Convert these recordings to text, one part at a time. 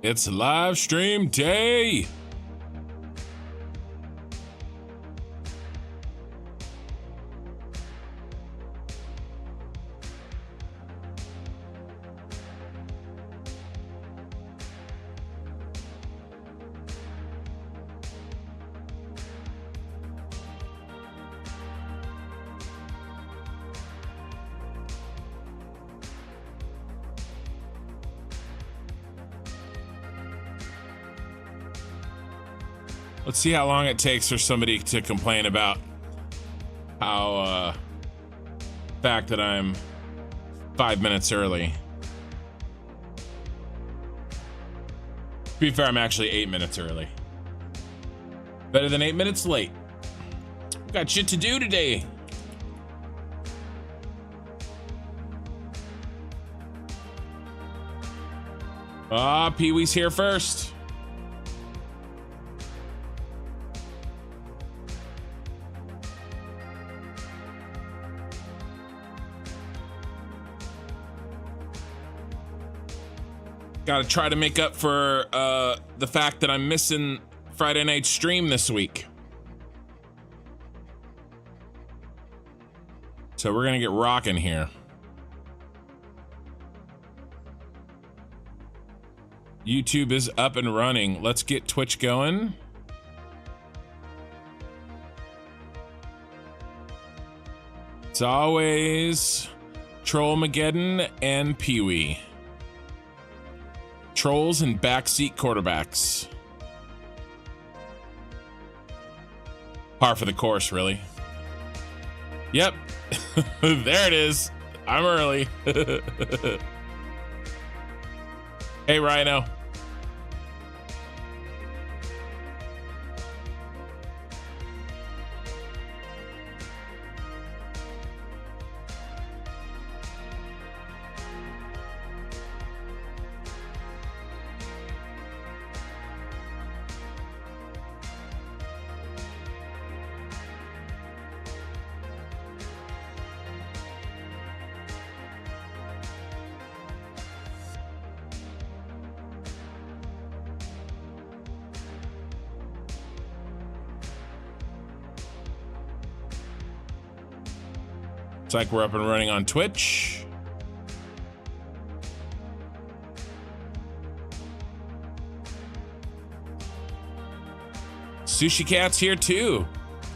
It's live stream day. Let's see how long it takes for somebody to complain about how fact that I'm 5 minutes early. To be fair, I'm actually 8 minutes early. Better than 8 minutes late. Got shit to do today. Pee-wee's here first. Gotta try to make up for the fact that I'm missing Friday night stream this week. So we're gonna get rocking here. YouTube is up and running. Let's get Twitch going. It's always Trollmageddon and Pee-wee. Trolls and backseat quarterbacks. Par for the course, really. Yep. There it is. I'm early. Hey, Rhino. Looks like we're up and running on Twitch. Sushi Cat's here too.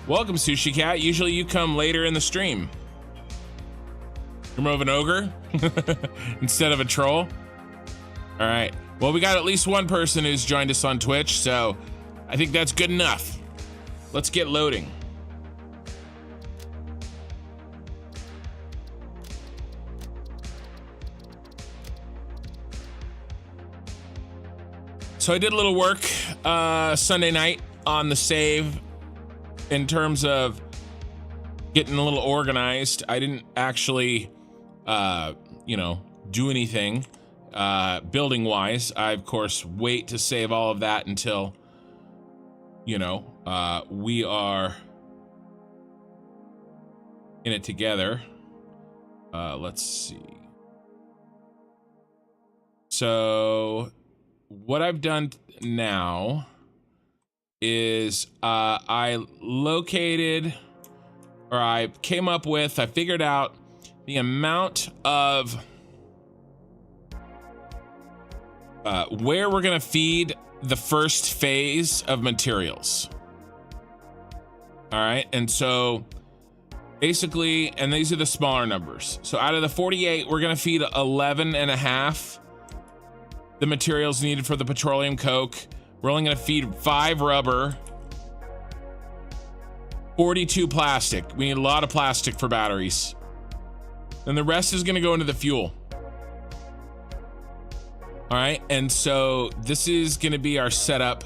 Welcome, Sushi Cat. Usually you come later in the stream. You're more of an ogre instead of a troll. All right. Well, we got at least one person who's joined us on Twitch, so I think that's good enough. Let's get loading. So I did a little work Sunday night on the save in terms of getting a little organized. I didn't actually, do anything building wise. I, of course, wait to save all of that until, we are in it together. Let's see. So what I've done now is I figured out the amount of where we're gonna feed the first phase of materials. All right, and so basically, and these are the smaller numbers. So out of the 48, we're gonna feed 11 and a half the materials needed for the petroleum coke. We're only gonna feed 5 rubber, 42 plastic. We need a lot of plastic for batteries. And the rest is gonna go into the fuel. All right, and so this is gonna be our setup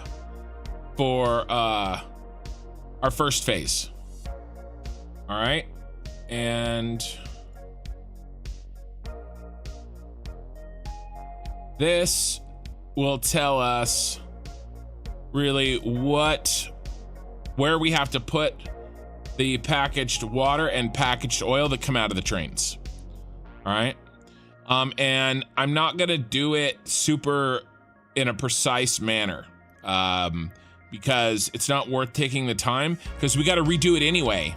for our first phase. All right, and this will tell us really where we have to put the packaged water and packaged oil that come out of the trains. All right. And I'm not gonna do it super in a precise manner, because it's not worth taking the time, because we got to redo it anyway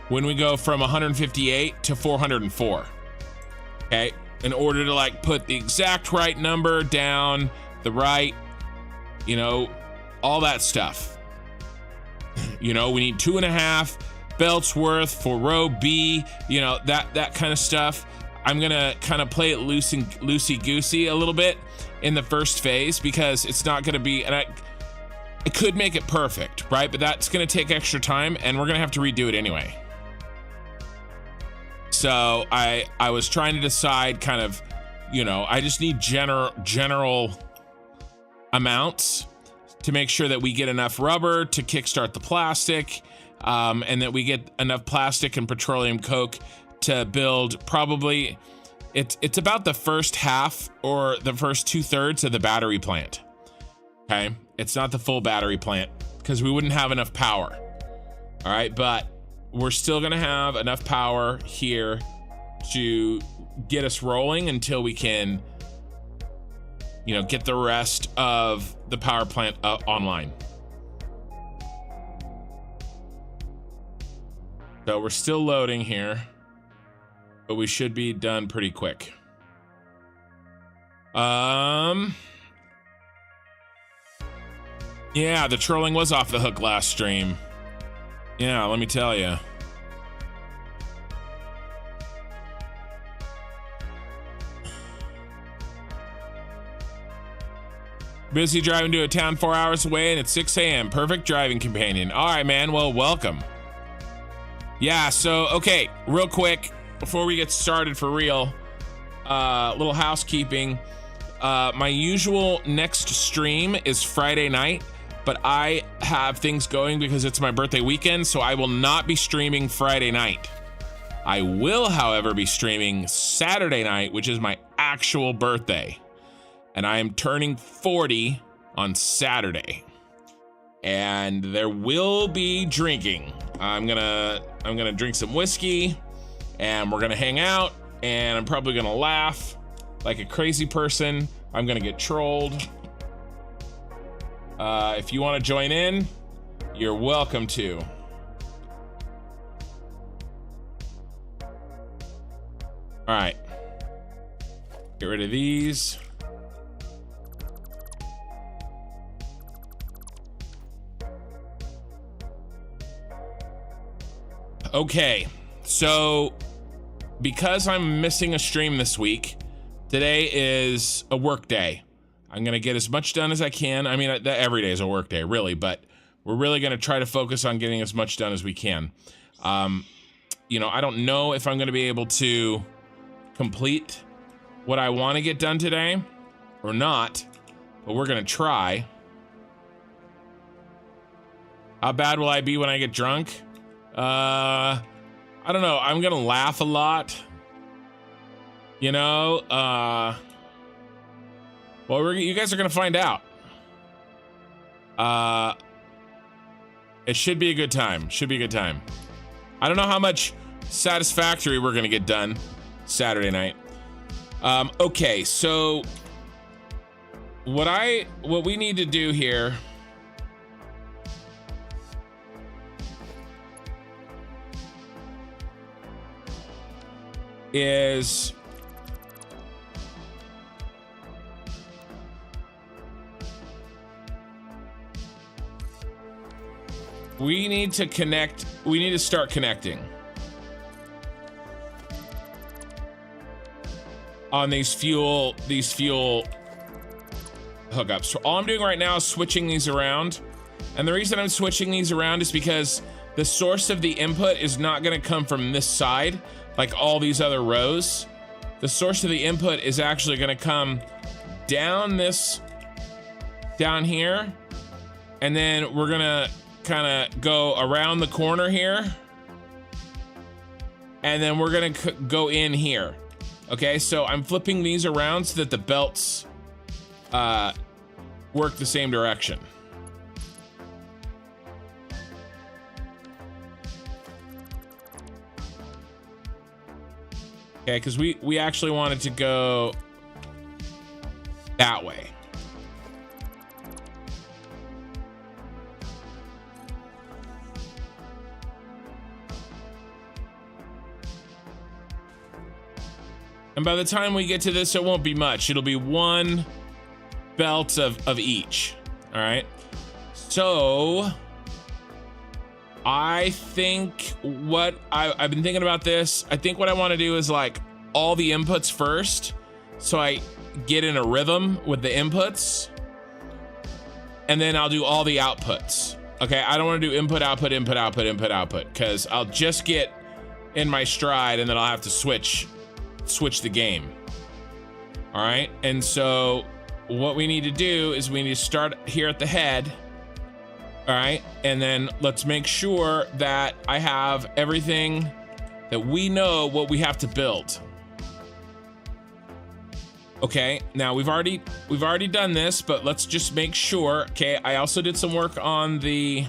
when we go from 158 to 404. Okay, in order to like put the exact right number down, the right, you know, all that stuff. You know, we need 2.5 belts worth for row B, you know, that kind of stuff. I'm gonna kind of play it loosey-goosey a little bit in the first phase, because it's not gonna be, and I could make it perfect, right? But that's gonna take extra time, and we're gonna have to redo it anyway. So I was trying to decide kind of, you know, I just need general amounts to make sure that we get enough rubber to kickstart the plastic, and that we get enough plastic and petroleum coke to build probably, it's about the first half or the first 2/3 of the battery plant. Okay, it's not the full battery plant because we wouldn't have enough power. All right, but we're still gonna have enough power here to get us rolling until we can, you know, get the rest of the power plant online. So we're still loading here, but we should be done pretty quick. Yeah, the trolling was off the hook last stream. Yeah, let me tell you. Busy driving to a town 4 hours away, and it's 6 a.m. Perfect driving companion. All right, man. Well, welcome. Yeah, so, okay, real quick, before we get started for real, little housekeeping. My usual next stream is Friday night, but I have things going because it's my birthday weekend, so I will not be streaming Friday night. I will, however, be streaming Saturday night, which is my actual birthday. And I am turning 40 on Saturday. And there will be drinking. I'm gonna drink some whiskey, and we're gonna hang out, and I'm probably gonna laugh like a crazy person. I'm gonna get trolled. If you want to join in, you're welcome to. All right, get rid of these. Okay, so because I'm missing a stream this week, today is a work day. I'm gonna get as much done as I can. I mean, every day is a work day, really, but we're really gonna try to focus on getting as much done as we can. You know, I don't know if I'm gonna be able to complete what I want to get done today or not, but we're gonna try. How bad will I be when I get drunk? I don't know. I'm gonna laugh a lot. You know, well, you guys are gonna find out. It should be a good time. Should be a good time. I don't know how much Satisfactory we're gonna get done Saturday night. Okay, so what we need to do here is we need to connect. We need to start connecting on these fuel hookups. So all I'm doing right now is switching these around, and the reason I'm switching these around is because the source of the input is not going to come from this side like all these other rows. The source of the input is actually going to come down here, and then we're gonna kind of go around the corner here, and then we're gonna go in here. Okay, so I'm flipping these around so that the belts work the same direction. Okay, because we actually wanted to go that way. And by the time we get to this, it won't be much. It'll be 1 belt of each. All right. So I think what I've been thinking about this. I think what I want to do is like all the inputs first, so I get in a rhythm with the inputs, and then I'll do all the outputs. Okay, I don't want to do input, output, input, output, input, output, because I'll just get in my stride and then I'll have to switch the game. All right, and so what we need to do is we need to start here at the head. All right, and then let's make sure that I have everything that we know what we have to build. Okay, now we've already done this, but let's just make sure. Okay, I also did some work on the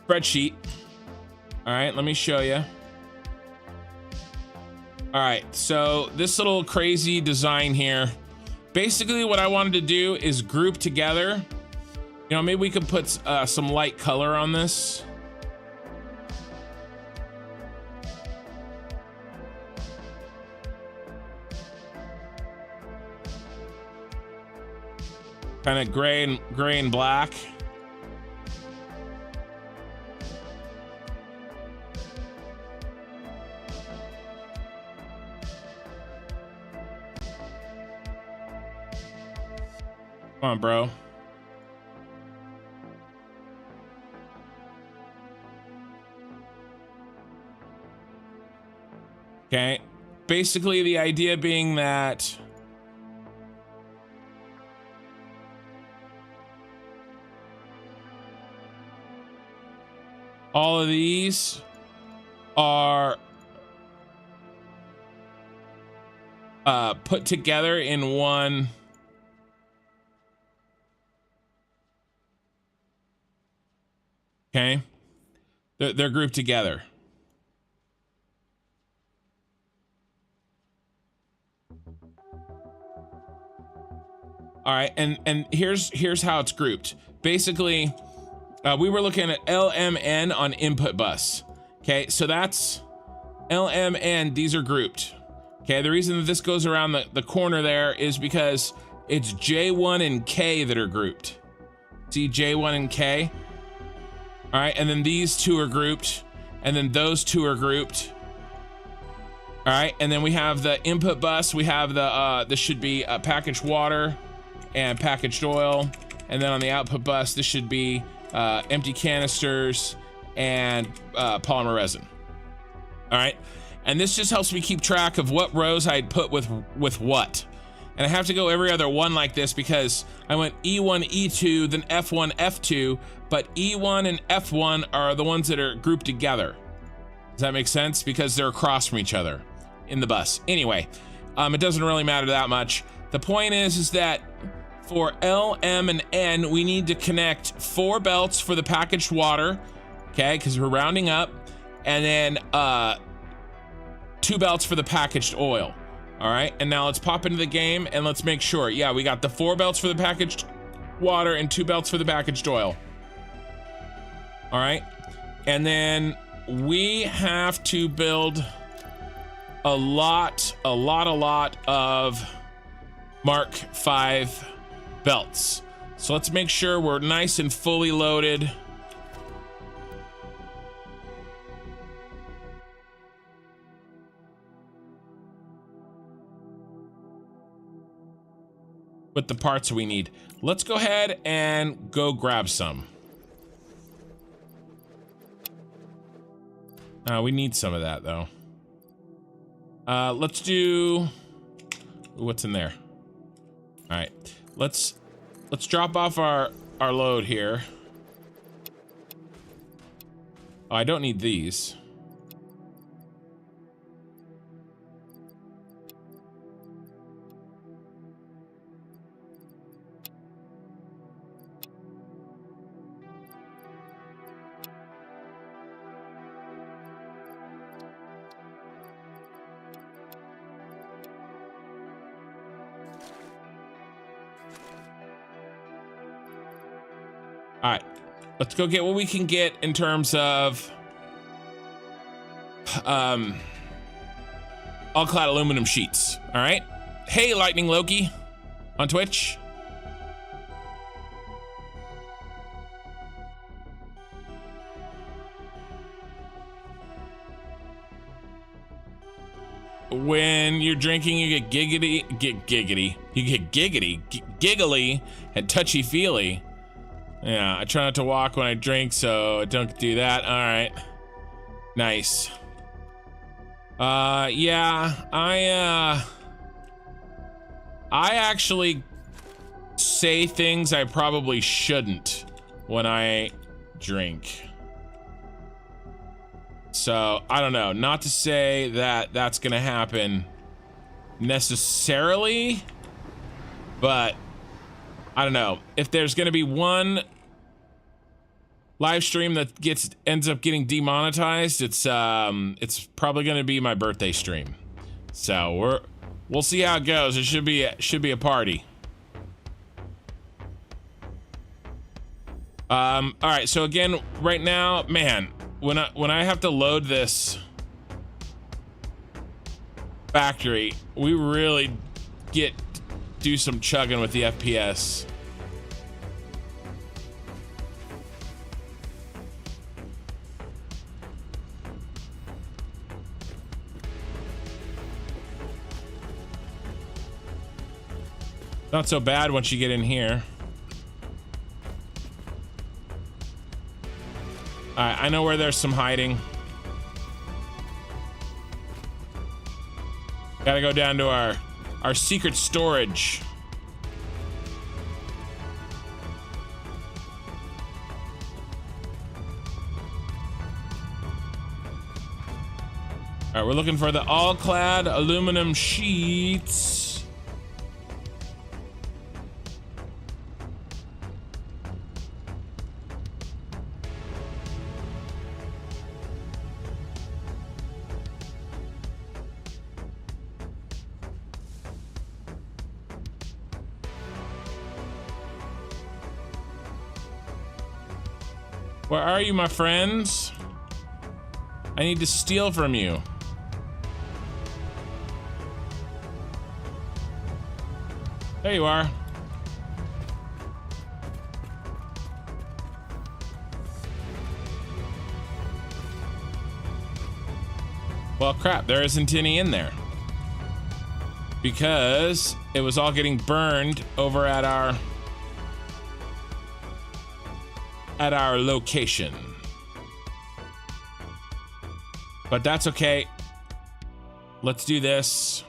spreadsheet. All right, let me show you. All right, so this little crazy design here, basically what I wanted to do is group together. You know, maybe we could put some light color on this. Kind of gray and black. Come on, bro. Okay. Basically, the idea being that all of these are put together in one. Okay, they're grouped together. All right, and here's how it's grouped. Basically, we were looking at LMN on input bus. Okay, so that's LMN. These are grouped. Okay, the reason that this goes around the corner there is because it's J1 and K that are grouped. See J1 and K? All right, and then these two are grouped, and then those two are grouped. All right, and then we have the input bus. We have the, this should be packaged water and packaged oil. And then on the output bus, this should be empty canisters and polymer resin. All right, and this just helps me keep track of what rows I'd put with what. And I have to go every other one like this because I went E1, E2, then F1, F2, but E1 and F1 are the ones that are grouped together. Does that make sense? Because they're across from each other in the bus. Anyway, it doesn't really matter that much. The point is that for L, M, and N, we need to connect 4 belts for the packaged water, okay, because we're rounding up, and then 2 belts for the packaged oil. All right, and now let's pop into the game and let's make sure. Yeah, we got the 4 belts for the packaged water and 2 belts for the packaged oil. All right, and then we have to build a lot of Mark 5 belts. So let's make sure we're nice and fully loaded. With the parts we need. Let's go ahead and go grab some. We need some of that though. Let's do, what's in there? All right, let's drop off our load here. Oh, I don't need these. All right, let's go get what we can get in terms of all clad aluminum sheets. All right. Hey, Lightning Loki on Twitch. When you're drinking, you get giggity, giggly, and touchy-feely. Yeah, I try not to walk when I drink, so don't do that. All right. Nice. Yeah, I actually say things I probably shouldn't when I drink. So, I don't know. Not to say that that's gonna happen necessarily, but I don't know. If there's gonna be one live stream that ends up getting demonetized, it's probably gonna be my birthday stream. So we'll see how it goes. It should be a party. All right. So again, right now, man, when I have to load this factory, we really do some chugging with the FPS. Not so bad once you get in here. Alright, I know where there's some hiding. Gotta go down to our secret storage. Alright, we're looking for the all-clad aluminum sheets. Where are you, my friends? I need to steal from you. There you are. Well, crap, there isn't any in there. Because it was all getting burned over at our location. But that's okay. Let's do this.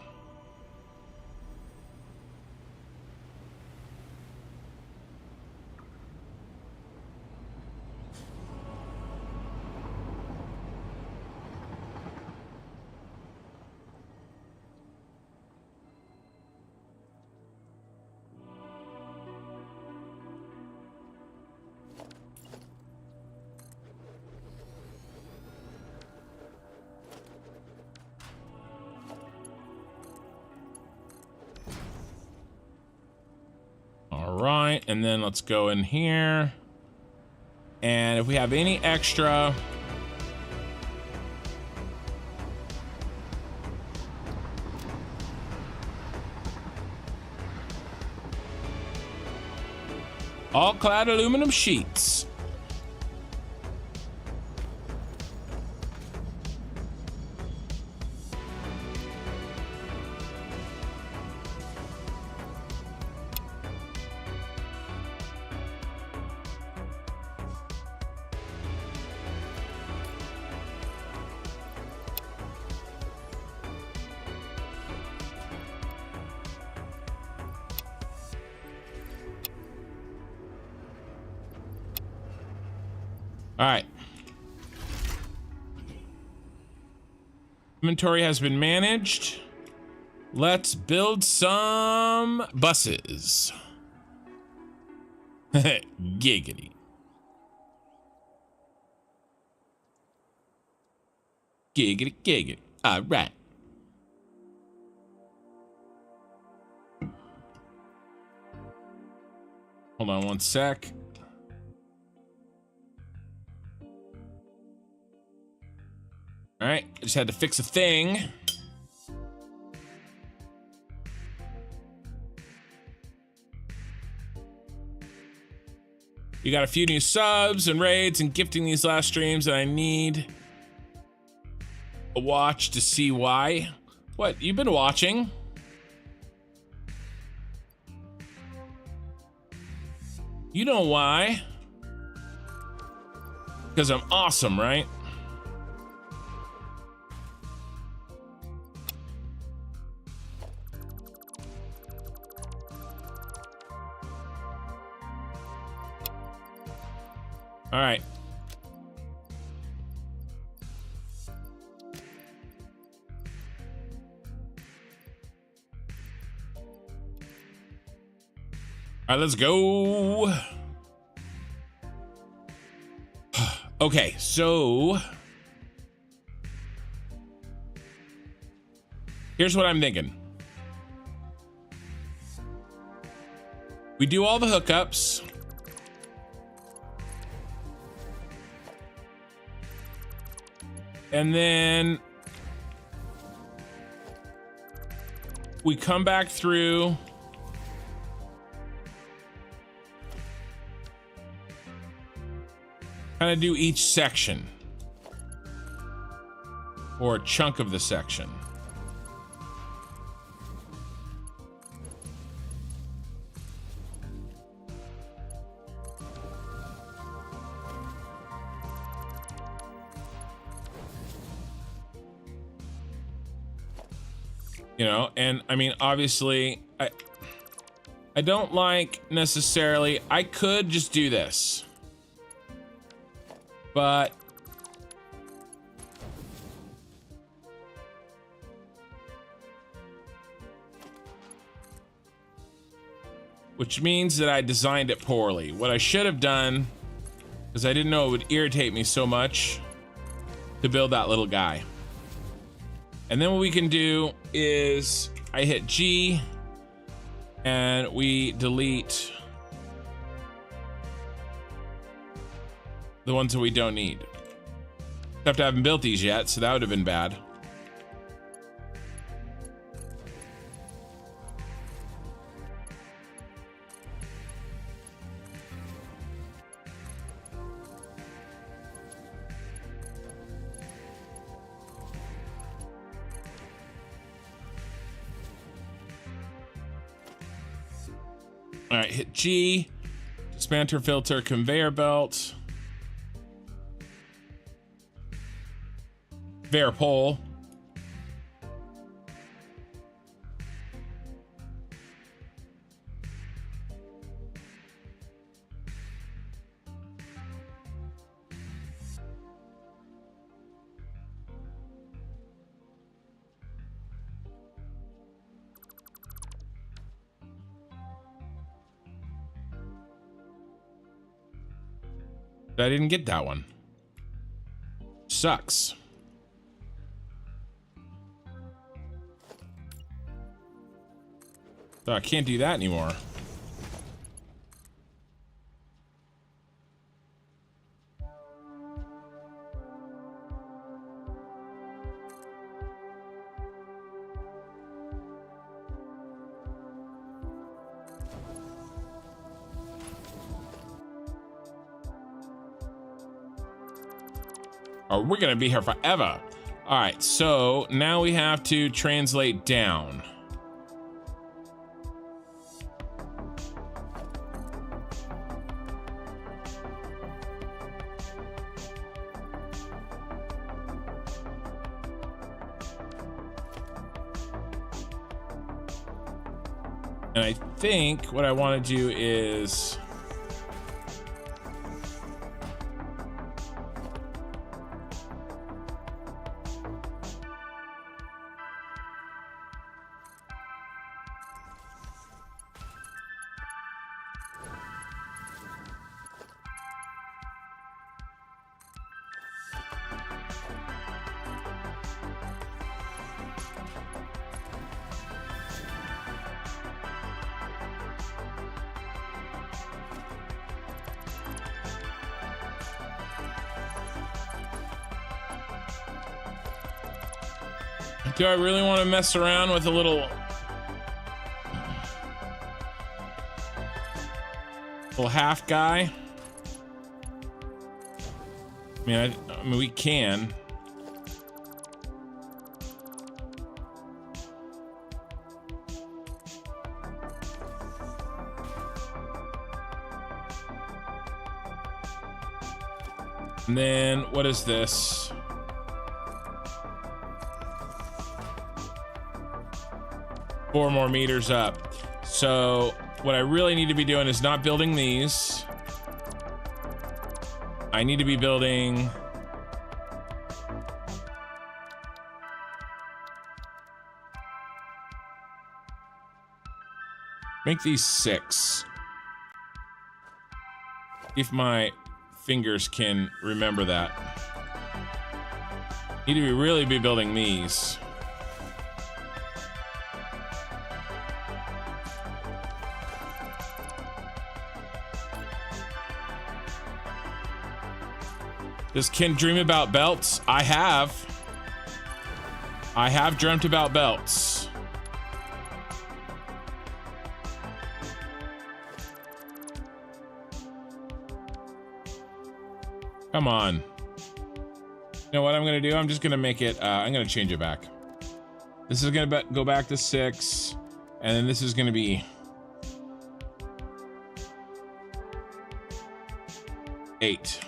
Right, and then let's go in here, and if we have any extra all-clad aluminum sheets. All right. Inventory has been managed. Let's build some buses. Giggity. Giggity, giggity. All right. Hold on one sec. just had to fix a thing. You got a few new subs and raids and gifting these last streams, and I need a watch to see why. What? You've been watching? You know why? Because I'm awesome, right? All right. All right, let's go. Okay, so here's what I'm thinking. We do all the hookups. And then we come back through. Kind of do each section. Or a chunk of the section. You know, and I mean, obviously, I don't like necessarily, I could just do this. But which means that I designed it poorly. What I should have done, because I didn't know it would irritate me so much to build that little guy. And then what we can do is I hit G and we delete the ones that we don't need. Except I haven't built these yet, so that would have been bad. All right, hit G, dismantle filter, conveyor belt, conveyor pole. I didn't get that one. Sucks. So I can't do that anymore. Oh, we're gonna be here forever. All right, so now we have to translate down. And I think what I want to do is Do I really want to mess around with a little half guy? I mean, we can. And then, what is this? Four more meters up. So what I really need to be doing is not building these. I need to be building make these 6. If my fingers can remember that. Need to really be building these. Does Ken dream about belts? I have dreamt about belts. Come on. You know what I'm gonna do? I'm just gonna make it, I'm gonna change it back. This is gonna go back to 6, and then this is gonna be 8.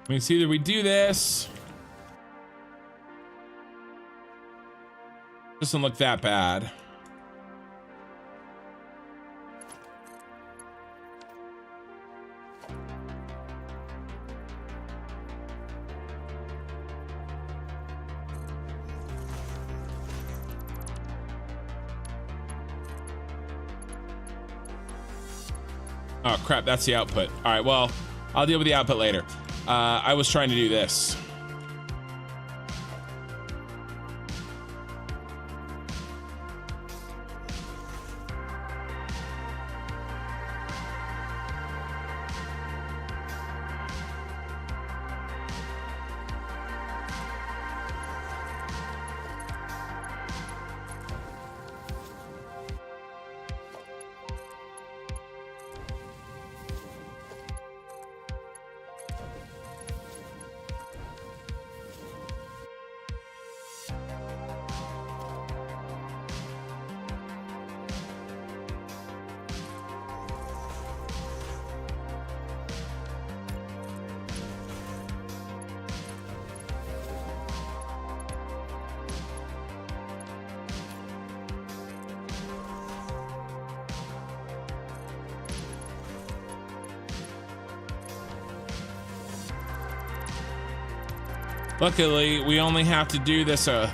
I mean, it's either we do this. Doesn't look that bad. Oh crap, that's the output. All right, well, I'll deal with the output later. I was trying to do this. Luckily, we only have to do this a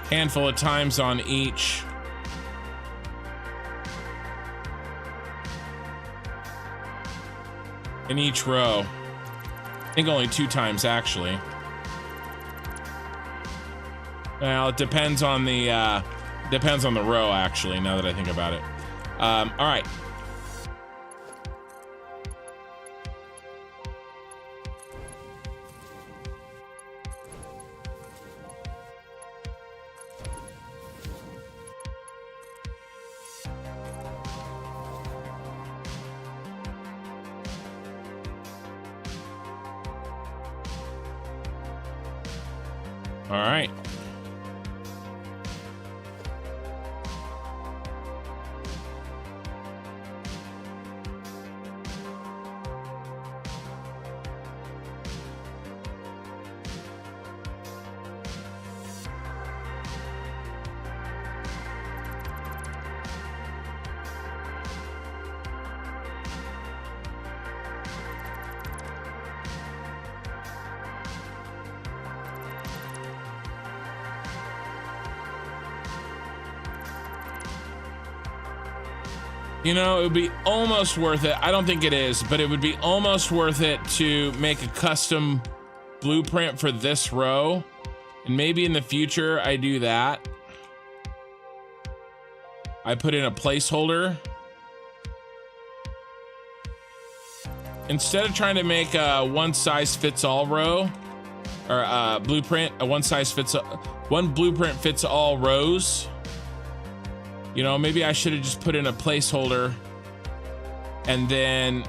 handful of times on each. In each row. I think only 2 times, actually. Well, it depends on the row, actually, now that I think about it. All right. All right. You know, it would be almost worth it. I don't think it is, but it would be almost worth it to make a custom blueprint for this row. And maybe in the future, I do that. I put in a placeholder. Instead of trying to make a one-size-fits-all row, or blueprint, one blueprint fits all rows. You know, maybe I should have just put in a placeholder and then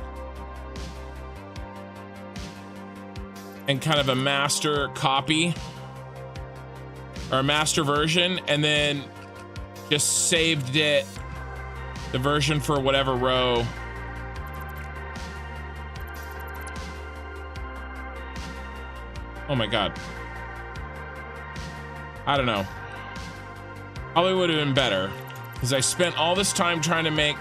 kind of a master copy or a master version, and then just saved it, the version for whatever row. Oh my God. I don't know. Probably would have been better. Because I spent all this time trying to make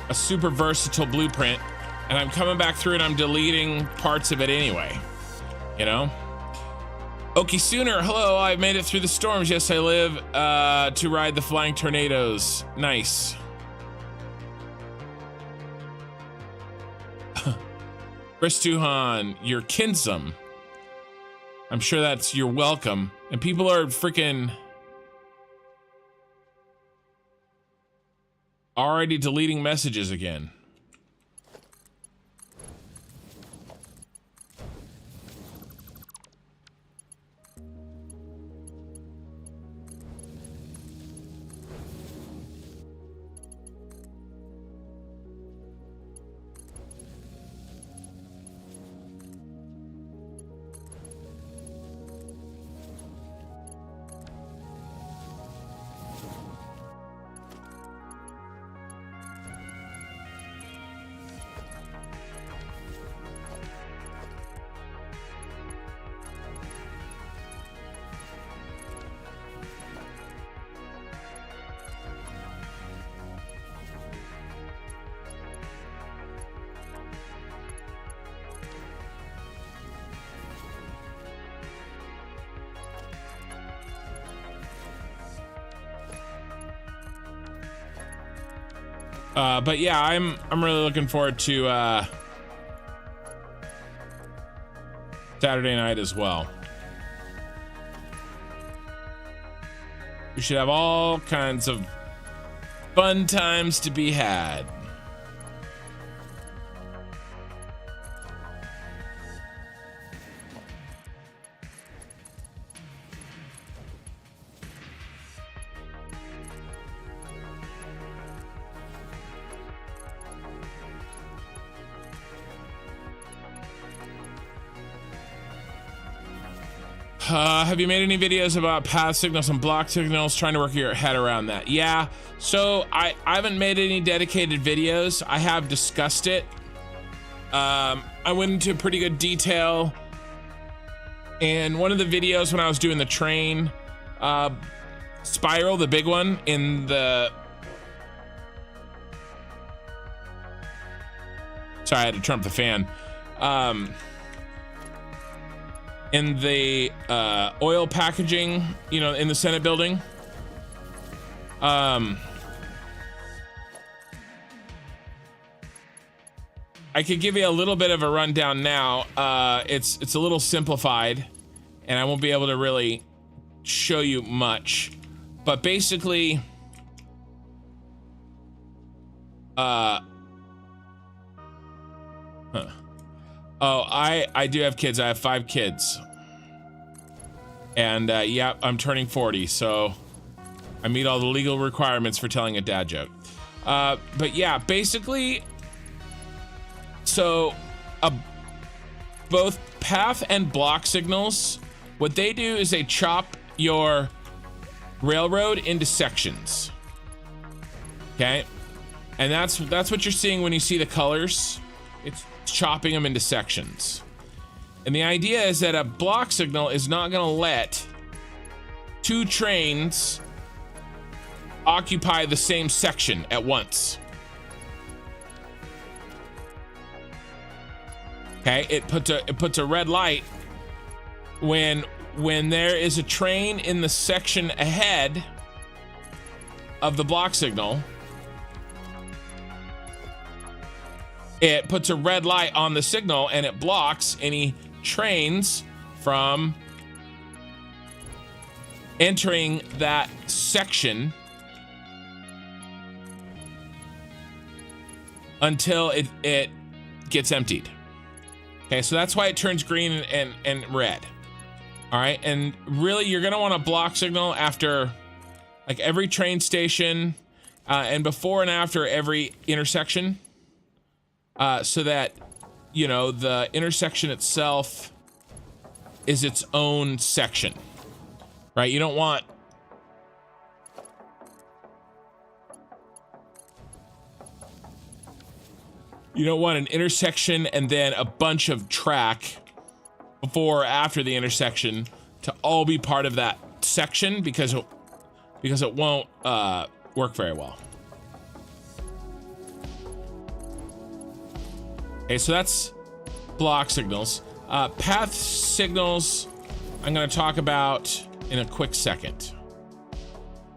a super versatile blueprint, and I'm coming back through and I'm deleting parts of it anyway, you know? Okie Sooner, hello, I've made it through the storms. Yes, I live to ride the flying tornadoes. Nice. Bristuhan, you're kinsome. I'm sure that's you're welcome. And people are freaking already deleting messages again. But yeah, I'm really looking forward to Saturday night as well. We should have all kinds of fun times to be had. Have you made any videos about path signals and block signals, trying to work your head around that? Yeah, so I haven't made any dedicated videos. I have discussed it. I went into pretty good detail in one of the videos when I was doing the train spiral, the big one in the... Sorry, I had to trump the fan. In the oil packaging, you know, in the Senate building. I could give you a little bit of a rundown now. It's a little simplified, and I won't be able to really show you much. But basically, Oh, I do have kids. I have 5 kids. And yeah, I'm turning 40, so I meet all the legal requirements for telling a dad joke. But yeah, basically, so both path and block signals, what they do is they chop your railroad into sections. Okay, and that's what you're seeing when you see the colors. It's chopping them into sections. And the idea is that a block signal is not going to let two trains occupy the same section at once. Okay, it puts a red light when there is a train in the section ahead of the block signal. It puts a red light on the signal and it blocks any trains from entering that section until it gets emptied. Okay, so that's why it turns green and red. All right, and really you're gonna want a block signal after like every train station and before and after every intersection, so that, you know, the intersection itself is its own section, right? You don't want an intersection and then a bunch of track before or after the intersection to all be part of that section, because it won't work very well. Okay, so that's block signals. Path signals I'm going to talk about in a quick second.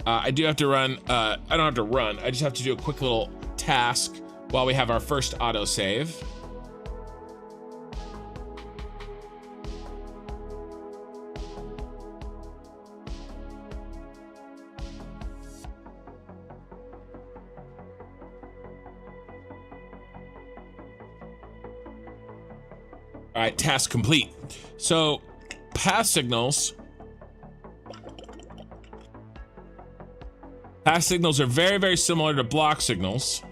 I do have to run. I don't have to run. I just have to do a quick little task while we have our first autosave. All right, task complete. So path signals are very, very similar to block signals,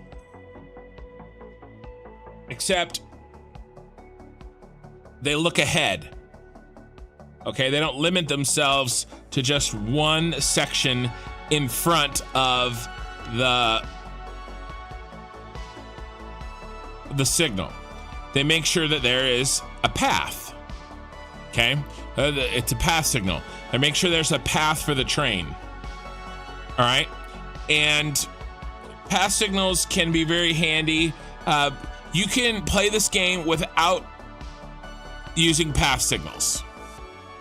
except they look ahead. Okay, they don't limit themselves to just one section in front of the signal. They make sure that there is a path. Okay, it's a path signal. They make sure there's a path for the train. All right, and path signals can be very handy. You can play this game without using path signals.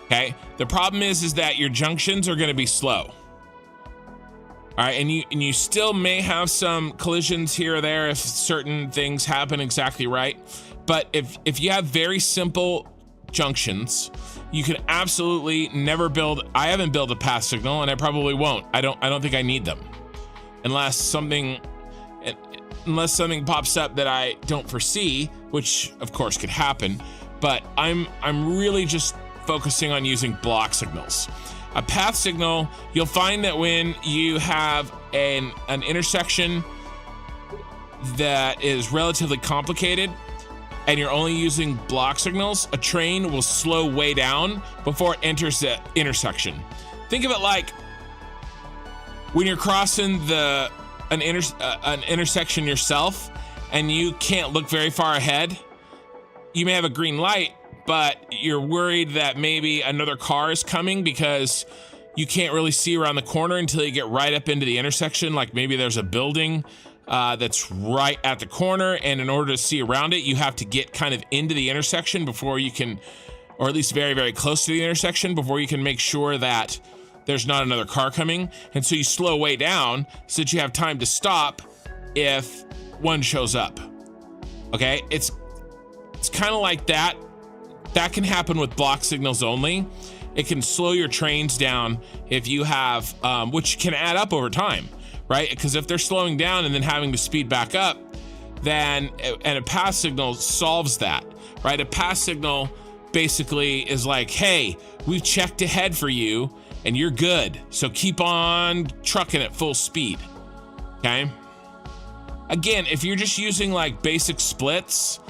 Okay, the problem is that your junctions are going to be slow. All right, and you still may have some collisions here or there if certain things happen exactly right. But if you have very simple junctions, you can absolutely never build. I haven't built a path signal, and I probably won't. I don't think I need them, unless something pops up that I don't foresee, which of course could happen. But I'm really just focusing on using block signals. A path signal, you'll find that when you have an intersection that is relatively complicated and you're only using block signals, a train will slow way down before it enters the intersection. Think of it like when you're crossing an intersection yourself and you can't look very far ahead. You may have a green light, but you're worried that maybe another car is coming because you can't really see around the corner until you get right up into the intersection. Like maybe there's a building that's right at the corner, and in order to see around it, you have to get kind of into the intersection before you can, or at least very, very close to the intersection before you can make sure that there's not another car coming. And so you slow way down so that you have time to stop if one shows up. Okay, it's kind of like that. That can happen with block signals only. It can slow your trains down if you have, which can add up over time, right? Because if they're slowing down and then having to speed back up, then, and a path signal solves that, right? A path signal basically is like, hey, we've checked ahead for you and you're good. So keep on trucking at full speed, okay? Again, if you're just using like basic splits,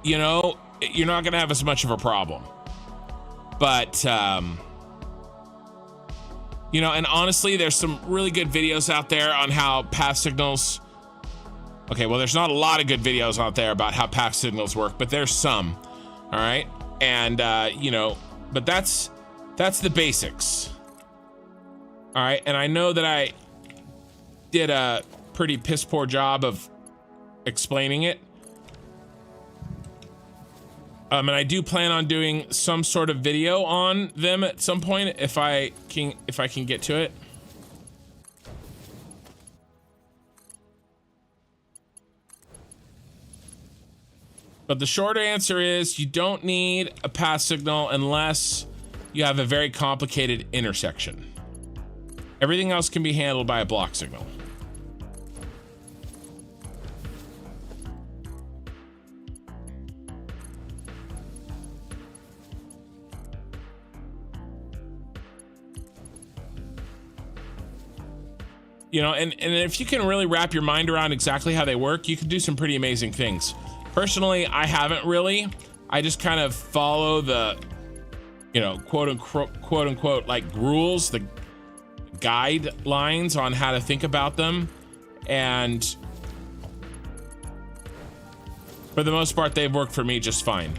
you know, you're not gonna have as much of a problem. But you know, and honestly, there's some really good videos out there on how path signals. Okay, well, there's not a lot of good videos out there about how path signals work, but there's some. All right, and you know, but that's the basics. All right, and I know that I did a pretty piss poor job of explaining it. And I do plan on doing some sort of video on them at some point if I can get to it. But the short answer is you don't need a path signal unless you have a very complicated intersection. Everything else can be handled by a block signal. You know, and if you can really wrap your mind around exactly how they work, you can do some pretty amazing things. Personally, I haven't really. I just kind of follow the, you know, quote unquote, like rules, the guidelines on how to think about them. And for the most part, they've worked for me just fine.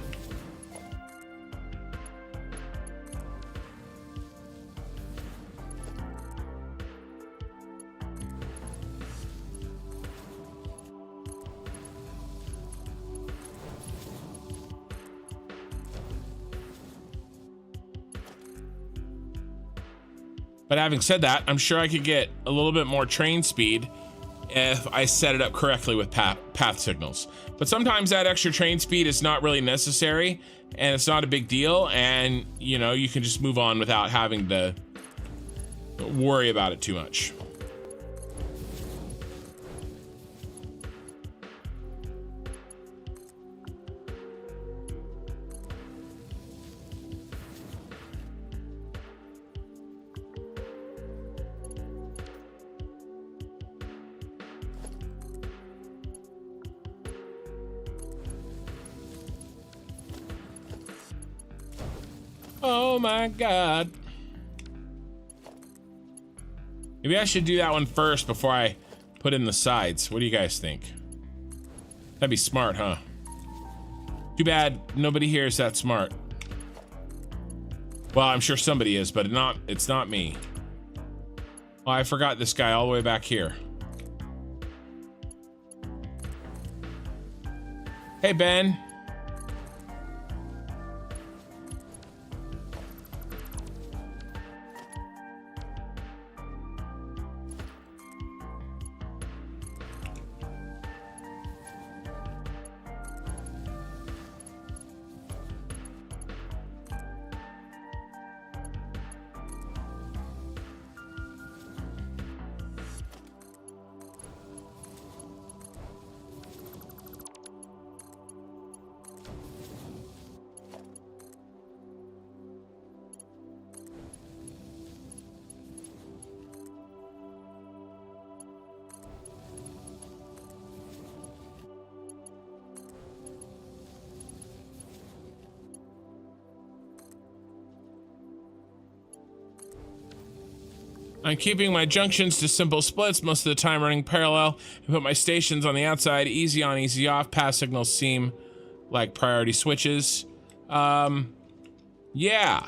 But having said that, I'm sure I could get a little bit more train speed if I set it up correctly with path signals. But sometimes that extra train speed is not really necessary and it's not a big deal, and you know, you can just move on without having to worry about it too much. Oh my God. Maybe I should do that one first before I put in the sides. What do you guys think? That'd be smart, huh? Too bad nobody here is that smart. Well, I'm sure somebody is, but it's not me. Oh, I forgot this guy all the way back here. Hey, Ben. I'm keeping my junctions to simple splits, most of the time running parallel, and put my stations on the outside, easy on, easy off. Path signals seem like priority switches. Yeah.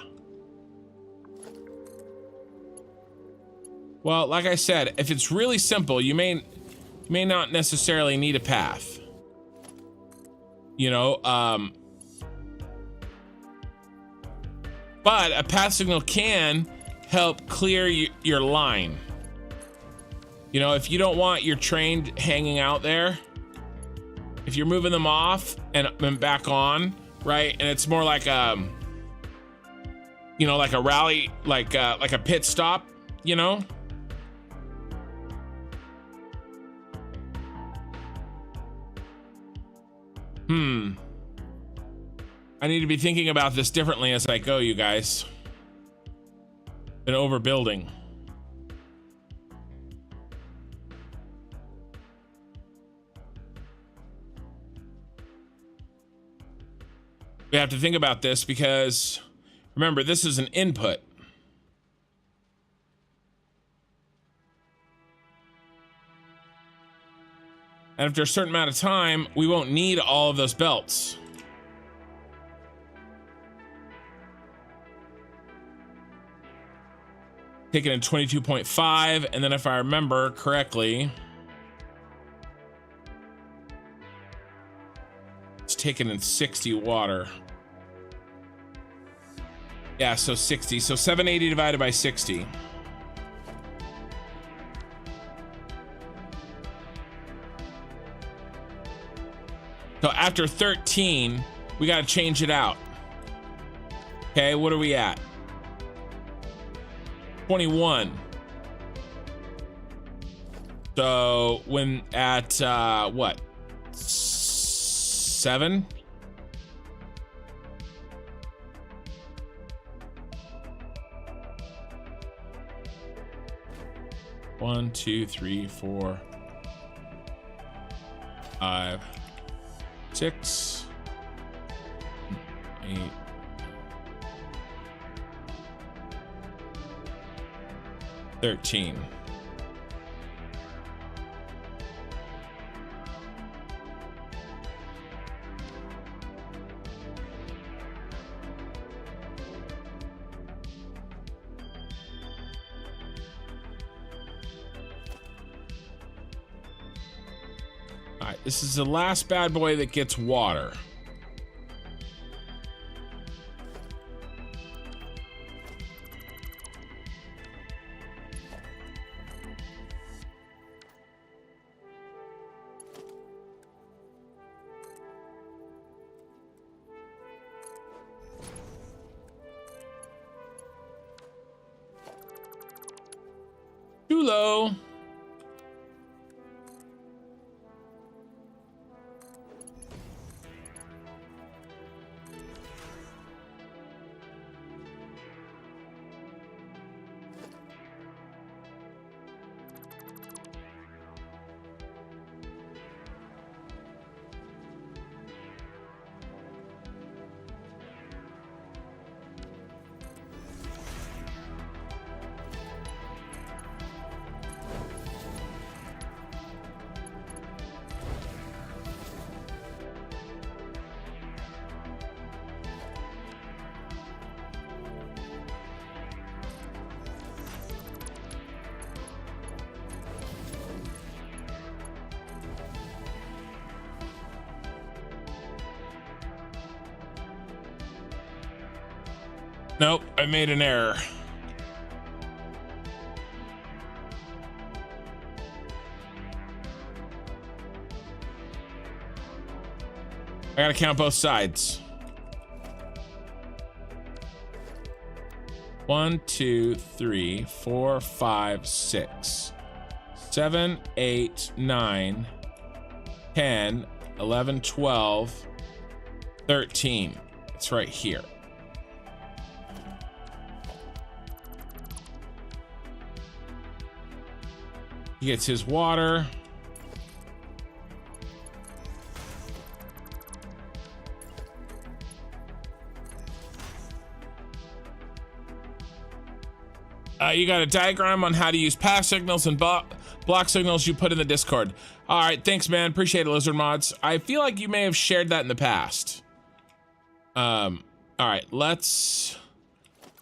Well, like I said, if it's really simple, you may not necessarily need a path. You know, but a path signal can help clear your line. You know, if you don't want your train hanging out there, if you're moving them off and back on, right? And it's more like you know, like a rally, like a pit stop, you know? I need to be thinking about this differently as I go, you guys. Been overbuilding. we have to think about this because remember, this is an input. And after a certain amount of time, we won't need all of those belts. Taken in 22.5, and then if I remember correctly, it's taken in 60 water. Yeah, so 60. So 780 divided by 60. So after 13, we got to change it out. Okay, what are we at? 21. So when at what? 7? One, 2, 3, 4, 5, 6, 8, 13. All right, this is the last bad boy that gets water. Too low. Nope, I made an error. I gotta count both sides. 1, 2, 3, 4, 5, 6, 7, 8, 9, 10, 11, 12, 13. It's right here. He gets his water. You got a diagram on how to use pass signals and block signals you put in the Discord. All right, thanks, man. Appreciate it, Lizard Mods. I feel like you may have shared that in the past. All right, let's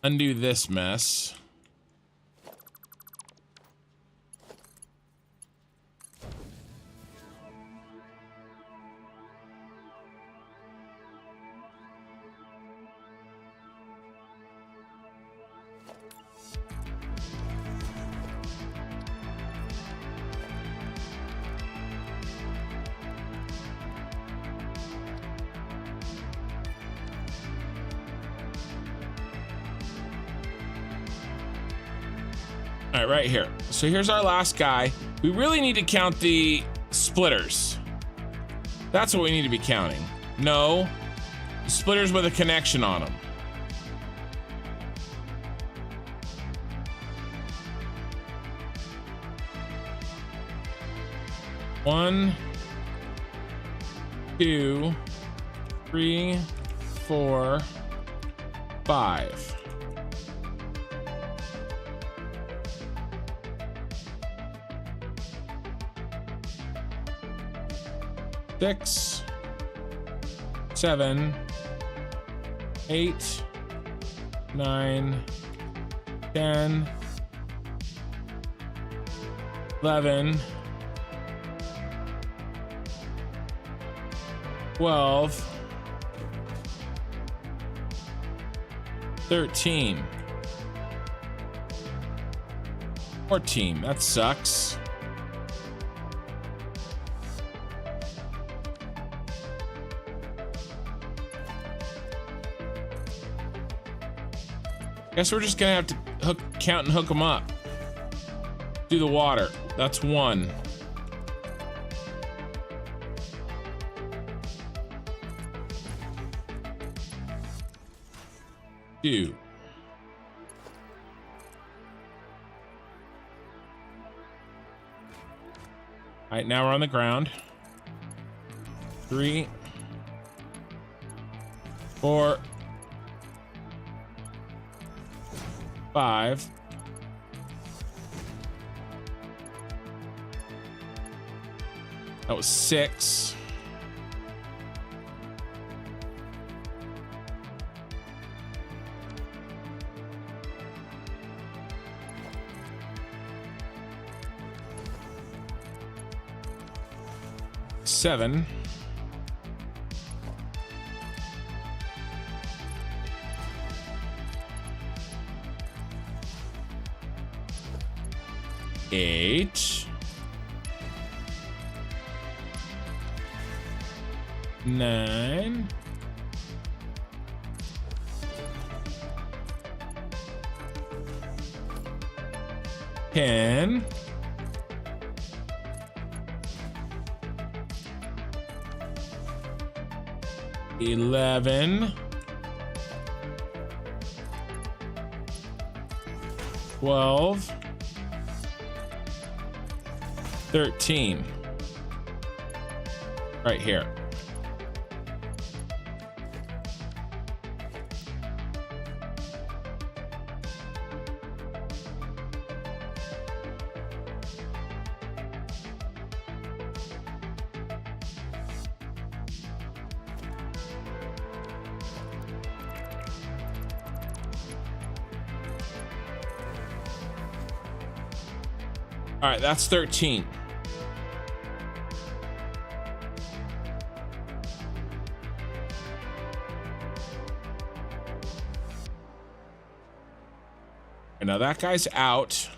undo this mess. All right, right here. So here's our last guy. We really need to count the splitters. That's what we need to be counting. No, the splitters with a connection on them. One, 2, 3, 4, 5. Six, 7, 8, 9, 10, 11, 12, 13, 14. That sucks. Guess we're just gonna have to count and hook them up. Do the water. That's 1. Two. All right, now we're on the ground. 3, 4, 5. That was 6. 7. 8. 9. 10. 11. 12. 13. Right here. All right, that's 13. And now that guy's out.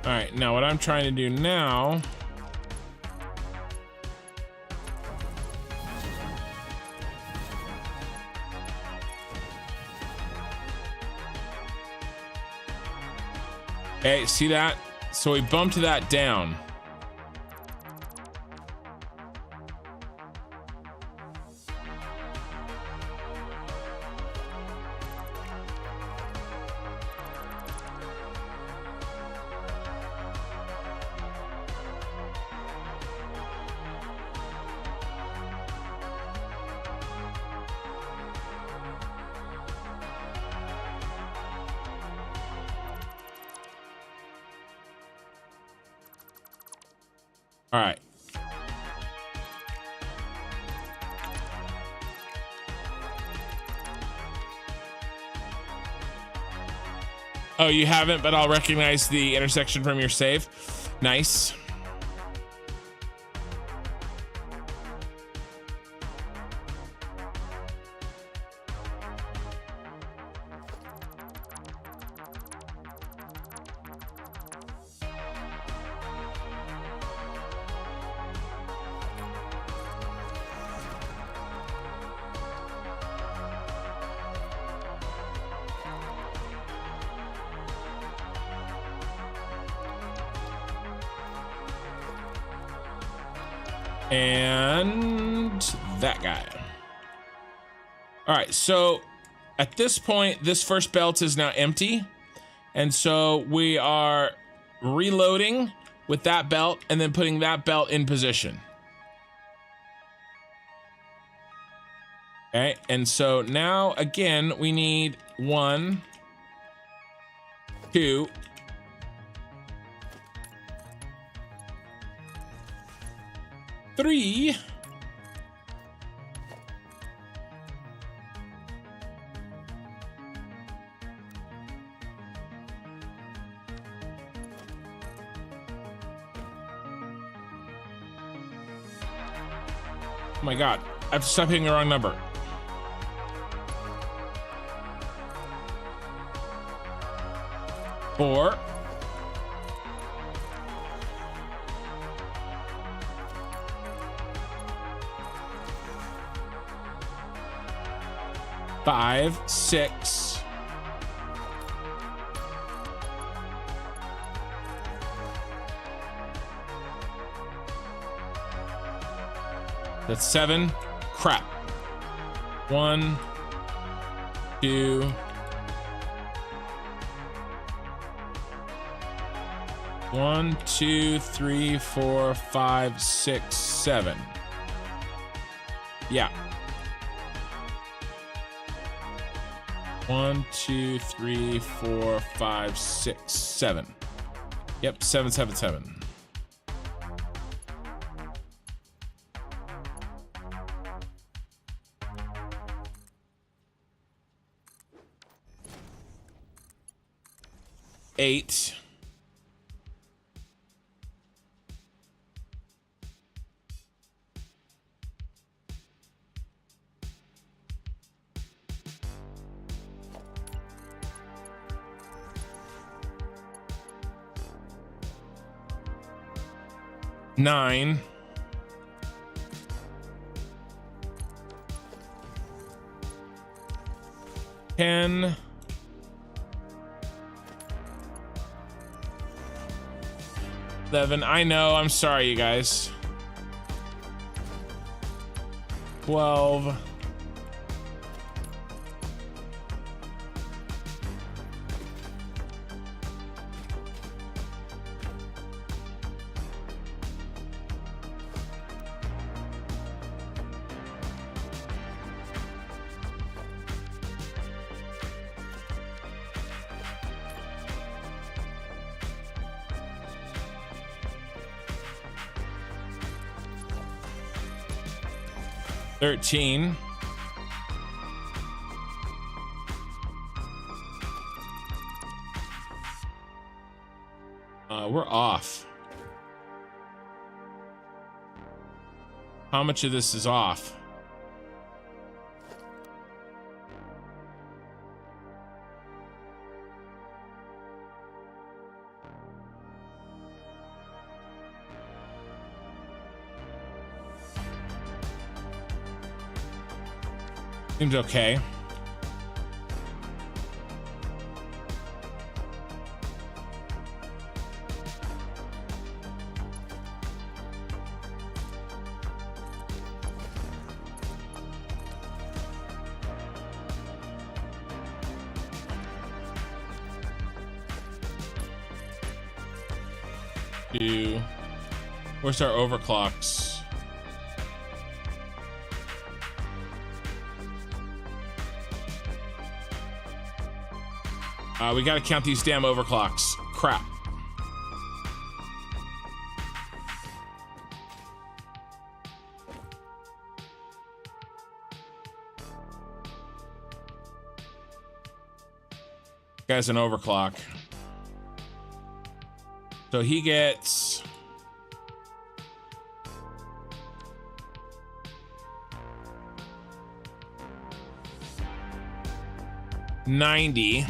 All right, now what I'm trying to do now okay, see that? So we bumped that down. All right. Oh, you haven't, but I'll recognize the intersection from your save. Nice. And that guy. All right, so at this point, this first belt is now empty. And so we are reloading with that belt and then putting that belt in position. Okay, and so now again, we need 1, 2, 3. Oh my God, I have to stop hitting the wrong number. Four. Five, 6. That's 7. Crap. 1, 2. 1, 2, 3, 4, 5, 6, 7. Yeah. 1, 2, 3, 4, 5, 6, 7. Yep, 7, 7, 7. Eight. Nine. 10. 11. I know, I'm sorry, you guys. 12. 13. We're off. How much of this is off? Seems okay. Where's our overclocks? We gotta count these damn overclocks. Crap. Guy's an overclock. So he gets 90.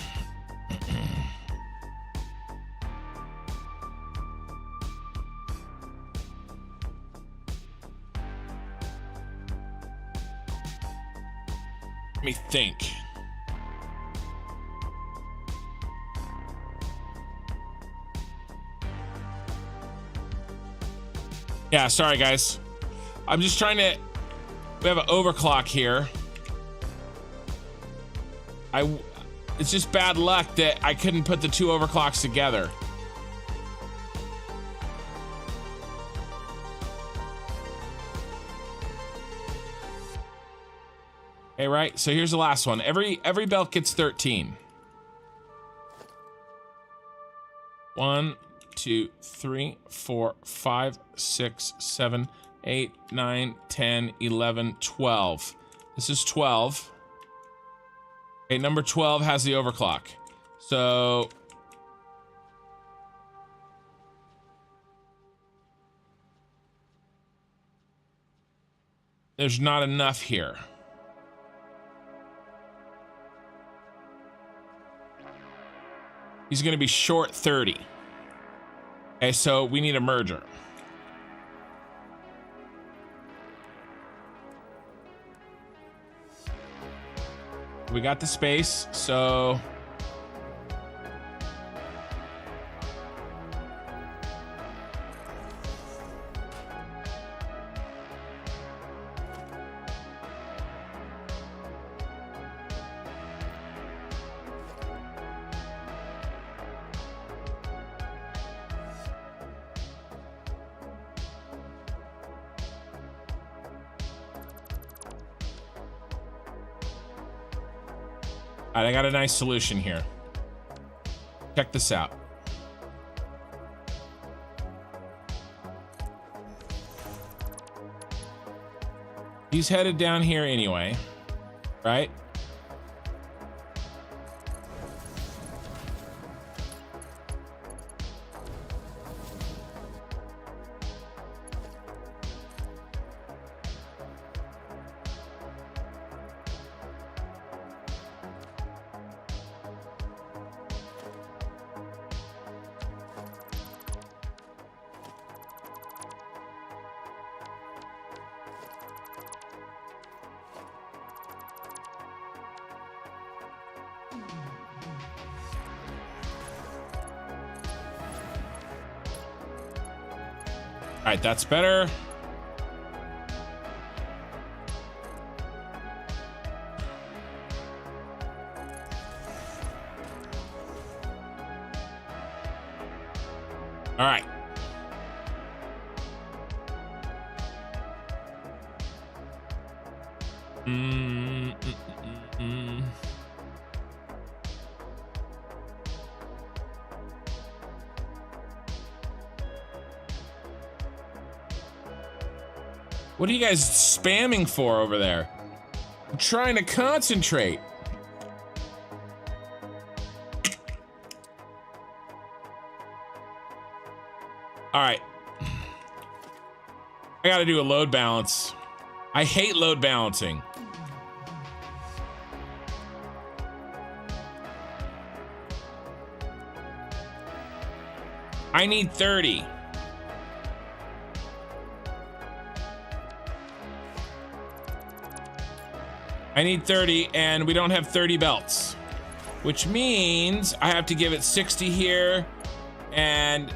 Let me think. Yeah, sorry guys. I'm just trying to, we have an overclock here. It's just bad luck that I couldn't put the 2 overclocks together. Okay, right, so here's the last one. Every belt gets 13. 1, 2, 3, 4, 5, 6, 7, 8, 9, 10, 11, 12. This is 12. Okay, number 12 has the overclock. So there's not enough here. He's gonna be short 30. Okay, so we need a merger. We got the space, so all right, I got a nice solution here. Check this out. He's headed down here anyway, right? All right, that's better. All right. What are you guys spamming for over there? I'm trying to concentrate. All right. I gotta do a load balance. I hate load balancing. I need 30. I need 30, and we don't have 30 belts, which means I have to give it 60 here, and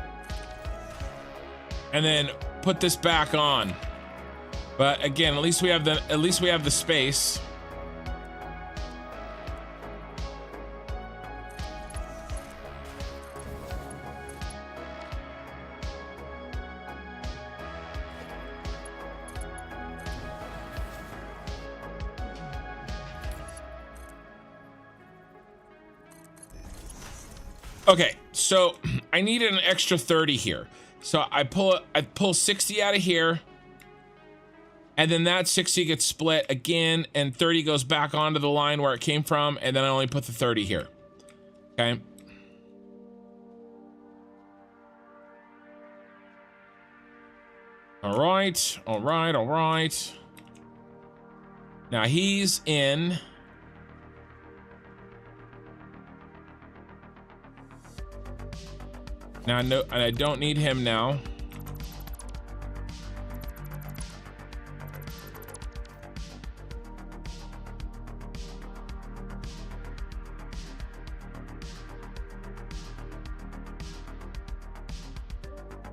then put this back on. But again, at least we have the space. Okay, so I needed an extra 30 here. So I pull 60 out of here, and then that 60 gets split again, and 30 goes back onto the line where it came from, and then I only put the 30 here. Okay. All right, all right, all right. Now he's in. Now, no, and I don't need him now. Are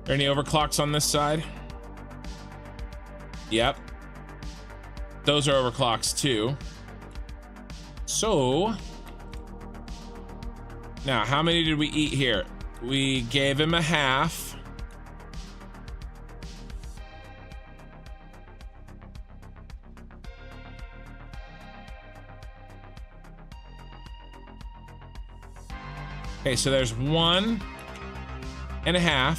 there any overclocks on this side? Yep. Those are overclocks too. So now, how many did we eat here? We gave him a half. Okay, so there's 1.5.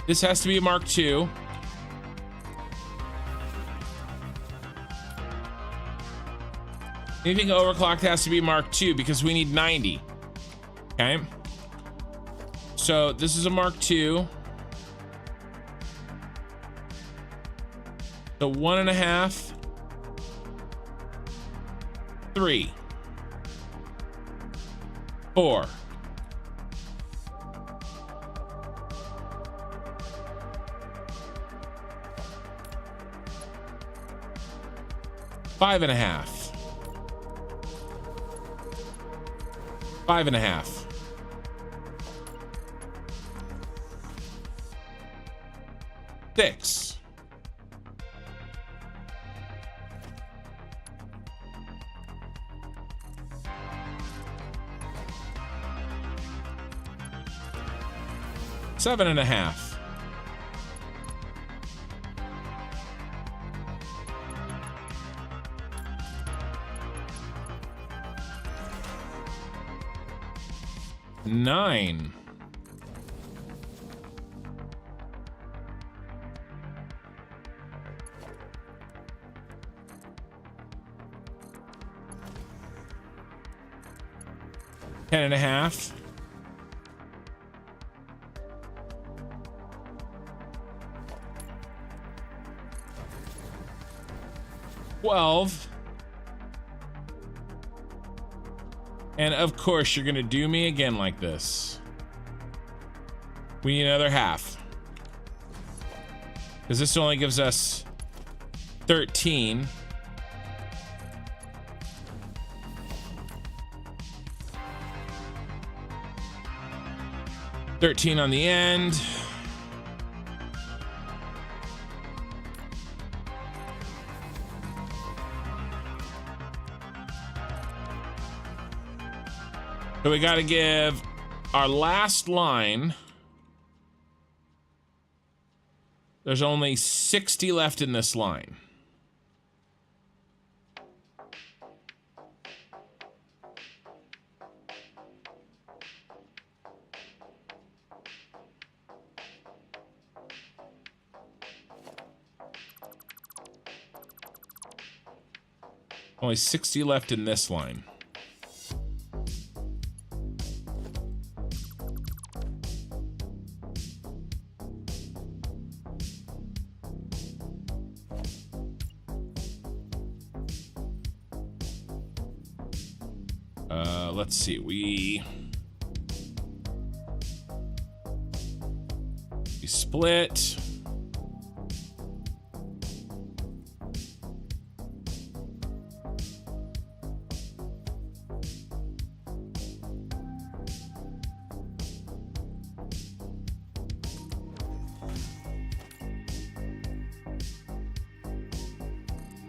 This has to be a Mark II. Anything overclocked has to be Mark II because we need 90. Okay. So this is a Mark II. So 1.5. 3. 4. 5.5. 5.5. 6. 7.5. 9. 10.5. 12. And of course, you're gonna do me again like this. We need another half. Because this only gives us 13. $13 on the end. So we got to give our last line. There's only 60 left in this line. Only 60 left in this line. Let's see, we split.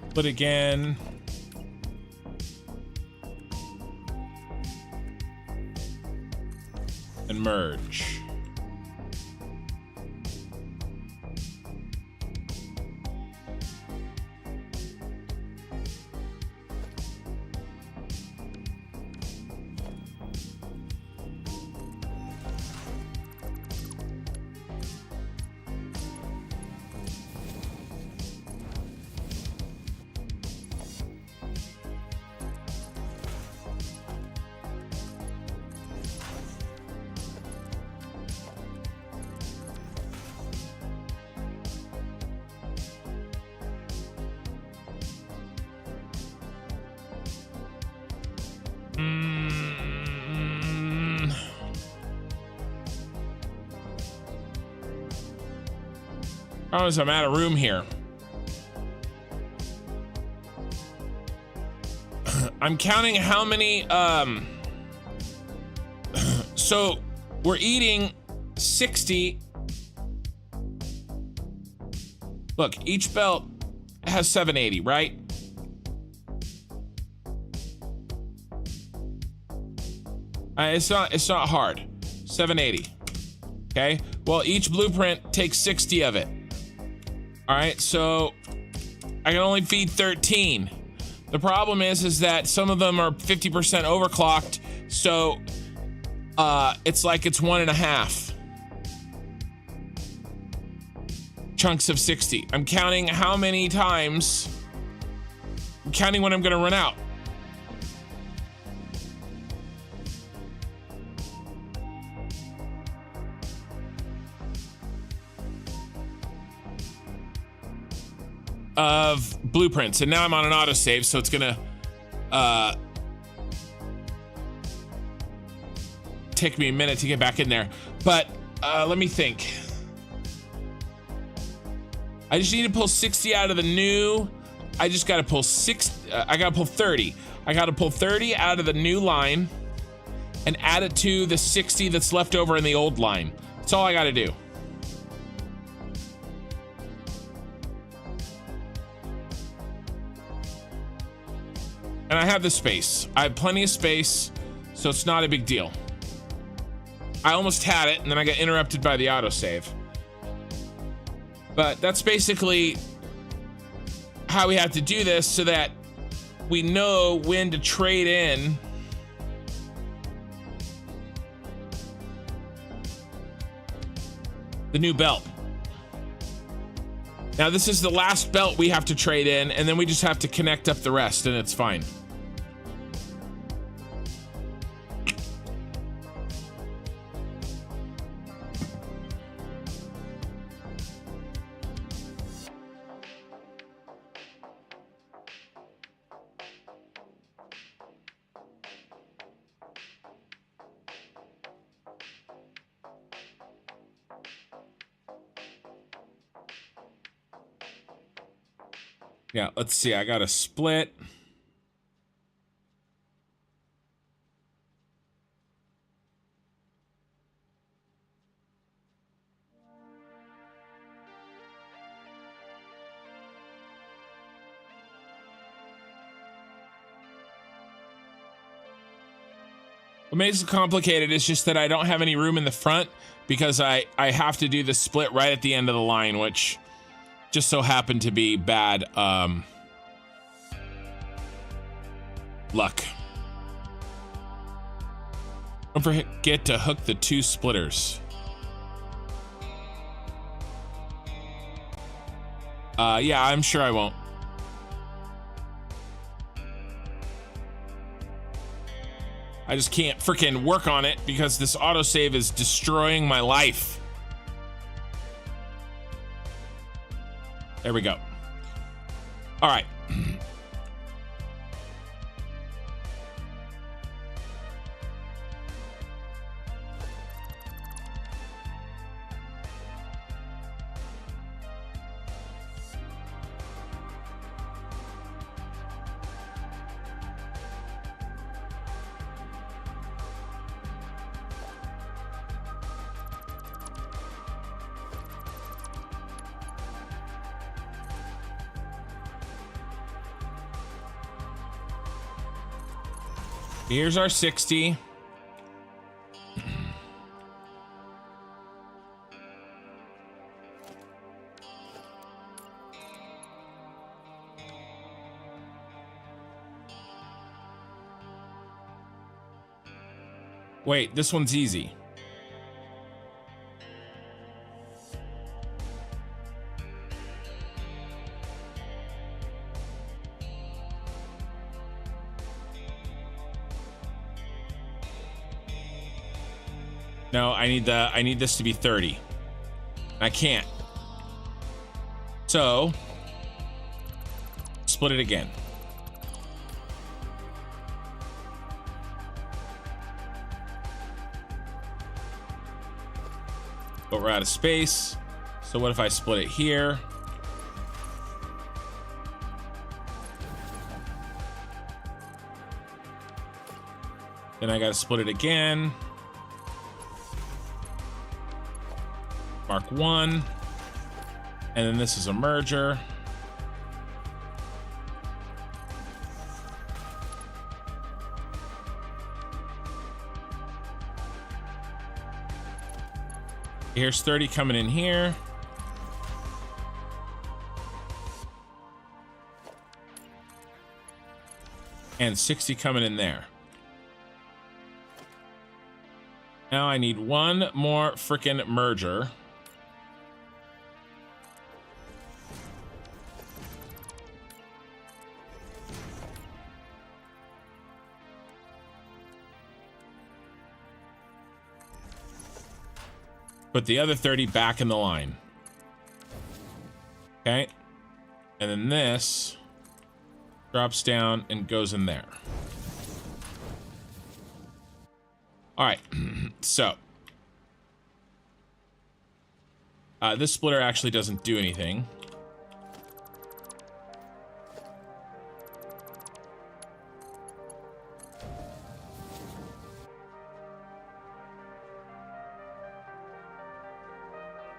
Split again. And merge. Oh, I'm out of room here. I'm counting how many, so we're eating 60 Look, each belt has 780, right? It's not hard. 780. Okay. Well, each blueprint takes 60 of it. All right. So I can only feed 13. The problem is that some of them are 50% overclocked. So it's like it's 1.5 chunks of 60. I'm counting how many times. I'm counting when I'm going to run out. Of blueprints, and now I'm on an autosave, so it's gonna take me a minute to get back in there. But let me think. I just need to pull 60 out of the new. I just gotta pull 30. I gotta pull 30 out of the new line and add it to the 60 that's left over in the old line. That's all I gotta do. And I have the space. I have plenty of space, so it's not a big deal. I almost had it, and then I got interrupted by the autosave. But that's basically how we have to do this so that we know when to trade in the new belt. Now, this is the last belt we have to trade in, and then we just have to connect up the rest, and it's fine. Yeah, let's see. I got a split. What makes it complicated is just that I don't have any room in the front because I have to do the split right at the end of the line, which just so happened to be bad luck. Don't forget to hook the 2 splitters. Yeah, I'm sure I won't. I just can't freaking work on it because this autosave is destroying my life. There we go. All right. Here's our 60. Wait, this one's easy. No, I need this to be 30. I can't. So, split it again. But we're out of space. So what if I split it here? Then I gotta split it again. Mark 1. And then this is a merger. Here's 30 coming in here. And 60 coming in there. Now I need one more frickin' merger. Put the other 30 back in the line. Okay. And then this drops down and goes in there. All right. So this splitter actually doesn't do anything.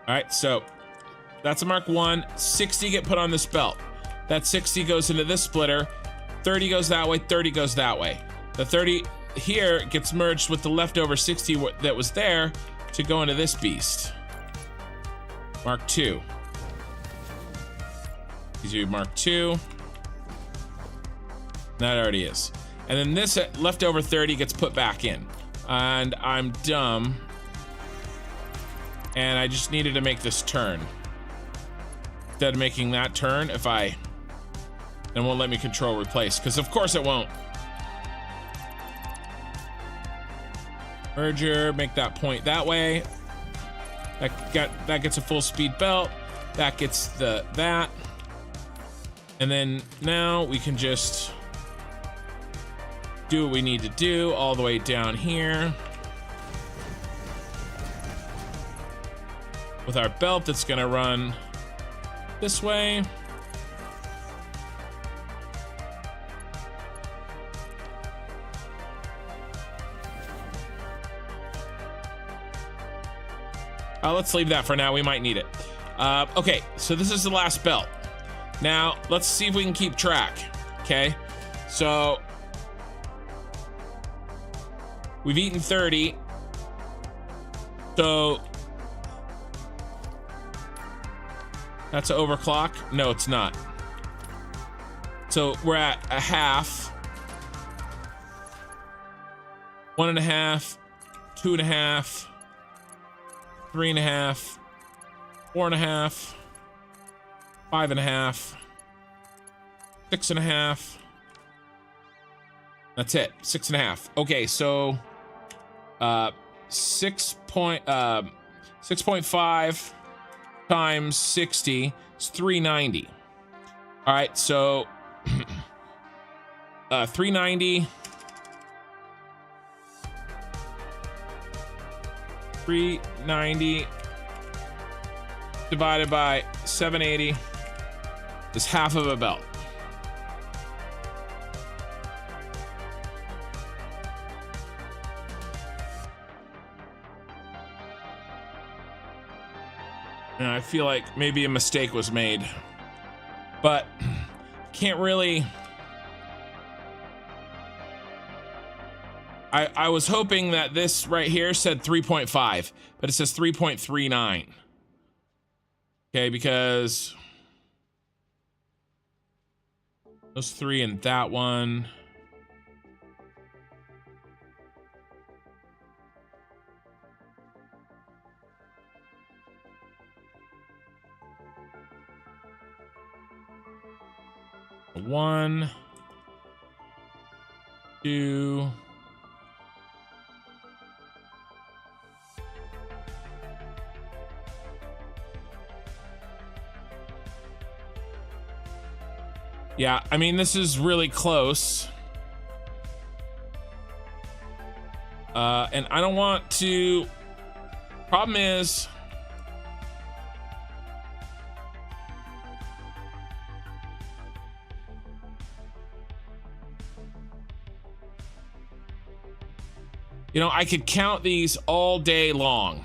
All right, so that's a Mark 1. 60 get put on this belt. That 60 goes into this splitter. 30 goes that way, 30 goes that way. The 30 here gets merged with the leftover 60 that was there to go into this beast. Mark 2. These are Mark 2. That already is. And then this leftover 30 gets put back in. And I'm dumb. And I just needed to make this turn. Instead of making that turn, if I... then won't let me control replace, because of course it won't. Merger, make that point that way. That gets a full speed belt. That gets that. And then now we can just do what we need to do all the way down here. With our belt that's gonna run this way. Let's leave that for now. We might need it. Okay, so this is the last belt. Now, let's see if we can keep track. Okay, so we've eaten 30. So that's an overclock. No, it's not. So we're at a half. 1.5, 2.5, 3.5, 4.5, 5.5, 6.5. That's it. 6.5. Okay, so 6.5 times 60 is 390. All right, so 390. 390 divided by 780 is half of a belt. And I feel like maybe a mistake was made, but can't really. I was hoping that this right here said 3.5, but it says 3.39. Okay, because those three and that one. One, two. Yeah, I mean, this is really close. And I don't want to... Problem is... You know, I could count these all day long.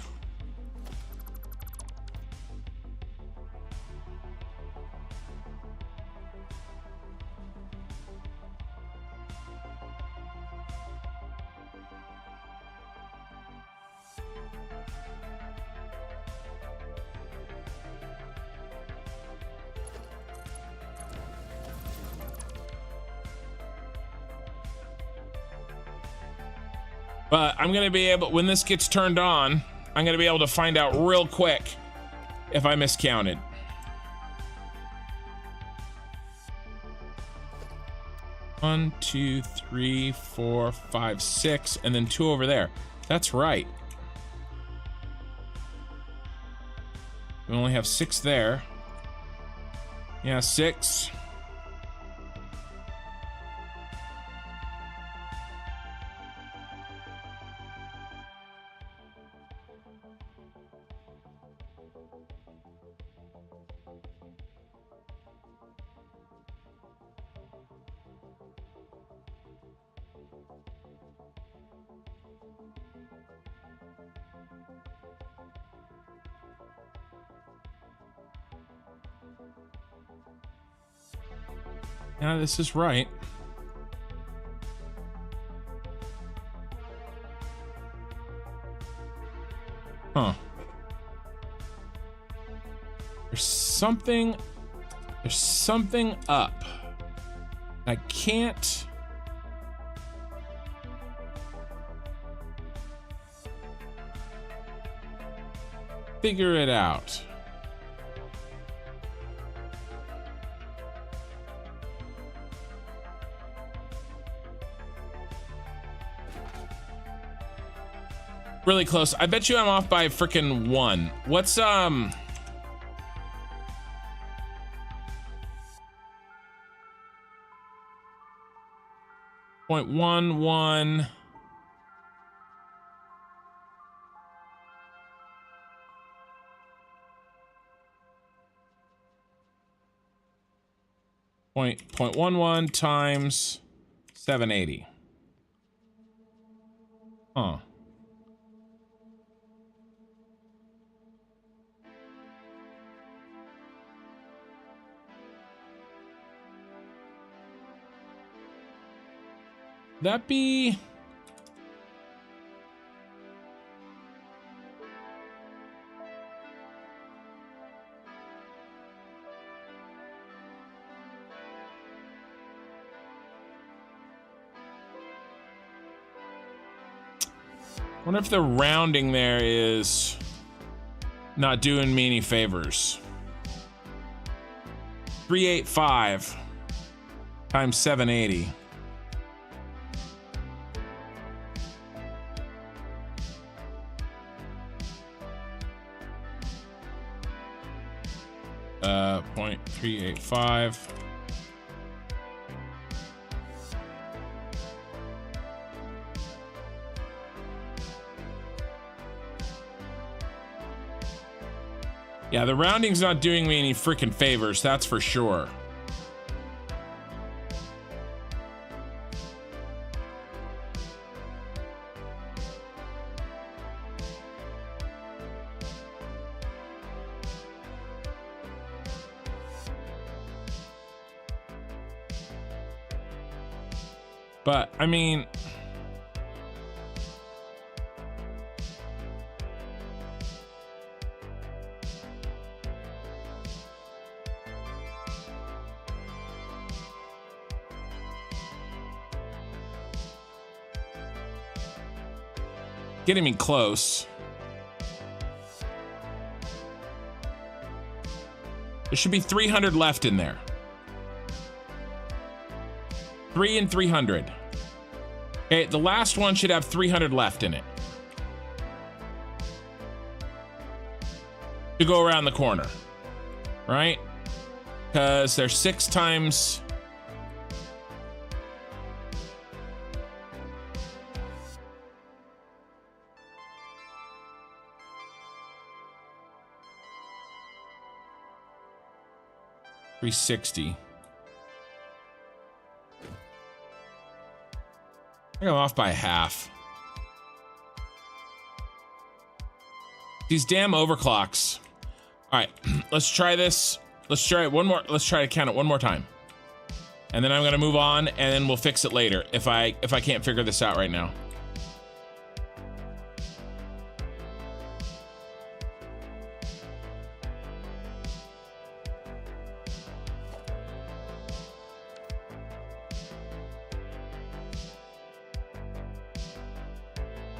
But I'm gonna be able, when this gets turned on, I'm gonna be able to find out real quick if I miscounted. One, two, three, four, five, six, and then 2 over there. That's right. We only have 6 there. Yeah, 6. Yeah, this is right. Huh. There's something up. I can't figure it out. Really close. I bet you I'm off by freaking 1. What's 0.11 0.11 times 780. Huh. That be wonder if the rounding there is not doing me any favors. 385 times 780. Uh, 0.385. Yeah, the rounding's not doing me any freaking favors, that's for sure. But, I mean, getting me close. There should be 300 left in there. 3 and 300. Okay, the last one should have 300 left in it. To go around the corner, right? Because there's 6 times. $360. I think I'm off by half. These damn overclocks. All right, let's try this. Let's try it one more. Let's try to count it one more time. And then I'm gonna move on and then we'll fix it later if I can't figure this out right now.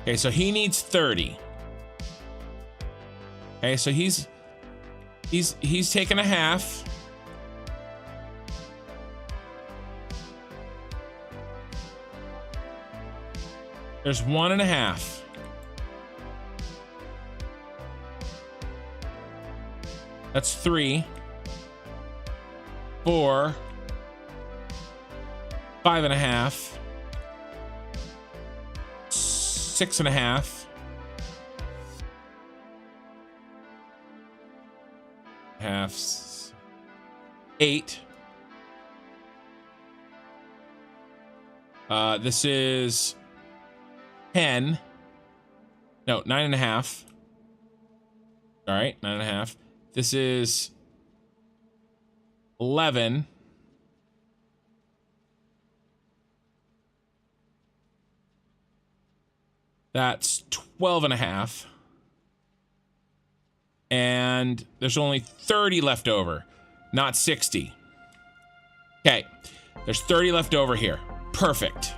Okay, so he needs 30. Okay, so he's taking a half. There's 1.5. That's 3, 4, 5.5, 6.5, halves, 8. This is 10. No, 9.5. All right, 9.5. This is 11. That's 12.5. And there's only 30 left over, not 60. Okay, there's 30 left over here. Perfect.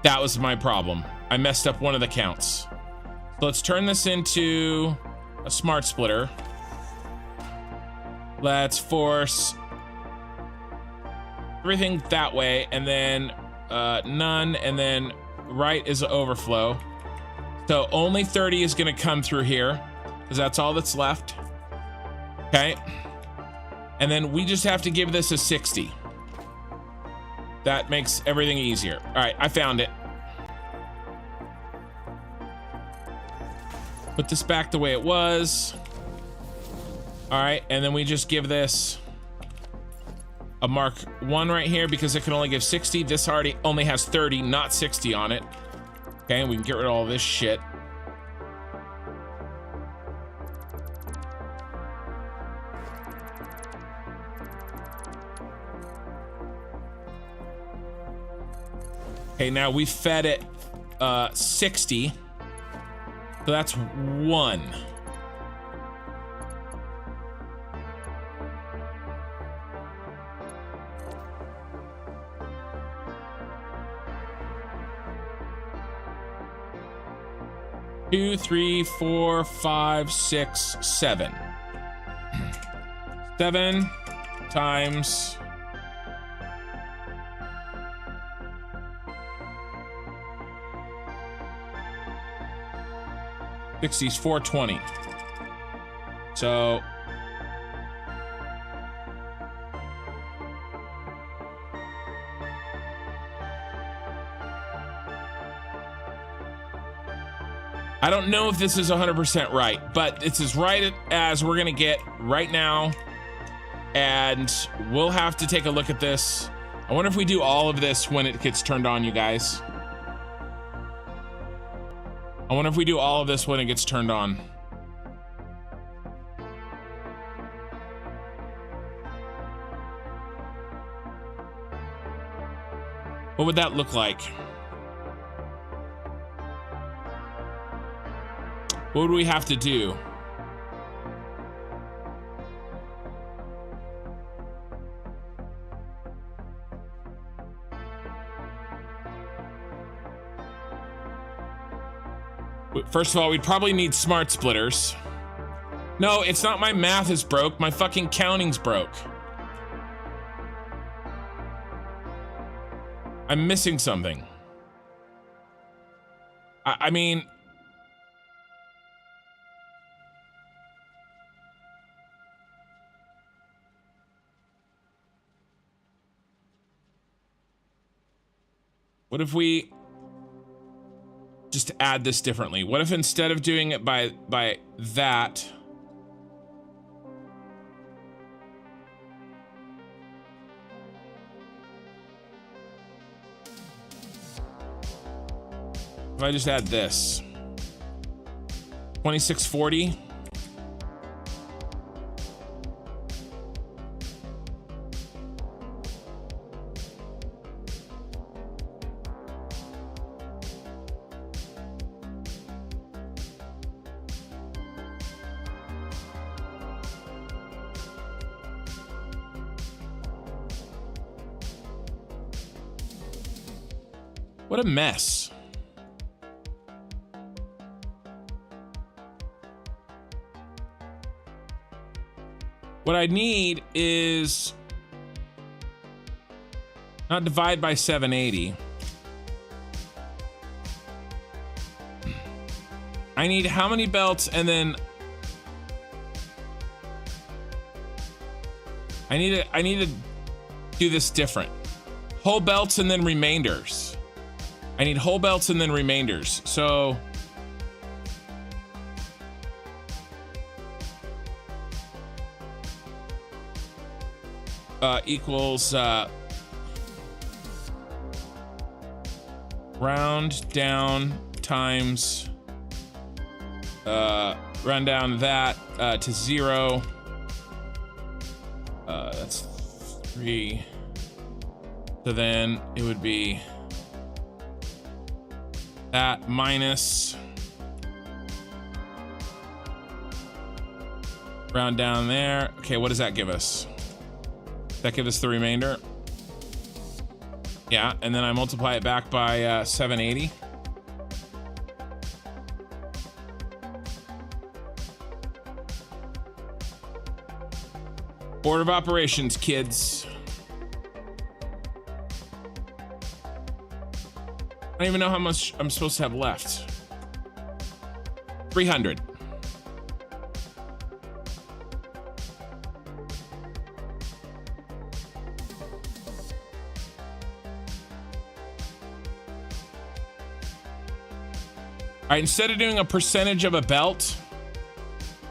That was my problem. I messed up one of the counts. So let's turn this into a smart splitter. Let's force everything that way, and then none, and then right is an overflow. So only 30 is gonna come through here, because that's all that's left. Okay. And then we just have to give this a 60. That makes everything easier. All right, I found it. Put this back the way it was. All right, and then we just give this a mark 1 right here because it can only give 60. This already only has 30, not 60 on it. Okay, we can get rid of all this shit. Okay, now we fed it 60. So that's 1. Two, 3, 4, 5, 6, 7. 7 times 60 is 420. So I don't know if this is 100% right, but it's as right as we're gonna get right now. And we'll have to take a look at this. I wonder if we do all of this when it gets turned on, you guys. I wonder if we do all of this when it gets turned on. What would that look like? What would we have to do? First of all, we'd probably need smart splitters. No, it's not my math is broke. My fucking counting's broke. I'm missing something. I mean... What if we just add this differently? What if instead of doing it by that, if I just add this 2640? What a mess. What I need is not divide by 780. I need how many belts, and then I need to do this different. Whole belts and then remainders. I need whole belts and then remainders. So equals round down times run down that to 0. That's 3. So then it would be that minus round down there. Okay, what does that give us? Does that give us the remainder? Yeah, and then I multiply it back by 780. Order of operations, kids. I don't even know how much I'm supposed to have left. 300. All right, instead of doing a percentage of a belt,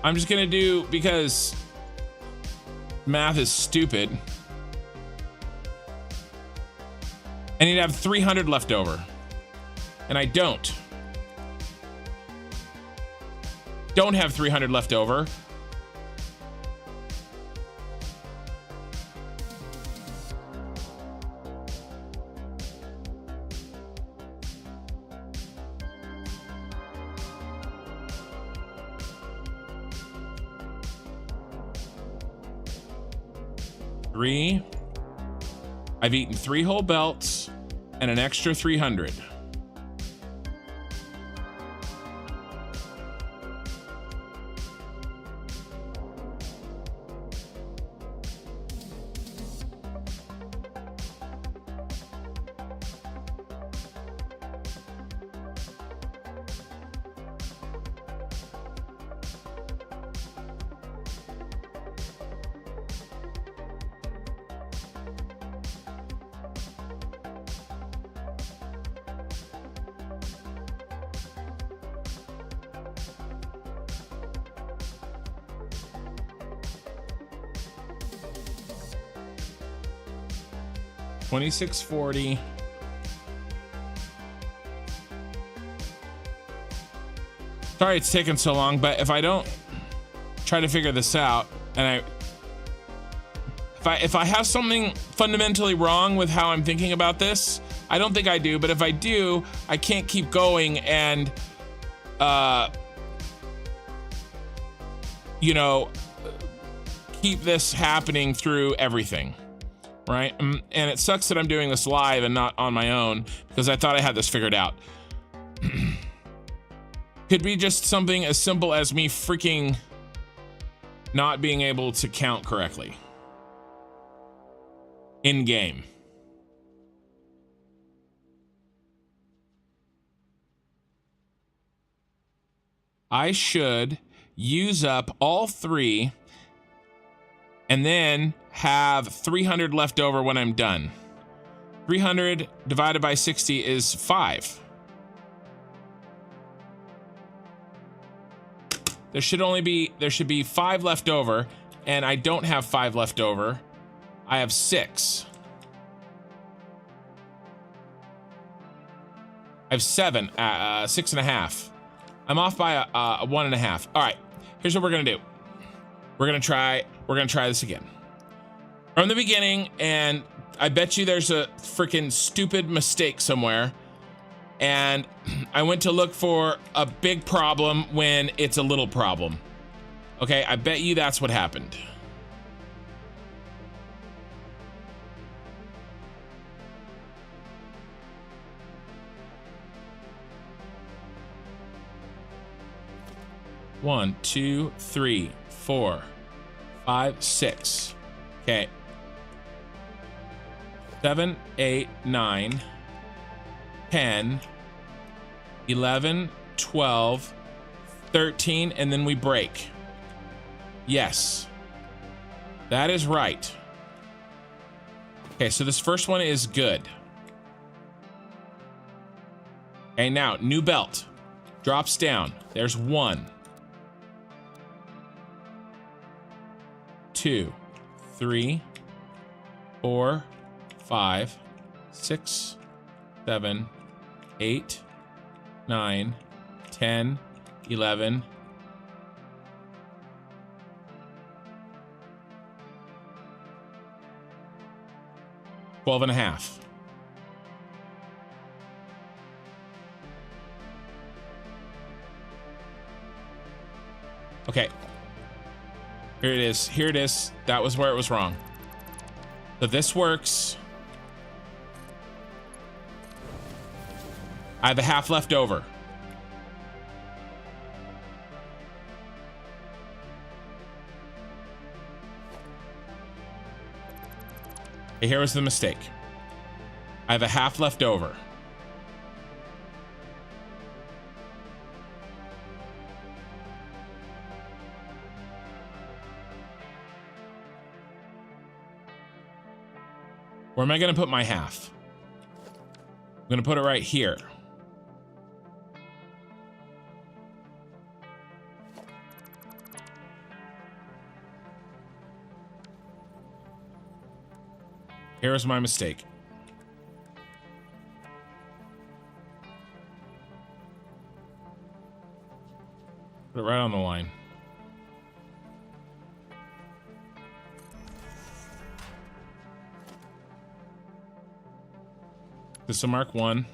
I'm just gonna do, because math is stupid, I need to have 300 left over, and I don't have 300 left over. I've eaten 3 whole belts and an extra 300. $26.40. Sorry it's taking so long, but if I don't try to figure this out, and if I have something fundamentally wrong with how I'm thinking about this, I don't think I do, but if I do, I can't keep going and you know, keep this happening through everything. Right? And it sucks that I'm doing this live and not on my own, because I thought I had this figured out. Could be just something as simple as me freaking not being able to count correctly in game. I should use up all 3 and then have 300 left over when I'm done. 300 divided by 60 is 5. There should be 5 left over, and I don't have 5 left over. I have 6. I have 7, 6.5. I'm off by a 1.5. All right, here's what we're gonna do. We're gonna try this again from the beginning, and I bet you there's a freaking stupid mistake somewhere, and I went to look for a big problem when it's a little problem. Okay, I bet you that's what happened. 1, 2, 3, 4, 5, 6. Okay. 7, 8, 9, 10, 11, 12, 13, and then we break. Yes. That is right. Okay, so this first one is good. Okay, now, new belt. Drops down. There's 1. 2, 3, 4, 5, 6, 7, 8, 9, 10, 11. $12 and a half. Okay. Here it is. Here it is. That was where it was wrong. So this works. I have a half left over. Okay, here was the mistake. I have a half left over. Where am I going to put my half? I'm going to put it right here. Here's my mistake. Put it right on the line. This is a Mark 1.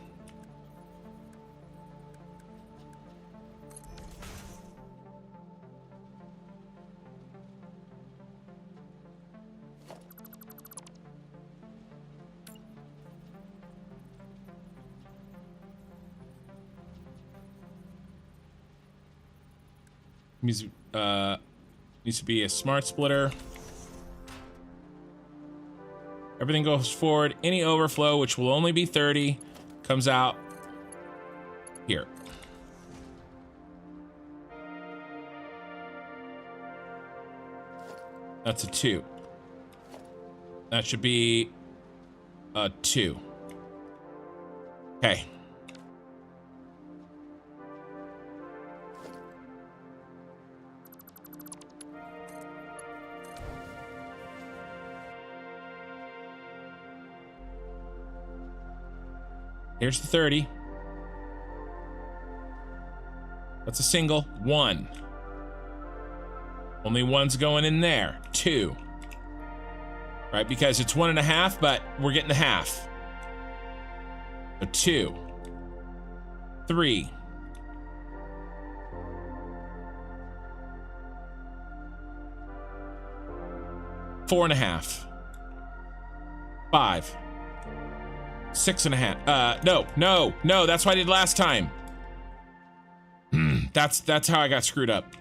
Needs to be a smart splitter. Everything goes forward. Any overflow, which will only be 30, comes out here. That's a 2. That should be a 2. Okay. Here's the 30. That's a single. 1. Only 1's going in there. 2. Right, because it's 1.5, but we're getting the half. So 2. 3. 4.5. 5. 6.5. No, that's what I did last time. That's how I got screwed up.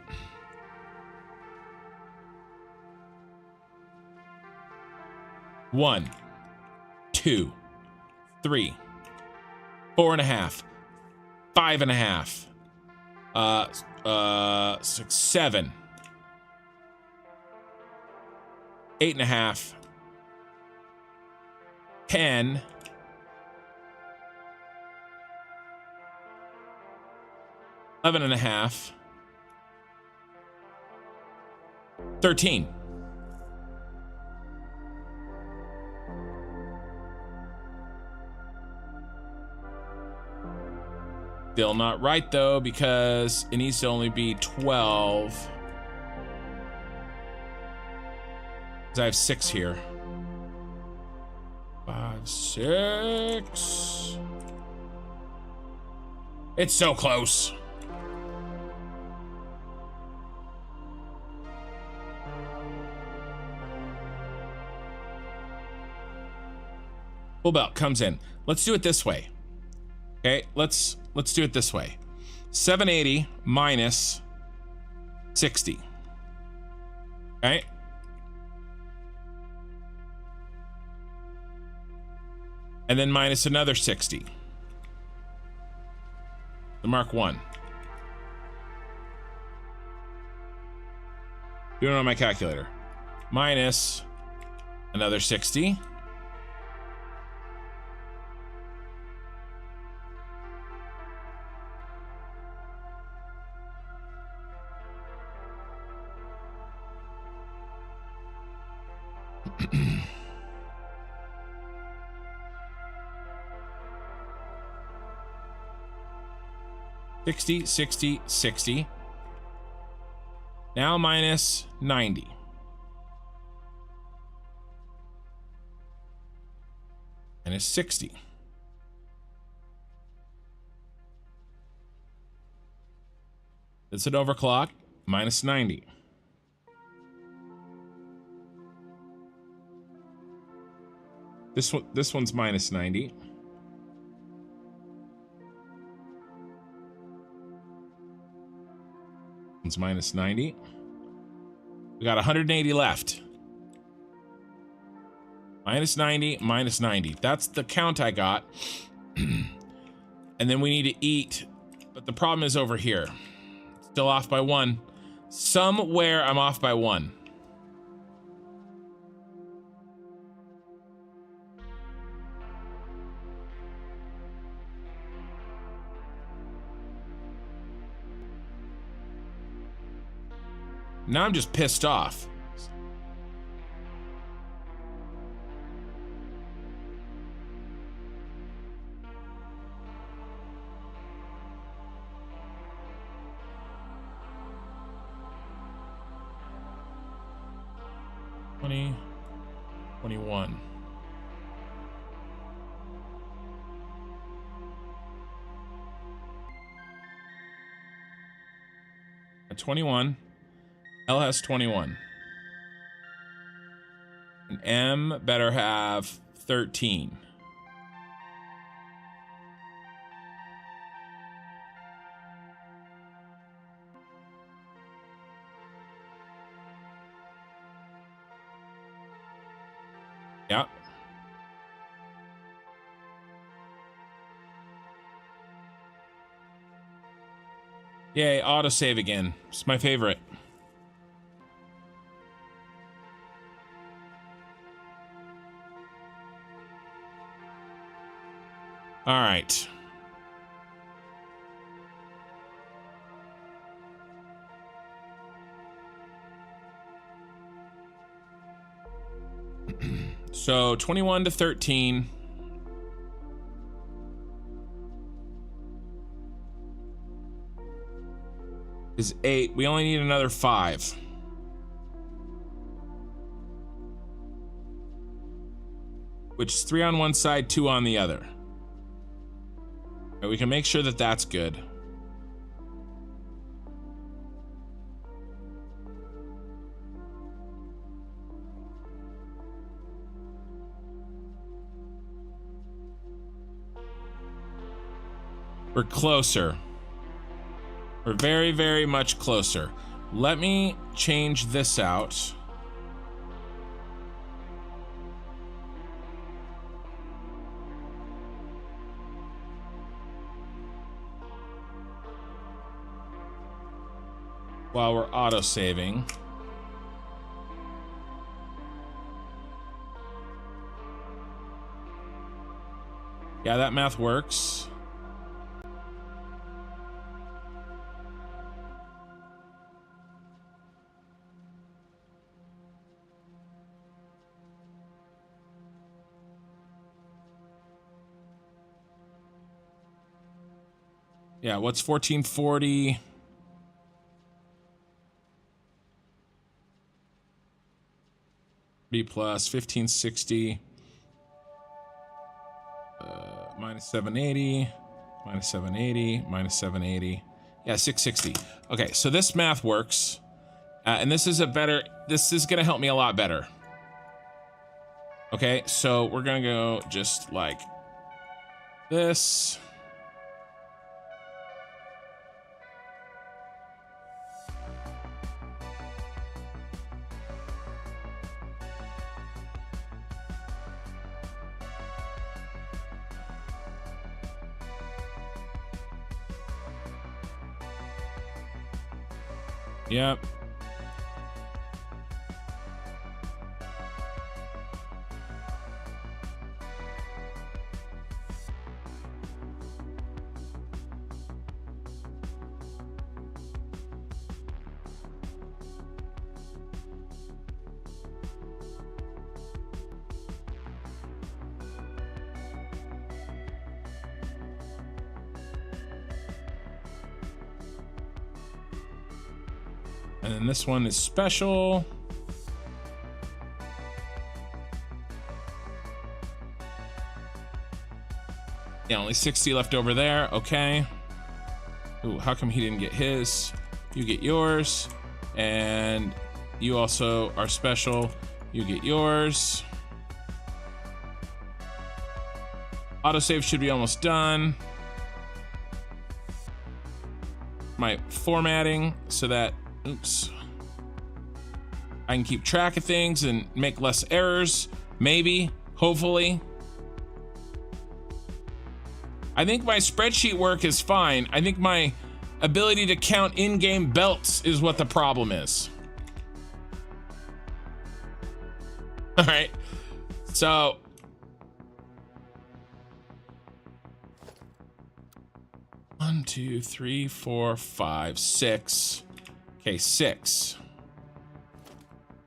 One, 2, 3, 4.5, 5.5, 6, 7, 8.5, 10. 11.5, 13. Still not right though, because it needs to only be 12. Because I have 6 here. 5, 6. It's so close. Full belt comes in. Let's do it this way. Okay, let's do it this way. 780 minus 60. Okay. And then minus another 60. The Mark 1. Doing it on my calculator. Minus another 60. $60, $60, $60. Now minus 90. Minus 60. It's an overclock. Minus 90. This one's minus 90. One's minus 90. We got 180 left. Minus 90, minus 90. That's the count I got. And then we need to eat. But the problem is over here. Still off by 1. Somewhere I'm off by 1. Now I'm just pissed off. $20, $21. At 21. L has 21. And M better have 13. Yeah. Yay, autosave again. It's my favorite. All right. So 21 to 13. Is 8. We only need another 5. Which is 3 on one side, 2 on the other. We can make sure that that's good. We're closer. We're very, very much closer. Let me change this out. While we're auto-saving. Yeah, that math works. Yeah, what's 1440? Plus 1560 minus 780 minus 780 minus 780. Yeah, 660. Okay, so this math works, and this is gonna help me a lot better. Okay, so we're gonna go just like this. Yep. And then this one is special. Yeah, only 60 left over there. Okay. Ooh, how come he didn't get his? You get yours. And you also are special. You get yours. Autosave should be almost done. My formatting so that, oops, I can keep track of things and make less errors. Maybe, hopefully. I think my spreadsheet work is fine. I think my ability to count in-game belts is what the problem is. All right, so one, two, three, four, five, six. Okay, 6,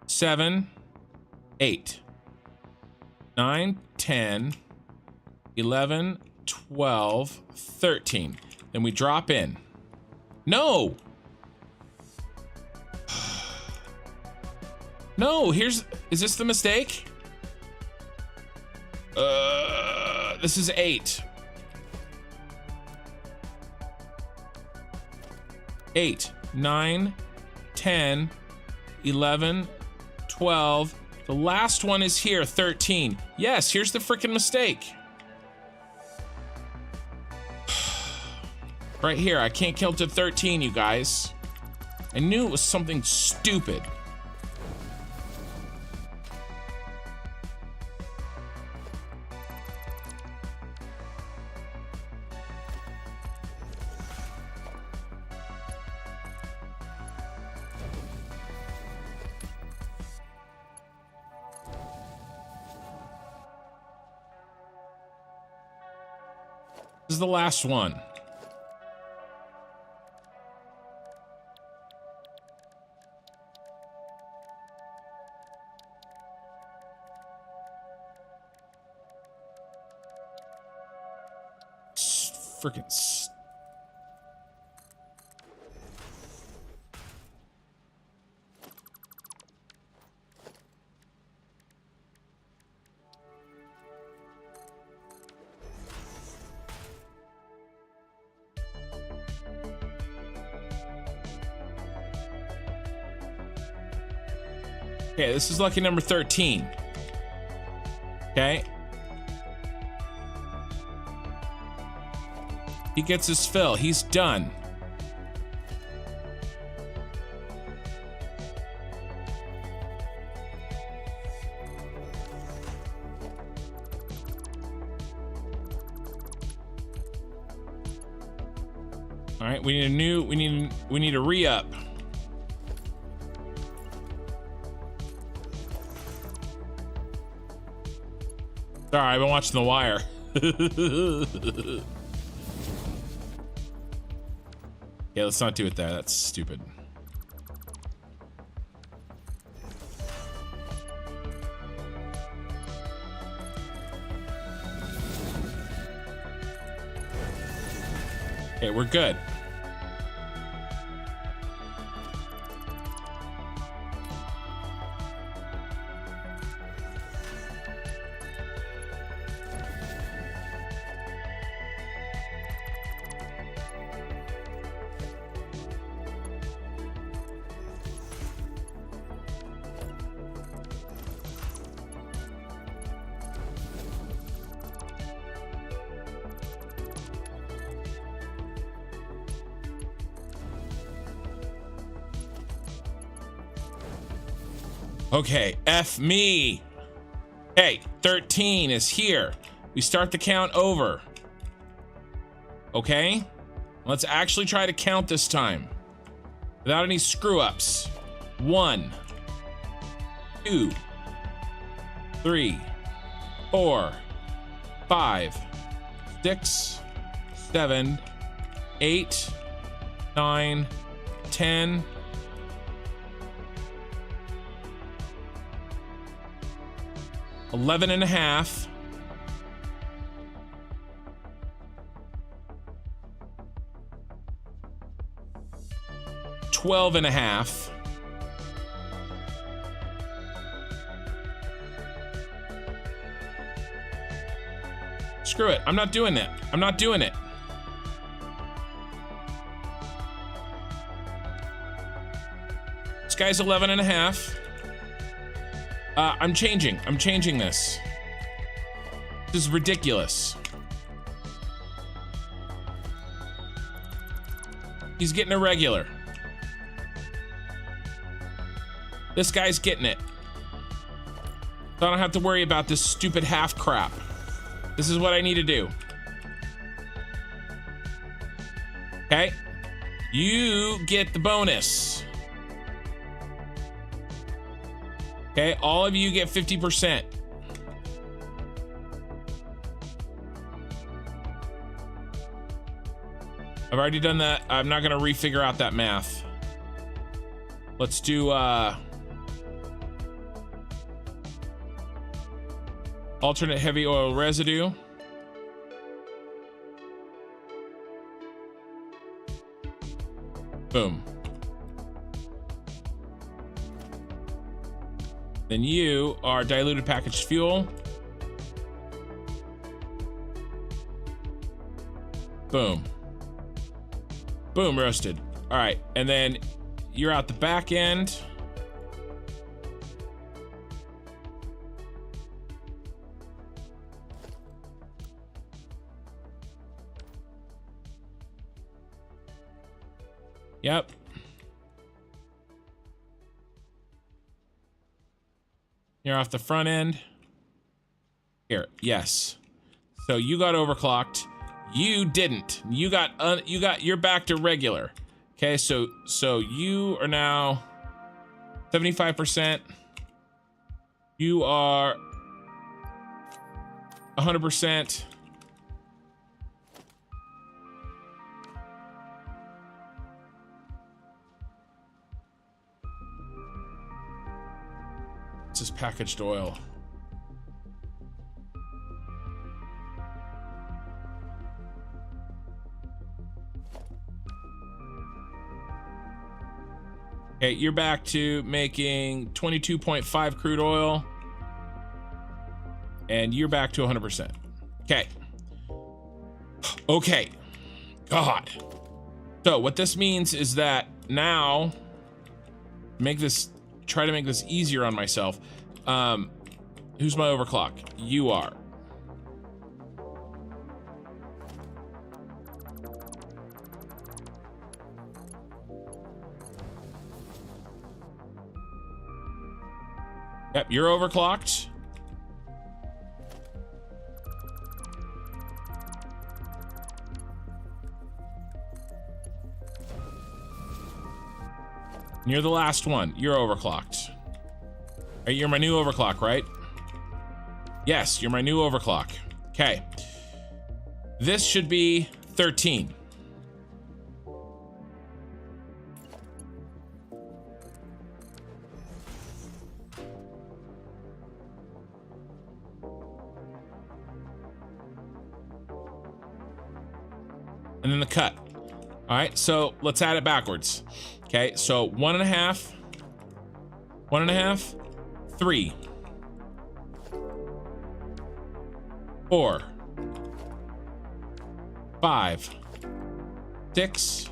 7, 8, 9, 10, 11, 12, 13. Then we drop in. No! No, is this the mistake? This is 8. 8, 9, 10, 11, 12. The last one is here, 13. Yes, here's the freaking mistake. Right here, I can't count to 13, you guys. I knew it was something stupid. This is the last one. Freaking okay, this is lucky number 13. Okay. He gets his fill. He's done. All right, we need a re-up. Sorry, I've been watching The Wire. Yeah, let's not do it there. That's stupid. Okay, we're good. Okay, F me. Hey, 13 is here. We start the count over. Okay? Let's actually try to count this time. without any screw ups. 1, 2, 3, 4, 5, 6, 7, 8, 9, 10, 11 and a half, 12 and a half, 12. Screw it. I'm not doing it. I'm not doing it. This guy's 11 and a half. I'm changing this. This is ridiculous. He's getting a regular. This guy's getting it. So I don't have to worry about this stupid half crap. This is what I need to do. Okay. You get the bonus. Okay, all of you get 50%. I've already done that. I'm not gonna refigure out that math. Let's do alternate heavy oil residue. Boom. Then you are diluted packaged fuel. Boom. Boom, roasted. All right, and then you're out the back end. Yep. You're off the front end. Here, yes. So you got overclocked. You didn't. You're back to regular. Okay, so you are now 75%. You are 100%. This is packaged oil. Okay, you're back to making 22.5 crude oil. And you're back to 100%. Okay. Okay. God. So what this means is that now, try to make this easier on myself. Who's my overclock? You are. Yep, you're overclocked. And you're the last one. You're overclocked. Right, you're my new overclock, right? Yes, you're my new overclock. Okay. This should be 13. And then the cut. All right, so let's add it backwards. Okay, so 1.5, 1.5, 3, 4, 5, 6,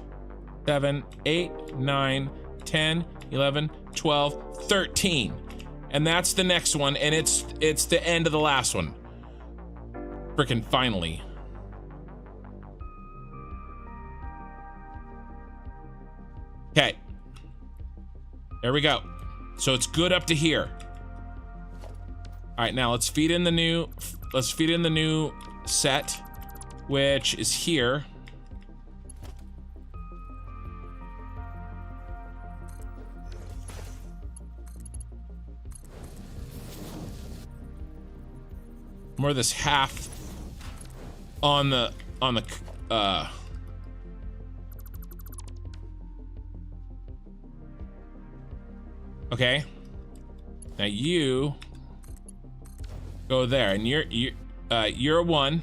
7, 8, 9, 10, 11, 12, 13. And that's the next one, and it's the end of the last one. Frickin' finally. Okay. There we go. So it's good up to here. All right, now let's feed in the new set, which is here. More of this half on the okay. Now you go there, and you're a 1,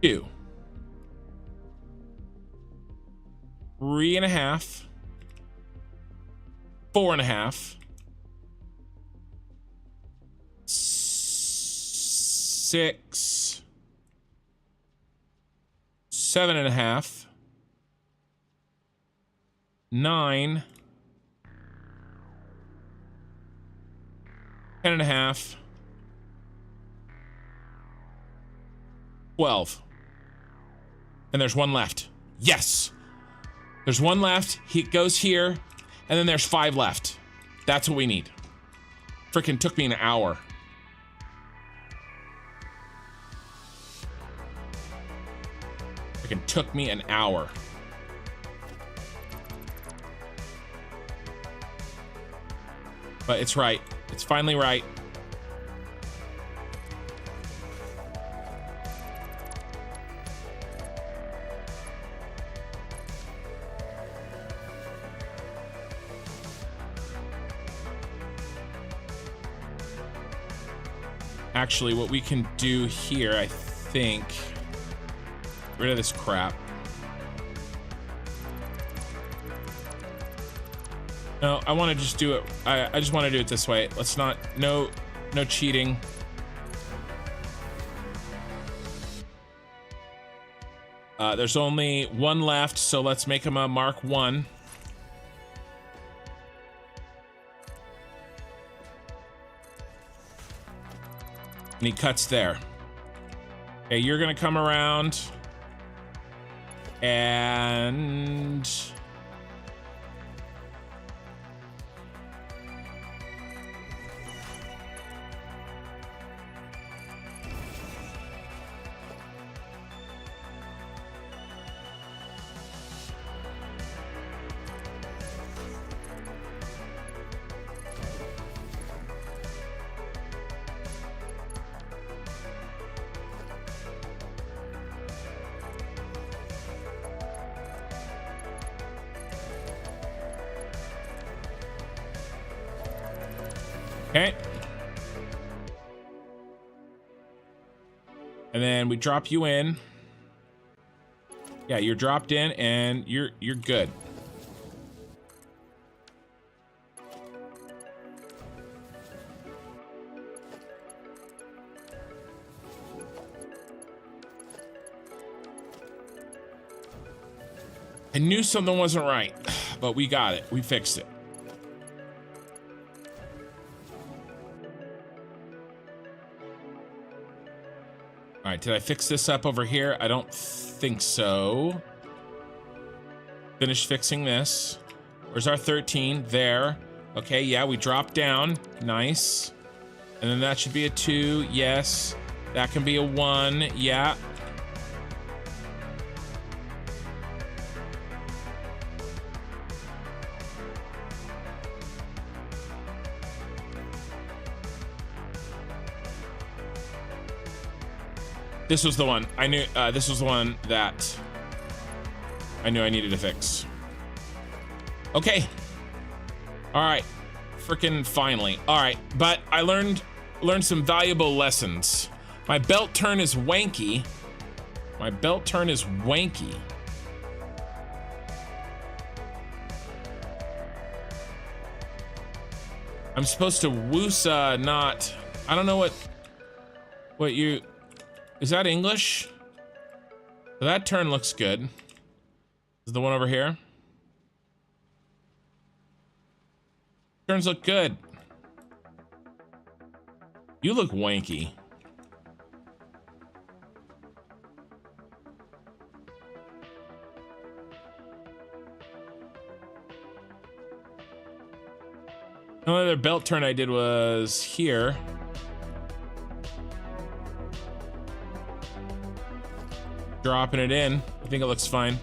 2, 3.5, 4.5, 6, 7.5, 9, 10.5, 12. And there's 1 left. Yes! There's 1 left. He goes here, and then there's 5 left. That's what we need. Freaking took me an hour. Freaking took me an hour. But it's right. It's finally right. Actually, what we can do here, I think, get rid of this crap. No, I want to just do it. I just want to do it this way. Let's not, no cheating. There's only 1 left, so let's make him a Mark 1. And he cuts there. Okay, you're gonna come around and okay. And then we drop you in. Yeah, you're dropped in and you're good. I knew something wasn't right, but we got it. We fixed it. All right, did I fix this up over here? I don't think so. Finish fixing this. Where's our 13? There. Okay, yeah, we dropped down. Nice. And then that should be a 2. Yes. That can be a 1. Yeah. This was the one. I knew this was the one that I knew I needed to fix. Okay. All right. Freaking finally. All right, but I learned some valuable lessons. My belt turn is wanky. My belt turn is wanky. I'm supposed to woosa, not. I don't know what you. Is that English? That turn looks good. Is the one over here? Turns look good. You look wanky. The only other belt turn I did was here. Dropping it in. I think it looks fine.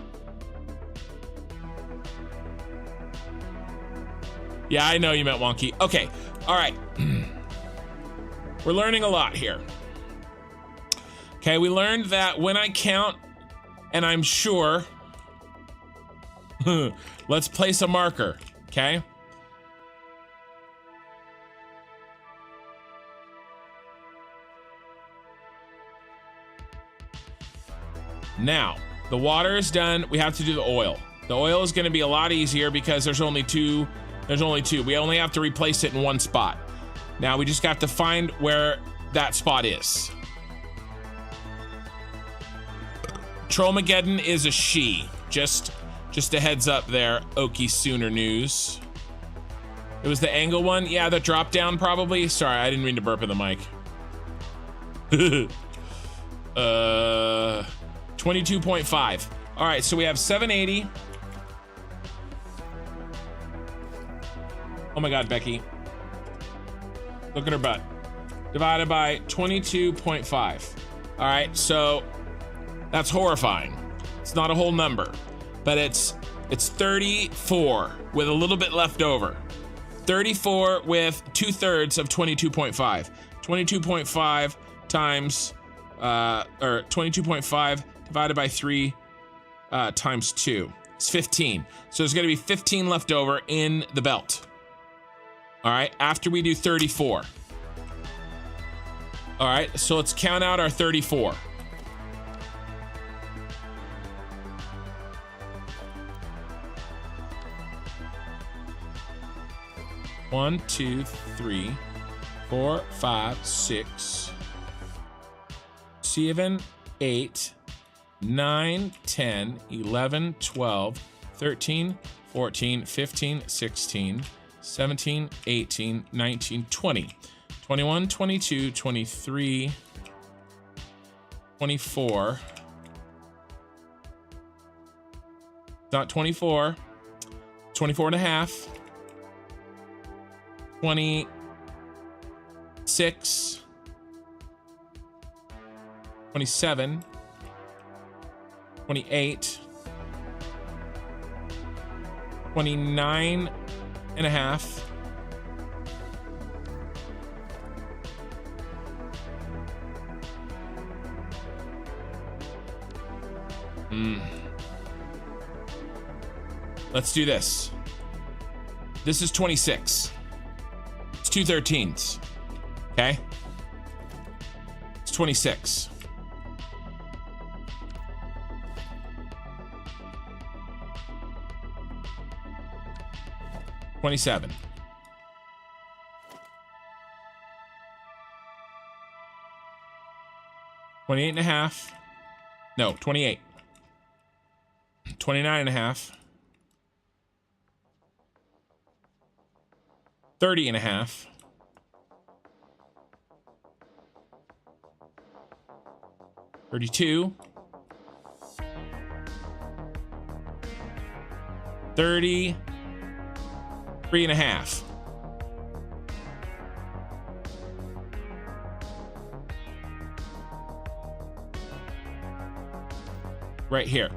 Yeah, I know you meant wonky. Okay, all right. We're learning a lot here. Okay, we learned that when I count, and I'm sure, let's place a marker, okay? Now, the water is done. We have to do the oil. The oil is going to be a lot easier because there's only two. We only have to replace it in one spot. Now we just have to find where that spot is. Trollmageddon is a she. Just a heads up there, Okie Sooner News. It was the angle one? Yeah, the drop down probably. Sorry, I didn't mean to burp in the mic. 22.5. All right, so we have 780. Oh my God, Becky. Look at her butt. Divided by 22.5. All right, so that's horrifying. It's not a whole number, but it's 34 with a little bit left over. 34 with 2/3 of 22.5. 22.5 times, or 22.5 divided by 3 times 2. It's 15. So there's gonna be 15 left over in the belt. All right, after we do 34. All right, so let's count out our 34. One, 2, 3, 4, 5, 6, 7, 8, 9, 10, 11, 12, 13, 14, 15, 16, 17, 18, 19, 20, 21, 22, 23, 24. Not 24, 24 and a half. 26, 27, 28, 29 and a half, 30. Let's do this. This is 26. It's 2 13s. Okay? It's 26. $27. $28 and a half. No, 28. 29 and a half. 30 and a half. 32. 33 and a half. Right here.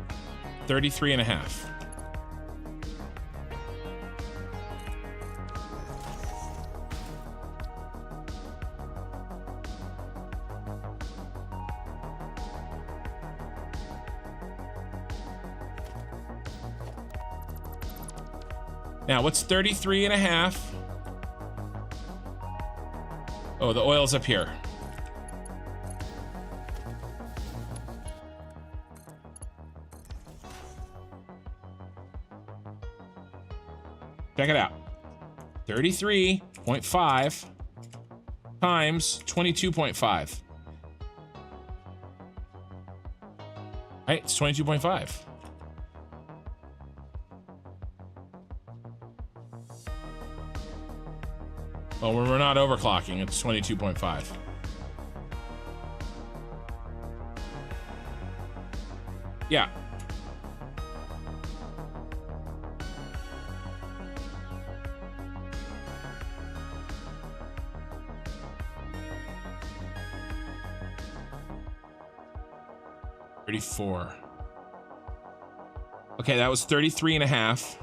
33 and a half. Now, what's 33 and a half? Oh, the oil's up here. Check it out. 33.5 times 22.5. Right, it's 22.5. Well, we're not overclocking, it's 22.5. Yeah. $34. Okay, that was 33 and a half.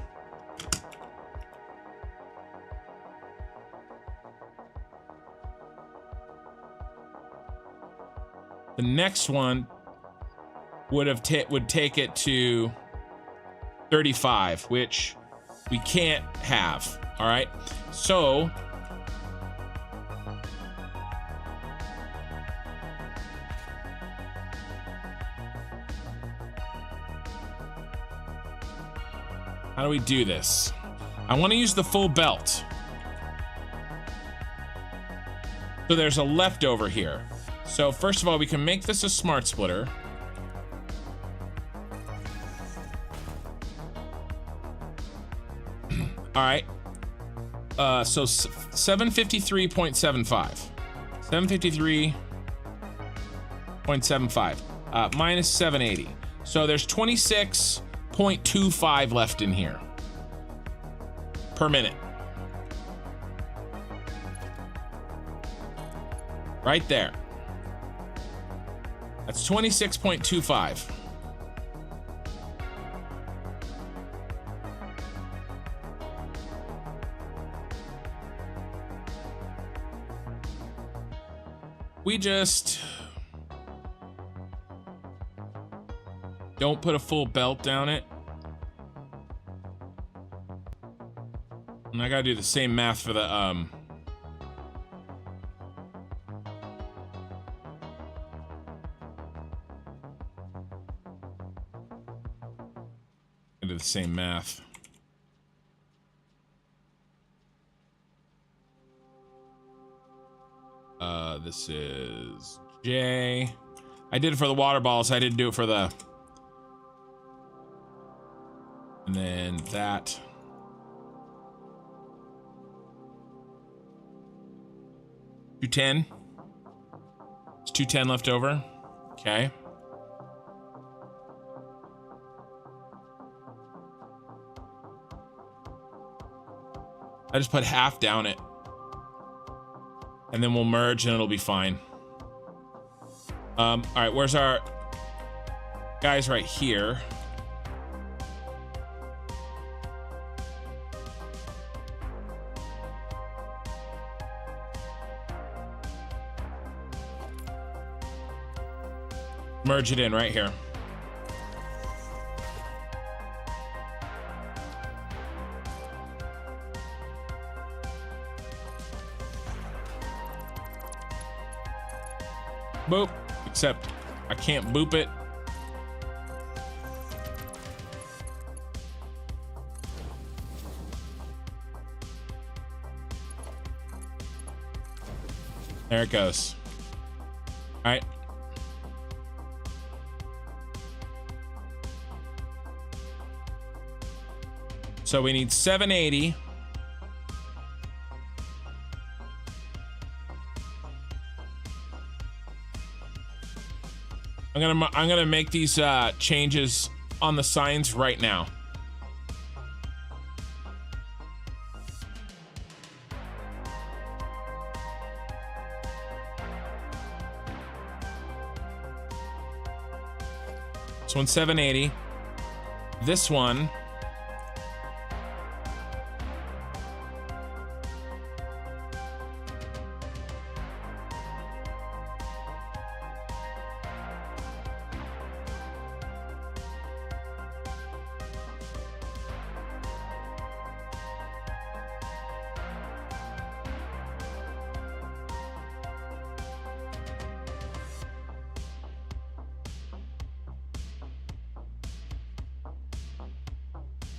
The next one would take it to 35, which we can't have. All right, so how do we do this? I want to use the full belt. So there's a leftover here. So first of all, we can make this a smart splitter. All right. So 753.75. 753.75 minus 780. So there's 26.25 left in here per minute. Right there. That's 26.25. We just don't put a full belt down it. And I gotta do the same math for the I do the same math. This is J. I did it for the water balls. I didn't do it for the. And then that. $210. It's $210 left over. Okay. I just put half down it. And then we'll merge and it'll be fine. All right, where's our guys? Right here. Merge it in right here. Boop. Except I can't boop it. There it goes. All right. So we need 780. I'm gonna make these changes on the signs right now. This one's 780. This one.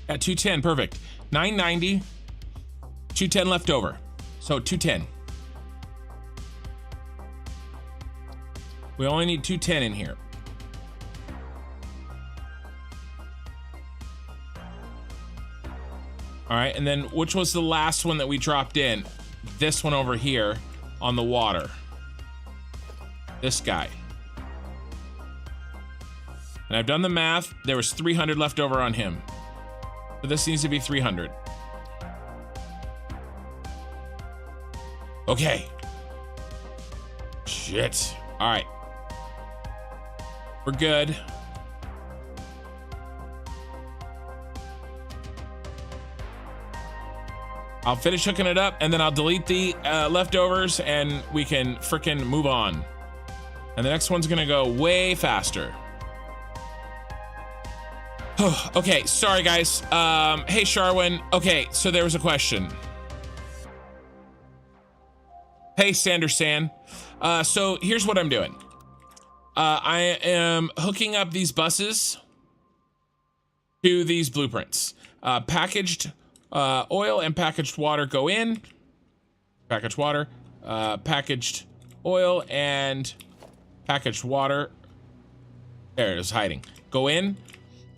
At 210, perfect. 990, 210 left over. So 210. We only need 210 in here. All right, and then which was the last one that we dropped in? This one over here on the water. This guy. And I've done the math. There was 300 left over on him. So this needs to be 300. Okay. Shit. All right. We're good. I'll finish hooking it up and then I'll delete the leftovers and we can frickin' move on. And the next one's gonna go way faster. Okay, sorry guys. Hey Sharwin. Okay, so there was a question. Hey Sandersan. So here's what I'm doing. I am hooking up these buses to these blueprints. Packaged oil and packaged water go in. Packaged water, packaged oil and packaged water. There it is, hiding. Go in.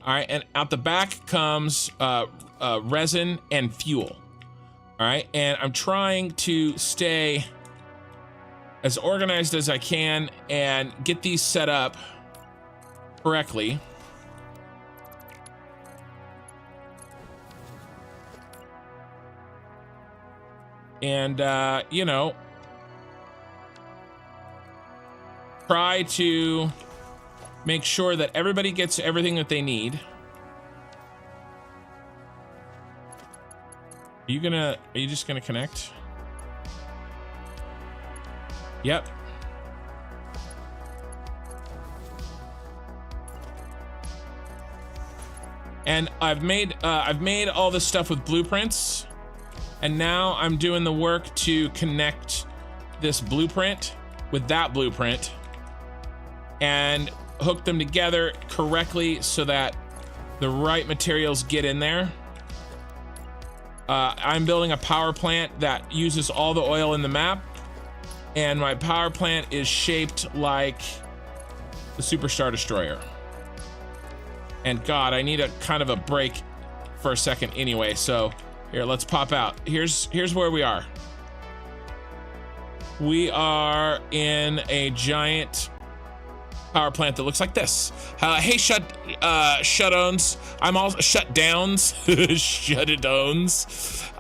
All right, and out the back comes resin and fuel. All right, and I'm trying to stay as organized as I can and get these set up correctly. And, you know, try to make sure that everybody gets everything that they need. Are you just gonna connect? Yep. And I've made all this stuff with blueprints, and now I'm doing the work to connect this blueprint with that blueprint and hook them together correctly so that the right materials get in there. I'm building a power plant that uses all the oil in the map, and my power plant is shaped like the Superstar Destroyer. And God, I need a kind of a break for a second anyway, so here, let's pop out. Here's where we are. We are in a giant power plant that looks like this. Hey, shut-owns. I'm all shut-downs. Shut-it-owns.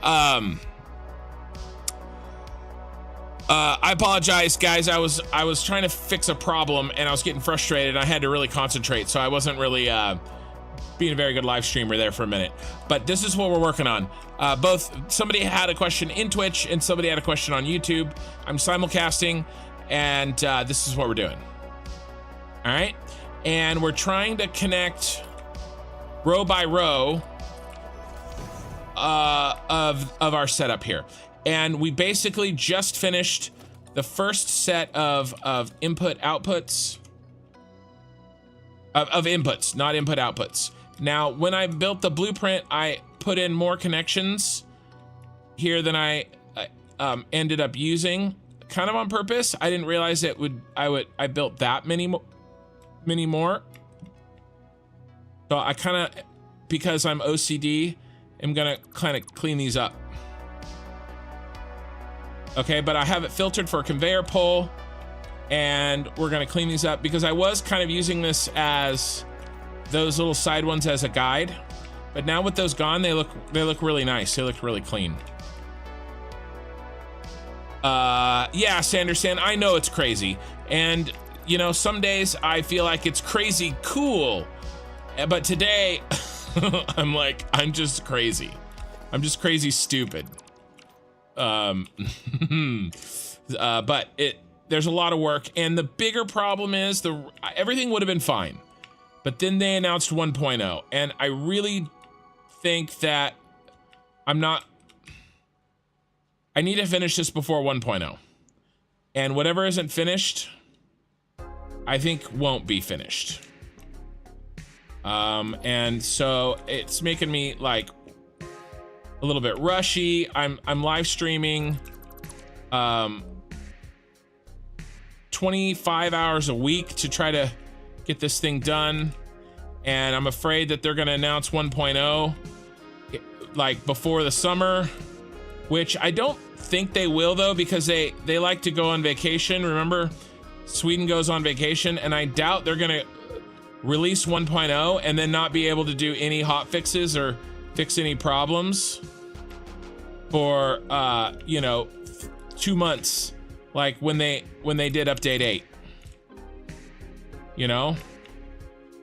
I apologize, guys. I was trying to fix a problem and I was getting frustrated. I had to really concentrate, so I wasn't really being a very good live streamer there for a minute. But this is what we're working on. Both somebody had a question in Twitch and somebody had a question on YouTube. I'm simulcasting, and this is what we're doing. All right, and we're trying to connect row by row of our setup here. And we basically just finished the first set of input outputs, of inputs, not input outputs. Now, when I built the blueprint, I put in more connections here than I ended up using, kind of on purpose. I didn't realize I built that many more. So I kind of, because I'm OCD, am gonna kind of clean these up. Okay, but I have it filtered for a conveyor pole, and we're gonna clean these up because I was kind of using this as those little side ones as a guide, but now with those gone, they look really nice. They look really clean. Yeah, Sanderson, I know it's crazy, and you know, some days I feel like it's crazy cool, but today I'm like, I'm just crazy. I'm just crazy stupid. But there's a lot of work, and the bigger problem is everything would have been fine, but then they announced 1.0, and I really think that I need to finish this before 1.0, and whatever isn't finished, I think won't be finished. And so it's making me like a little bit rushy. I'm live streaming 25 hours a week to try to get this thing done, and I'm afraid that they're going to announce 1.0 like before the summer, which I don't think they will though, because they like to go on vacation. Remember, Sweden goes on vacation, and I doubt they're going to release 1.0 and then not be able to do any hot fixes or fix any problems for you know, 2 months, like when they did update 8. You know,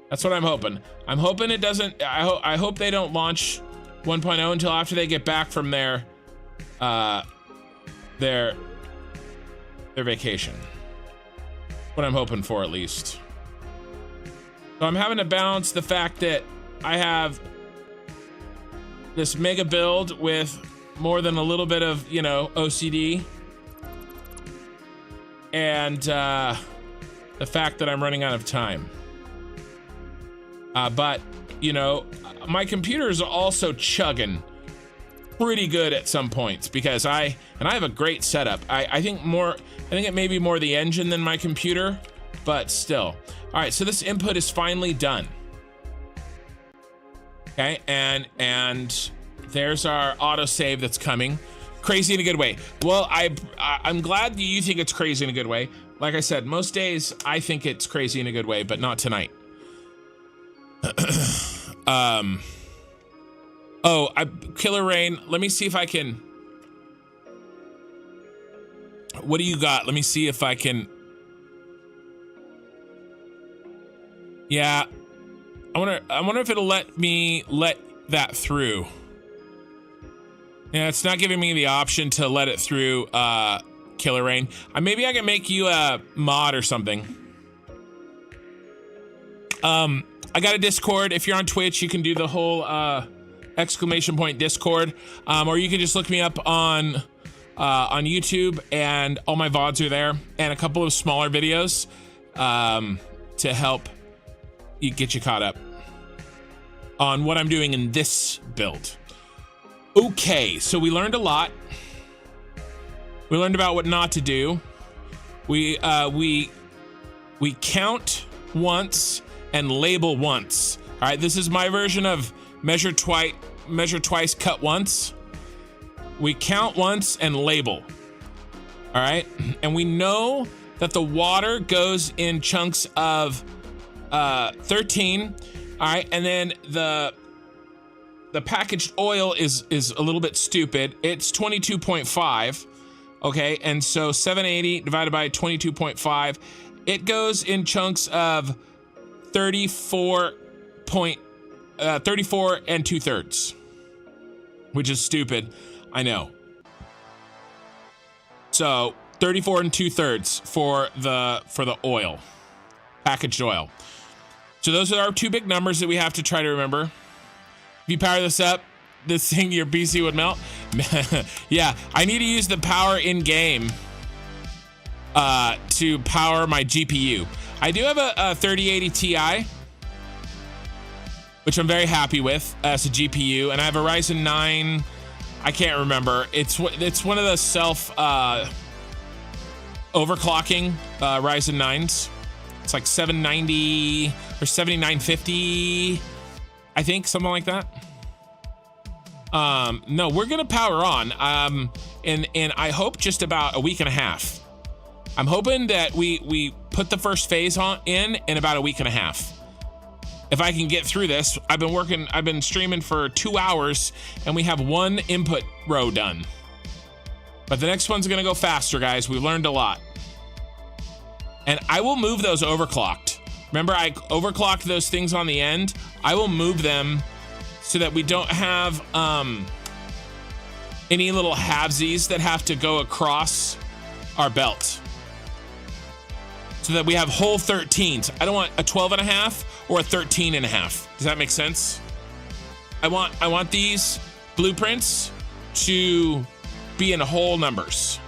that's what I'm hoping. I'm hoping it doesn't. I hope they don't launch 1.0 until after they get back from their vacation. What I'm hoping for, at least. So I'm having to balance the fact that I have this mega build with more than a little bit of, you know, OCD. And the fact that I'm running out of time. But, you know, my computer is also chugging pretty good at some points because I have a great setup. I think it may be more the engine than my computer, but still. All right, so this input is finally done. Okay, and there's our autosave that's coming. Crazy in a good way. Well, I'm glad you think it's crazy in a good way. Like I said, most days I think it's crazy in a good way, but not tonight. Killer Rain, let me see if I can. What do you got? Let me see if I can. Yeah, I wonder if it'll let me let that through. Yeah, it's not giving me the option to let it through, Killer Rain. Maybe I can make you a mod or something. I got a Discord. If you're on Twitch, you can do the whole !! Discord, or you can just look me up on YouTube, and all my VODs are there, and a couple of smaller videos to help you get you caught up on what I'm doing in this build. Okay, so we learned a lot. We learned about what not to do. We count once and label once. All right, this is my version of measure twice, cut once. We count once and label. All right, and we know that the water goes in chunks of 13. All right, and then the packaged oil is a little bit stupid. It's 22.5. Okay, and so 780 divided by 22.5, it goes in chunks of 34 and 2/3, which is stupid, I know. So 34 and 2/3 for the oil, packaged oil. So those are our two big numbers that we have to try to remember. If you power this up, this thing, your PC would melt. Yeah, I need to use the power in game to power my GPU. I do have a 3080 Ti, which I'm very happy with as a GPU, and I have a Ryzen 9. I can't remember. It's one of the self overclocking Ryzen 9s. It's like 790 or 7950, I think, something like that. No, we're gonna power on. And I hope just about a week and a half. I'm hoping that we put the first phase in about a week and a half. If I can get through this, I've been streaming for 2 hours, and we have one input row done. But the next one's gonna go faster, guys. We've learned a lot. And I will move those overclocked. Remember, I overclocked those things on the end. I will move them so that we don't have any little halvesies that have to go across our belt. So that we have whole 13s. I don't want a 12.5 or a 13.5. Does that make sense? I want these blueprints to be in whole numbers.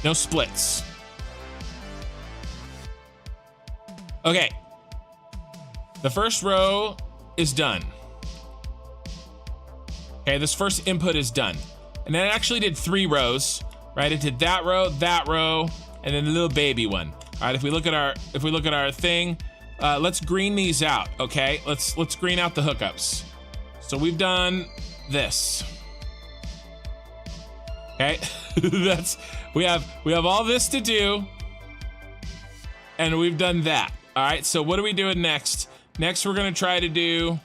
No splits. Okay. The first row is done. Okay, this first input is done. And then it actually did 3 rows, right? It did that row, and then the little baby one. All right, if we look at our thing, let's green these out, okay? Let's green out the hookups. So we've done this. Okay, we have all this to do, and we've done that. All right, so what are we doing next? Next, we're gonna try to do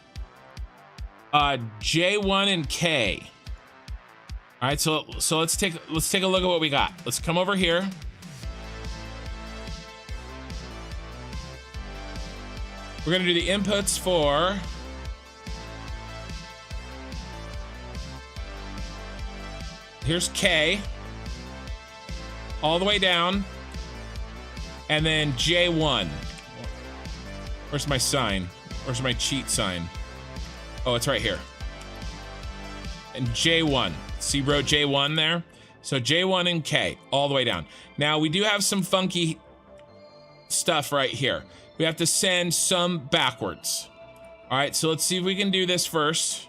J1 and K. All right, so let's take a look at what we got. Let's come over here. We're gonna do the inputs for here's K all the way down. And then J1. Where's my sign? Where's my cheat sign? Oh, it's right here. And J1. See, wrote J1 there? So J1 and K, all the way down. Now, we do have some funky stuff right here. We have to send some backwards. All right, so let's see if we can do this first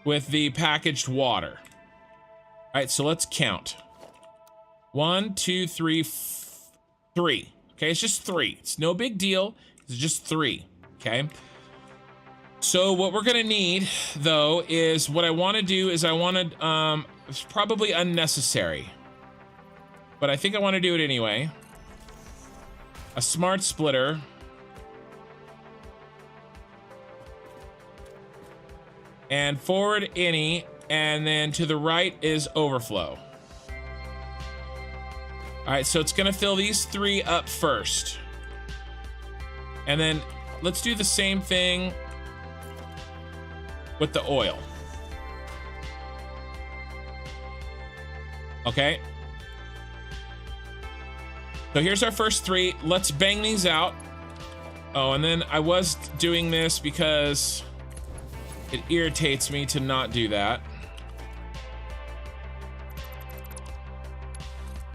with the packaged water. All right, so let's count. 1, 2, 3, 3. Okay, it's just 3. It's no big deal. It's just 3. Okay. So what we're gonna need, though, is what I want to do is I want to, it's probably unnecessary, but I think I want to do it anyway. A smart splitter. And forward any, and then to the right is overflow. All right, so it's gonna fill these 3 up first. And then let's do the same thing with the oil. Okay. So here's our first 3. Let's bang these out. Oh, and then I was doing this because it irritates me to not do that.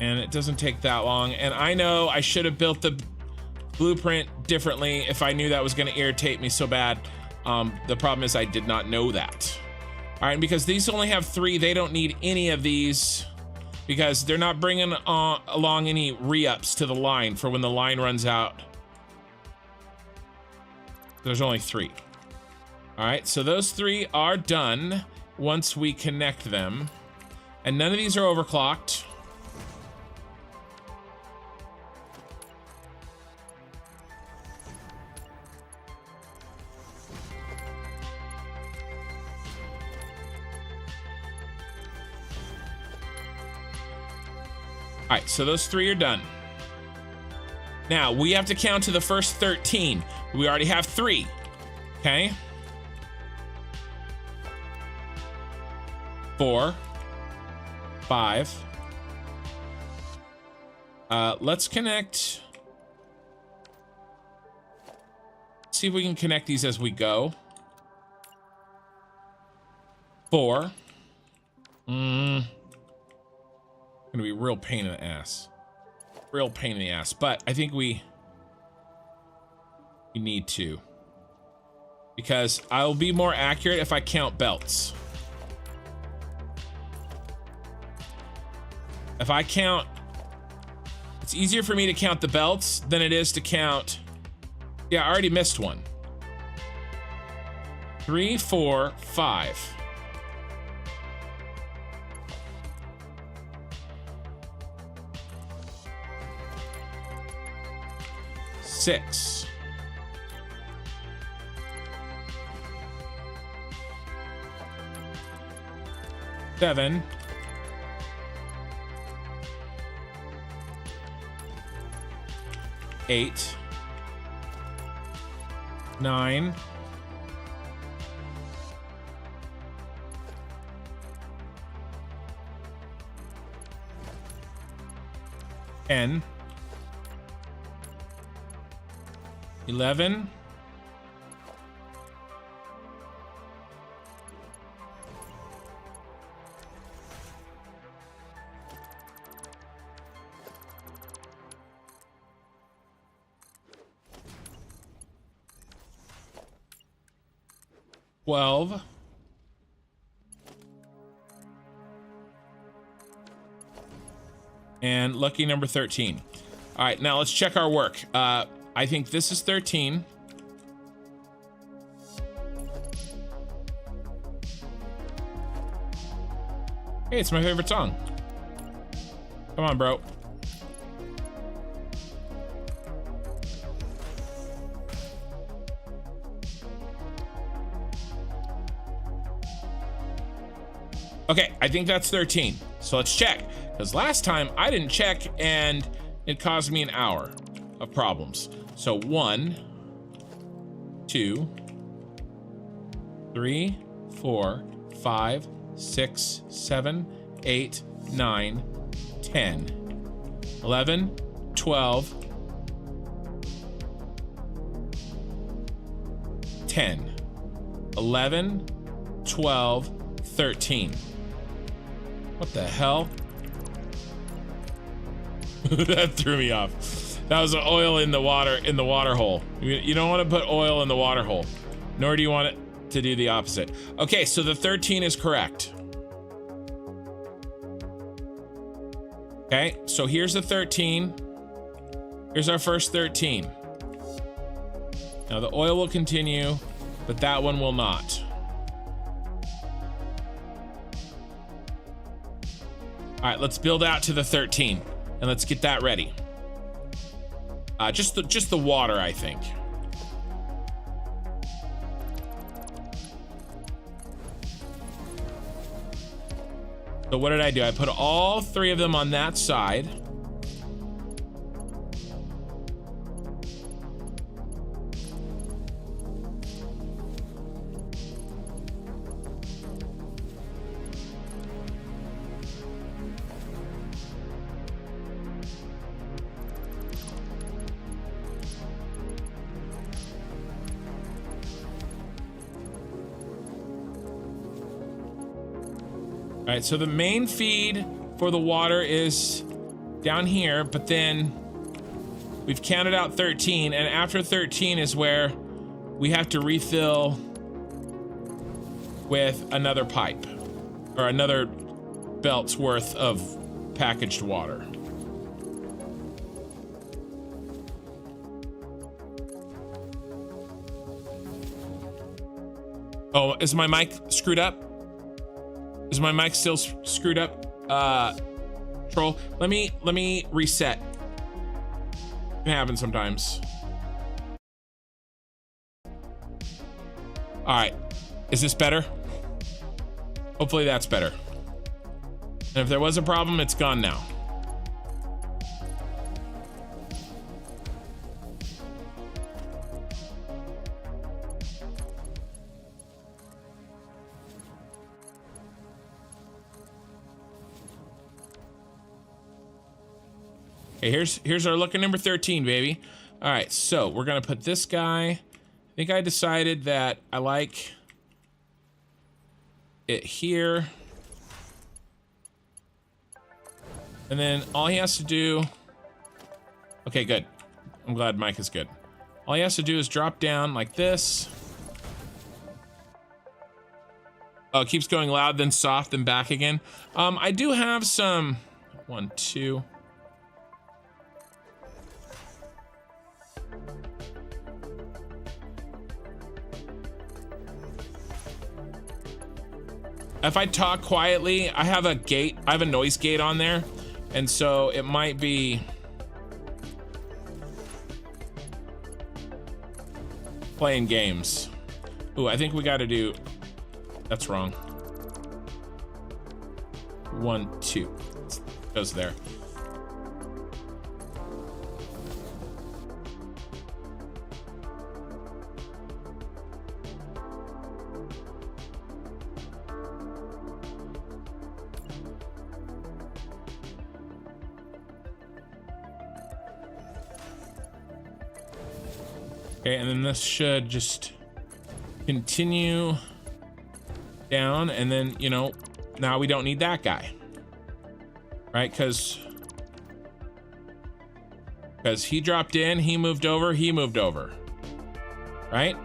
And it doesn't take that long. And I know I should have built the blueprint differently if I knew that was going to irritate me so bad. The problem is I did not know that. All right, and because these only have 3, they don't need any of these because they're not bringing along any re-ups to the line for when the line runs out. There's only 3. All right, so those 3 are done once we connect them. And none of these are overclocked. All right, so those 3 are done. Now, we have to count to the first 13. We already have 3, okay? 4, 5. Let's connect. See if we can connect these as we go. 4. Gonna be a real pain in the ass. Real pain in the ass, but I think we need to. Because I'll be more accurate if I count belts. If I count, it's easier for me to count the belts than it is to count. Yeah, I already missed one. 3, 4, 5. 6. 7. 8. 9. 10. 11. 12. And lucky number 13. All right, now let's check our work. I think this is 13. Hey, it's my favorite song. Come on, bro. Okay, I think that's 13. So let's check. Because last time I didn't check and it caused me an hour of problems. So 1, 2, 3, 4, 5, 6, 7, 8, 9, 10, 11, 12, 10, 11, 12, 13. What the hell? That threw me off. That was oil in the water hole. You don't want to put oil in the water hole, nor do you want it to do the opposite. Okay, so the 13 is correct. Okay, so here's the 13. Here's our first 13. Now the oil will continue, but that one will not. All right, let's build out to the 13 and let's get that ready. Just the water, I think. So what did I do? I put all 3 of them on that side. All right, so the main feed for the water is down here, but then we've counted out 13, and after 13 is where we have to refill with another pipe or another belt's worth of packaged water. Oh, is my mic screwed up? Is my mic still screwed up? Troll, let me reset. It happens sometimes. All right, is this better? Hopefully that's better. And if there was a problem, it's gone now. Okay, here's our lucky number 13, baby. All right, so we're gonna put this guy. I think I decided that I like it here. And then all he has to do, okay, good. I'm glad Mike is good. All he has to do is drop down like this. Oh, it keeps going loud, then soft, then back again. I do have some, 1, 2. If I talk quietly, I have a gate, I have a noise gate on there, and so it might be playing games. Ooh, I think we gotta do, that's wrong. 1, 2, goes there. Okay, and then this should just continue down, and then, you know, now we don't need that guy, right? Because he dropped in, he moved over, right?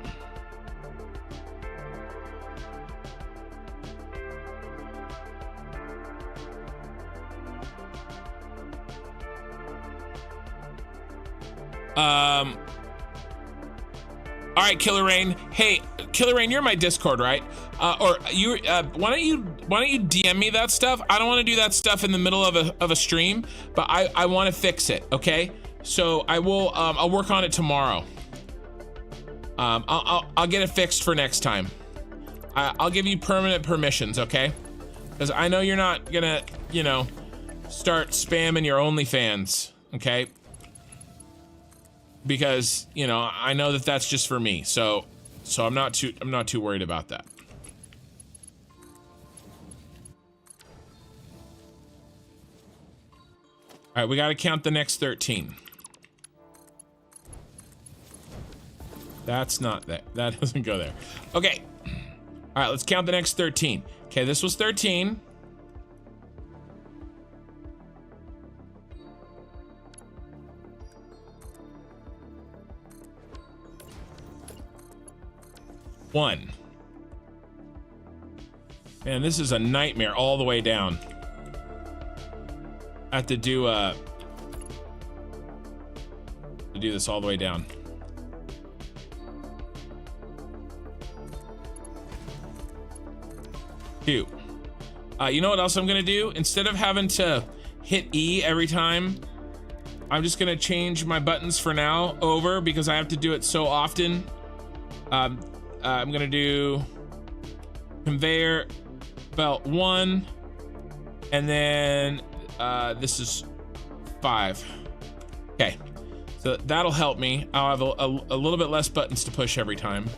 All right, Killer Rain. Hey, Killer Rain, you're in my Discord, right? Or you? Why don't you DM me that stuff? I don't want to do that stuff in the middle of a stream, but I want to fix it. Okay, so I will. I'll work on it tomorrow. I'll get it fixed for next time. I'll give you permanent permissions, okay? Because I know you're not gonna, you know, start spamming your OnlyFans, okay? Because, you know, I know that that's just for me, so I'm not too worried about that. All right, we got to count the next 13. That's not that. That doesn't go there. Okay. All right, let's count the next 13. Okay, this was 13. One. Man, this is a nightmare all the way down. I have to do this all the way down. Two. You know what else I'm gonna do? Instead of having to hit E every time, I'm just gonna change my buttons for now over because I have to do it so often. I'm gonna do conveyor belt 1, and then this is 5. Okay, so that'll help me. I'll have a little bit less buttons to push every time.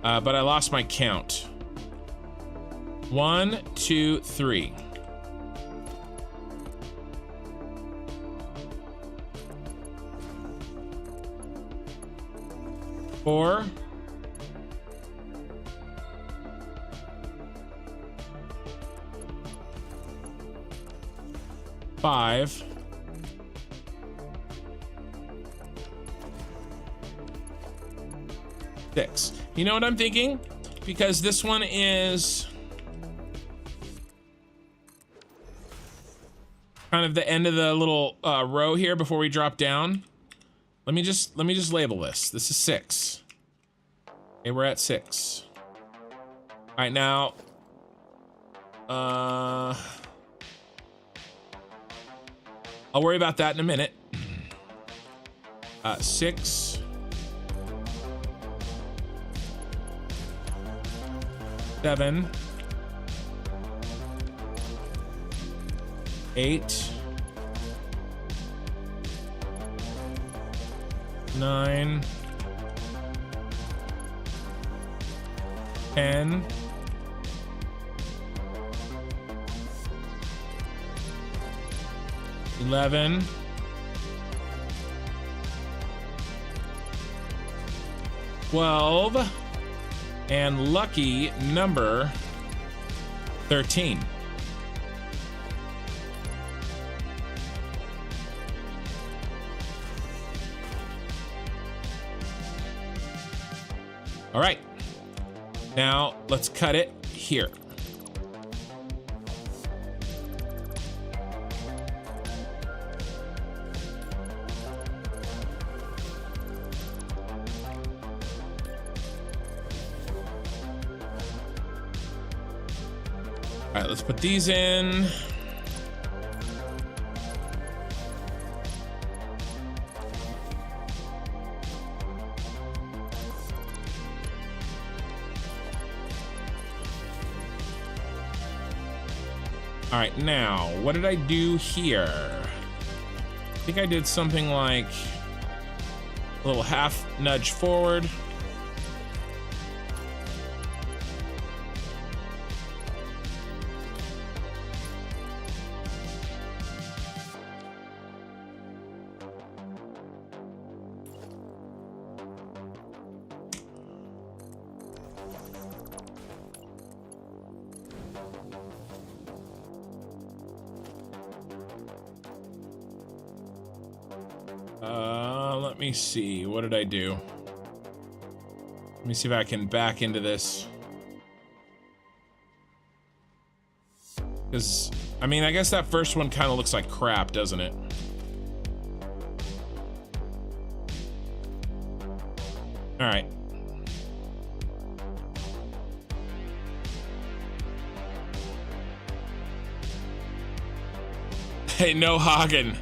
But I lost my count. 1, 2, 3. Four. Five. Six. You know what I'm thinking? Because this one is kind of the end of the little row here before we drop down. Let me just label this. This is 6. Okay, we're at 6. All right, now I'll worry about that in a minute. 6. 7. 8. 9. 10. 11. 12. And lucky number 13. All right, now let's cut it here. All right, let's put these in. All right, now, what did I do here? I think I did something like a little half nudge forward. Let me see. What did I do? Let me see if I can back into this. Because, I mean, I guess that first one kind of looks like crap, doesn't it? All right. Hey, no Hagen.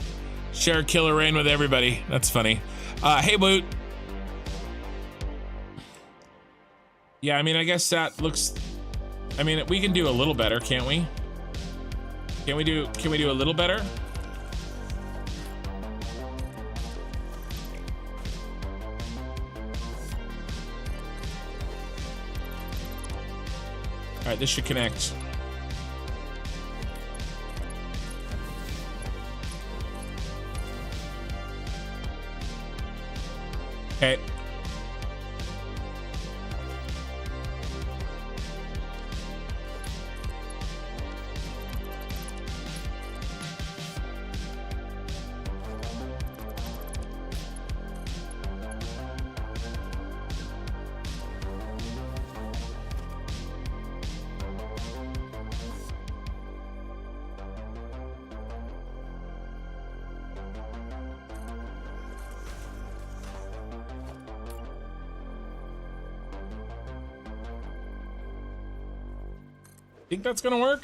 Share killer rain with everybody. That's funny. Hey, Boot. Yeah, I mean, I guess that looks... I mean, we can do a little better, can't we? Can we do a little better? All right, this should connect. Okay. Think that's gonna work?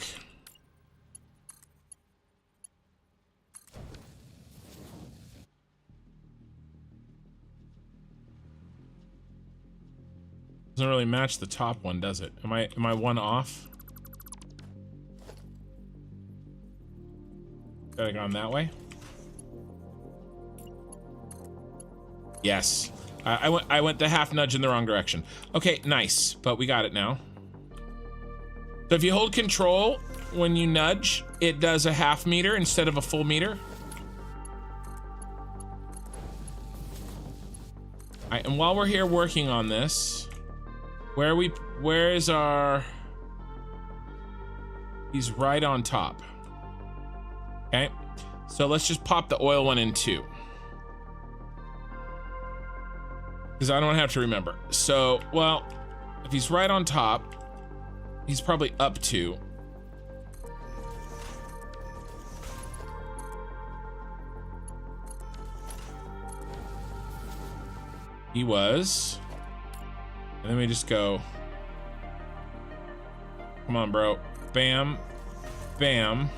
Doesn't really match the top one, does it? Am I one off? Gotta go on that way. Yes. I went the half nudge in the wrong direction. Okay, nice. But we got it now. So if you hold control when you nudge, it does a half meter instead of a full meter. All right, and while we're here working on this, where is our, he's right on top. Okay, so let's just pop the oil one in too, because I don't have to remember. So, well, if he's right on top, he's probably up 2. He was. And then we just go. Come on, bro. Bam. Bam.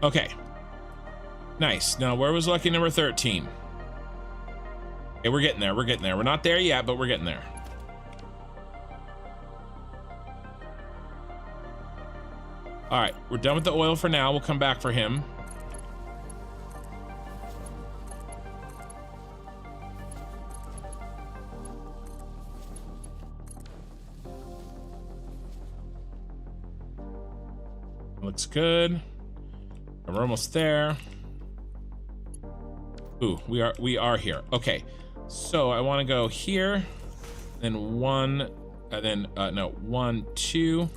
Okay. Nice. Now, where was lucky number 13? Okay, we're getting there. We're getting there. We're not there yet, but we're getting there. All right, we're done with the oil for now. We'll come back for him. Looks good. We're almost there. Ooh, we are here. Okay, so I want to go here, then 1, then no, 1, 2.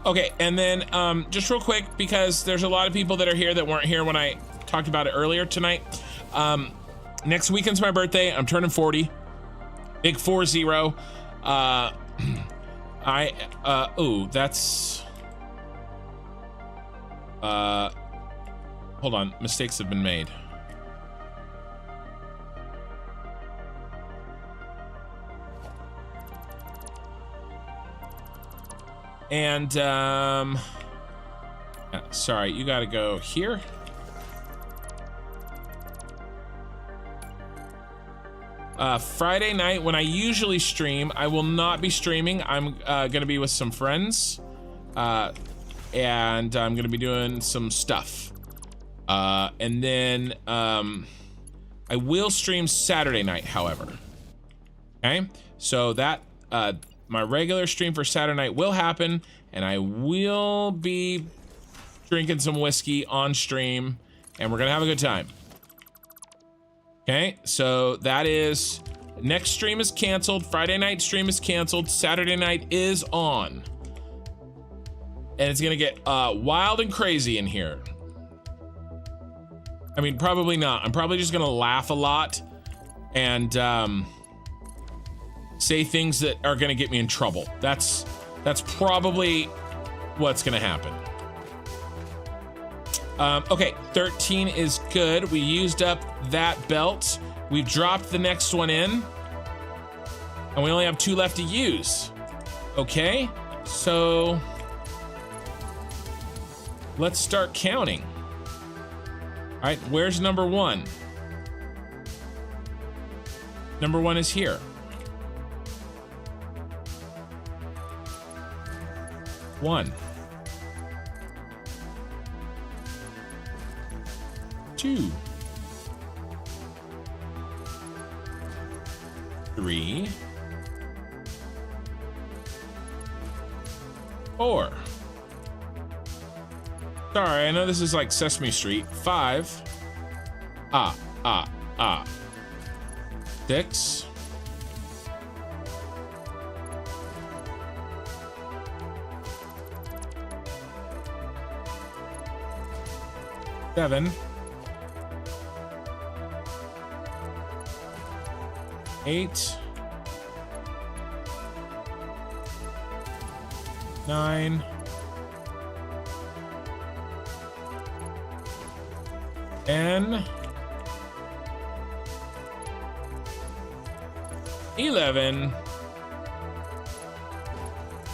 Okay, and then just real quick, because there's a lot of people that are here that weren't here when I talked about it earlier tonight. Next weekend's my birthday. I'm turning 40. Big 40. Ooh, that's hold on, mistakes have been made. And sorry, you gotta go here. Friday night, when I usually stream, I will not be streaming. I'm gonna be with some friends, and I'm gonna be doing some stuff. And then I will stream Saturday night, however. Okay, so that my regular stream for Saturday night will happen, and I will be drinking some whiskey on stream, and we're gonna have a good time. Okay, so that is, next stream is canceled, Friday night stream is canceled, Saturday night is on. And it's gonna get wild and crazy in here. I mean, probably not. I'm probably just gonna laugh a lot and say things that are gonna get me in trouble. That's probably what's gonna happen. Okay, 13 is good. We used up that belt. We dropped the next one in, and we only have 2 left to use. Okay, so let's start counting. All right, where's number one? Number one is here. One. 2. 3. 4. Sorry, I know this is like Sesame Street. 5. 6. 7. 8. 9. 10. 11.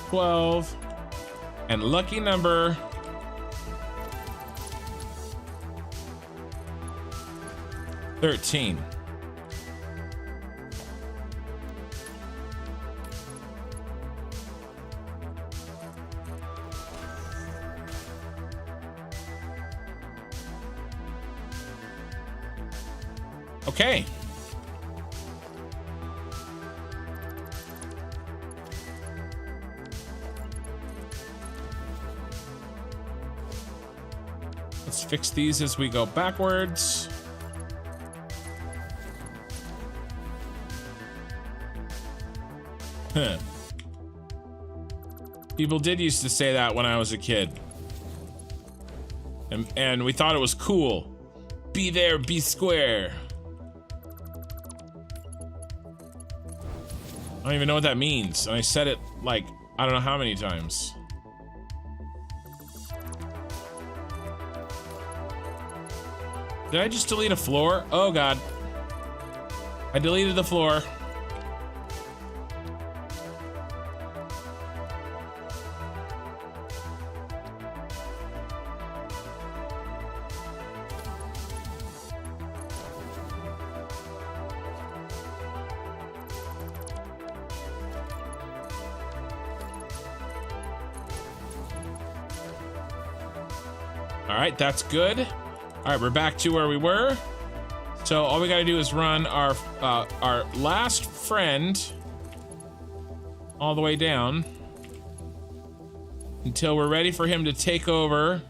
12. And lucky number 13. Okay. Let's fix these as we go backwards. Huh. People did used to say that when I was a kid. And we thought it was cool. Be there, be square. I don't even know what that means. And I said it like, I don't know how many times. Did I just delete a floor? Oh God. I deleted the floor. All right, that's good. All right, we're back to where we were. So all we gotta do is run our last friend all the way down until we're ready for him to take over,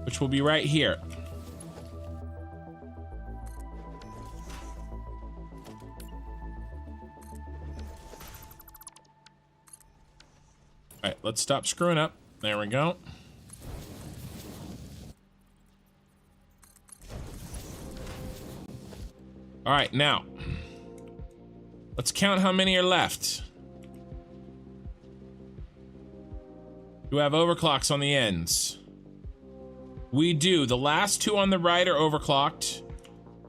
which will be right here. All right, let's stop screwing up. There we go. All right, now let's count how many are left. Do we have overclocks on the ends? We do. The last two on the right are overclocked,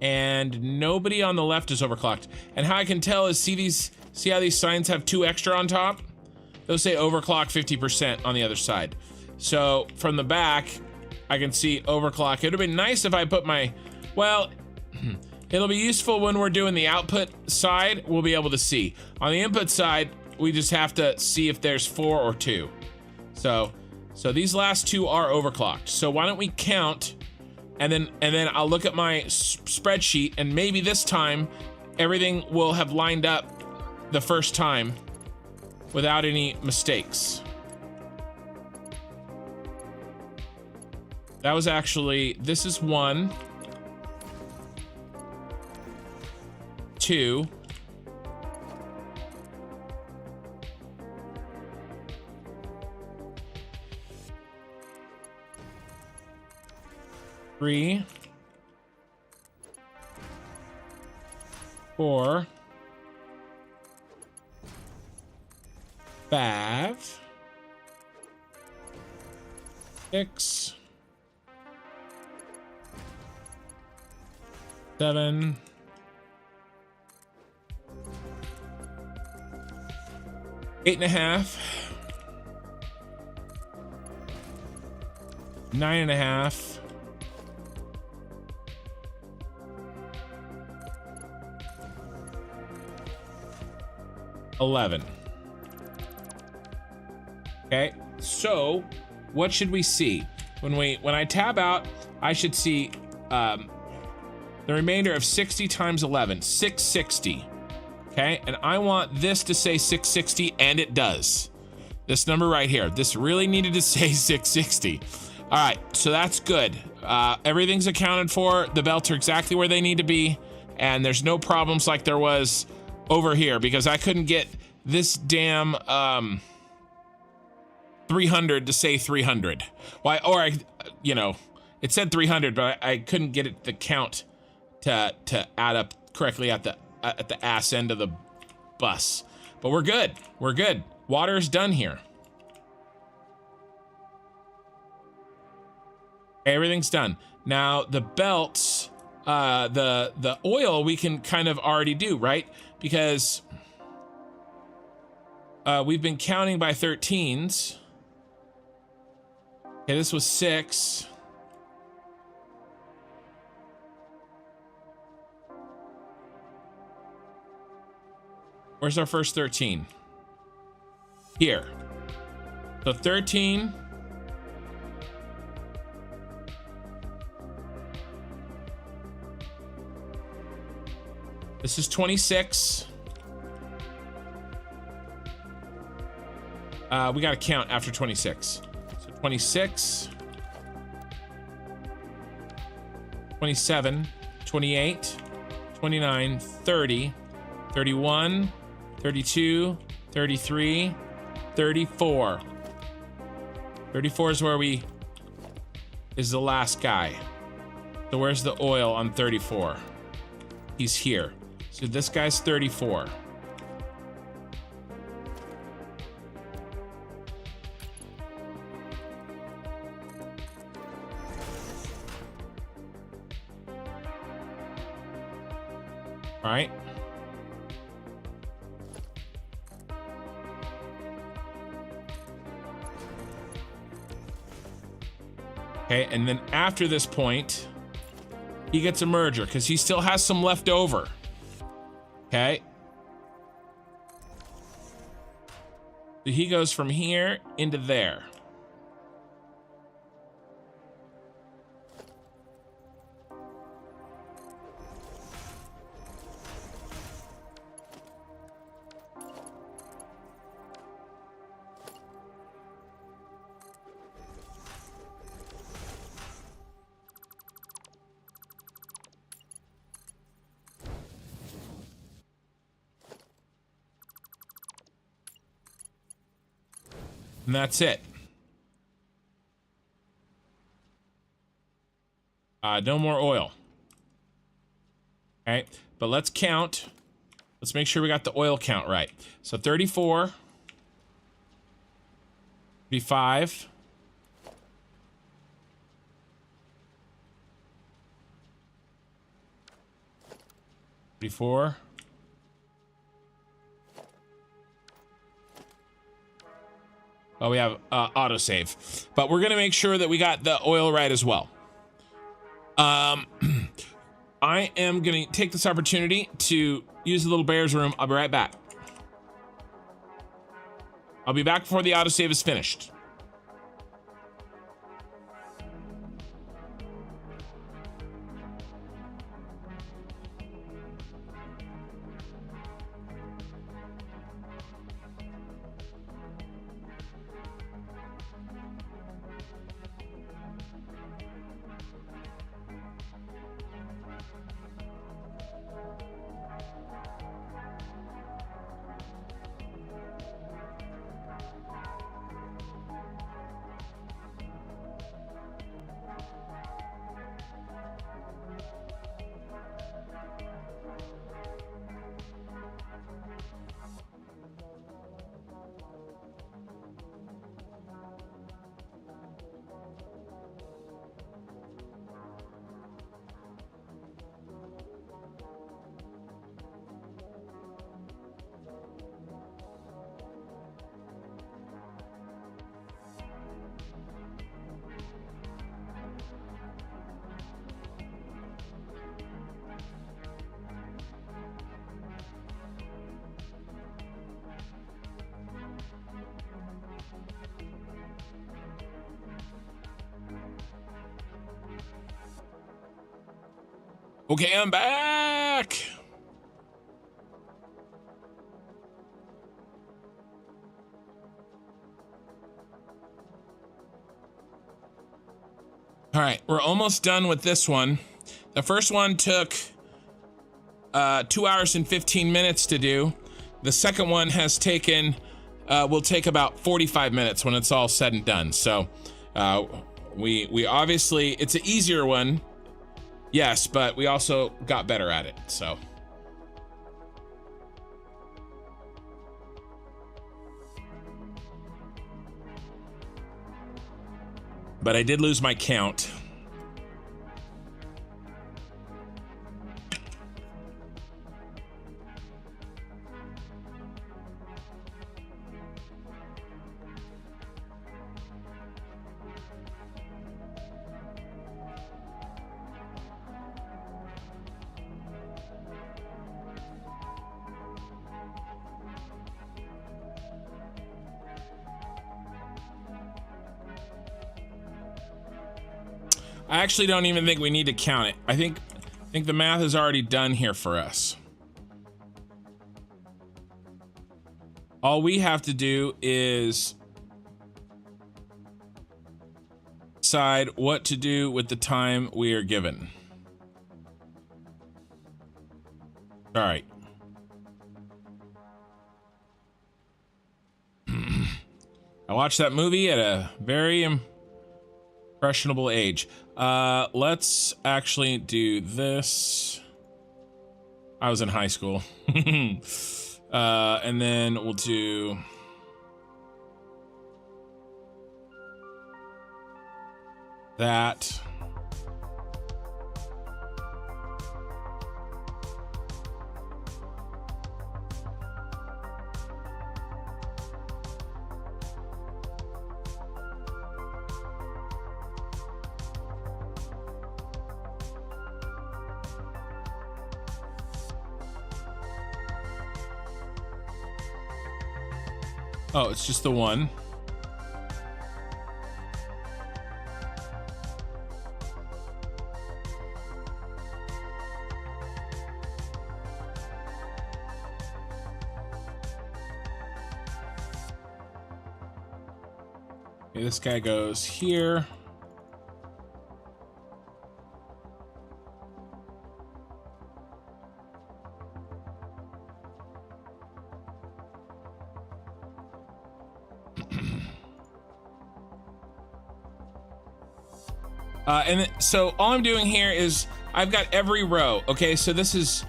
and nobody on the left is overclocked. And how I can tell is see how these signs have 2 extra on top? They'll say overclock 50% on the other side. So from the back, I can see overclock. It would have been nice if I put my, well, it'll be useful when we're doing the output side, we'll be able to see. On the input side, we just have to see if there's 4 or 2. So these last 2 are overclocked. So why don't we count, and then I'll look at my spreadsheet, and maybe this time everything will have lined up the first time without any mistakes. That was actually, this is 1, 2, 3, 4, 5, 6, 7, 8.5. 9.5. 11. Okay, so what should we see? When I tab out, I should see the remainder of 60 times 11, 660. Okay, and I want this to say 660, and it does. This number right here, this really needed to say 660. All right, so that's good. Everything's accounted for. The belts are exactly where they need to be, and there's no problems like there was over here, because I couldn't get this damn 300 to say 300. Why? Or I, you know, it said 300, but I couldn't get it the count to add up correctly at the ass end of the bus. But we're good. We're good. Water's done here. Everything's done. Now the belts, the oil we can kind of already do, right? Because we've been counting by 13s. Okay, this was 6. Where's our first 13? Here. So 13. This is 26. We got to count after 26. So 26, 27, 28, 29, 30, 31, 32, 33, 34. 34 is where is the last guy. So where's the oil on 34? He's here. So this guy's 34. All right. Okay, and then after this point, he gets a merger because he still has some left over. Okay. So he goes from here into there. And that's it. No more oil. Okay, but let's count. Let's make sure we got the oil count right. So 34, 35, 34. Oh, we have autosave, but we're gonna make sure that we got the oil right as well. I am gonna take this opportunity to use the little bear's room. I'll be right back. I'll be back before the autosave is finished. Okay, I'm back. All right, we're almost done with this one. The first one took 2 hours and 15 minutes to do. The second one has taken, will take about 45 minutes when it's all said and done. So we obviously, it's an easier one, yes, but we also got better at it, so. But I did lose my count. I actually don't even think we need to count it. I think the math is already done here for us. All we have to do is decide what to do with the time we are given. All right. I watched that movie at a very impressionable age. Let's actually do this. I was in high school. And then we'll do that. Oh, it's just the one. Okay, this guy goes here. So all I'm doing here is I've got every row. Okay, so these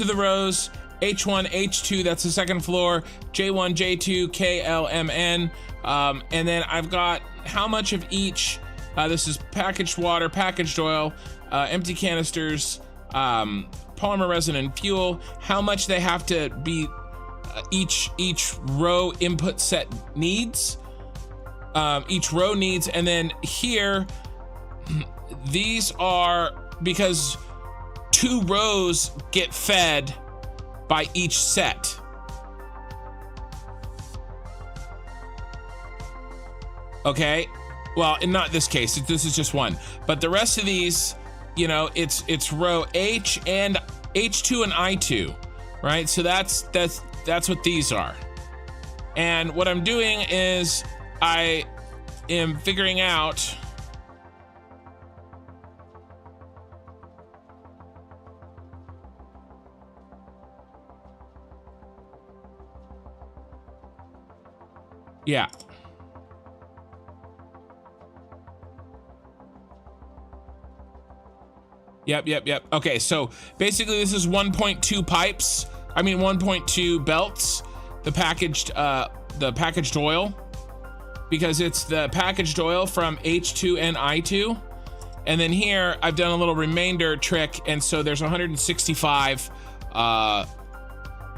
are the rows. H1, H2, that's the second floor. J1, J2, K, L, M, N. And then I've got how much of each. This is packaged water, packaged oil, empty canisters, polymer resin and fuel. How much they have to be each row input set needs. Each row needs, and then here. These are because 2 rows get fed by each set. Okay, well, in not this case, this is just one, but the rest of these, you know, it's row H and H2 and I2, right? So that's what these are. And what I'm doing is I am figuring out yeah. Yep. Okay, so basically this is 1.2 pipes. I mean 1.2 belts. The packaged oil, because it's the packaged oil from H2 and I2. And then here I've done a little remainder trick, and so there's 165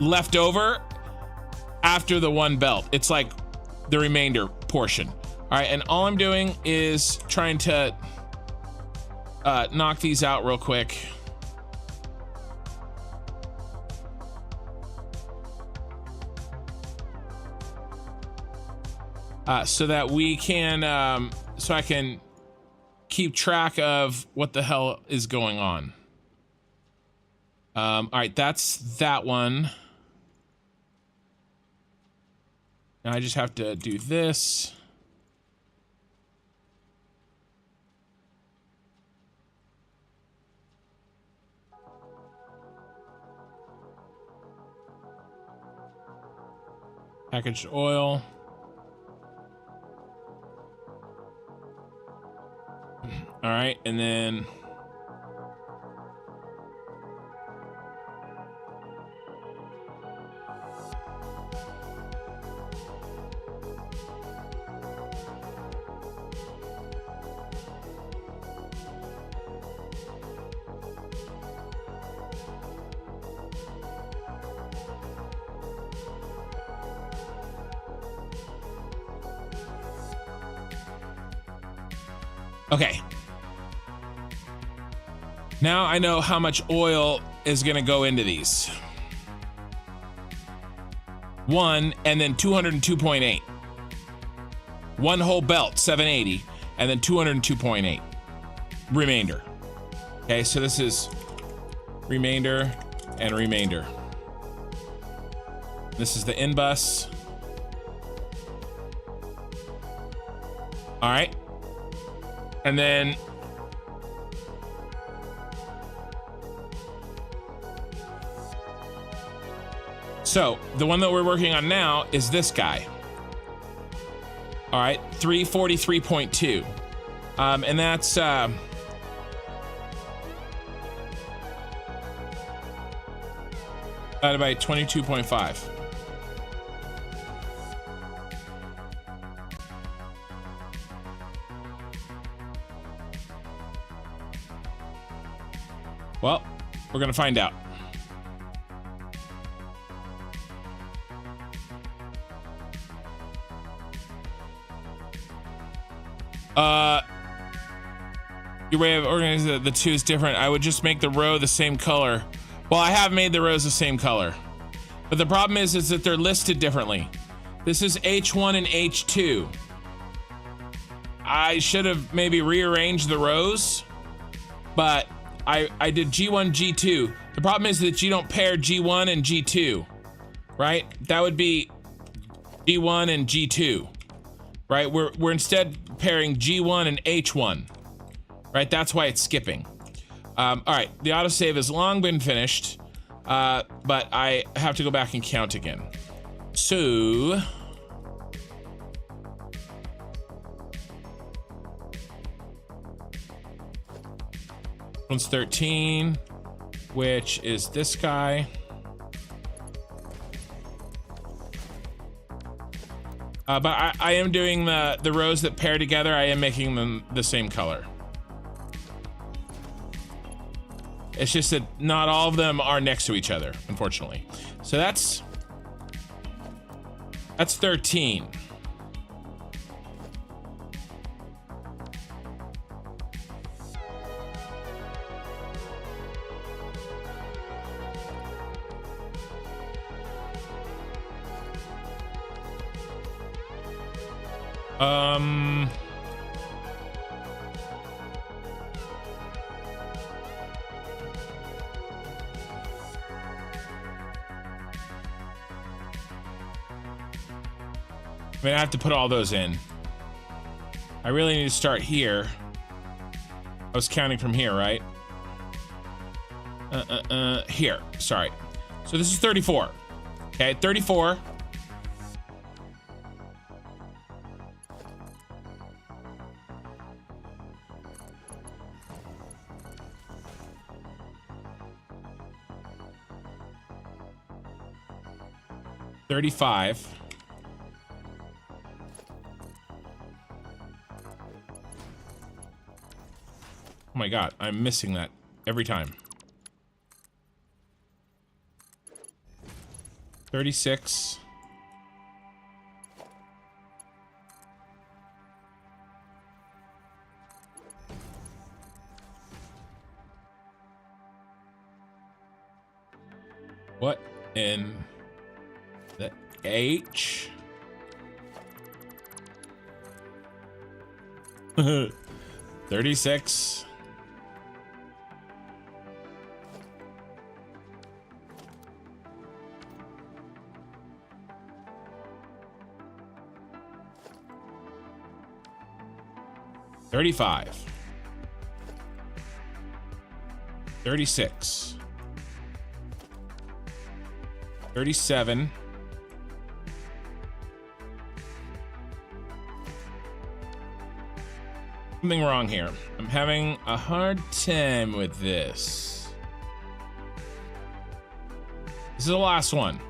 left over after the one belt. It's like the remainder portion. All right, and all I'm doing is trying to knock these out real quick. So that we can, so I can keep track of what the hell is going on. All right, that's that one. Now I just have to do this. Packaged oil. All right, and then okay. Now I know how much oil is gonna go into these. 1 and then 202.8. One whole belt, 780, and then 202.8. Remainder. Okay, so this is remainder and remainder. This is the in bus. All right. And then so the one that we're working on now is this guy. All right, 343.2. And that's divided by 22.5. Well, we're gonna find out. Your way of organizing the two is different. I would just make the row the same color. Well, I have made the rows the same color, but the problem is that they're listed differently. This is H1 and H2. I should have maybe rearranged the rows, but I did G1, G2. The problem is that you don't pair G1 and G2, right? That would be G1 and G2, right? We're instead pairing G1 and H1, right? That's why it's skipping. All right, the autosave has long been finished, but I have to go back and count again. So one's 13, which is this guy. But I am doing the rows that pair together. I am making them the same color. It's just that not all of them are next to each other, unfortunately. So that's 13. I mean, I have to put all those in. I really need to start here. I was counting from here, right? Here, sorry. So this is 34. Okay, 34. $35. Oh my God, I'm missing that every time. 36. What in the H? 36. 35. 36. 37. Something wrong here. I'm having a hard time with this. This is the last one.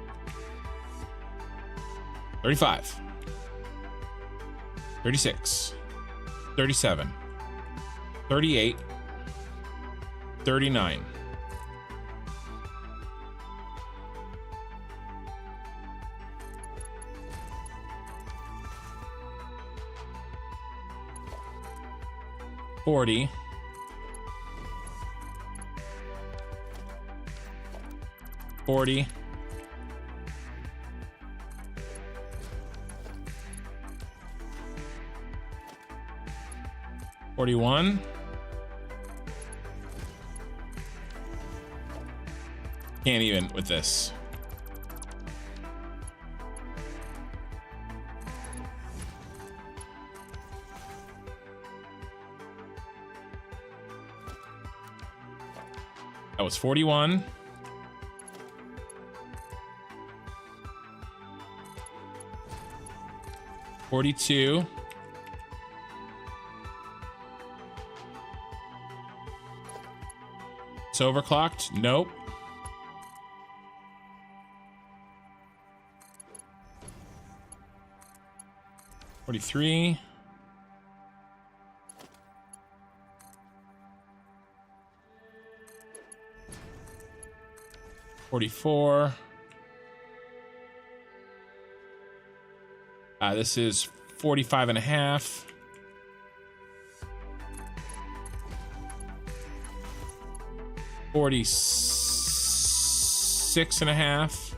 35. 36. 37. 38. 39. $40. 40. 41. Can't even with this. That was 41. 42. It's overclocked. Nope. $43. 44. This is 45 and a half. 46 and a half.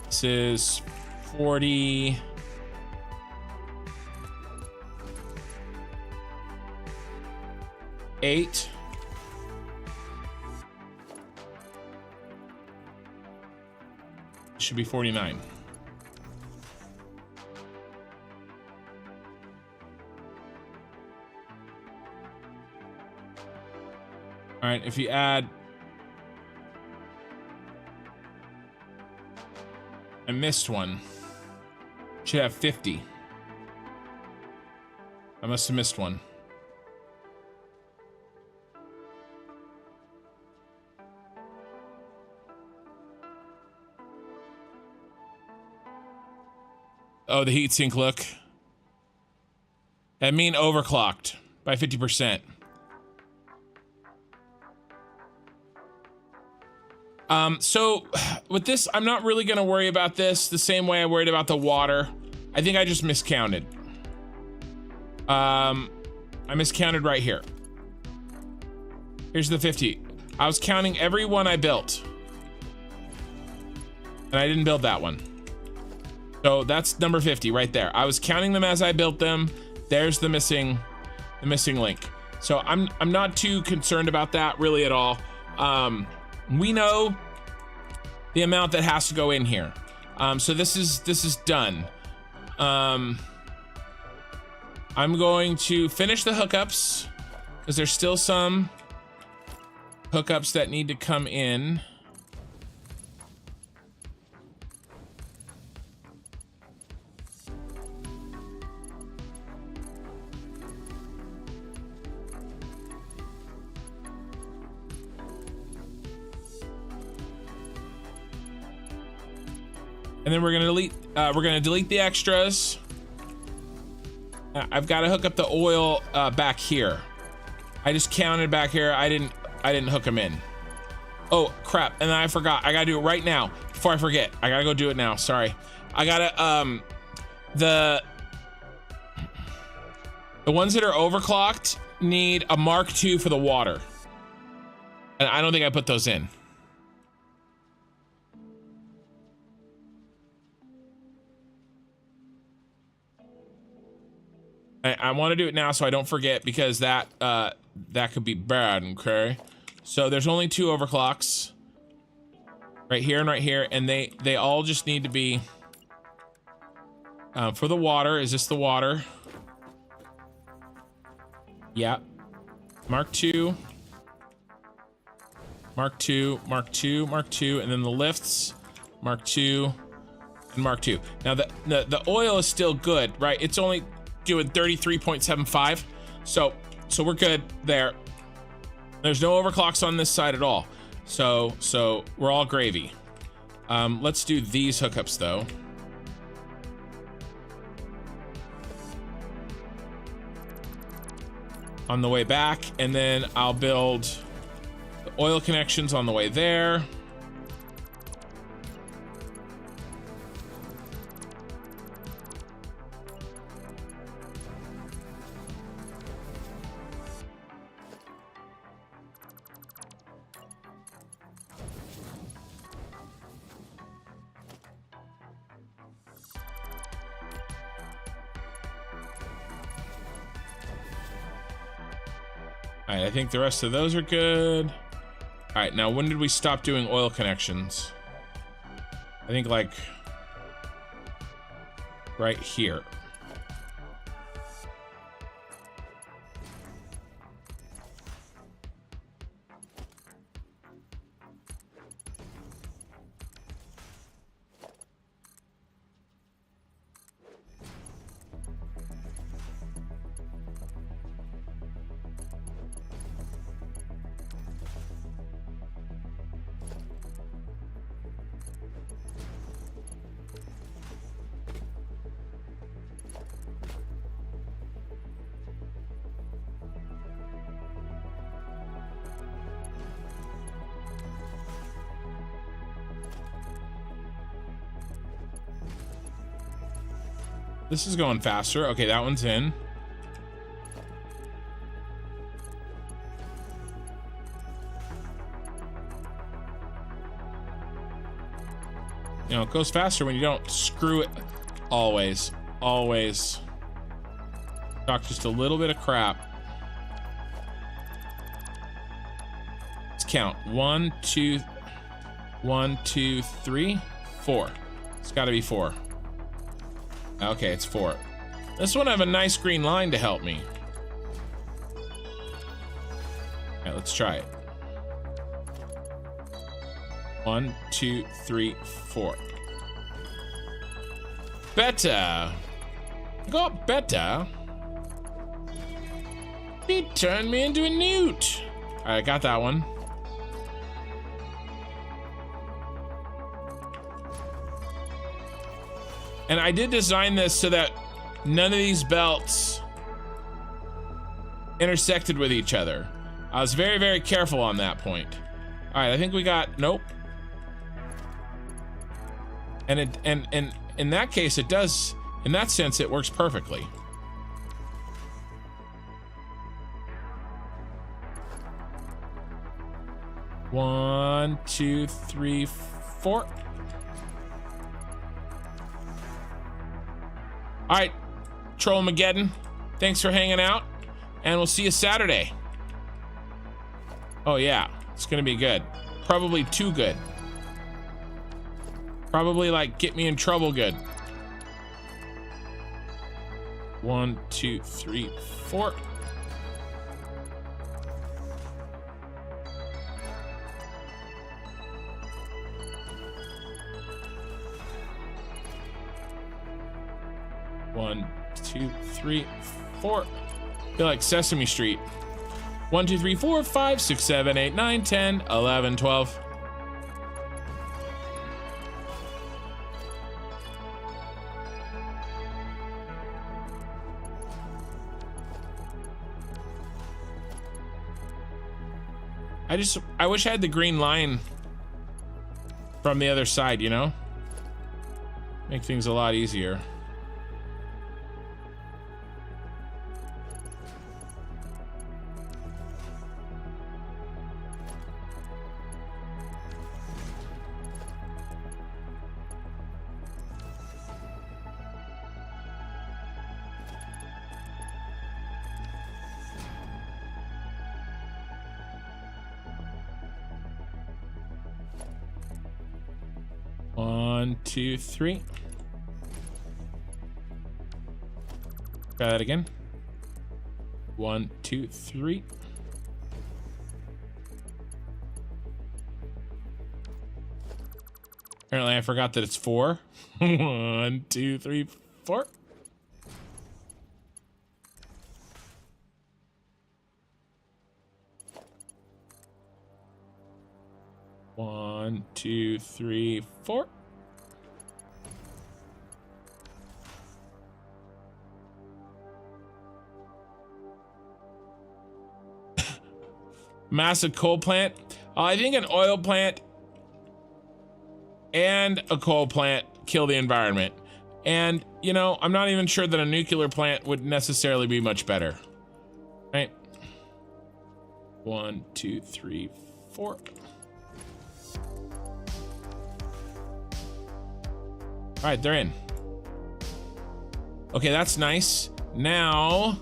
This is 40. 8. Should be 49. All right, if you add, I missed one. Should have 50. I must have missed one. Oh, the heatsink look. I mean overclocked by 50%. So with this, I'm not really gonna worry about this the same way I worried about the water. I think I just miscounted. I miscounted right here. Here's the 50. I was counting every one I built. And I didn't build that one. So that's number 50 right there. I was counting them as I built them. There's the missing link. So I'm not too concerned about that really at all. We know the amount that has to go in here. So this is done. I'm going to finish the hookups because there's still some hookups that need to come in. And then we're gonna delete the extras. I've got to hook up the oil back here. I just counted back here. I didn't hook them in. Oh crap! And then I forgot. I gotta do it right now before I forget. I gotta go do it now. Sorry. I gotta the ones that are overclocked need a Mark II for the water, and I don't think I put those in. I want to do it now so I don't forget because that could be bad. Okay, so there's only 2 overclocks right here and right here, and they all just need to be For the water, is this the water? Yeah. Mark 2. Mark 2, Mark 2, Mark 2, and then the lifts. Mark 2 and Mark 2. Now the oil is still good, right? It's only doing 33.75. So we're good there. There's no overclocks on this side at all. So we're all gravy. Let's do these hookups though. On the way back, and then I'll build the oil connections on the way there. All right, I think the rest of those are good. All right, now when did we stop doing oil connections? I think like right here. This is going faster. Okay, that one's in. You know, it goes faster when you don't screw it. Always. Always. Talk just a little bit of crap. Let's count. 1, 2, 1, 2, 3, 4. It's got to be 4. Okay, it's 4. This one I have a nice green line to help me. Alright, let's try it. 1, 2, 3, 4. Better. Got better. He turned me into a newt. Alright, I got that one. And I did design this so that none of these belts intersected with each other. I was very, very careful on that point. All right, I think we got, nope. And in that case, it does, in that sense, it works perfectly. One, 2, 3, 4. All right, Trollmageddon, thanks for hanging out, and we'll see you Saturday. Oh yeah, it's gonna be good. Probably too good. Probably like get me in trouble good. 1, 2, 3, 4. One, 2, 3, 4. Feel like Sesame Street. 1, 2, 3, 4, 5, 6, 7, 8, 9, 10, 11, 12. I wish I had the green line from the other side, you know? Make things a lot easier. One, 2, 3. Try that again. 1, 2, 3. Apparently I forgot that it's 4. 1, 2, 3, 4. One, two, three, 4. Massive coal plant. I think an oil plant and a coal plant kill the environment. And, you know, I'm not even sure that a nuclear plant would necessarily be much better. Right? 1, 2, 3, 4. All right, they're in. Okay, that's nice. Now,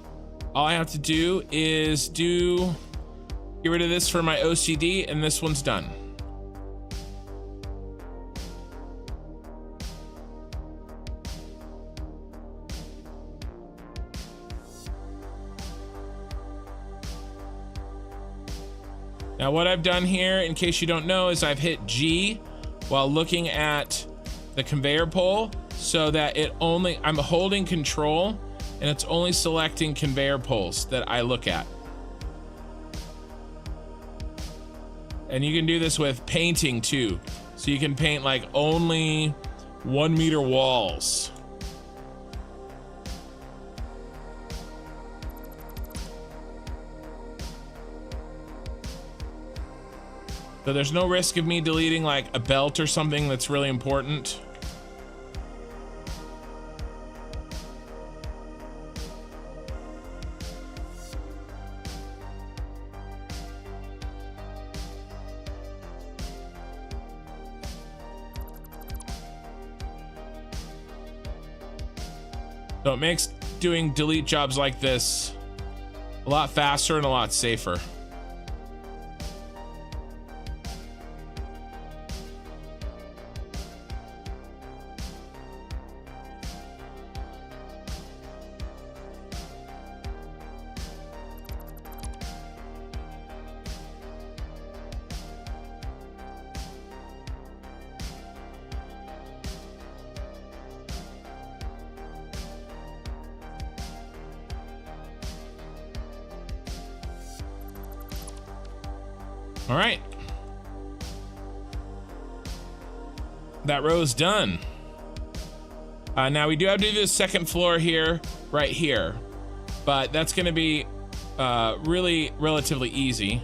all I have to do is get rid of this for my OCD, and this one's done. Now, what I've done here, in case you don't know, is I've hit G while looking at the conveyor pole so that I'm holding control and it's only selecting conveyor poles that I look at. And you can do this with painting too. So you can paint like only 1 meter walls. So there's no risk of me deleting like a belt or something that's really important. So it makes doing delete jobs like this a lot faster and a lot safer. All right. That row is done. Now we do have to do the second floor here, right here, but that's going to be really relatively easy.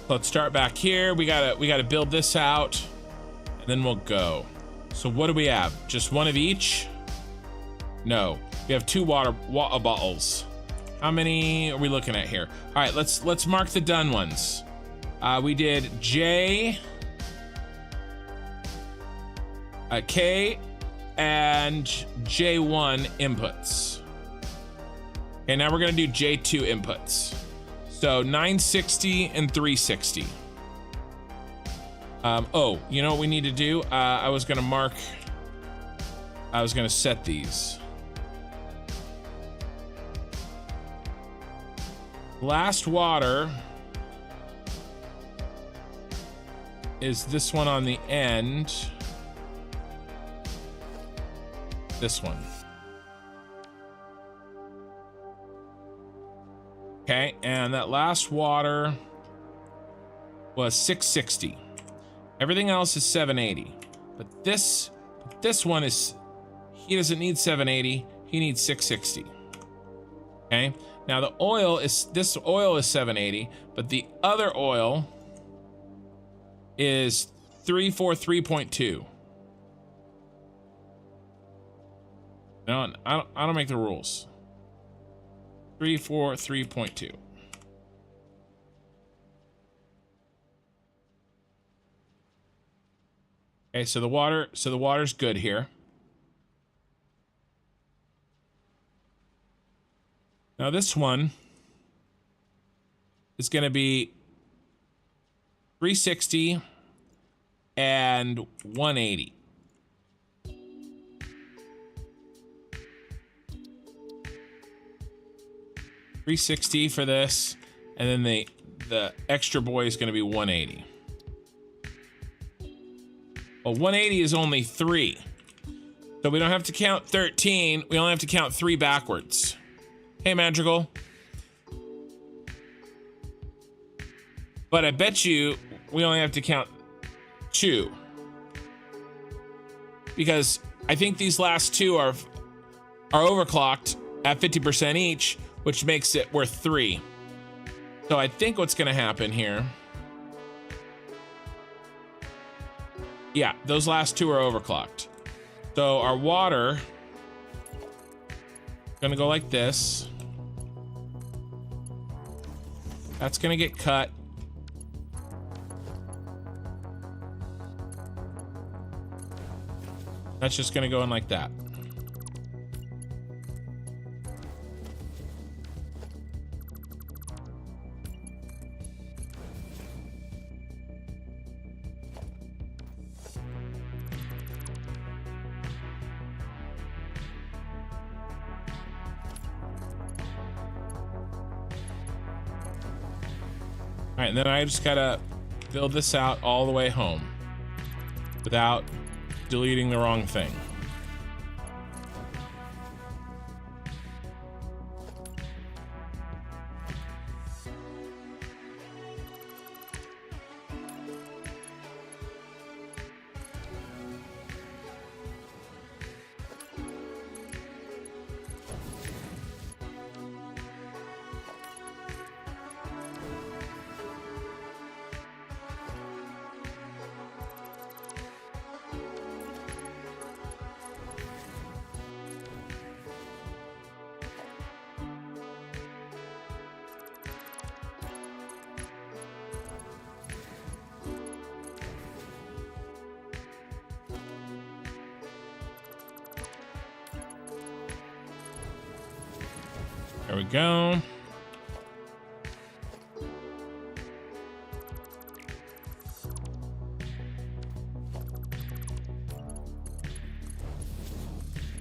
Let's start back here. We gotta build this out, and then we'll go. So what do we have? Just one of each? No, we have 2 water bottles. How many are we looking at here? All right, let's mark the done ones. We did J, K, and J1 inputs. Okay, now we're gonna do J2 inputs. So 960 and 360. Oh, you know what we need to do? I was gonna set these. Last water is this one on the end. This one. Okay, and that last water was 660. Everything else is 780. But this one is, he doesn't need 780, he needs 660. Okay, now this oil is 780, but the other oil is 343.2. No, I don't make the rules. 343.2. Okay, so the water's good here. Now this one is going to be 360 and 180. $360 for this, and then the extra boy is going to be 180. Well, 180 is only 3. So we don't have to count 13. We only have to count 3 backwards. Hey, Madrigal. But I bet you we only have to count 2. Because I think these last 2 are overclocked at 50% each, which makes it worth 3. So I think what's going to happen here. Yeah, those last 2 are overclocked. So our water is going to go like this. That's going to get cut. That's just going to go in like that. All right, and then I just gotta build this out all the way home without deleting the wrong thing. There we go.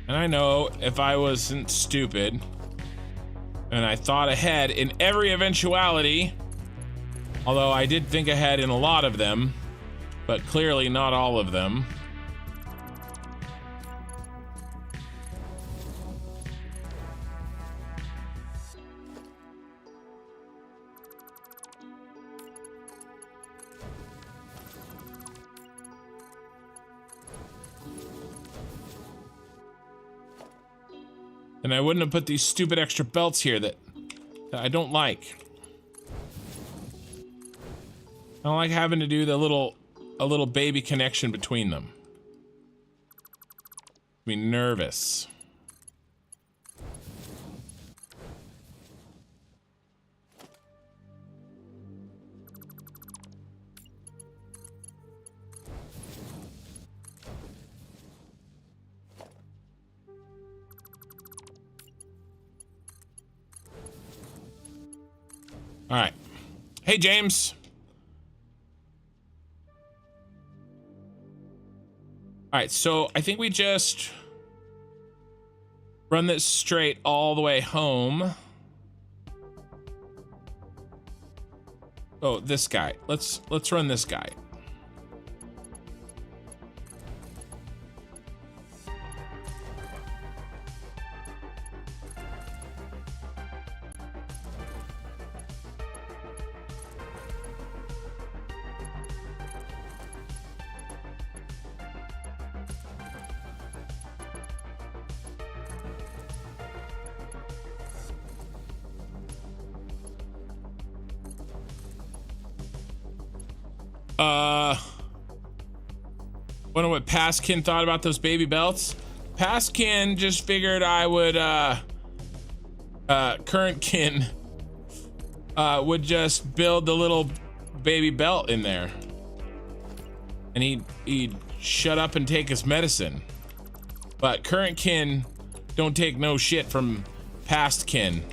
And I know if I wasn't stupid and I thought ahead in every eventuality, although I did think ahead in a lot of them, but clearly not all of them. And I wouldn't have put these stupid extra belts here that I don't like. I don't like having to do a little baby connection between them. Makes me nervous. All right. Hey, James. All right, so I think we just run this straight all the way home. Oh, this guy. Let's run this guy. Wonder what Paskin thought about those baby belts. Paskin just figured I would, current kin, would just build the little baby belt in there. And he'd shut up and take his medicine. But current kin don't take no shit from past kin.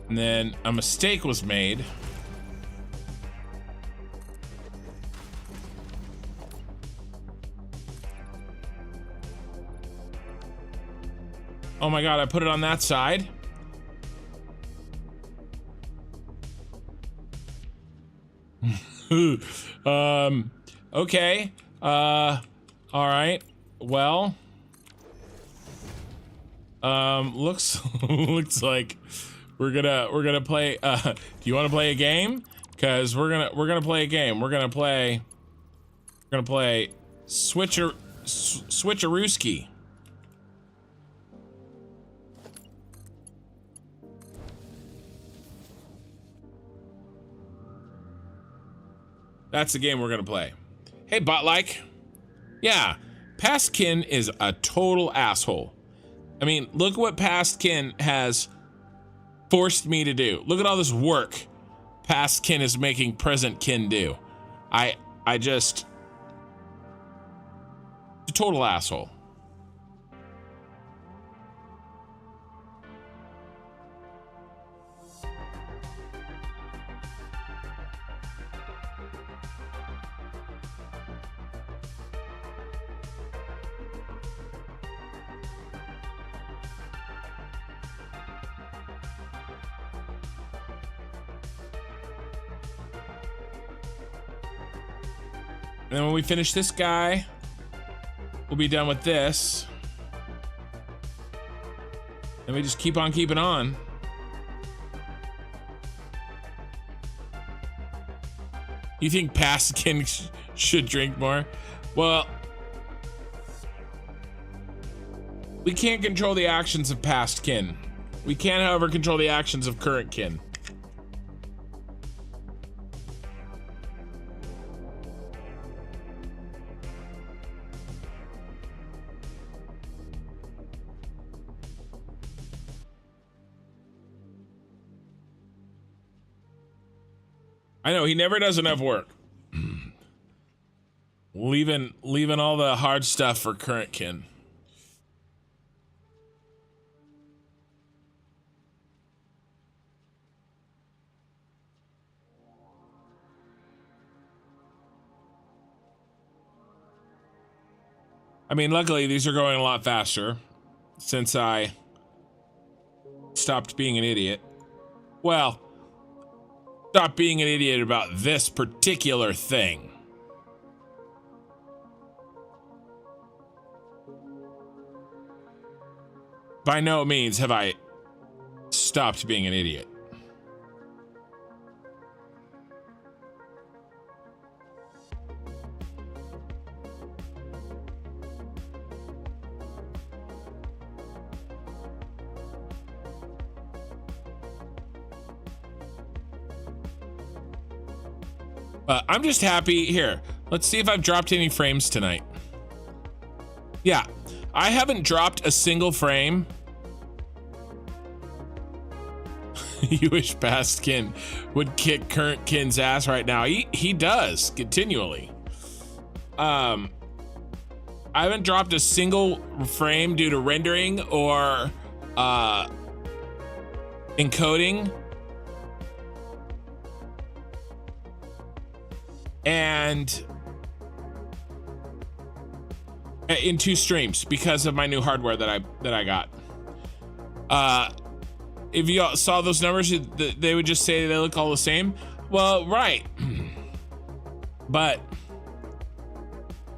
And then a mistake was made. Oh my god, I put it on that side? Okay. All right. Well, looks like we're gonna play. Do you want to play a game? Because we're gonna play a game. We're gonna play Switcherooski. That's the game we're gonna play. Hey, Botlike. Yeah, Pastkin is a total asshole. I mean, look what Pastkin has forced me to do. Look at all this work past kin is making present kin do. I just a total asshole. And then when we finish this guy, we'll be done with this. And we just keep on keeping on. You think Pastkin should drink more? Well, we can't control the actions of past kin. We can, however, control the actions of current kin. I know, he never does enough work. leaving all the hard stuff for current kin. I mean, luckily these are going a lot faster since I stopped being an idiot. Well, stop being an idiot about this particular thing. By no means have I stopped being an idiot. I'm just happy. Here, let's see if I've dropped any frames tonight. Yeah, I haven't dropped a single frame. You wish past kin would kick current kin's ass right now. He does continually. I haven't dropped a single frame due to rendering or encoding. And in 2 streams because of my new hardware that I got. If you saw those numbers, they would just say they look all the same. Well, right. But,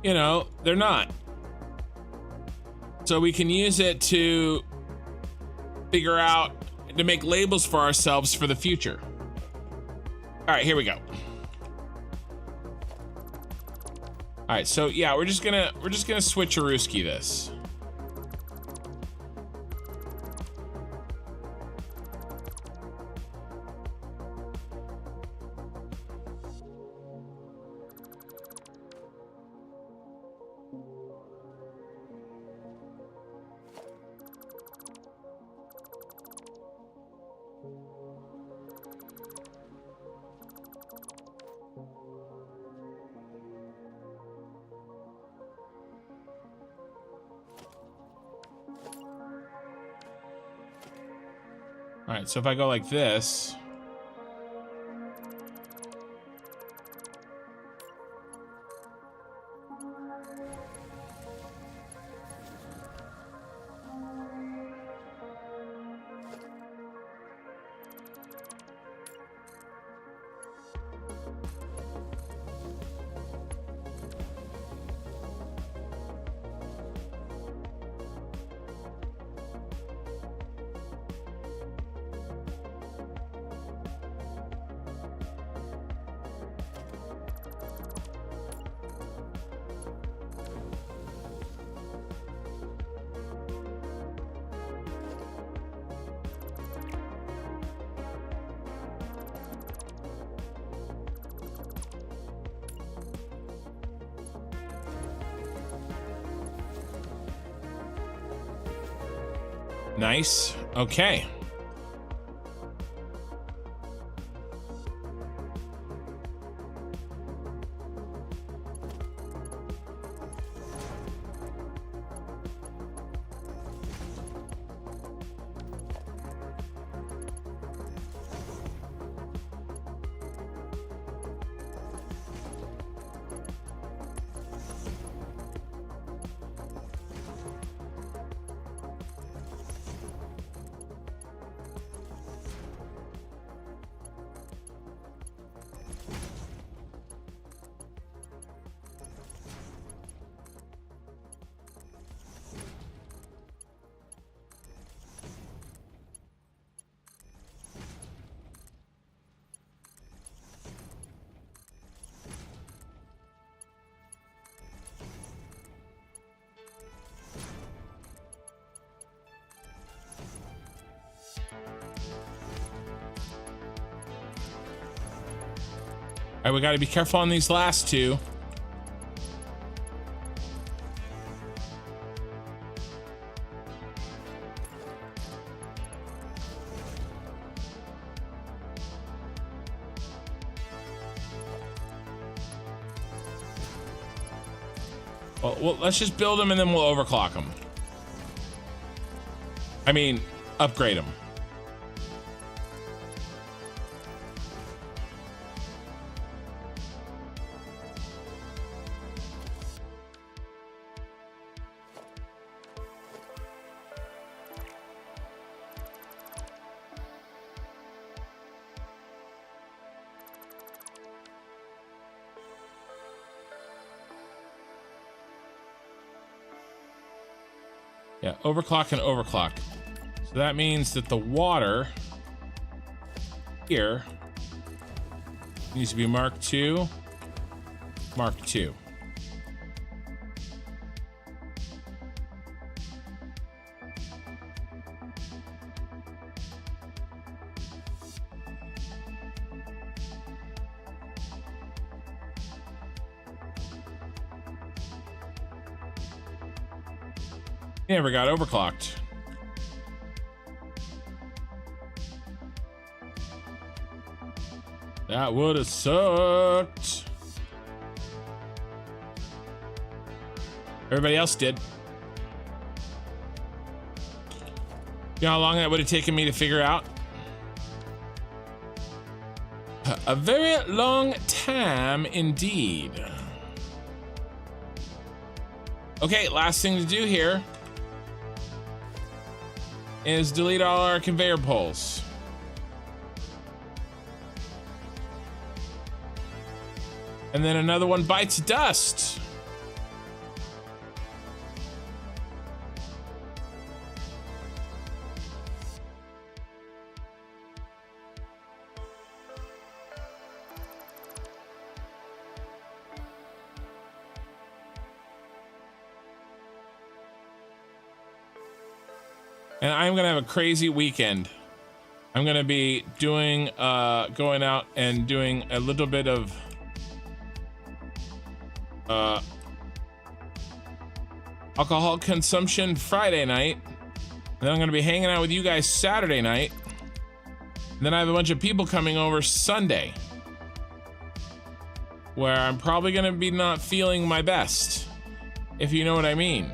you know, they're not. So we can use it to figure out, to make labels for ourselves for the future. All right, here we go. All right, so yeah, we're just gonna switcherooski this. All right, so if I go like this, nice. Okay. All right, we got to be careful on these last two. Well, let's just build them and then we'll overclock them. I mean, upgrade them. Yeah, overclock and overclock. So that means that the water here needs to be Mark II, Mark II. Never got overclocked. That would have sucked. Everybody else did. You know how long that would have taken me to figure out? A very long time indeed. Okay, last thing to do here is delete all our conveyor poles. And then another one bites dust. And I'm gonna have a crazy weekend. I'm gonna be doing, going out and doing a little bit of, alcohol consumption Friday night. And then I'm gonna be hanging out with you guys Saturday night. And then I have a bunch of people coming over Sunday, where I'm probably gonna be not feeling my best, if you know what I mean.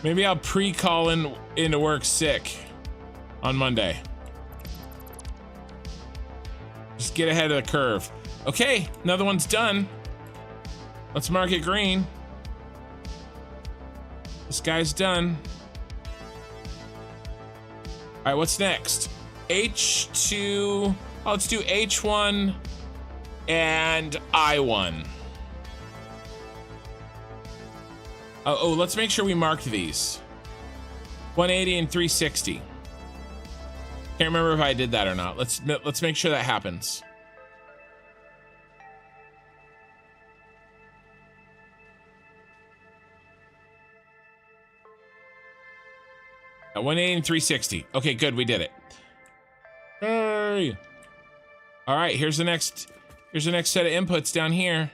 Maybe I'll pre-call into work sick on Monday. Just get ahead of the curve. Okay, another one's done. Let's mark it green. This guy's done. All right, what's next? H2. Oh, let's do H1 and I1. Oh, let's make sure we marked these. 180 and 360. Can't remember if I did that or not. Let's make sure that happens. At 180 and 360. Okay, good, we did it. Hey. All right, here's the next set of inputs down here.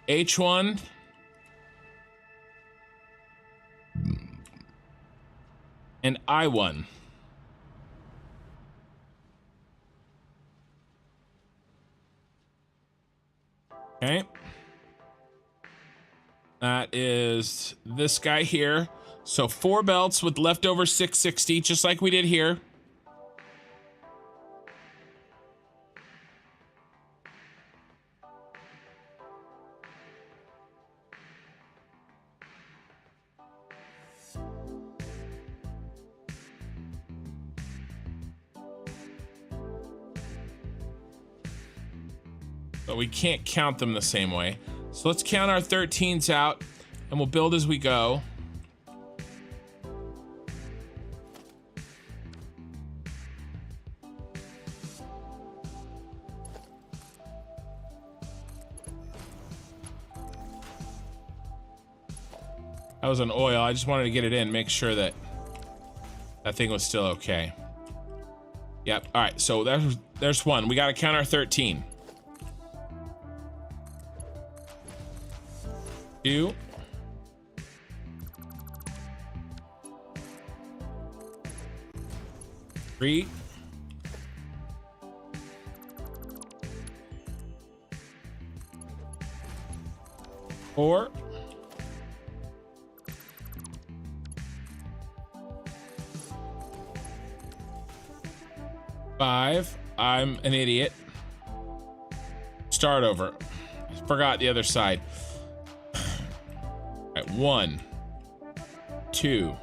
H1 and I1. Okay. That is this guy here. So 4 belts with leftover 660, just like we did here. But we can't count them the same way. So let's count our 13s out and we'll build as we go. That was an oil. I just wanted to get it in, make sure that that thing was still okay. Yep. All right. So there's one. We got to count our 13. 2. 3. 4. 5. I'm an idiot. Start over. Forgot the other side. All right, 1, 2.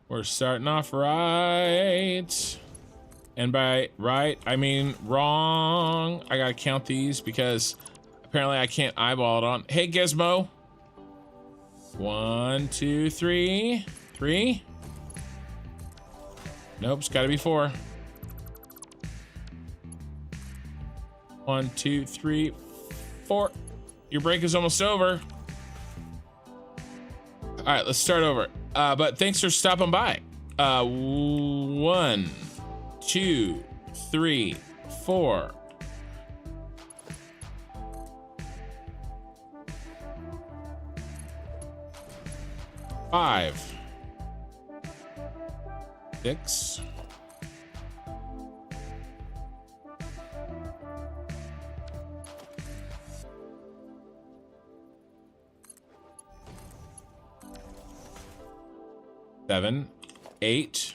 'We're starting off right. And by right, I mean wrong. I gotta count these because apparently I can't eyeball it on. Hey, Gizmo. 1, 2, 3. 3. Nope, it's gotta be 4. 1, 2, 3, 4. Your break is almost over. All right, let's start over. But thanks for stopping by. 1, 2, 3, 4. 5. 6. 7, 8.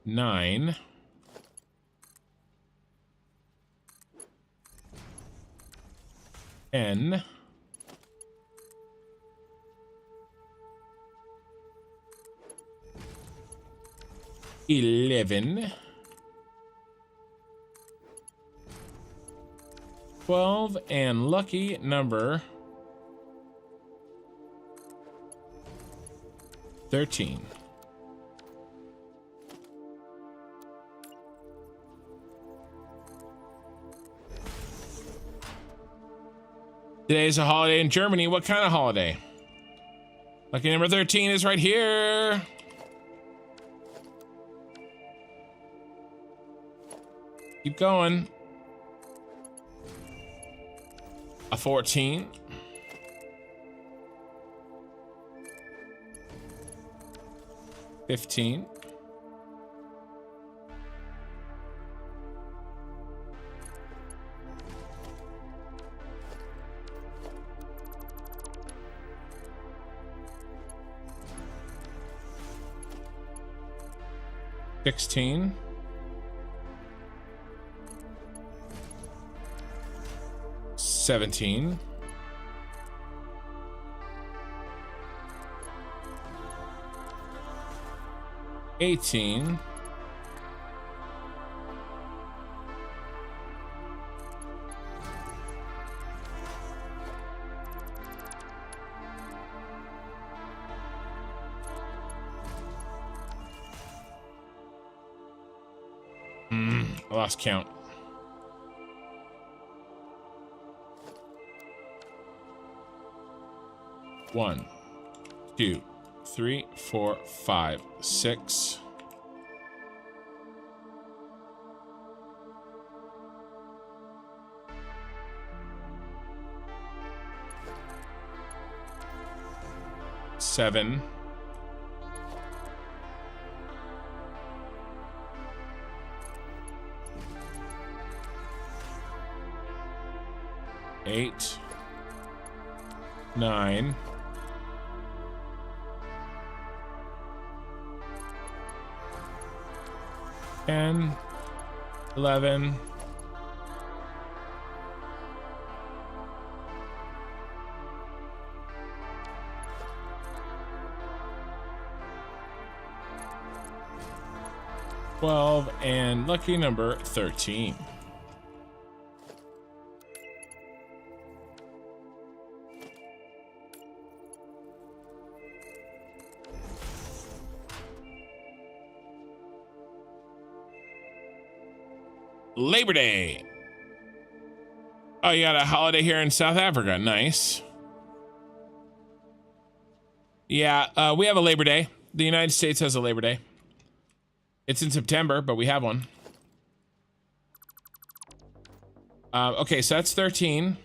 9. 10. 11. 12, and lucky number 13. Today's a holiday in Germany. What kind of holiday? Lucky number 13 is right here. Keep going. A 14. 15. 16. 17. 18. 'I lost count. One, 2, 3, 4, 5, 6. 7. 8. 9. 10, 11, 12, and lucky number 13. Labor Day. Oh, you got a holiday here in South Africa. Nice. Yeah, we have a Labor Day. The United States has a Labor Day. It's in September, but we have one. Okay, so that's 13.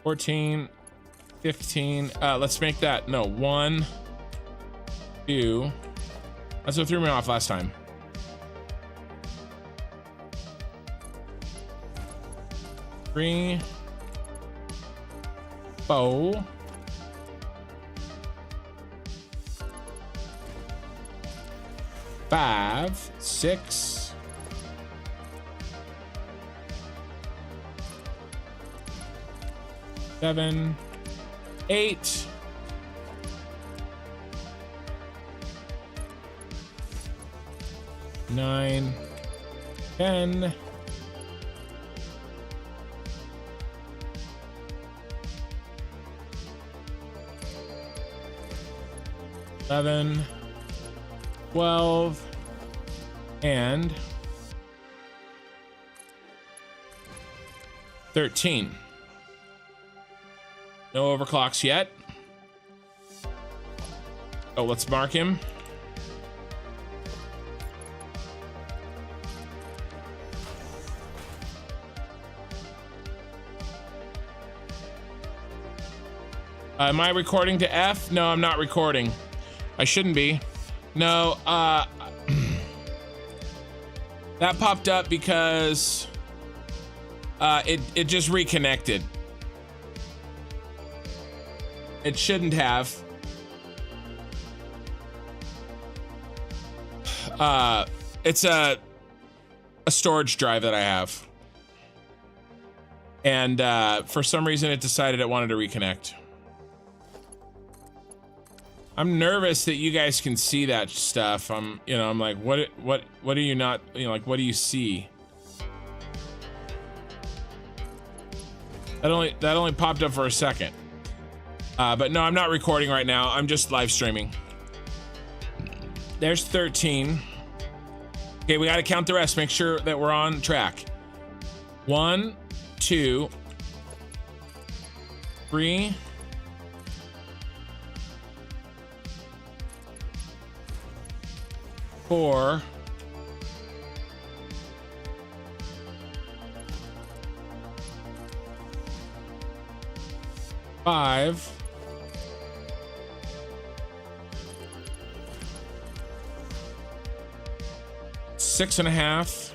$14, $15. Let's make that. No, 1, 2. That's what threw me off last time. 3, 4. 5, 6. 7, 8. 9, 10. 11, 12, and 13. No overclocks yet. Oh, let's mark him. Am I recording to F? No, I'm not recording. I shouldn't be. No, that popped up because It just reconnected. It shouldn't have. It's a storage drive that I have. And for some reason it decided it wanted to reconnect. I'm nervous that you guys can see that stuff. I'm like, what are you not, like, what do you see? That only popped up for a second. But no, I'm not recording right now. I'm just live streaming. There's 13. Okay, we got to count the rest. Make sure that we're on track. 1, 2, 3, 4, 5, 6.5,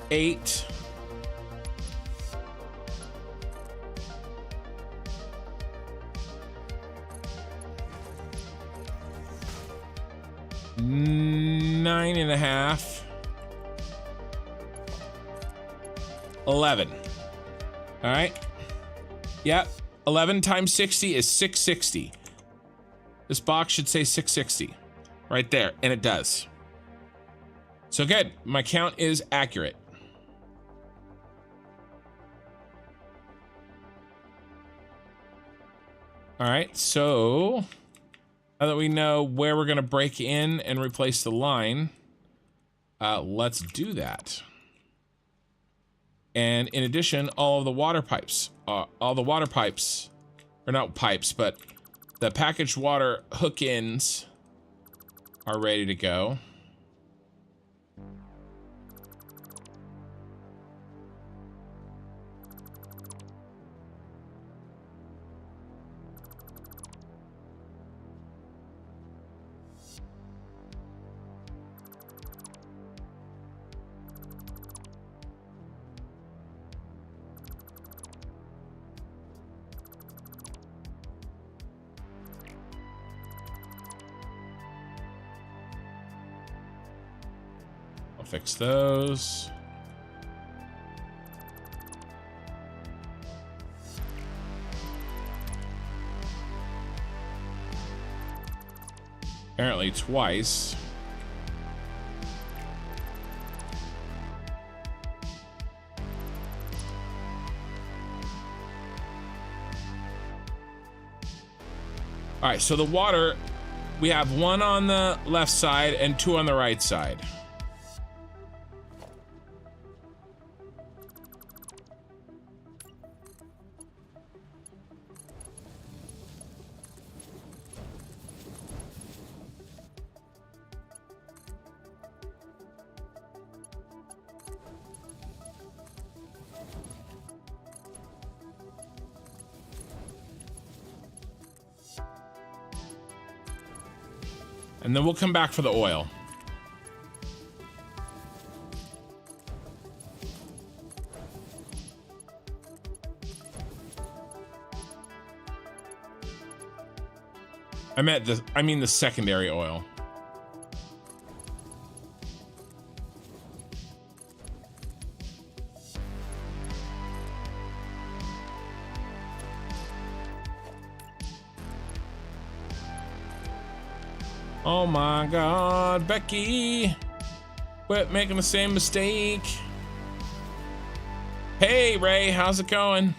8, 9.5, 11. All right. Yep. 11 times 60 is 660. This box should say 660 right there, and it does. So good. My count is accurate. All right. So now that we know where we're going to break in and replace the line, let's do that. And in addition, all the water pipes, are not pipes, but the packaged water hook ends are ready to go. Fix those. Apparently twice. All right, so the water, we have 1 on the left side and 2 on the right side. And then we'll come back for the oil. I mean the secondary oil. Oh my God, Becky, quit making the same mistake. Hey Ray, how's it going?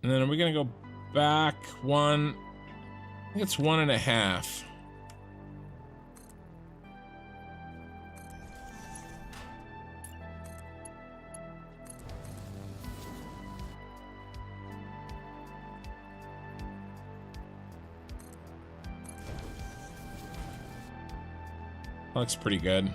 And then are we gonna go back 1? I think it's 1.5. Looks pretty good.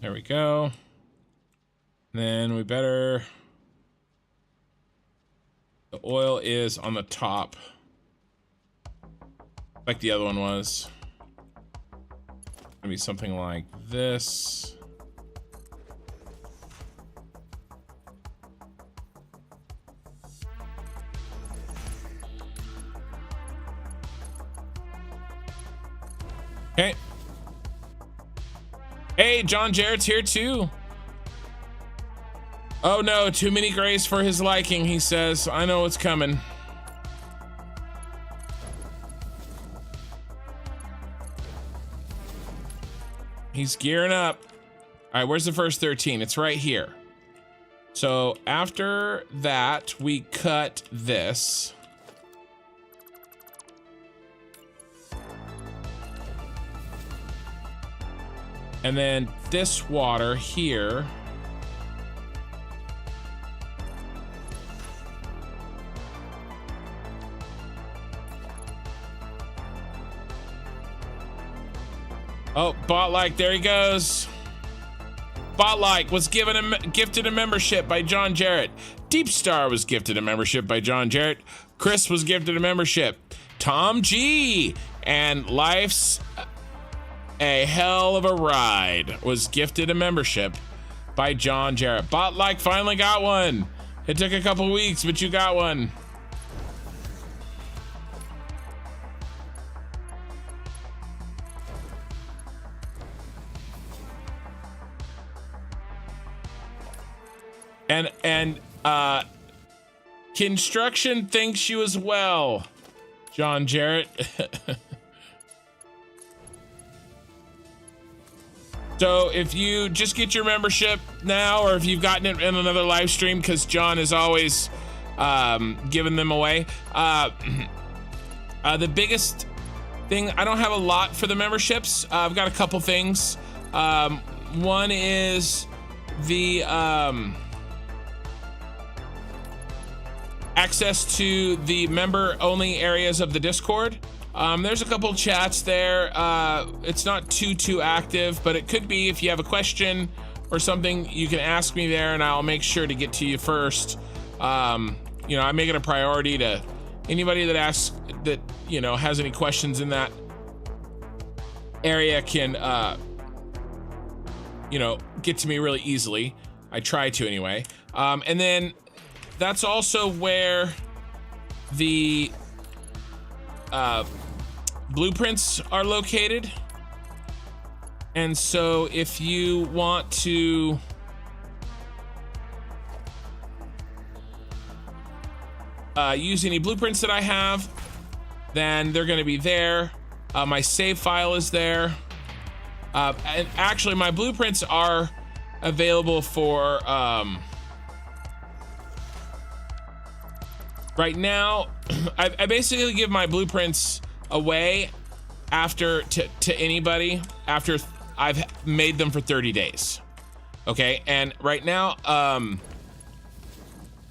There we go. Then we better... The oil is on the top, like the other one was. Maybe something like this. Okay. Hey, John Jarrett's here too. Oh no, too many grays for his liking, he says. I know what's coming. He's gearing up. All right, where's the first 13? It's right here. So after that, we cut this. And then this water here. Oh, bot like, there he goes. Bot like was gifted a membership by John Jarrett. Deep Star was gifted a membership by John Jarrett. Chris was gifted a membership. Tom G and Life's a Hell of a Ride was gifted a membership by John Jarrett. Bot like finally got one. It took a couple weeks, but you got one. And Construction thanks you as well, John Jarrett. So if you just get your membership now, or if you've gotten it in another live stream, because John is always giving them away. The biggest thing, I don't have a lot for the memberships. I've got a couple things. One is the access to the member-only areas of the Discord. There's a couple chats there. It's not too active, but it could be. If you have a question or something, you can ask me there and I'll make sure to get to you first. You know, I make it a priority to anybody that asks, that, you know, has any questions in that area can, you know, get to me really easily. I try to anyway. And then that's also where the blueprints are located. And so if you want to use any blueprints that I have, then they're going to be there. My save file is there. And actually my blueprints are available for right now. I basically give my blueprints away after to anybody after I've made them for 30 days. Okay, and right now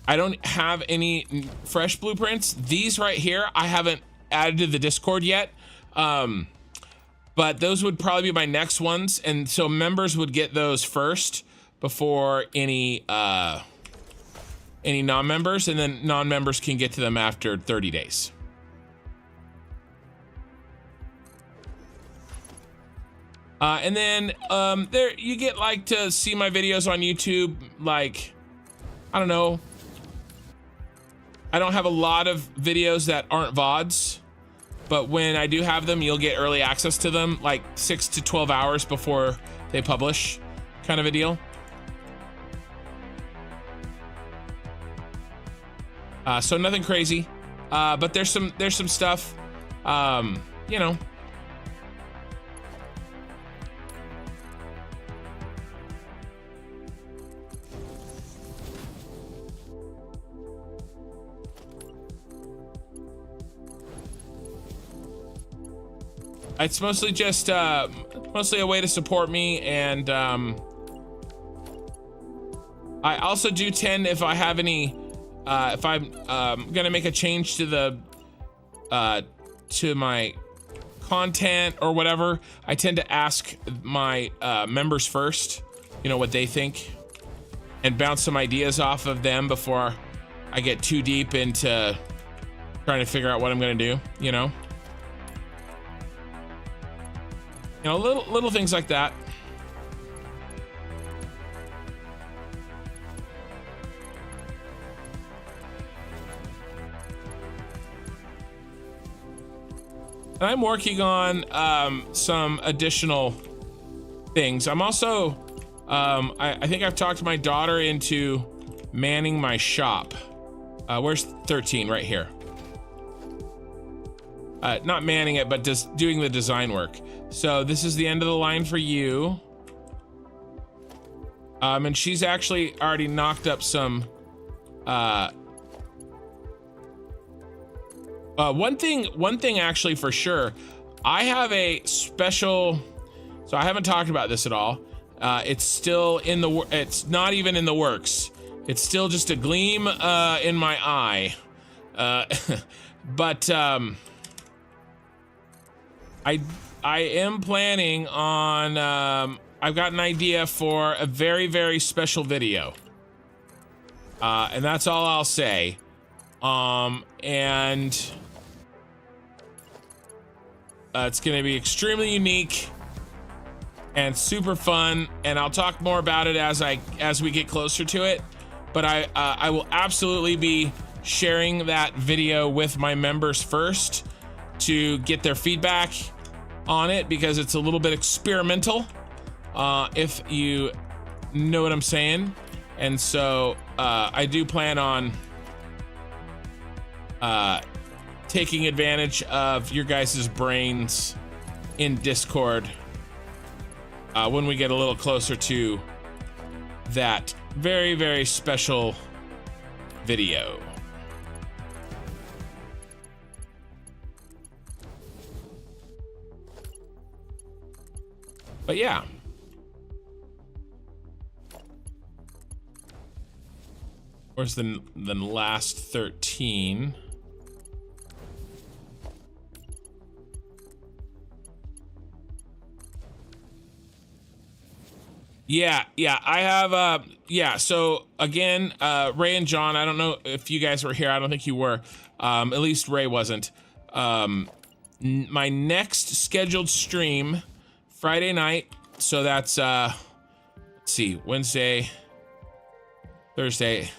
I don't have any fresh blueprints. These right here I haven't added to the Discord yet, but those would probably be my next ones, and so members would get those first before any non-members, and then non-members can get to them after 30 days. And then there you get like to see my videos on YouTube, like, I don't know, I don't have a lot of videos that aren't VODs, but when I do have them, you'll get early access to them, like 6 to 12 hours before they publish, kind of a deal. So nothing crazy, but there's some stuff, you know. It's mostly just mostly a way to support me, and I also do tend, if I have any, if I'm gonna make a change to the to my content or whatever, I tend to ask my members first, you know, what they think, and bounce some ideas off of them before I get too deep into trying to figure out what I'm gonna do, you know. You know, little things like that. And I'm working on some additional things. I'm also, I think I've talked my daughter into manning my shop. Where's 13? Right here. Not manning it, but just doing the design work. So this is the end of the line for you. And she's actually already knocked up some, one thing actually for sure, I have a special, so I haven't talked about this at all. It's still in the, it's not even in the works. It's still just a gleam, in my eye. But, I am planning on, I've got an idea for a very, very special video. And that's all I'll say. And it's gonna be extremely unique and super fun, and I'll talk more about it as we get closer to it. But I will absolutely be sharing that video with my members first to get their feedback on it, because it's a little bit experimental, if you know what I'm saying. And so I do plan on taking advantage of your guys' brains in Discord when we get a little closer to that very, very special video. But yeah. Where's the last 13? Yeah, I have, yeah, so again, Ray and John, I don't know if you guys were here. I don't think you were. At least Ray wasn't. My next scheduled stream, Friday night, so that's, let's see, Wednesday, Thursday,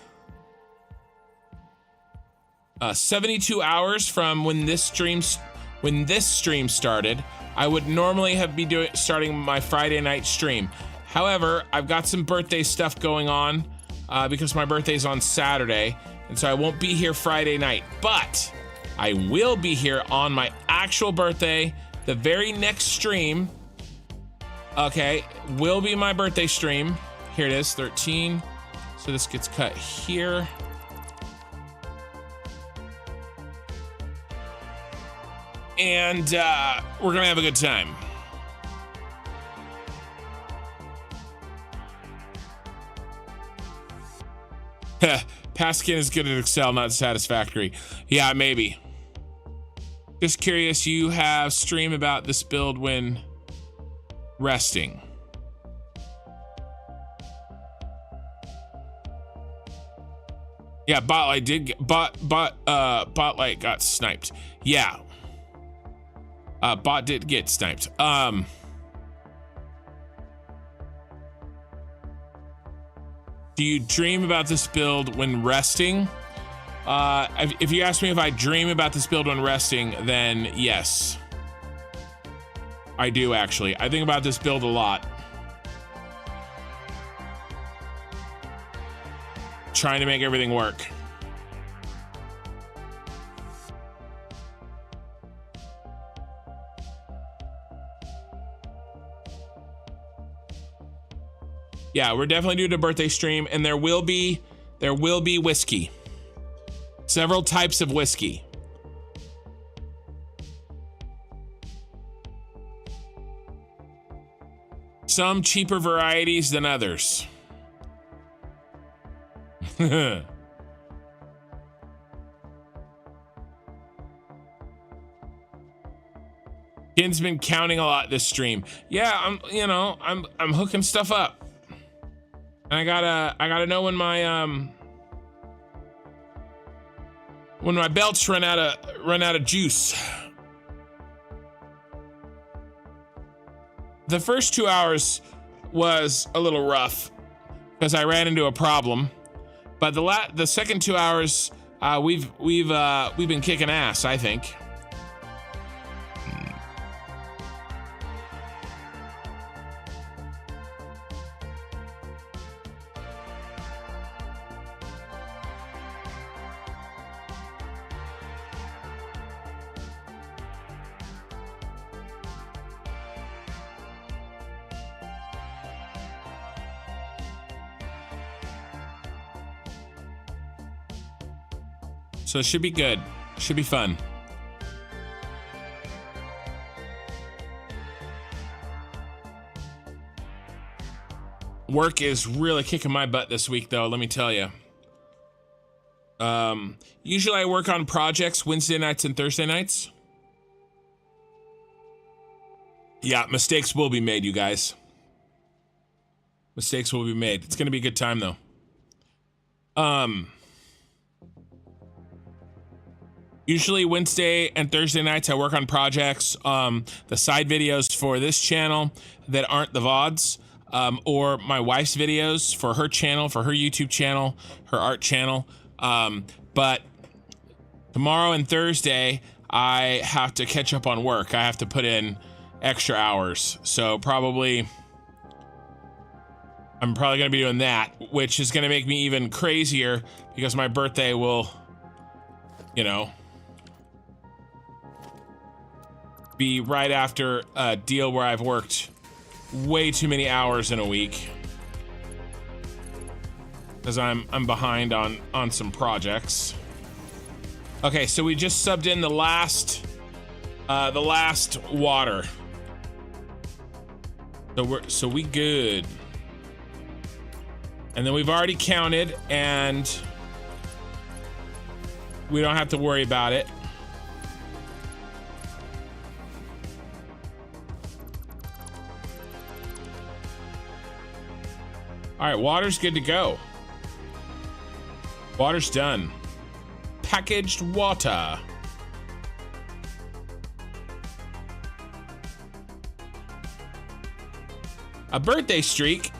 72 hours from when this stream started. I would normally be starting my Friday night stream. However, I've got some birthday stuff going on because my birthday's on Saturday, and so I won't be here Friday night, but I will be here on my actual birthday. The very next stream, okay, will be my birthday stream. Here it is, 13. So this gets cut here. And we're gonna have a good time. Paskin is good at Excel, not Satisfactory. Yeah, maybe. Just curious, you have stream about this build when resting. Yeah, Botlight did get Botlight got sniped. Yeah. Bot did get sniped. Do you dream about this build when resting? If you ask me if I dream about this build when resting, then yes. I do, actually. I think about this build a lot. Trying to make everything work. Yeah, we're definitely doing a birthday stream, and there will be whiskey. Several types of whiskey. Some cheaper varieties than others. Ken's been counting a lot this stream. Yeah, I'm hooking stuff up. And I gotta know when my belts run out of juice. The first 2 hours was a little rough because I ran into a problem, but the second 2 hours we've been kicking ass, I think. So it should be good. Should be fun. Work is really kicking my butt this week, though, let me tell you. Usually I work on projects Wednesday nights and Thursday nights. Yeah, mistakes will be made, you guys. Mistakes will be made. It's gonna be a good time, though. Usually Wednesday and Thursday nights I work on projects, the side videos for this channel that aren't the VODs, or my wife's videos for her channel, for her YouTube channel, her art channel. But tomorrow and Thursday, I have to catch up on work. I have to put in extra hours. So I'm probably gonna be doing that, which is gonna make me even crazier because my birthday will, be right after a deal where I've worked way too many hours in a week because I'm behind on some projects. Okay, so we just subbed in the last water. So we good. And then we've already counted and we don't have to worry about it. All right, water's good to go. Water's done. Packaged water. A birthday streak?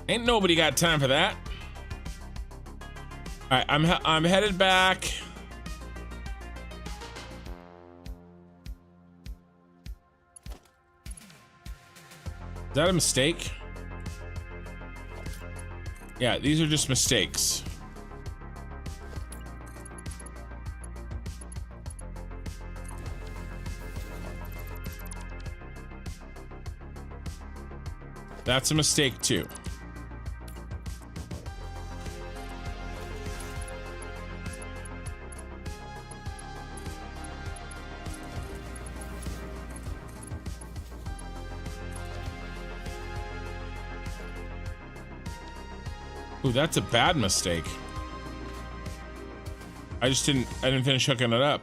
Ain't nobody got time for that. All right, I'm headed back. Is that a mistake? Yeah, these are just mistakes. That's a mistake too. Ooh, that's a bad mistake. I didn't finish hooking it up.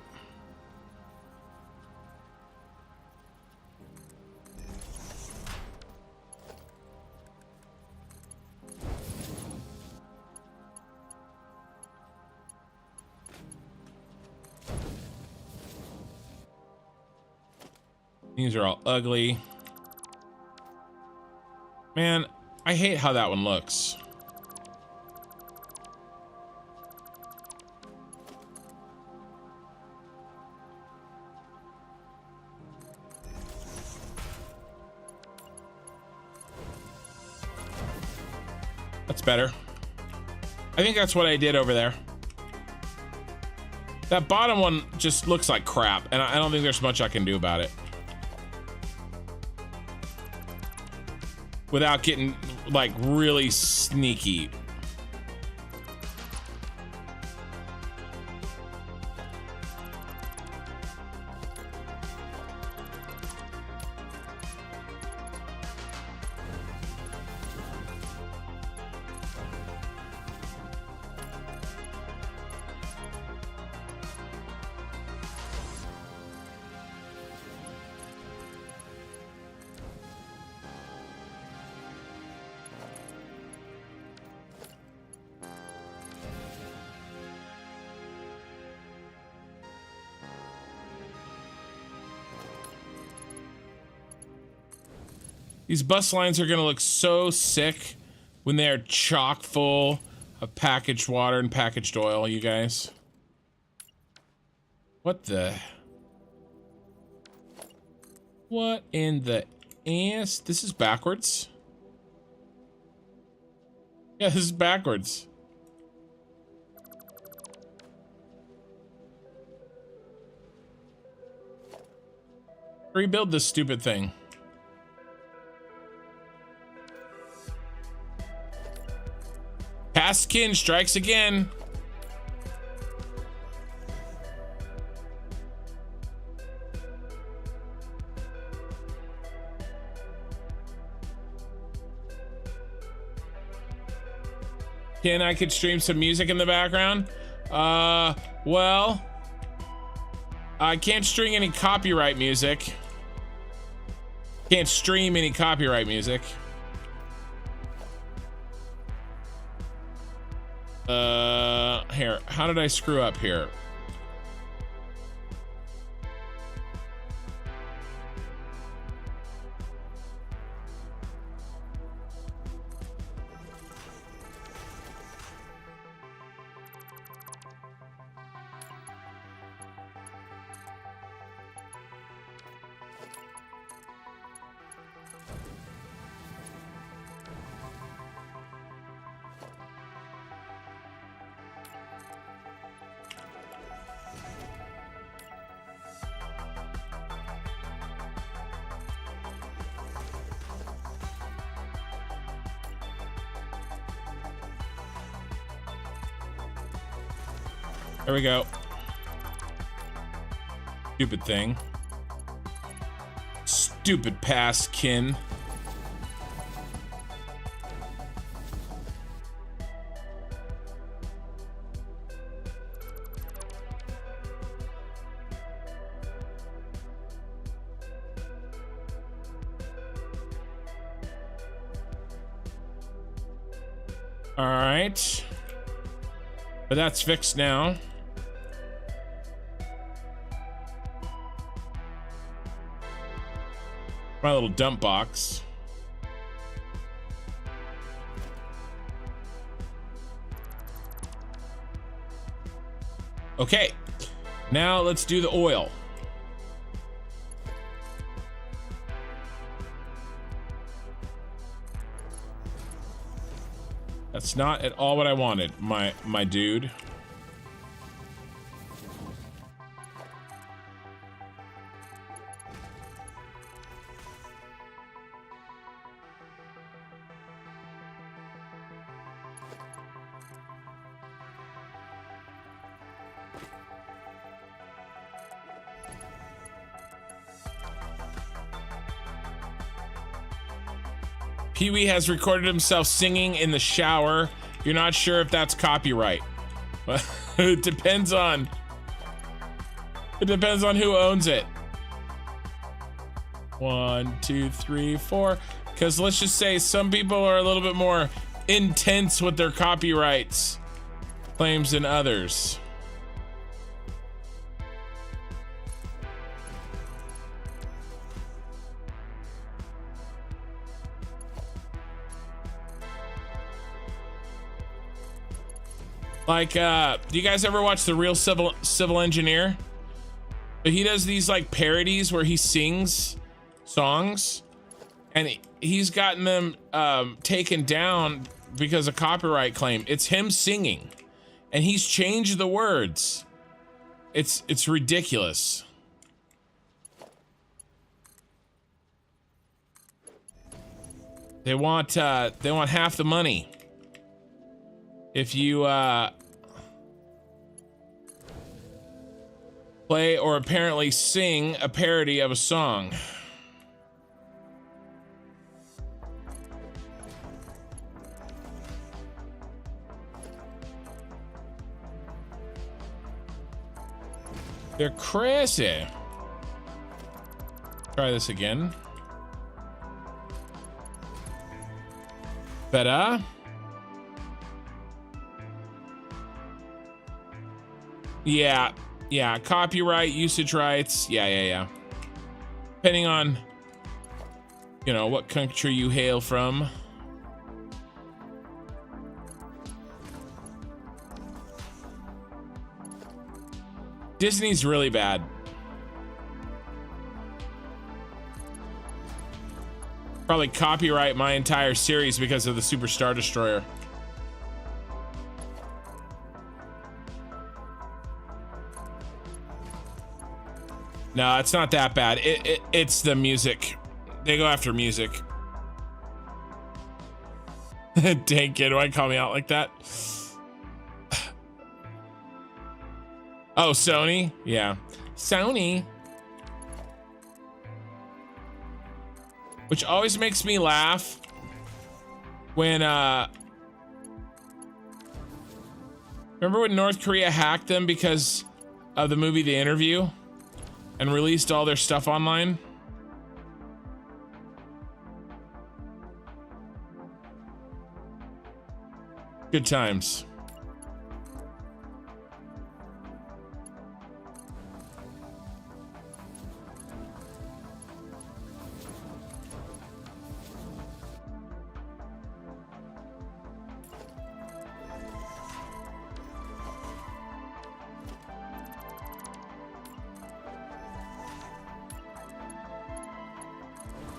These are all ugly. Man, I hate how that one looks. That's better. I think that's what I did over there. That bottom one just looks like crap, and I don't think there's much I can do about it. Without getting, like, really sneaky. These bus lines are gonna look so sick when they're chock full of packaged water and packaged oil, you guys. What in the ass? This is backwards? Yeah, this is backwards. Rebuild this stupid thing. Paskin strikes again. Ken, I could stream some music in the background. Well, I can't stream any copyright music. Can't stream any copyright music. Here, how did I screw up here? There we go. Stupid thing. Stupid pass, kin. All right. But that's fixed now. My little dump box. Okay, now let's do the oil. That's not at all what I wanted, my dude. Pee-wee has recorded himself singing in the shower. You're not sure if that's copyright. It depends on who owns it. 1, 2, 3, 4. Because let's just say some people are a little bit more intense with their copyrights claims than others. Like, do you guys ever watch The Real Civil Engineer? He does these like parodies where he sings songs, and he's gotten them taken down because of copyright claim. It's him singing, and he's changed the words. It's ridiculous. They want half the money if you play or apparently sing a parody of a song. They're crazy. Try this again. Better. Yeah, copyright, usage rights. Yeah. Depending on, you know, what country you hail from. Disney's really bad. Probably copyright my entire series because of the Super Star Destroyer. No, it's not that bad. It's the music. They go after music. Dang kid, why call me out like that? Oh, Sony? Yeah. Sony. Which always makes me laugh when, remember when North Korea hacked them because of the movie The Interview and released all their stuff online? Good times.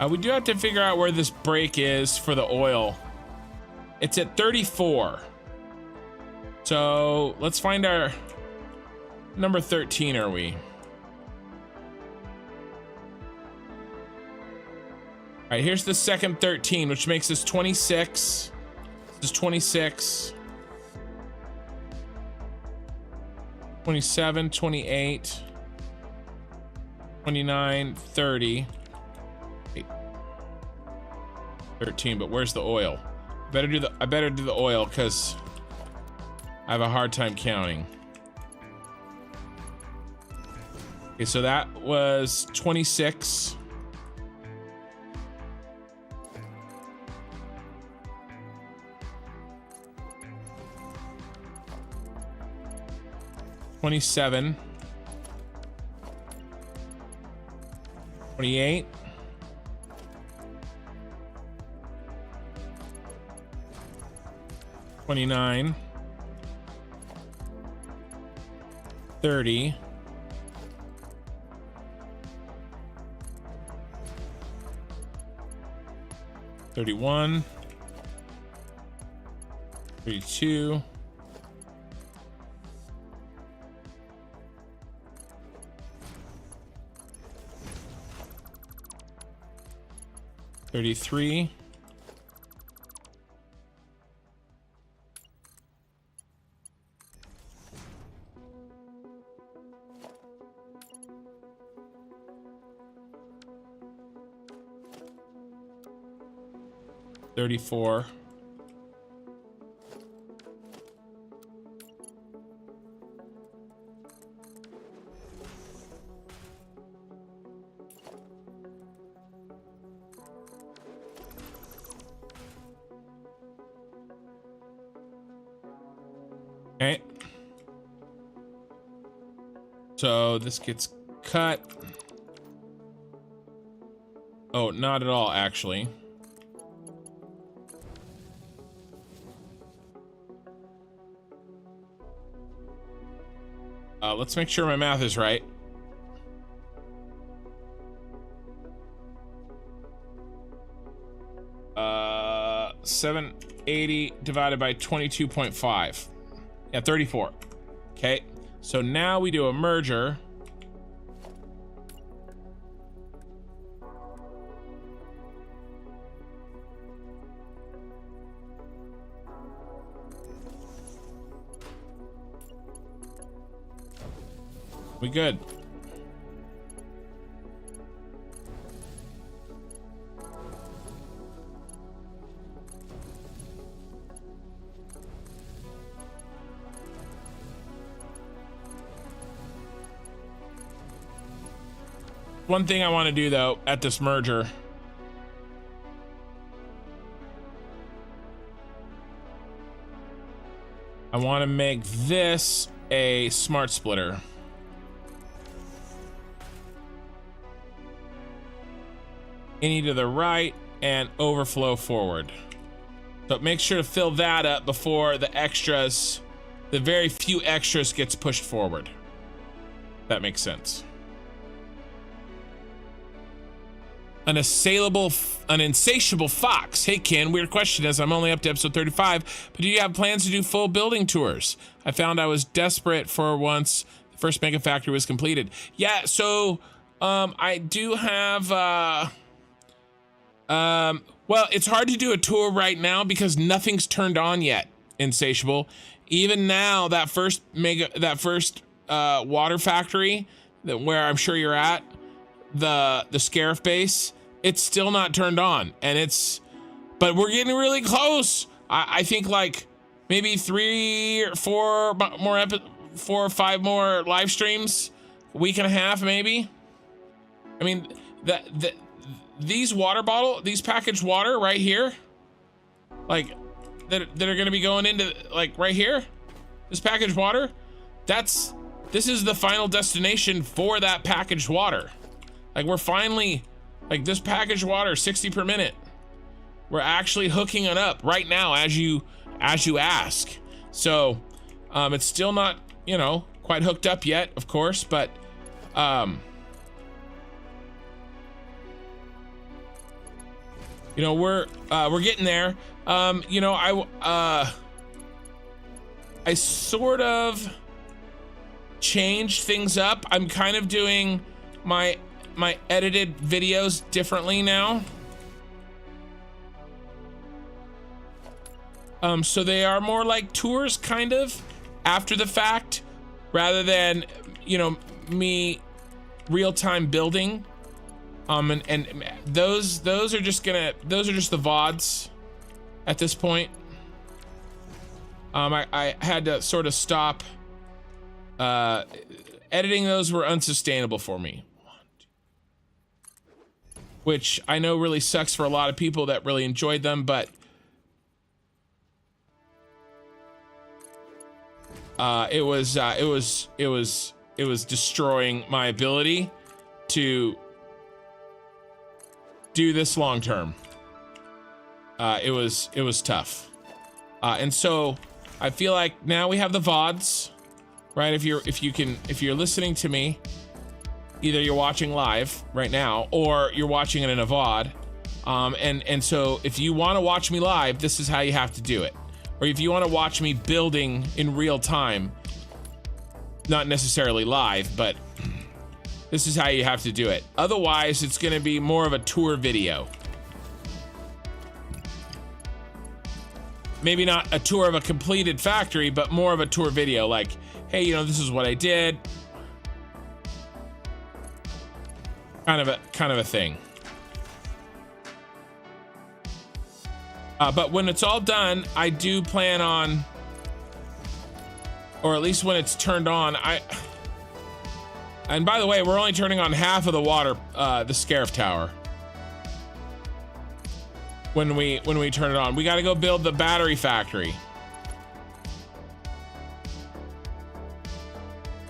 We do have to figure out where this break is for the oil. It's at 34. So let's find our number 13, are we? All right, here's the second 13, which makes this 26. This is 26. 27, 28, 29, 30. 13, but where's the oil? I better do the oil because I have a hard time counting. Okay, so that was 26. $27. 28. 29, 30, 31, 32, 33, 34, 'kay. So this gets cut. Oh, not at all, actually. Let's make sure my math is right. 780 divided by 22.5. Yeah, 34. Okay, so now we do a merger. We good. One thing I want to do though at this merger, I want to make this a smart splitter. Any to the right and overflow forward. So make sure to fill that up before the extras, the very few extras, gets pushed forward. That makes sense. An insatiable fox. Hey Ken, weird question as I'm only up to episode 35, but do you have plans to do full building tours? I found I was desperate for once the first mega factory was completed. Yeah, so I do have well, it's hard to do a tour right now because nothing's turned on yet, Insatiable. Even now, that first water factory where I'm sure you're at, the Scarif base, it's still not turned on, and but we're getting really close. I think like maybe 3 or 4 more 4 or 5 more live streams, a week and a half maybe. I mean, these packaged water right here, like that are gonna be going into like right here, this packaged water, this is the final destination for that packaged water. Like we're finally, like this packaged water, 60 per minute, we're actually hooking it up right now as you ask. So it's still not, you know, quite hooked up yet, of course, but you know, we're getting there. You know, I sort of changed things up. I'm kind of doing my edited videos differently now. So they are more like tours, kind of, after the fact, rather than, you know, me real-time building. And those are just the VODs at this point. I had to sort of stop. Editing those were unsustainable for me. Which I know really sucks for a lot of people that really enjoyed them, but it was destroying my ability to do this long term. It was tough. And so I feel like now we have the VODs, right? If you're listening to me, either you're watching live right now or you're watching it in a VOD. And so if you want to watch me live, this is how you have to do it. Or if you want to watch me building in real time, not necessarily live, but this is how you have to do it. Otherwise, it's going to be more of a tour video. Maybe not a tour of a completed factory, but more of a tour video. Like, hey, you know, this is what I did. Kind of a thing. But when it's all done, I do plan on, or at least when it's turned on, and by the way, we're only turning on half of the water, the Scarif Tower. When we turn it on, we got to go build the battery factory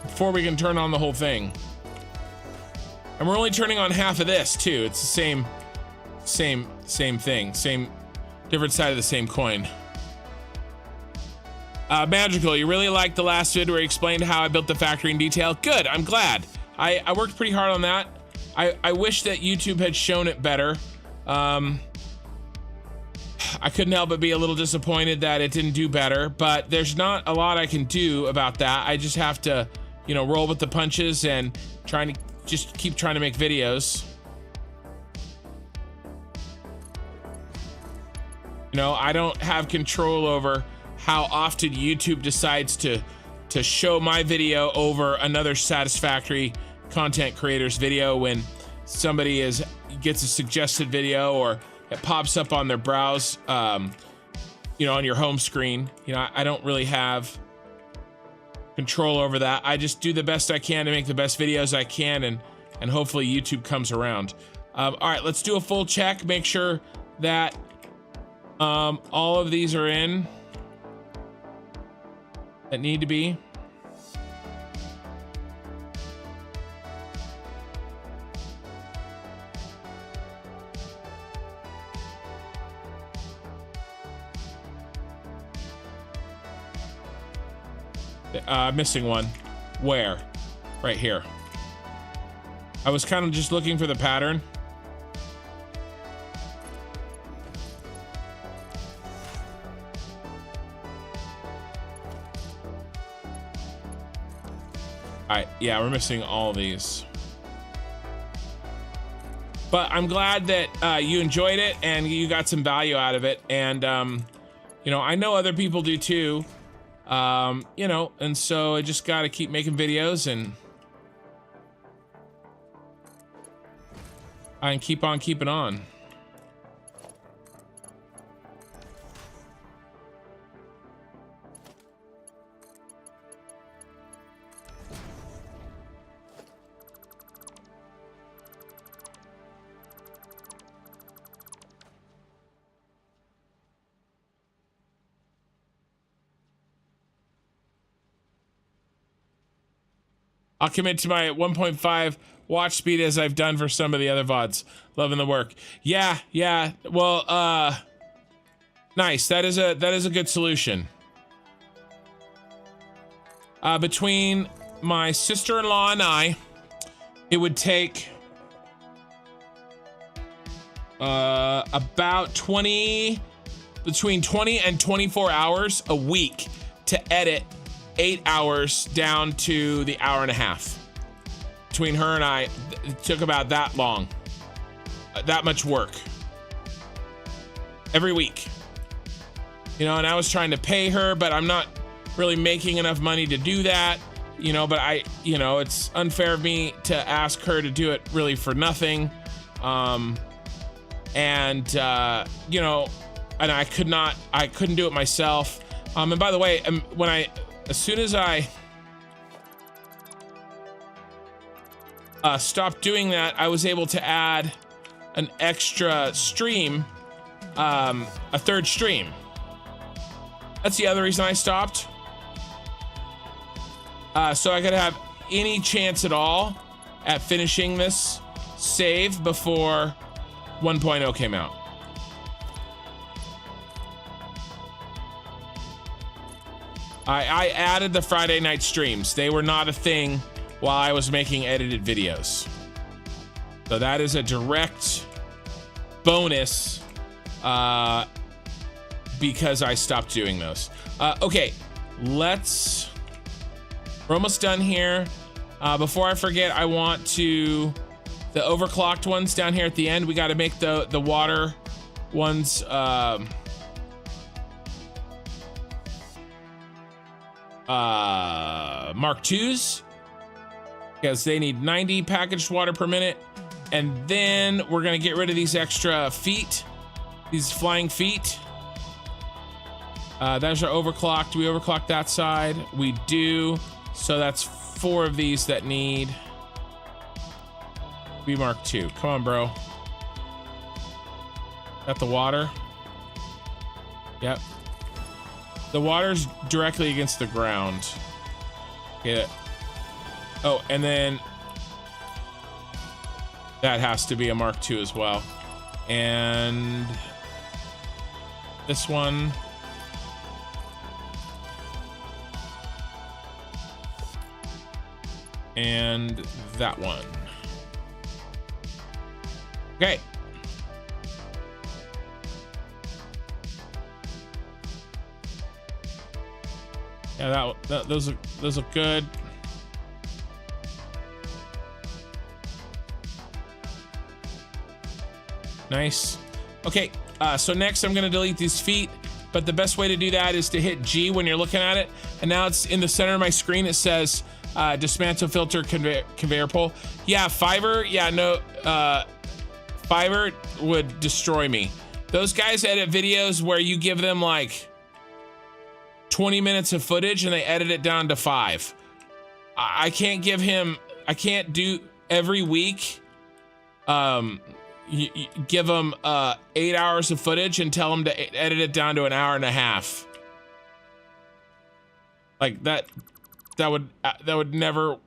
before we can turn on the whole thing. And we're only turning on half of this too. It's the same thing, same different side of the same coin. Magical, you really liked the last vid where you explained how I built the factory in detail. Good, I'm glad. I worked pretty hard on that. I wish that YouTube had shown it better. I couldn't help but be a little disappointed that it didn't do better, but there's not a lot I can do about that. I just have to, you know, roll with the punches and keep trying to make videos. You know, I don't have control over how often YouTube decides to show my video over another Satisfactory content creator's video when somebody gets a suggested video or it pops up on their browse, you know, on your home screen. You know, I don't really have control over that. I just do the best I can to make the best videos I can, and hopefully YouTube comes around. All right, let's do a full check. Make sure that all of these are in that need to be. Missing one. Where? Right here. I was kind of just looking for the pattern. Alright, yeah, we're missing all these. But I'm glad that you enjoyed it and you got some value out of it. And, you know, I know other people do too. You know, and so I just got to keep making videos and keep on keeping on. I'll commit to my 1.5 watch speed as I've done for some of the other VODs. Loving the work. Yeah. Well, nice. That is a good solution. Between my sister-in-law and I, it would take about between 20 and 24 hours a week to edit 8 hours down to the hour and a half. Between her and I, it took about that long. That much work. Every week. You know, and I was trying to pay her, but I'm not really making enough money to do that. You know, but you know, it's unfair of me to ask her to do it really for nothing. You know, and I couldn't do it myself. And by the way, as soon as I stopped doing that, I was able to add an extra stream, a third stream. That's the other reason I stopped. So I could have any chance at all at finishing this save before 1.0 came out. I added the Friday night streams. They were not a thing while I was making edited videos. So that is a direct bonus because I stopped doing those. Okay, we're almost done here. Before I forget, I want the overclocked ones down here at the end. We got to make the water ones Mark IIs, because they need 90 packaged water per minute. And then we're gonna get rid of these extra feet, these flying feet. Those are overclocked. Do we overclock that side? We do. So that's 4 of these that need be Mark II. Come on, bro. Got the water. Yep. The water's directly against the ground. Okay. Oh, and then that has to be a Mark II as well. And this one. And that one. Okay. Yeah, those look good. Nice. Okay, so next I'm gonna delete these feet, but the best way to do that is to hit G when you're looking at it. And now it's in the center of my screen. It says dismantle filter conveyor pole. Yeah, Fiverr. Yeah, no, Fiverr would destroy me. Those guys edit videos where you give them like 20 minutes of footage and they edit it down to 5. I can't give him, I can't do every week. You give them 8 hours of footage and tell them to edit it down to an hour and a half. Like that would never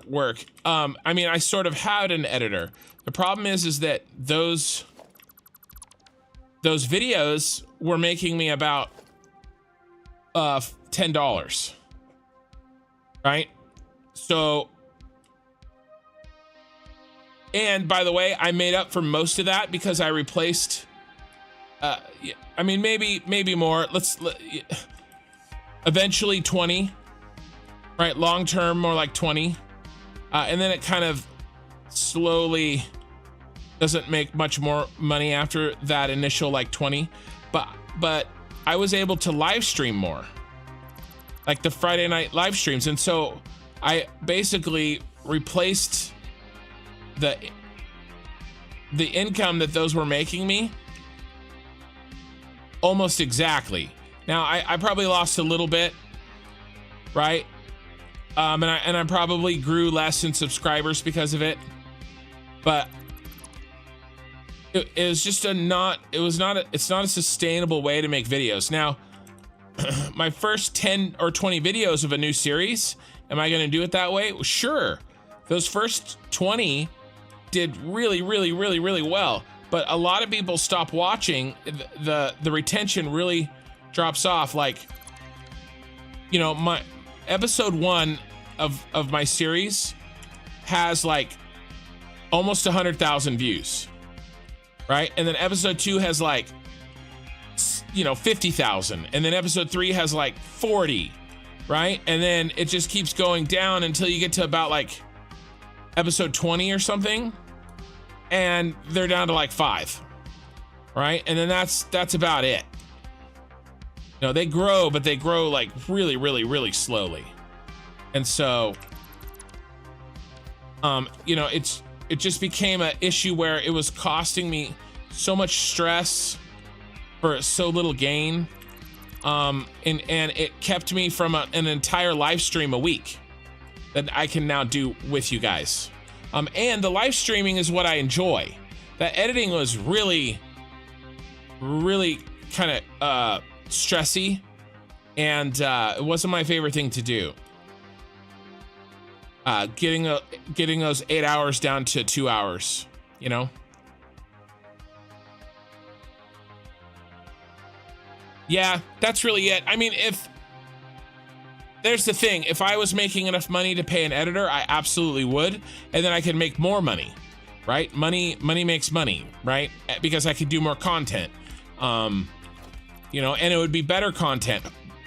work. I mean, I sort of had an editor. The problem is that those videos were making me about $10, right? So, and by the way, I made up for most of that because I replaced, I mean, maybe more. Eventually 20, right? Long term, more like 20. And then it kind of slowly doesn't make much more money after that initial like 20. But I was able to live stream more, like the Friday night live streams. And so I basically replaced the income that those were making me almost exactly. Now I probably lost a little bit, right? And I probably grew less in subscribers because of it, but it was just it's not a sustainable way to make videos. Now, my first 10 or 20 videos of a new series, am I going to do it that way? Sure. Those first 20 did really well, but a lot of people stop watching. The retention really drops off. Like, you know, my episode 1 of my series has like almost 100,000 views, right? And then episode 2 has like, you know, 50,000, and then episode 3 has like 40, right? And then it just keeps going down until you get to about like episode 20 or something, and they're down to like 5, right? And then that's about it. You know, they grow, but they grow like really slowly. And so, you know, it just became an issue where it was costing me so much stress for so little gain. And it kept me from an entire live stream a week that I can now do with you guys. And the live streaming is what I enjoy. That editing was really kind of stressy, and it wasn't my favorite thing to do. Getting those 8 hours down to 2 hours, you know? Yeah, that's really it. I mean, there's the thing, if I was making enough money to pay an editor, I absolutely would, and then I could make more money, right? Money makes money, right? Because I could do more content, you know, and it would be better content,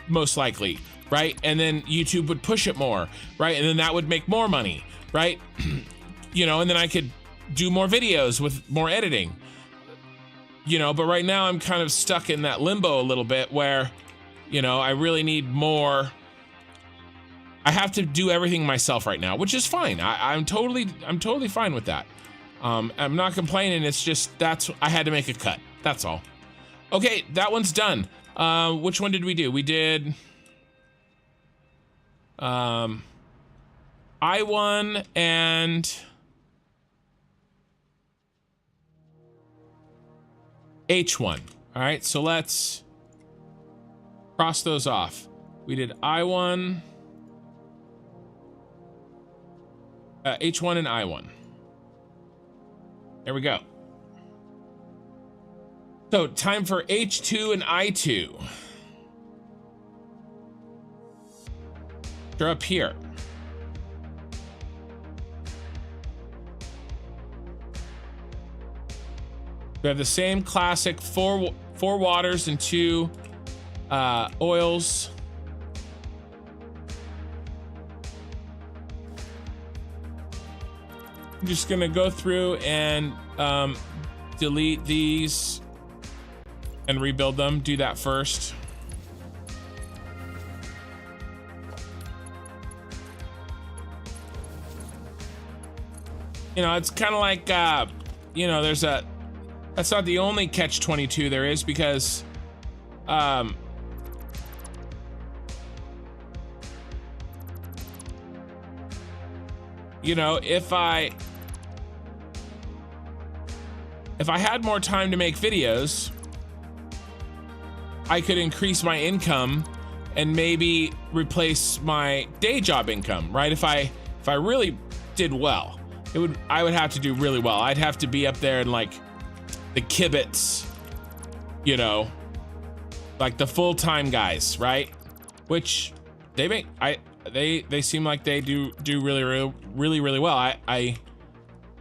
most likely, right? And then YouTube would push it more, right? And then that would make more money, right? You know, and then I could do more videos with more editing, you know, but right now I'm kind of stuck in that limbo a little bit where, you know, I really need more. I have to do everything myself right now, which is fine. I'm totally fine with that. I'm not complaining. It's just, I had to make a cut. That's all. Okay, that one's done. Which one did we do? We did I1 and H1. All right, so let's cross those off. We did I1, H1 and I1. There we go. So time for H2 and I2. They're up here. We have the same classic four waters and 2 oils. I'm just gonna go through and delete these and rebuild them. Do that first. You know, it's kind of like, you know, that's not the only catch-22 there is, because, you know, if I had more time to make videos, I could increase my income and maybe replace my day job income, right? If I really did well, I would have to do really well. I'd have to be up there in like the kibitz, you know, like the full-time guys, right? Which they seem like they do really well. I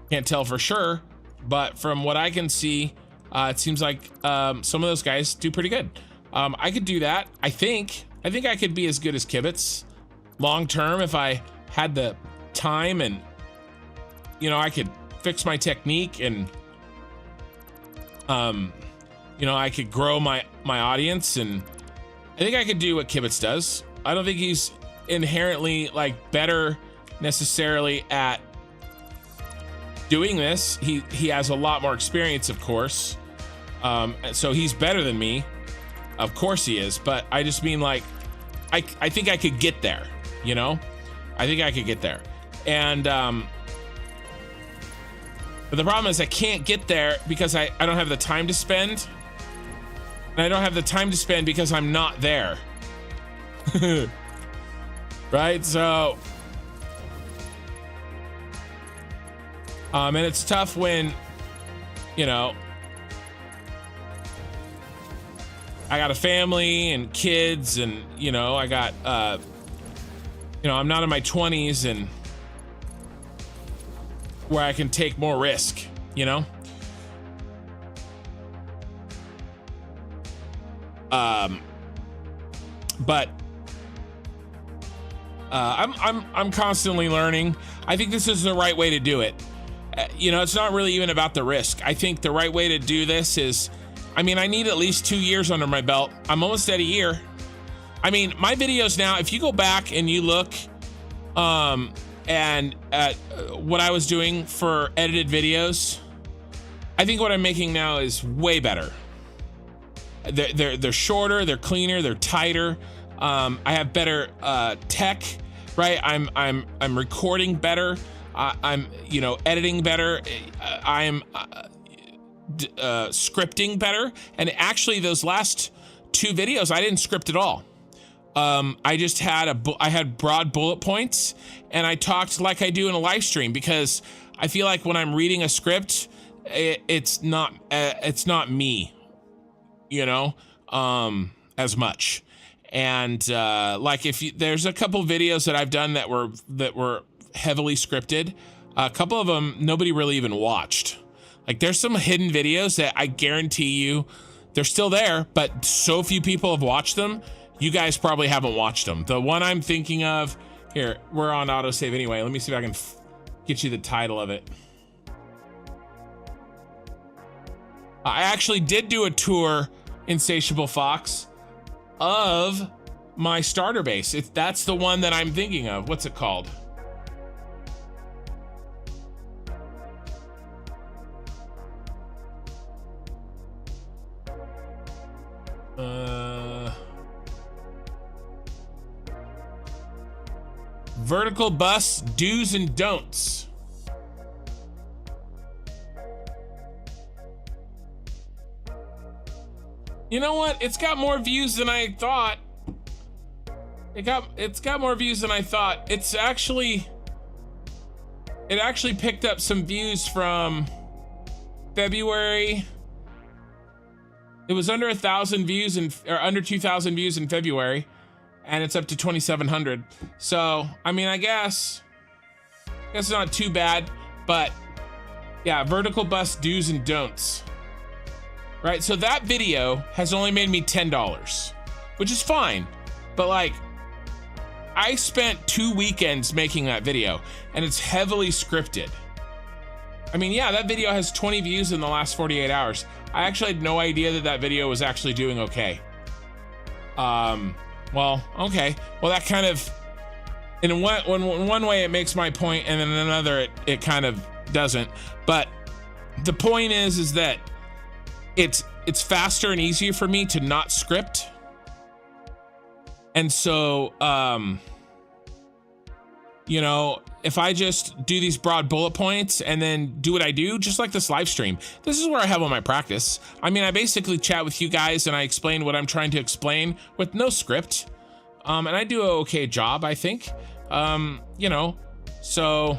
can't tell for sure, but from what I can see, it seems like some of those guys do pretty good. I could do that. I think I could be as good as kibitz long term if I had the time, and you know, I could fix my technique, and you know, I could grow my audience, and I think I could do what kibitz does. I don't think he's inherently like better necessarily at doing this. He has a lot more experience, of course, so he's better than me, of course he is, but I just mean like I think I could get there, you know. I think I could get there, and but the problem is I can't get there because I don't have the time to spend, and I don't have the time to spend because I'm not there. Right? So and it's tough when, you know, I got a family and kids, and you know, I got you know, I'm not in my 20s and where I can take more risk, you know. But I'm constantly learning. I think this is the right way to do it. You know, it's not really even about the risk. I think the right way to do this is, I mean, I need at least 2 years under my belt. I'm almost at a year. I mean, my videos now, if you go back and you look and at what I was doing for edited videos, I think what I'm making now is way better. They're shorter, they're cleaner, they're tighter. I have better tech, right? I'm recording better. I'm, you know, editing better. I'm scripting better. And actually, those last 2 videos, I didn't script at all. I just had I had broad bullet points, and I talked like I do in a live stream, because I feel like when I'm reading a script, it's not me, you know, as much. And like there's a couple videos that I've done that were heavily scripted. A couple of them nobody really even watched. Like there's some hidden videos that I guarantee you they're still there, but so few people have watched them. You guys probably haven't watched them. The one I'm thinking of, here, we're on autosave anyway. Let me see if I can get you the title of it. I actually did do a tour, Insatiable Fox, of my starter base. That's the one that I'm thinking of. What's it called? Vertical bus do's and don'ts. You know what? It's got more views than I thought. It's got more views than I thought. It actually picked up some views from February. It was under 1,000 views or under 2,000 views in February, and it's up to 2,700. So, I mean, I guess it's not too bad, but yeah, vertical bus do's and don'ts. Right, so that video has only made me $10, which is fine, but like, I spent 2 weekends making that video, and it's heavily scripted. I mean, yeah, that video has 20 views in the last 48 hours. I actually had no idea that that video was actually doing okay. Well, okay. Well, that kind of, in one way it makes my point, and in another it kind of doesn't. But the point is that it's faster and easier for me to not script. And so, you know, if I just do these broad bullet points and then do what I do, just like this live stream, this is where I have all my practice. I mean, I basically chat with you guys and I explain what I'm trying to explain with no script. And I do an okay job, I think. You know, so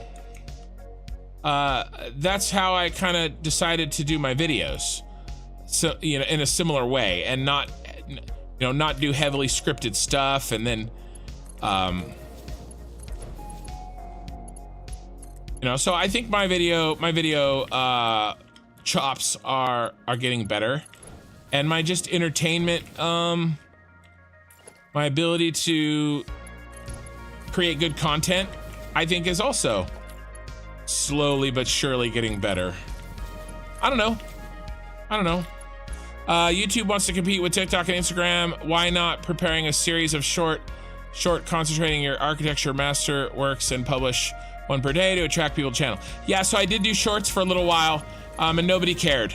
that's how I kind of decided to do my videos. So, you know, in a similar way, and not, you know, not do heavily scripted stuff. And then, you know, so I think my video chops are getting better, and my just entertainment, my ability to create good content, I think, is also slowly but surely getting better. I don't know. YouTube wants to compete with TikTok and Instagram. Why not preparing a series of short concentrating your architecture master works and publish one per day to attract people to the channel? Yeah, so I did do shorts for a little while, and nobody cared.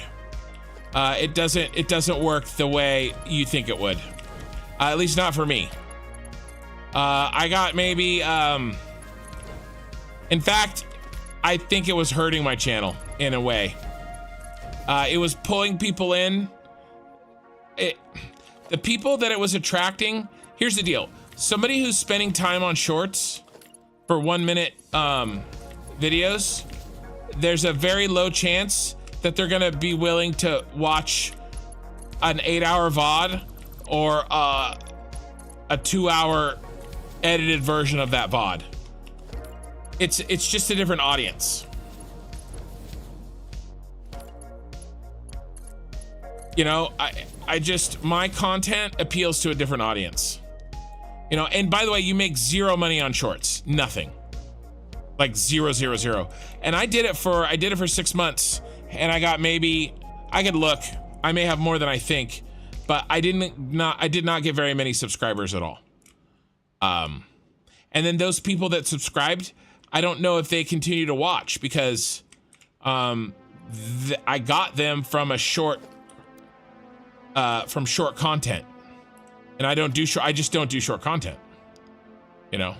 It doesn't work the way you think it would. At least not for me. I got maybe, in fact, I think it was hurting my channel in a way. It was pulling people in. The people that it was attracting, here's the deal. Somebody who's spending time on shorts for 1 minute videos, there's a very low chance that they're gonna be willing to watch an 8-hour VOD or a 2-hour edited version of that VOD. It's just a different audience. You know, I just, my content appeals to a different audience. You know, and by the way, you make zero money on shorts. Nothing. Like 0, 0, 0. And I did it for 6 months, and I got maybe, I could look, I may have more than I think, but I did not get very many subscribers at all. And then those people that subscribed, I don't know if they continue to watch, because I got them from short content, and I just don't do short content, you know.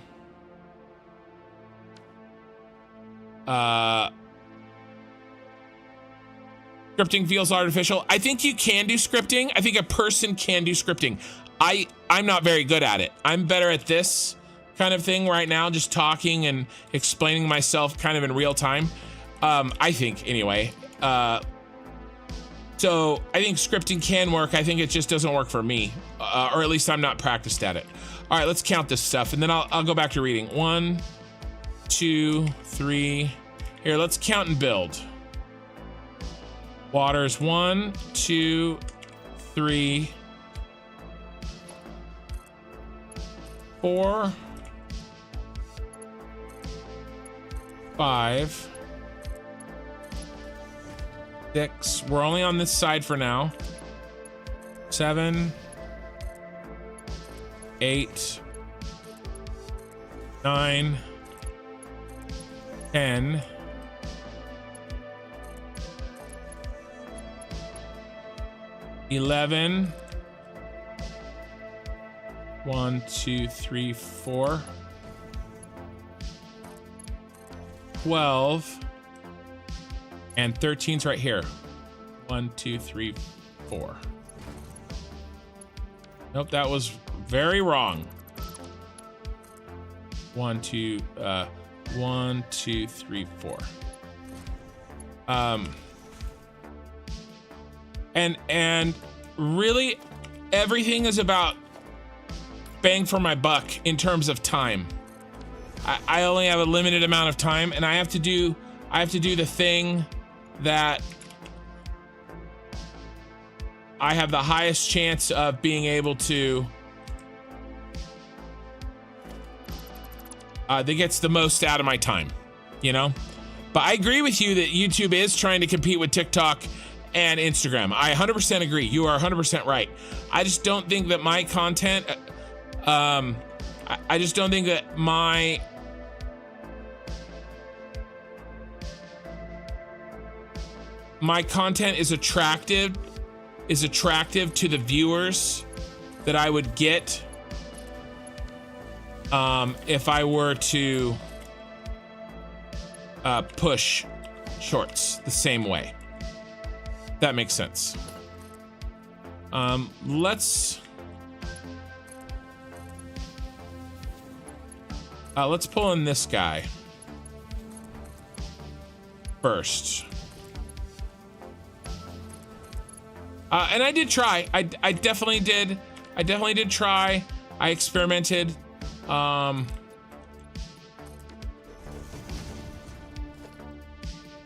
Scripting feels artificial. I think you can do scripting. I think a person can do scripting. I'm not very good at it. I'm better at this kind of thing right now, just talking and explaining myself kind of in real time. I think anyway. So I think scripting can work. I think it just doesn't work for me, or at least I'm not practiced at it. All right, let's count this stuff, and then I'll go back to reading. 1, 2, 3. Here, let's count and build. Waters 1, 2, 3, 4, 5, 6. We're only on this side for now. 7, 8, 9, 10, 11. 1, 2, 3, 4. 12. And 13's right here. 1, 2, 3, 4. Nope, that was very wrong. 1, 2, 3, 4. And really, everything is about bang for my buck in terms of time. I only have a limited amount of time, and I have to do the thing that I have the highest chance of being able to, that gets the most out of my time, you know? But I agree with you that YouTube is trying to compete with TikTok and Instagram. I 100% agree. You are 100% right. I just don't think that my content, I just don't think that my content is attractive to the viewers that I would get if I were to push shorts the same way. That makes sense. Let's pull in this guy first. And I did try. I definitely did. I definitely did try. I experimented.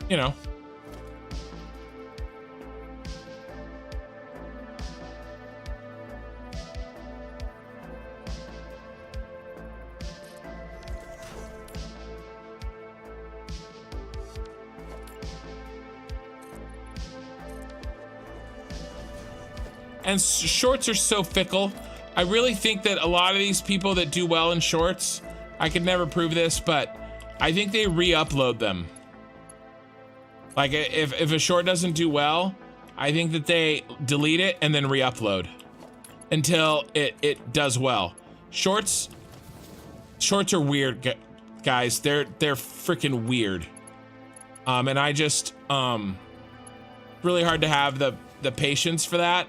You know. And shorts are so fickle. I really think that a lot of these people that do well in shorts, I could never prove this, but I think they re-upload them. Like if a short doesn't do well, I think that they delete it and then re-upload until it does well. Shorts are weird, guys. They're freaking weird. And I just really hard to have the patience for that.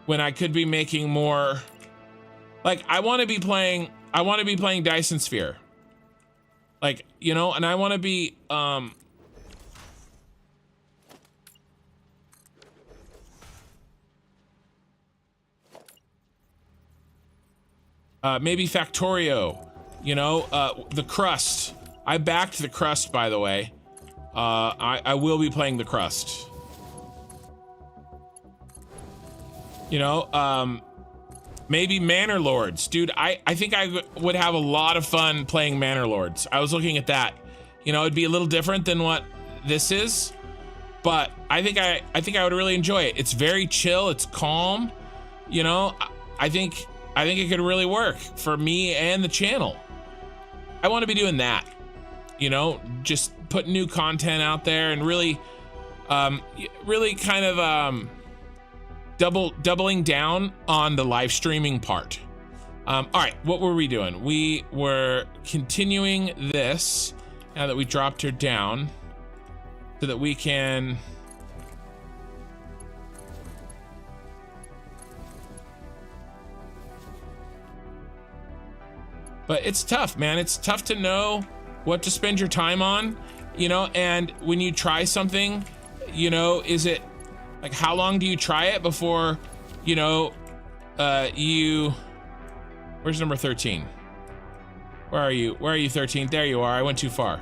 When I could be making more, like I want to be playing Dyson Sphere, like, you know, and I want to be maybe Factorio, you know, the Crust. I backed the Crust, by the way. I will be playing the Crust. You know, maybe Manor Lords. Dude, I think I would have a lot of fun playing Manor Lords. I was looking at that. You know, it'd be a little different than what this is, but I think I would really enjoy it. It's very chill, it's calm. You know, I think it could really work for me and the channel. I want to be doing that. You know, just put new content out there and really kind of doubling down on the live streaming part. All right, what were we doing? We were continuing this now that we dropped her down so that we can but it's tough, man. It's tough to know what to spend your time on, you know, and when you try something, you know, is it like, how long do you try it before, you know, where's number 13? Where are you? Where are you, 13? There you are. I went too far.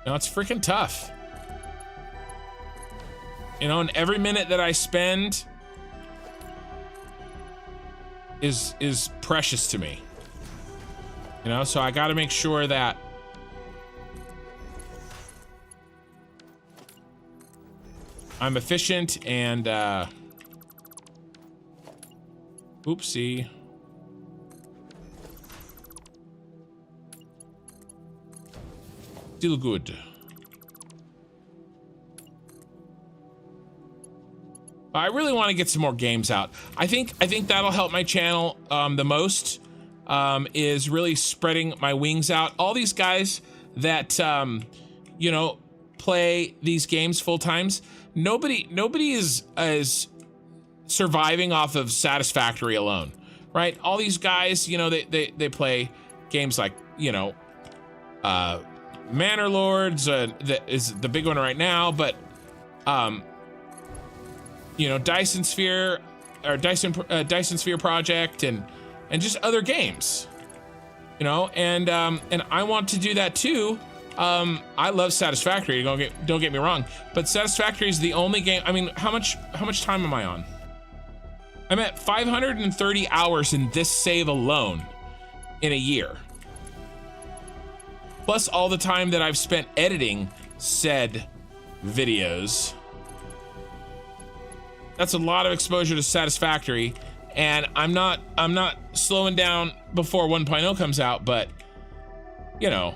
No, it's freaking tough. You know, and every minute that I spend is precious to me. You know, so I got to make sure that I'm efficient and oopsie. Still good. I really want to get some more games out. I think that'll help my channel the most, is really spreading my wings out. All these guys that you know, play these games full times, nobody is surviving off of Satisfactory alone, right? All these guys, you know, they play games like, you know, Manor Lords, that is the big one right now, but you know, Dyson Sphere or Dyson Sphere Project and just other games, you know, and I want to do that too. I love Satisfactory, don't get me wrong, but Satisfactory is the only game. I mean, how much time am I on? I'm at 530 hours in this save alone in a year. Plus all the time that I've spent editing said videos. That's a lot of exposure to Satisfactory, and I'm not slowing down before 1.0 comes out, but you know,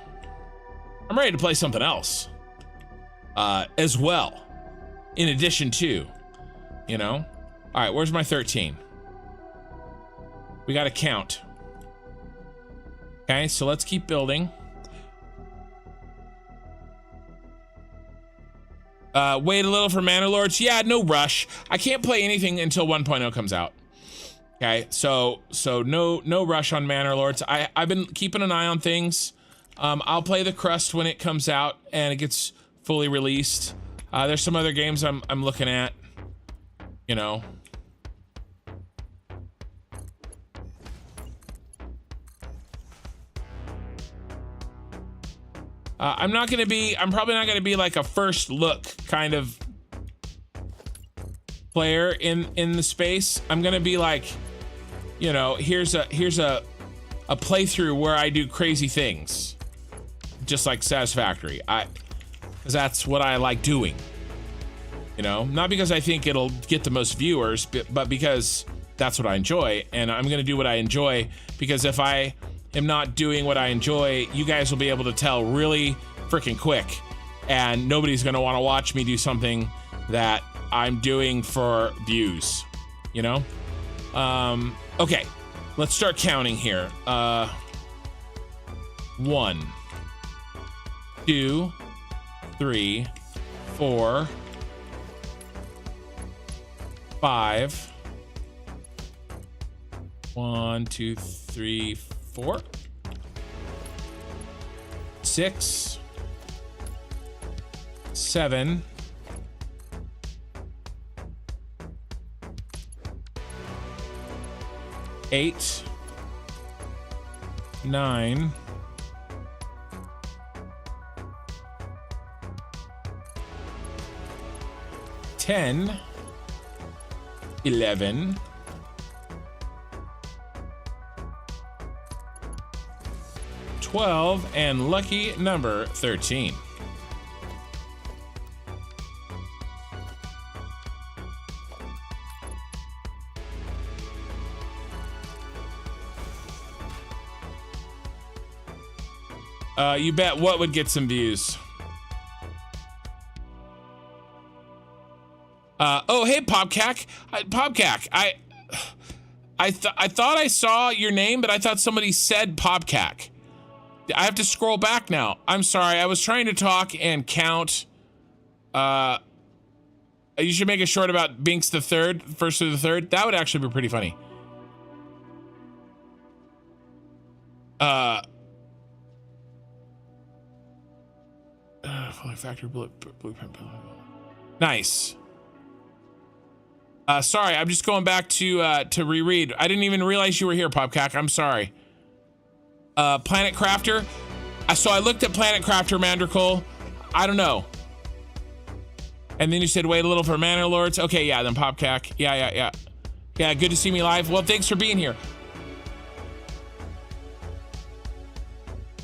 I'm ready to play something else as well, in addition to, you know. All right, where's my 13? We got to count. Okay, so let's keep building. Wait a little for Manor Lords. Yeah, no rush. I can't play anything until 1.0 comes out. Okay, so no rush on Manor Lords. I've been keeping an eye on things. I'll play the Crust when it comes out and it gets fully released. There's some other games I'm looking at, you know. I'm probably not gonna be like a first look kind of player in the space. I'm gonna be like, you know, here's a playthrough where I do crazy things, just like Satisfactory. Because that's what I like doing. You know, not because I think it'll get the most viewers, but because that's what I enjoy, and I'm gonna do what I enjoy, because if I am not doing what I enjoy, you guys will be able to tell really freaking quick, and nobody's gonna want to watch me do something that I'm doing for views, you know? Okay, let's start counting here. 1, 2, 3, 4, 5. 1, 2, 3, 4. 6, 7, 8, 9, 10, 11, 12, and lucky number 13. You bet what would get some views? Oh, hey, Popcac. Popcac, I thought I saw your name, but I thought somebody said Popcac. I have to scroll back now. I'm sorry. I was trying to talk and count. You should make a short about Binks the Third, first through the third. That would actually be pretty funny. Factory blueprint. Nice. Sorry, I'm just going back to reread. I didn't even realize you were here, Popcac. I'm sorry. Planet Crafter. So I looked at Planet Crafter, Mandracle. I don't know. And then you said wait a little for Manor Lords. Okay, yeah, then Popcac. Yeah. Yeah, good to see me live. Well, thanks for being here.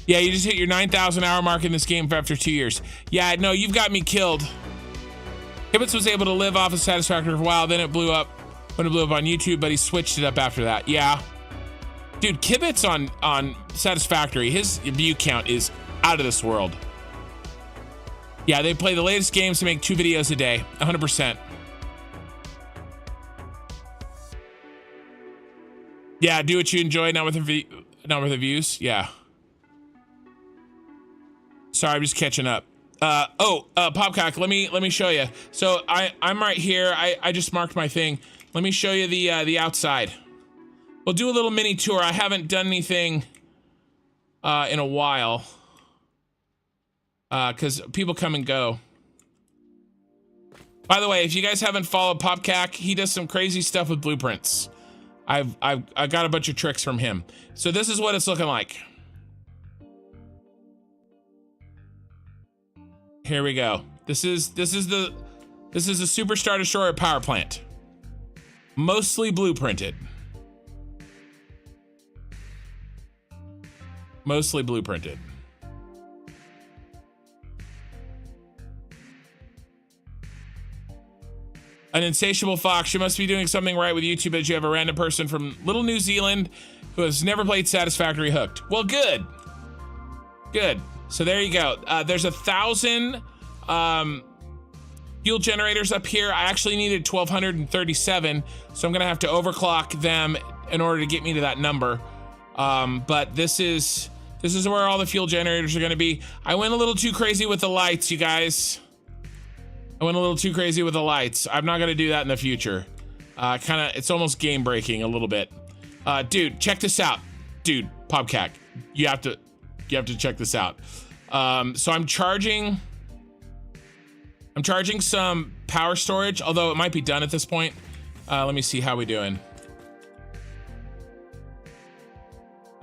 Yeah, you just hit your 9,000 hour mark in this game after 2 years. Yeah, no, you've got me killed. Kibitz was able to live off of Satisfactory for a while, then it blew up when it blew up on YouTube, but he switched it up after that. Yeah. Dude, Kibitz on Satisfactory, his view count is out of this world. Yeah, they play the latest games to make 2 videos a day, 100%. Yeah, do what you enjoy, not with the views. Yeah. Sorry, I'm just catching up. Popcock, let me show you. So I'm right here. I just marked my thing. Let me show you the outside. We'll do a little mini tour. I haven't done anything in a while because people come and go. By the way, if you guys haven't followed Popcac, he does some crazy stuff with blueprints. I've got a bunch of tricks from him. So this is what it's looking like. Here we go. This is the Superstar Destroyer power plant. Mostly blueprinted. Mostly blueprinted. An insatiable fox. You must be doing something right with YouTube as you have a random person from Little New Zealand who has never played Satisfactory hooked. Well, good. Good. So there you go. There's 1,000 fuel generators up here. I actually needed 1,237, so I'm gonna have to overclock them in order to get me to that number. But this is where all the fuel generators are gonna be. I went a little too crazy with the lights, you guys. I went a little too crazy with the lights. I'm not gonna do that in the future. It's almost game breaking a little bit. Dude, check this out. Dude, Pobcac, you have to check this out. So I'm charging some power storage, although it might be done at this point. Let me see how we doing.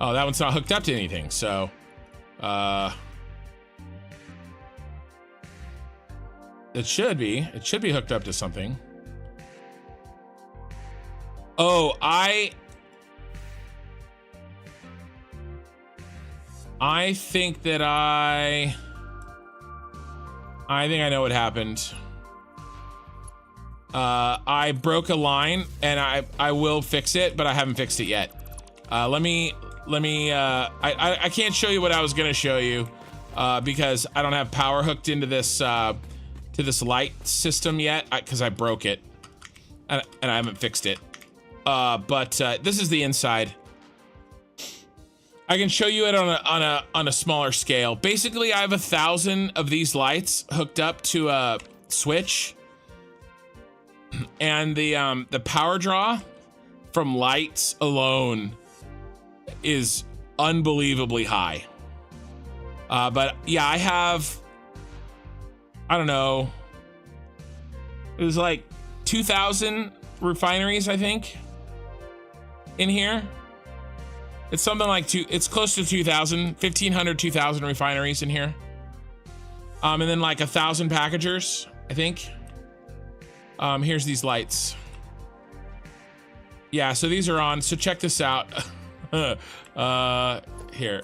Oh, that one's not hooked up to anything, so it should be hooked up to something. Oh, I think that I think I know what happened. I broke a line and I will fix it, but I haven't fixed it yet. I can't show you what I was gonna show you because I don't have power hooked into this to this light system yet because I broke it and I haven't fixed it. But this is the inside. I can show you it on a smaller scale. Basically, I have 1,000 of these lights hooked up to a switch, and the power draw from lights alone is unbelievably high. But yeah, I have, I don't know, it was like 2,000 refineries, I think, in here. It's something like it's close to 2,000, 1,500, 2,000 refineries in here. And then like 1,000 packagers, I think. Here's these lights. Yeah, so these are on, so check this out. Here.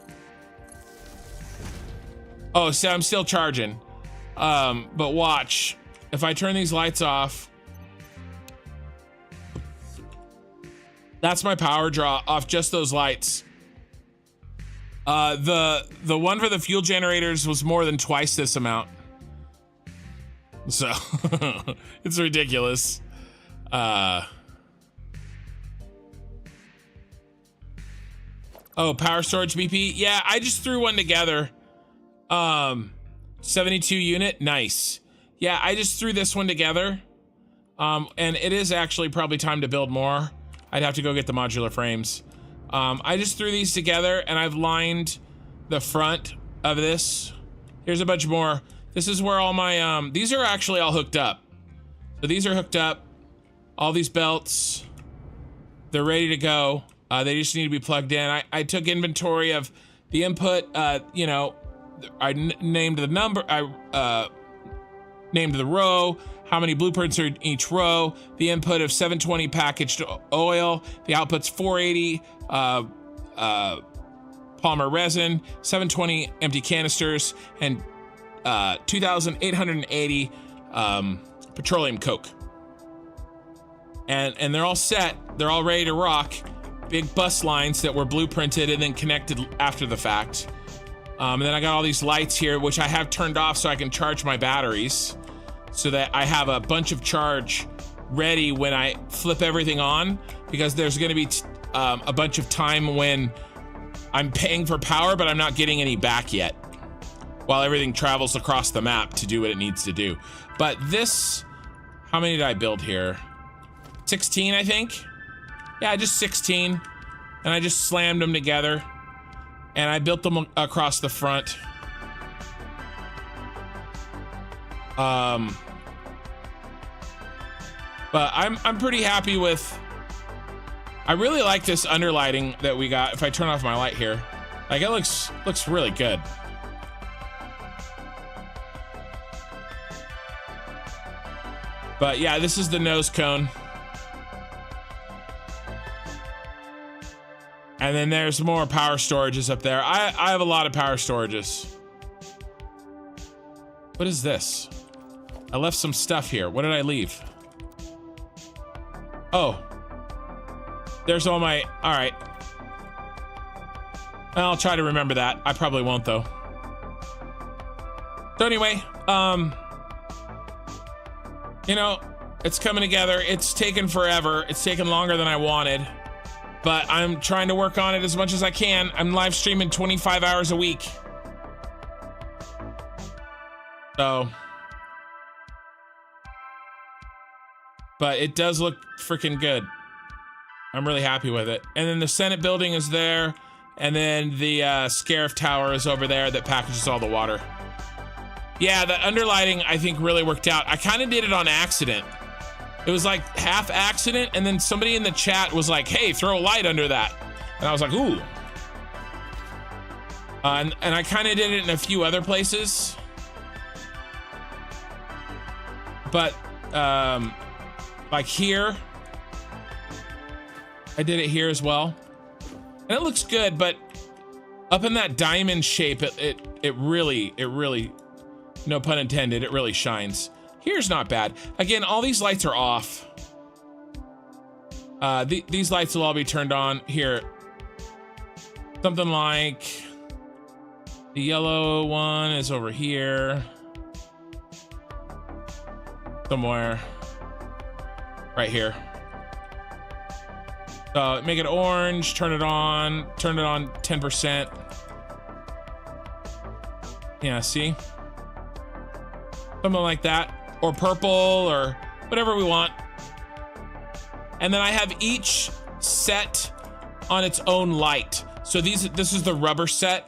Oh, so I'm still charging. But watch, if I turn these lights off, that's my power draw off just those lights. The one for the fuel generators was more than twice this amount. So it's ridiculous. Oh, power storage BP. Yeah, I just threw one together. 72 unit, nice. Yeah, I just threw this one together. And it is actually probably time to build more. I'd have to go get the modular frames. I just threw these together and I've lined the front of this. Here's a bunch more. This is where all my, these are actually all hooked up. So these are hooked up. All these belts, they're ready to go. They just need to be plugged in. I took inventory of the input, you know, I named the number, I named the row, how many blueprints are in each row, the input of 720 packaged oil, the output's 480 polymer resin, 720 empty canisters, and 2,880 petroleum coke. And they're all set, they're all ready to rock. Big bus lines that were blueprinted and then connected after the fact. And then I got all these lights here, which I have turned off so I can charge my batteries, so that I have a bunch of charge ready when I flip everything on, because there's gonna be a bunch of time when I'm paying for power, but I'm not getting any back yet, while everything travels across the map to do what it needs to do. But this, how many did I build here? 16, I think? Yeah, just 16. And I just slammed them together. And I built them across the front. But I'm pretty happy with, I really like this underlighting that we got. If I turn off my light here, like, it looks really good. But yeah, this is the nose cone. And then there's more power storages up there. I have a lot of power storages. What is this? I left some stuff here. What did I leave? Oh. There's all my... All right. I'll try to remember that. I probably won't, though. So anyway, you know, it's coming together. It's taken forever. It's taken longer than I wanted. But I'm trying to work on it as much as I can. I'm live streaming 25 hours a week. So. But it does look freaking good. I'm really happy with it. And then the Senate building is there. And then the Scarif Tower is over there that packages all the water. Yeah, the underlighting I think really worked out. I kind of did it on accident. It was like half accident, and then somebody in the chat was like, hey, throw a light under that. And I was like, ooh. And I kind of did it in a few other places. But, like here, I did it here as well. And it looks good, but up in that diamond shape, it really, no pun intended, it really shines. Here's not bad. Again, all these lights are off. These lights will all be turned on here. Something like the yellow one is over here. Somewhere. Right here. So make it orange, turn it on 10%. Yeah, see? Something like that. Or purple, or whatever we want. And then I have each set on its own light. So this is the rubber set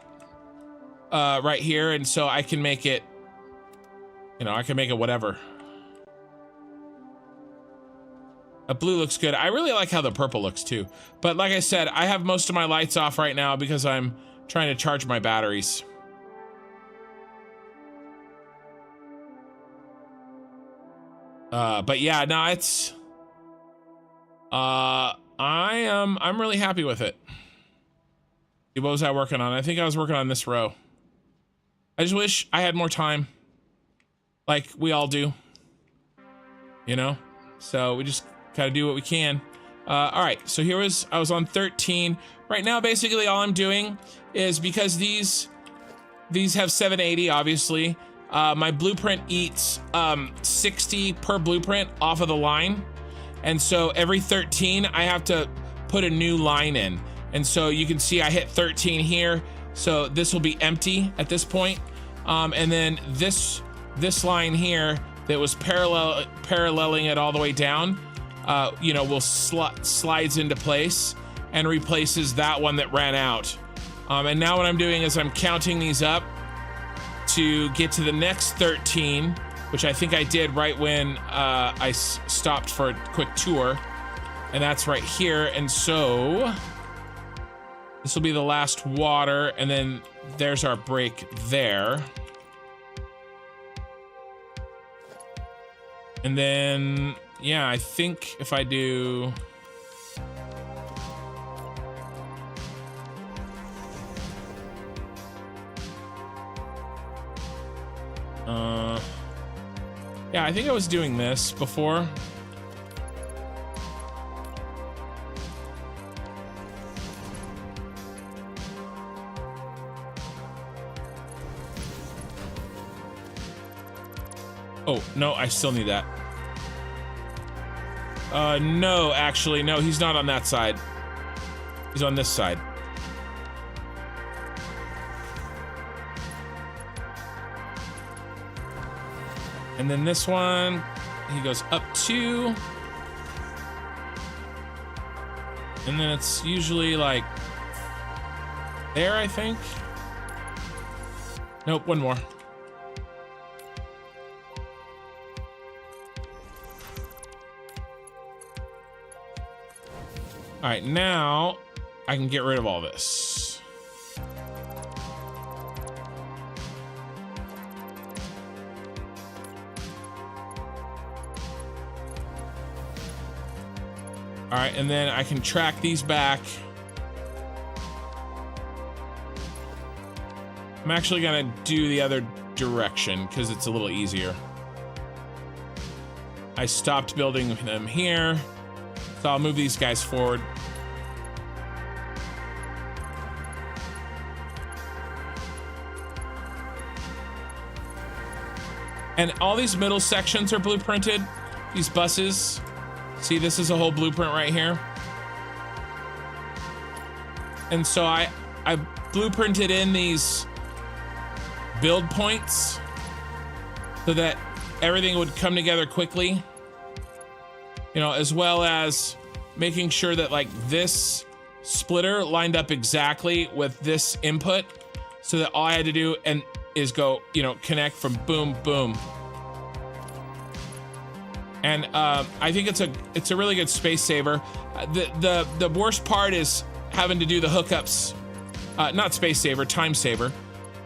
right here, and so I can make it, you know, I can make it whatever. A blue looks good. I really like how the purple looks too. But like I said, I have most of my lights off right now because I'm trying to charge my batteries. But yeah, no, it's, I'm really happy with it. What was I working on? I think I was working on this row. I just wish I had more time. Like we all do, you know? So we just gotta do what we can. All right, so I was on 13. Right now, basically all I'm doing is, because these have 780, obviously, my blueprint eats 60 per blueprint off of the line. And so every 13, I have to put a new line in. And so you can see I hit 13 here. So this will be empty at this point. And then this line here that was paralleling it all the way down, you know, will slides into place and replaces that one that ran out. And now what I'm doing is I'm counting these up to get to the next 13, which I think I did right when I stopped for a quick tour, and that's right here. And so this will be the last water, and then there's our break there. And then, yeah, I think if I do... yeah, I think I was doing this before. Oh, no, I still need that. No, actually, no, he's not on that side. He's on this side. And then this one, he goes up 2. And then it's usually like there, I think. Nope, one more. All right, now I can get rid of all this. All right, and then I can track these back I'm actually gonna do the other direction because it's a little easier. I stopped building them here, so I'll move these guys forward. And all these middle sections are blueprinted. These buses. See, this is a whole blueprint right here. And so I blueprinted in these build points so that everything would come together quickly. You know, as well as making sure that like this splitter lined up exactly with this input so that all I had to do is go, you know, connect from boom, boom. And I think it's a really good space saver. The worst part is having to do the hookups, not space saver, time saver.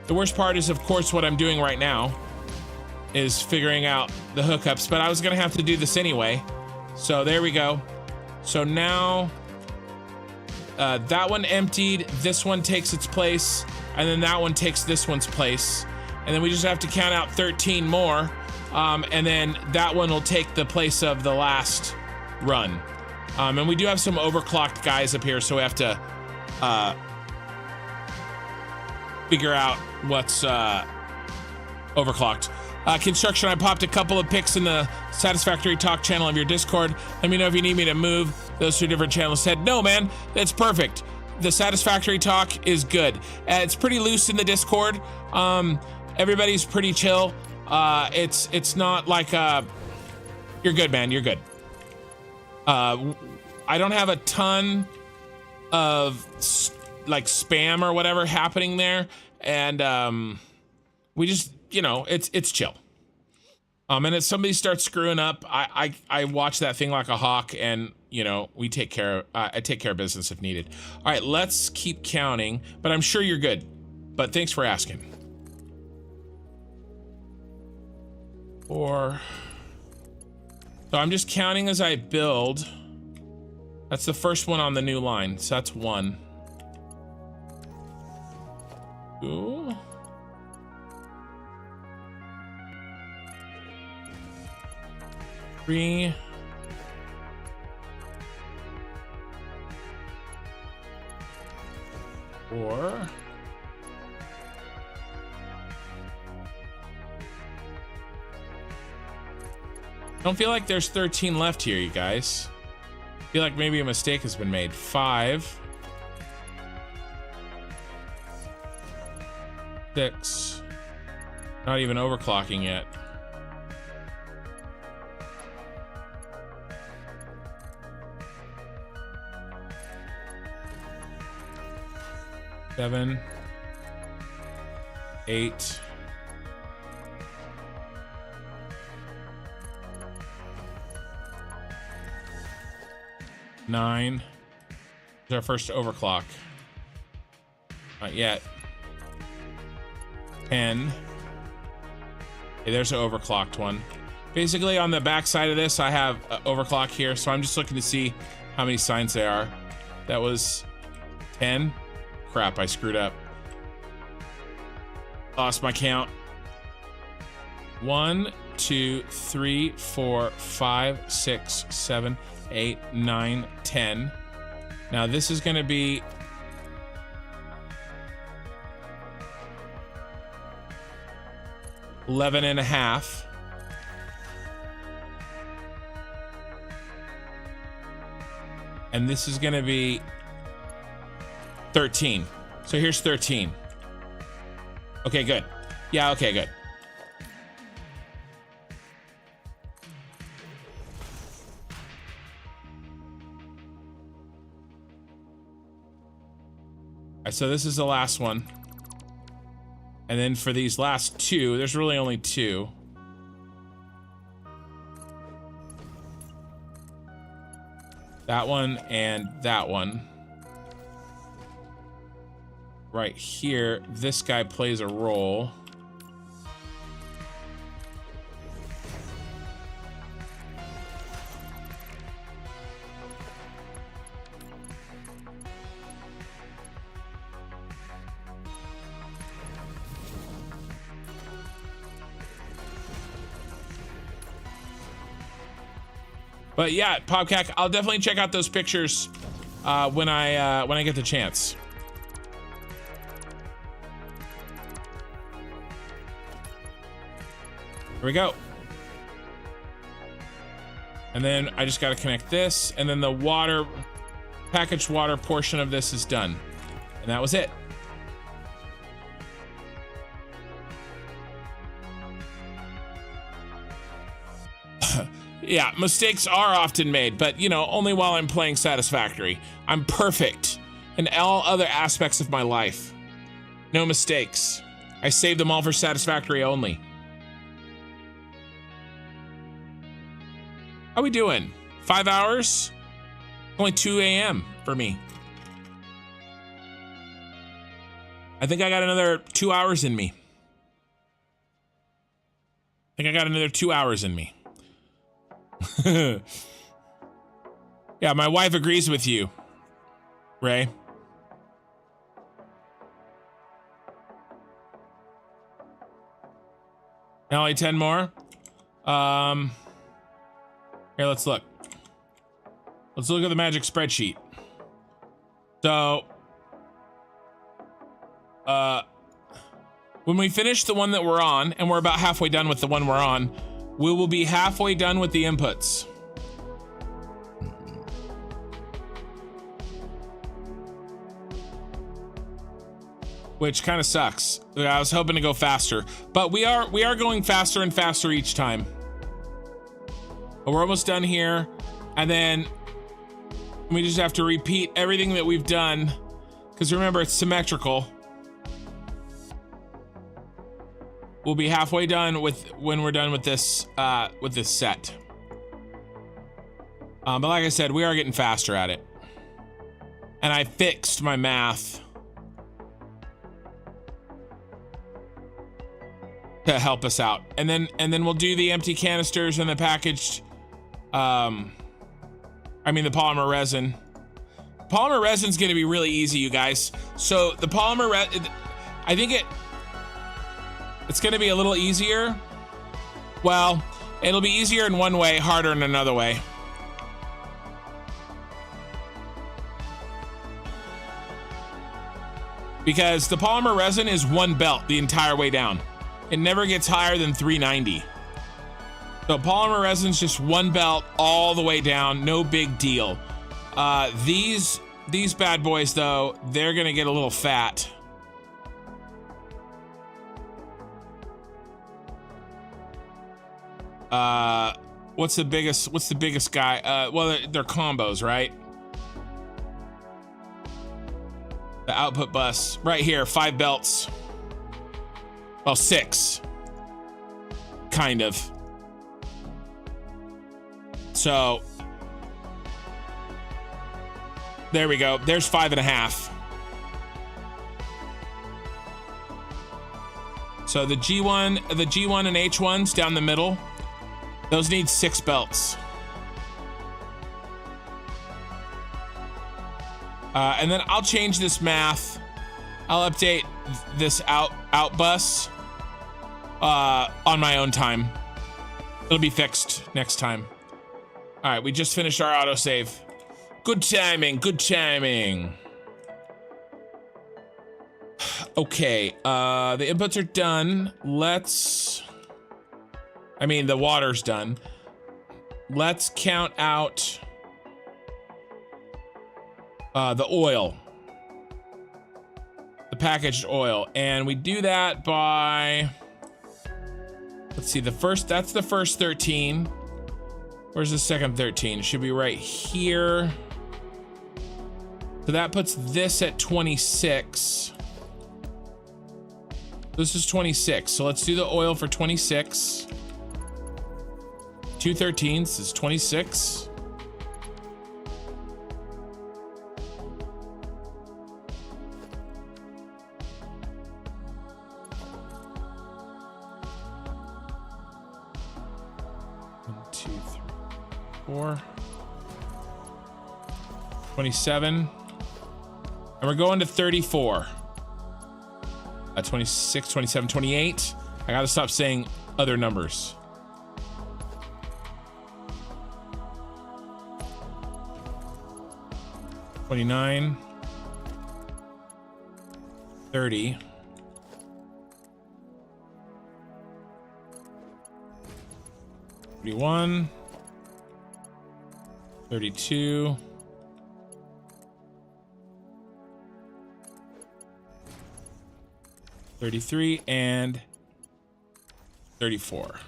The worst part is, of course, what I'm doing right now is figuring out the hookups, but I was gonna have to do this anyway. So there we go. So now that one emptied, this one takes its place, and then that one takes this one's place. And then we just have to count out 13 more. And then that one will take the place of the last run. And we do have some overclocked guys up here, so we have to figure out what's overclocked. Construction, I popped a couple of pics in the Satisfactory Talk channel of your Discord. Let me know if you need me to move those two different channels. Said, no, man, it's perfect. The Satisfactory Talk is good. It's pretty loose in the Discord. Everybody's pretty chill. It's not like, you're good, man, you're good. I don't have a ton of like spam or whatever happening there. And, we just, you know, it's chill. And if somebody starts screwing up, I watch that thing like a hawk, and, you know, we take care, I take care of business if needed. All right, let's keep counting, but I'm sure you're good, but thanks for asking. 4. So I'm just counting as I build. That's the first one on the new line. So that's 1. 2. 3. 4. 'I don't feel like there's 13 left here, you guys. I feel like maybe a mistake has been made. 5. 6. Not even overclocking yet. 7. 8. 9. Is our first overclock. Not yet. 10. Okay, there's an overclocked one. Basically, on the back side of this, I have an overclock here, so I'm just looking to see how many signs there are. That was 10. Crap, I screwed up. Lost my count. 1, 2, 3, 4, 5, 6, 7, 8, 9, 10. Now this is going to be 11 and a half. And this is going to be 13. So here's 13. Okay, good. Yeah, okay, good. So this is the last one. And then for these last 2, there's really only 2. That one and that one. Right here, this guy plays a role. But yeah, Popcac, I'll definitely check out those pictures when I get the chance. Here we go. And then I just got to connect this, and then the water, packaged water portion of this is done. And that was it. Yeah, mistakes are often made, but you know, only while I'm playing Satisfactory. I'm perfect in all other aspects of my life. No mistakes. I save them all for Satisfactory only. How we doing? 5 hours? Only 2 a.m. for me. I think I got another 2 hours in me. Yeah, my wife agrees with you, Ray. Only 10 more. Here, let's look. Let's look at the magic spreadsheet. So, when we finish the one that we're on, and we're about halfway done with the one we're on, we will be halfway done with the inputs. Which kind of sucks. I was hoping to go faster, but we are going faster and faster each time. But we're almost done here, and then we just have to repeat everything that we've done, because remember, it's symmetrical. We'll be halfway done when we're done with this set. But like I said, we are getting faster at it, and I fixed my math to help us out, and then we'll do the empty canisters and the packaged. The polymer resin. Polymer resin's gonna be really easy, you guys. So the polymer resin, I think it's gonna be a little easier. Well, it'll be easier in one way, harder in another way. Because the polymer resin is one belt the entire way down. It never gets higher than 390. So polymer resin's just one belt all the way down, no big deal. These bad boys though, they're gonna get a little fat. What's the biggest guy? Well, they're combos, right? The output bus right here, 5 belts. Well, 6, kind of. So there we go. There's 5.5. So the G1 and H1s down the middle, those need 6 belts. And then I'll change this math. I'll update this out bus on my own time. It'll be fixed next time. All right, we just finished our autosave. Good timing, good timing. Okay, the inputs are done. The water's done. Let's count out the oil. The packaged oil. And we do that by, let's see, that's the first 13. Where's the second 13? It should be right here. So that puts this at 26. This is 26. So let's do the oil for 26. 2 13s is 26. One, 2, 3, 4. 27. And we're going to 34. 26, 27, 28. I gotta stop saying other numbers. 29, 30, 31, 32, 33, and 34.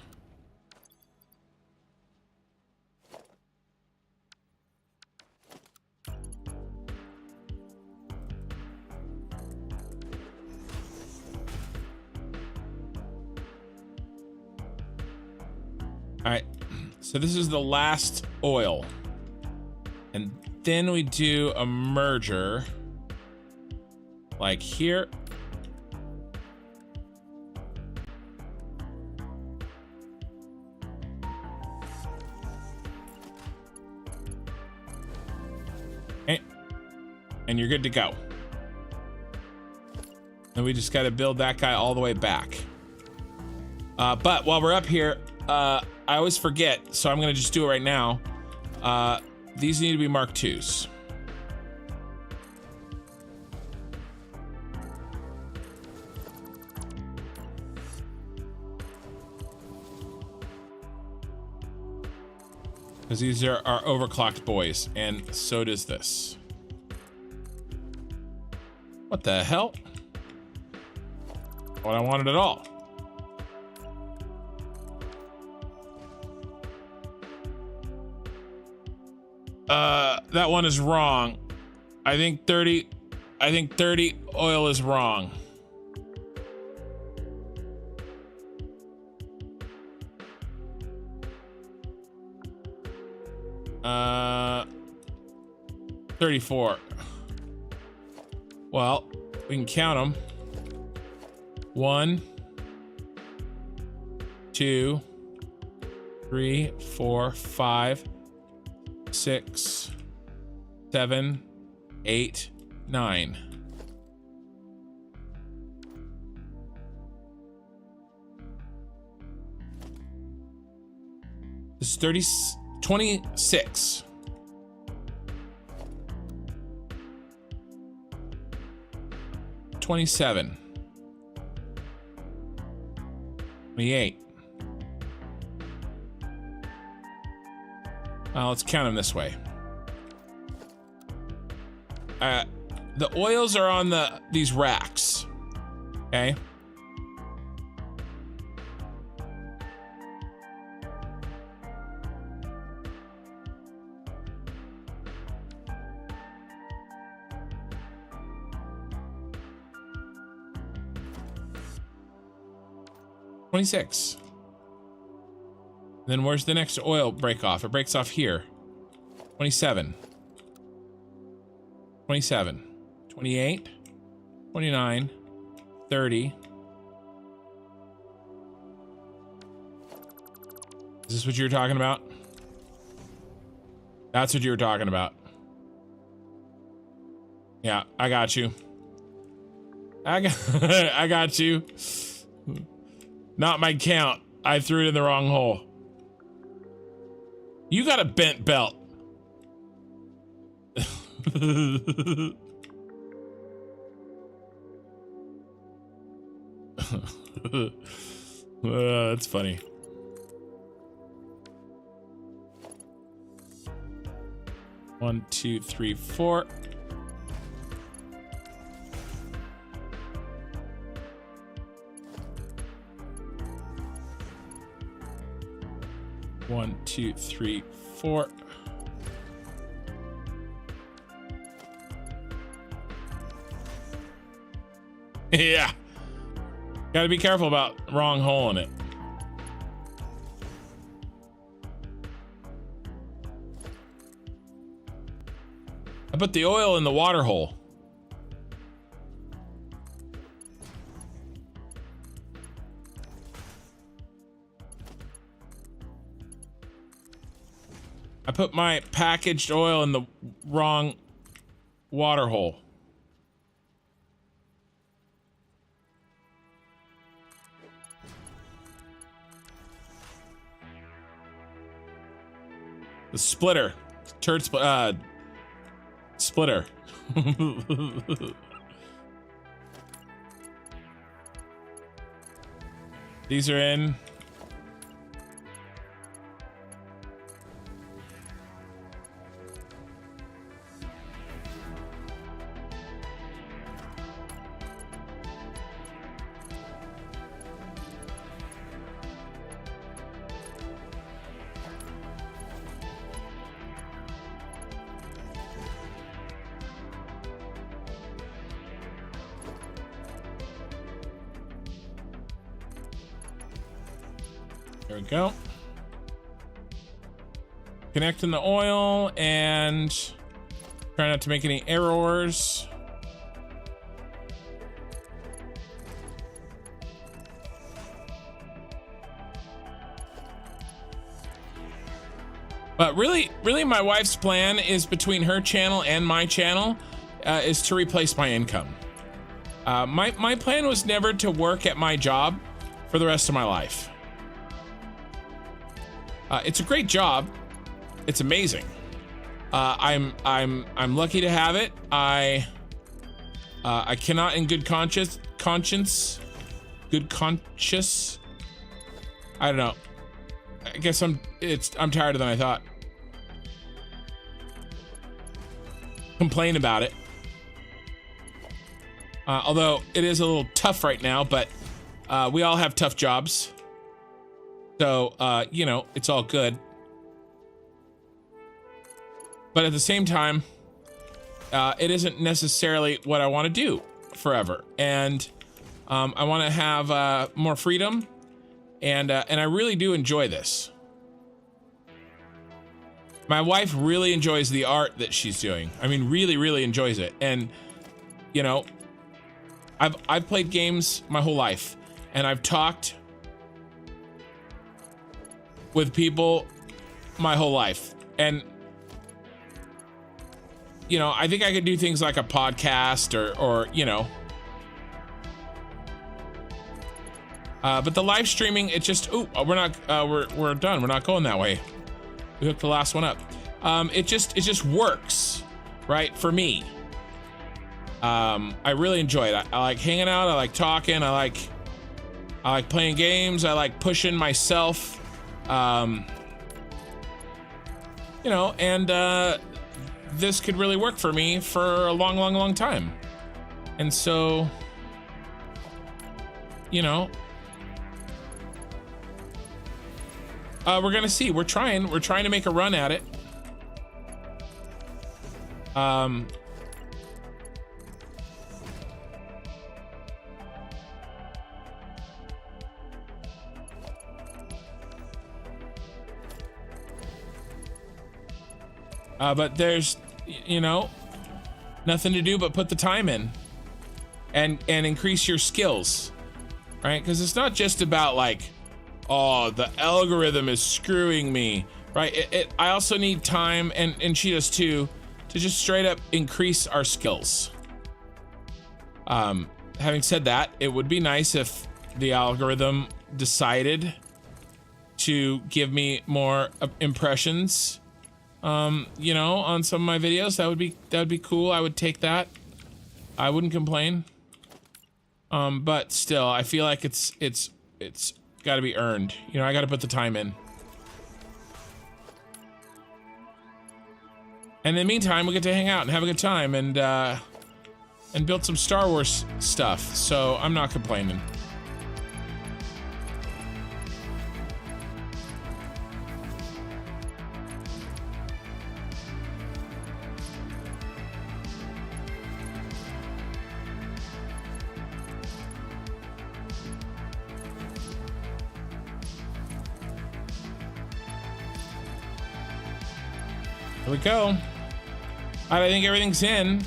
All right, so this is the last oil. And then we do a merger like here. Okay. And you're good to go. And we just got to build that guy all the way back. But while we're up here, I always forget, so I'm gonna just do it right now. These need to be Mark IIs. Because these are our overclocked boys, and so does this. What the hell? What I wanted at all. That one is wrong. I think 30 oil is wrong. Uh, 34. Well, we can count them. 1, 2, 3, 4, 5, 6, 7, 8, 9. This is 26. 27. 28. Let's count them this way. The oils are on these racks. Okay. $26. Then where's the next oil break off? It breaks off here. 27. 27. 28. 29. 30. Is this what you were talking about? That's what you were talking about. Yeah, I got you. I got you. Not my count. I threw it in the wrong hole. You got a bent belt. That's funny. One, two, three, four. One, two, three, four. Yeah. Gotta be careful about wrong hole in it. I put the oil in the water hole. I put my packaged oil in the wrong water hole. splitter splitter. These are in. There we go. Connecting the oil and try not to make any errors. But really my wife's plan is between her channel and my channel is to replace my income. My plan was never to work at my job for the rest of my life. It's a great job. It's amazing. I'm lucky to have it. I cannot in good conscience, I don't know. I guess I'm tired than I thought. Complain about it. Although it is a little tough right now, but we all have tough jobs. So, you know, it's all good. But at the same time, it isn't necessarily what I want to do forever. And I want to have more freedom. And I really do enjoy this. My wife really enjoys the art that she's doing. I mean, really, really enjoys it. And, you know, I've played games my whole life. And I've talked with people my whole life. And, you know, I think I could do things like a podcast or you know. But the live streaming, it just, we're not, we're done. We're not going that way. We hooked the last one up. It just works, right? For me. I really enjoy it. I like hanging out. I like talking. I like playing games. I like pushing myself. You know, and this could really work for me for a long time. And so, you know, we're gonna see. We're trying to make a run at it. But there's, you know, nothing to do but put the time in and increase your skills, right? Because it's not just about like, oh, the algorithm is screwing me, right? I also need time, and she does too, to just straight up increase our skills. Having said that, it would be nice if the algorithm decided to give me more impressions, you know, on some of my videos. That would be cool. I would take that. I wouldn't complain. But still, I feel like it's got to be earned. You know, I got to put the time in. And in the meantime, we get to hang out and have a good time and build some Star Wars stuff. So I'm not complaining. Here we go. All right, I think everything's in.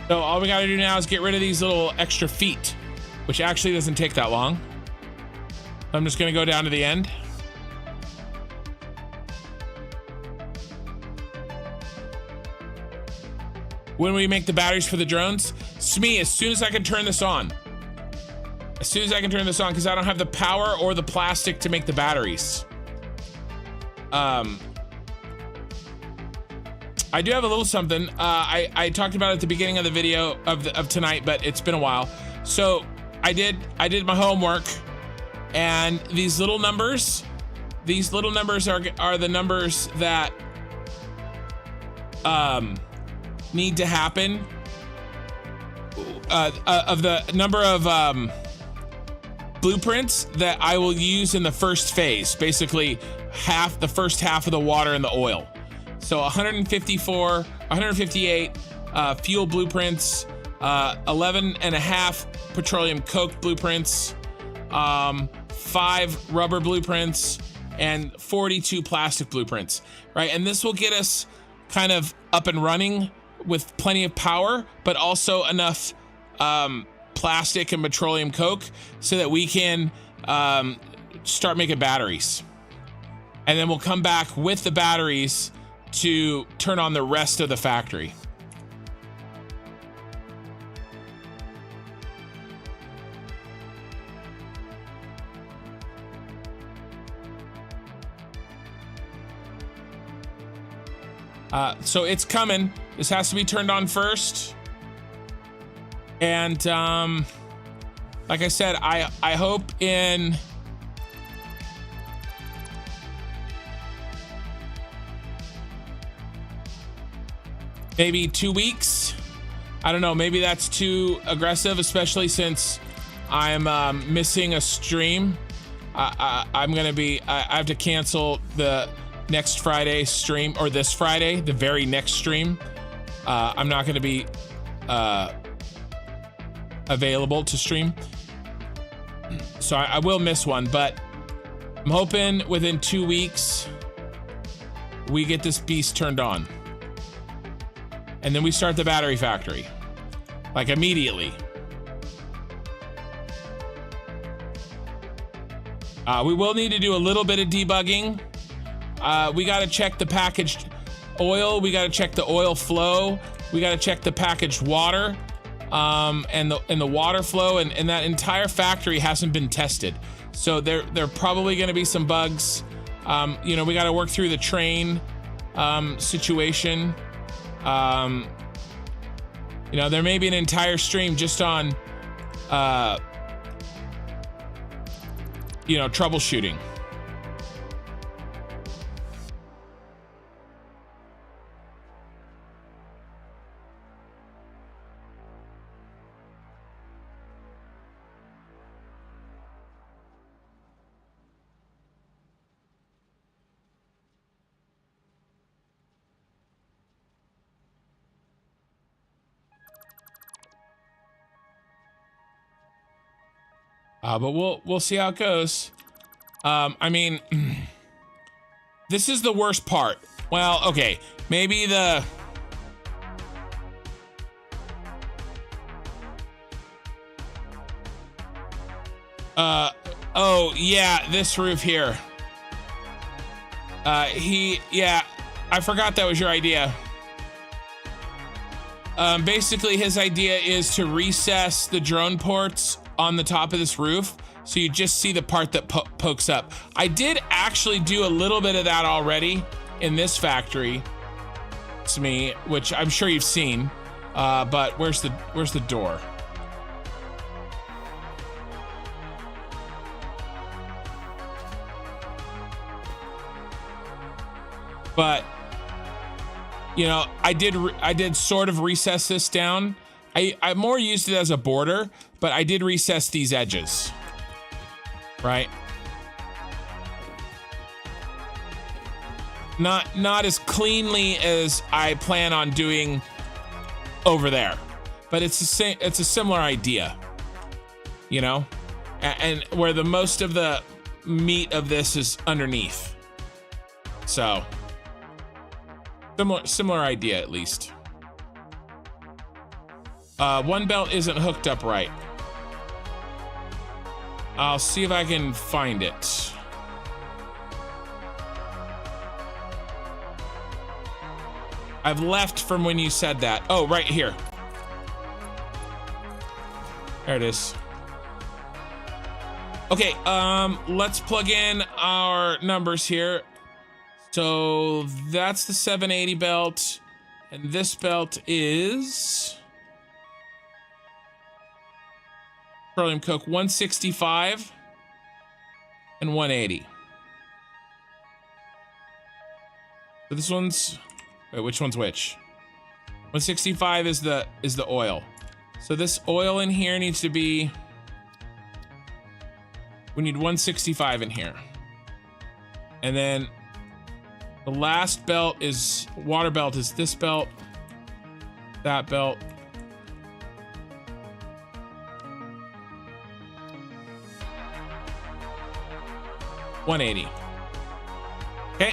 So all we gotta do now is get rid of these little extra feet, which actually doesn't take that long. I'm just gonna go down to the end. When we make the batteries for the drones, Smee, as soon as I can turn this on. As soon as I can turn this on, because I don't have the power or the plastic to make the batteries. I do have a little something. I talked about it at the beginning of the video of tonight, but it's been a while. So I did my homework, and these little numbers are the numbers that need to happen. Of the number of blueprints that I will use in the first phase, basically the first half of the water and the oil. So 158 fuel blueprints, 11 and a half petroleum coke blueprints, 5 rubber blueprints, and 42 plastic blueprints, right? And this will get us kind of up and running with plenty of power, but also enough plastic and petroleum coke so that we can start making batteries. And then we'll come back with the batteries to turn on the rest of the factory. So it's coming. This has to be turned on first. And like I said, I hope in maybe 2 weeks. I don't know, maybe that's too aggressive, especially since I'm missing a stream. I have to cancel the next Friday stream, or this Friday, the very next stream. I'm not going to be available to stream, so I will miss one, but I'm hoping within 2 weeks we get this beast turned on, and then we start the battery factory like immediately. We will need to do a little bit of debugging. We got to check the packaged oil, we got to check the oil flow, we got to check the packaged water, and the water flow, and that entire factory hasn't been tested, so there are probably going to be some bugs. You know, we got to work through the train situation. You know, there may be an entire stream just on you know, troubleshooting. But we'll see how it goes. I mean, this is the worst part. Well, okay, maybe the oh yeah, this roof here. Yeah, I forgot that was your idea. Basically his idea is to recess the drone ports on the top of this roof, so you just see the part that pokes up. I did actually do a little bit of that already in this factory. It's me, which I'm sure you've seen. But where's the door? But you know, I did sort of recess this down. I more used it as a border, but I did recess these edges, right? Not as cleanly as I plan on doing over there, but it's a similar idea, you know, and where the most of the meat of this is underneath. So similar idea at least. One belt isn't hooked up right. I'll see if I can find it. I've left from when you said that. Oh, right here. There it is. Okay, let's plug in our numbers here. So that's the 780 belt. And this belt is petroleum coke 165 and 180. So this one's, wait, which one's which? 165 is the oil. So this oil in here needs to be, we need 165 in here. And then the last belt is, water belt is this belt, that belt. $180. Okay.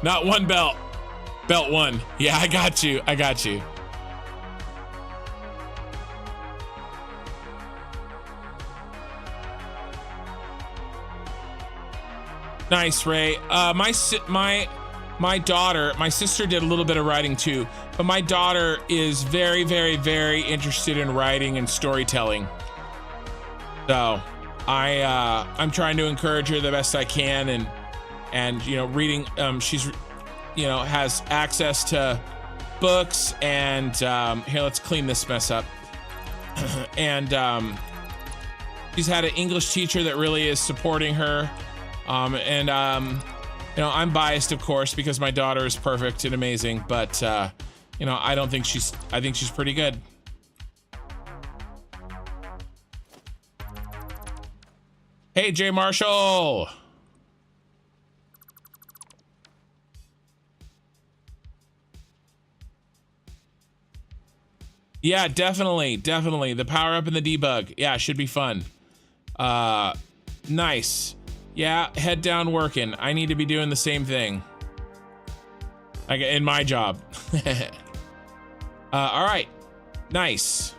Not one belt. Belt one. Yeah, I got you. I got you. Nice, Ray. My daughter, my sister did a little bit of writing too, but my daughter is very, very, very interested in writing and storytelling. So I'm trying to encourage her the best I can, and you know, reading. She's, you know, has access to books, and here, let's clean this mess up. And she's had an English teacher that really is supporting her. You know, I'm biased, of course, because my daughter is perfect and amazing, but you know, I think she's pretty good. Hey, Jay Marshall. Yeah, definitely. The power up and the debug. Yeah, it should be fun. Nice. Yeah, head down working. I need to be doing the same thing. Like in my job. All right. Nice.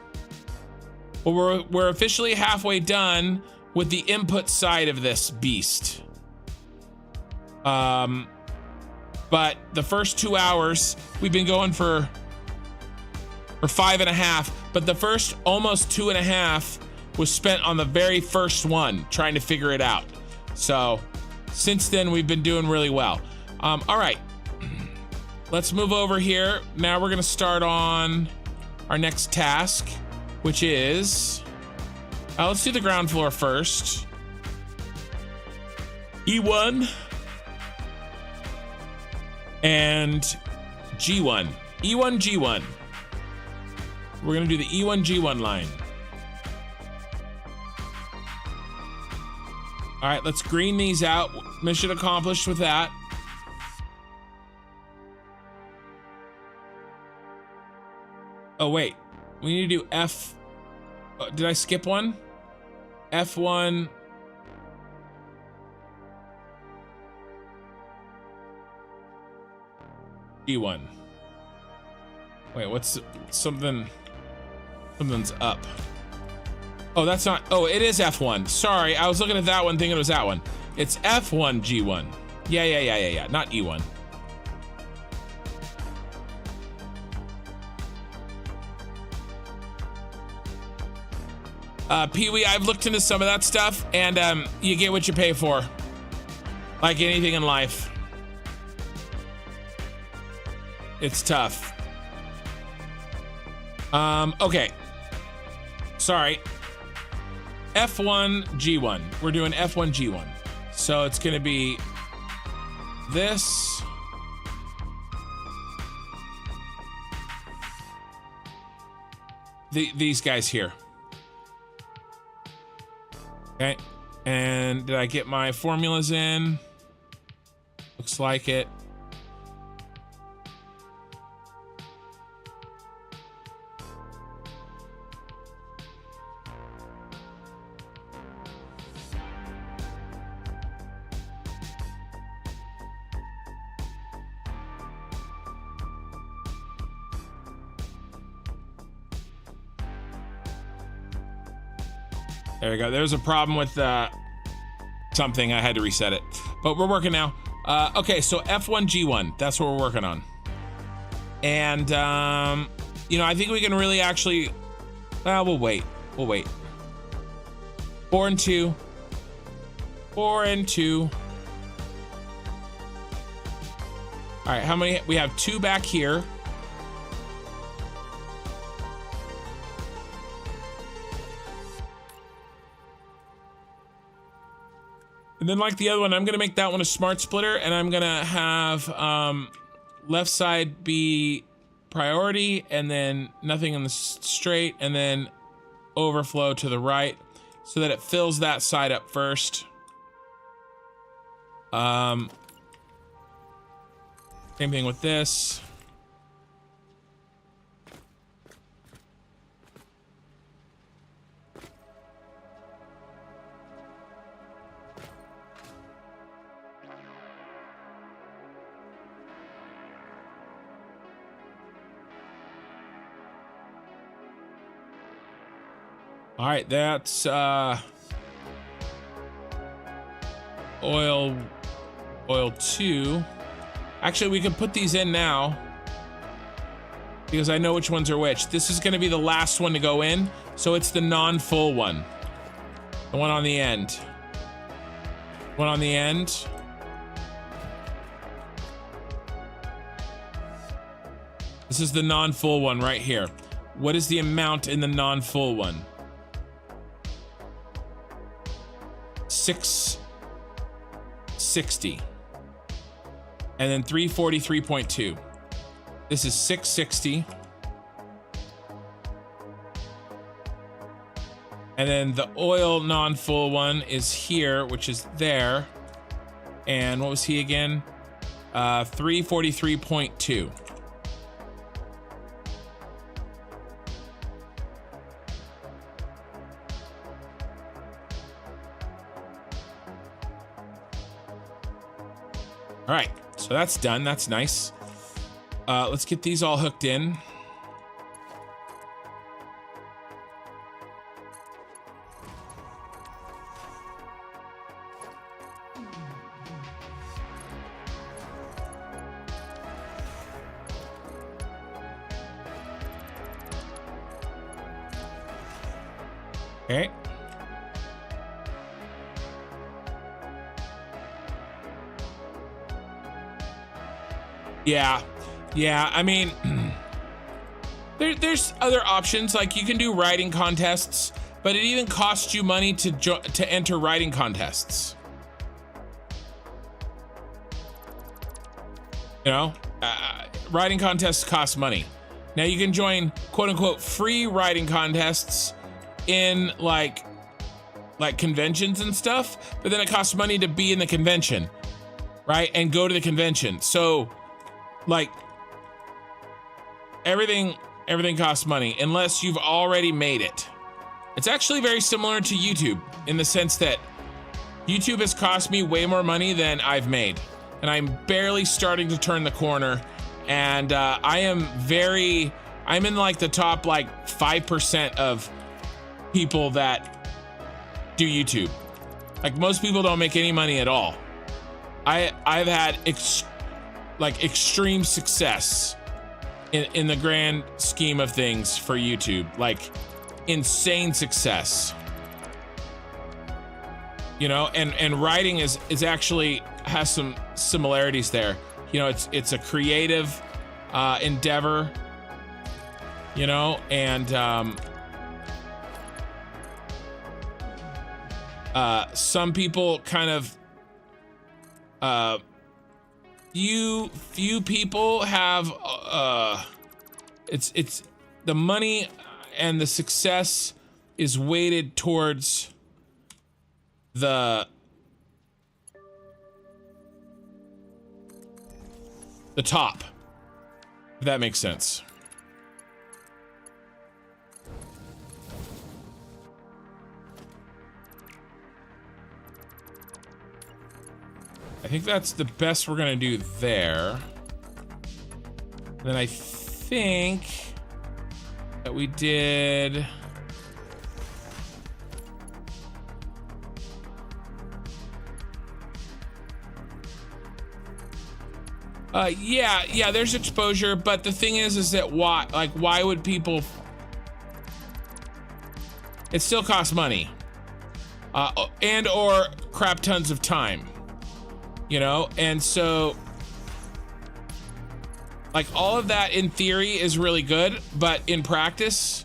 Well, we're officially halfway done with the input side of this beast. But the first 2 hours, we've been going for 5.5, but the first almost 2.5 was spent on the very first one, trying to figure it out. So since then, we've been doing really well. All right, let's move over here. Now we're gonna start on our next task, which is, let's do the ground floor first. E1 and G1. E1, G1. We're gonna do the E1, G1 line. All right, let's green these out. Mission accomplished with that. Oh, wait. We need to do F. Did I skip one? F1. G1. Wait, what's something's up. Oh, that's not, oh, it is F1. Sorry, I was looking at that one thinking it was that one. It's F1, G1. Yeah, not E1. Pee-wee, I've looked into some of that stuff, and you get what you pay for. Like anything in life. It's tough. Okay. Sorry. F1, G1. We're doing F1, G1. So it's gonna be this. These guys here. Okay. And did I get my formulas in? Looks like it. There we go. There's a problem with something. I had to reset it, but we're working now. Okay, so F1, G1. That's what we're working on. And you know, I think we can really actually. Well, we'll wait. We'll wait. 4 and 2. 4 and 2. All right, how many? We have 2 back here. And then like the other one, I'm gonna make that one a smart splitter, and I'm gonna have left side be priority, and then nothing in the straight, and then overflow to the right, so that it fills that side up first. Same thing with this. All right, that's oil 2. Actually, we can put these in now because I know which ones are which. This is going to be the last one to go in, so it's the non-full one. The one on the end. One on the end. This is the non-full one right here. What is the amount in the non-full one? 660. And then 343.2. This is 660. And then the oil non-full one is here, which is there. And what was he again? 343.2. All right, so that's done. That's nice. Let's get these all hooked in. Okay. Yeah, I mean, there's other options. Like you can do writing contests, but it even costs you money to enter writing contests. You know, writing contests cost money. Now you can join quote unquote free writing contests in like conventions and stuff, but then it costs money to be in the convention, right? And go to the convention. So like everything costs money unless you've already made it. It's actually very similar to YouTube in the sense that YouTube has cost me way more money than I've made, and I'm barely starting to turn the corner. And I'm in like the top like 5% of people that do YouTube. Like most people don't make any money at all. I've had extreme success in the grand scheme of things for YouTube, like insane success, you know, and writing is actually has some similarities there. You know, it's a creative endeavor, you know, and some people kind of few people have it's the money and the success is weighted towards the top, if that makes sense. I think that's the best we're gonna do there. Then I think that we did yeah, there's exposure, but the thing is that why would people? It still costs money, and or crap tons of time, you know, and so Like all of that in theory is really good, but in practice,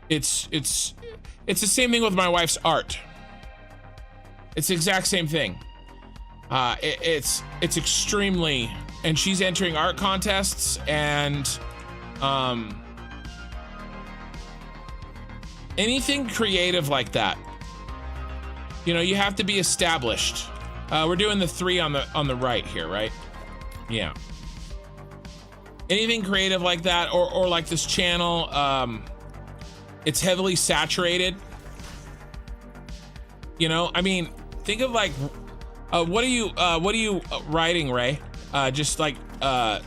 it's the same thing with my wife's art. It's the exact same thing. It's extremely, and she's entering art contests and anything creative like that. You know, you have to be established. We're doing the 3 on the right here, right? Yeah. Anything creative like that, or like this channel, it's heavily saturated. You know, I mean, think of like, what are you writing, Ray? Just like, I'm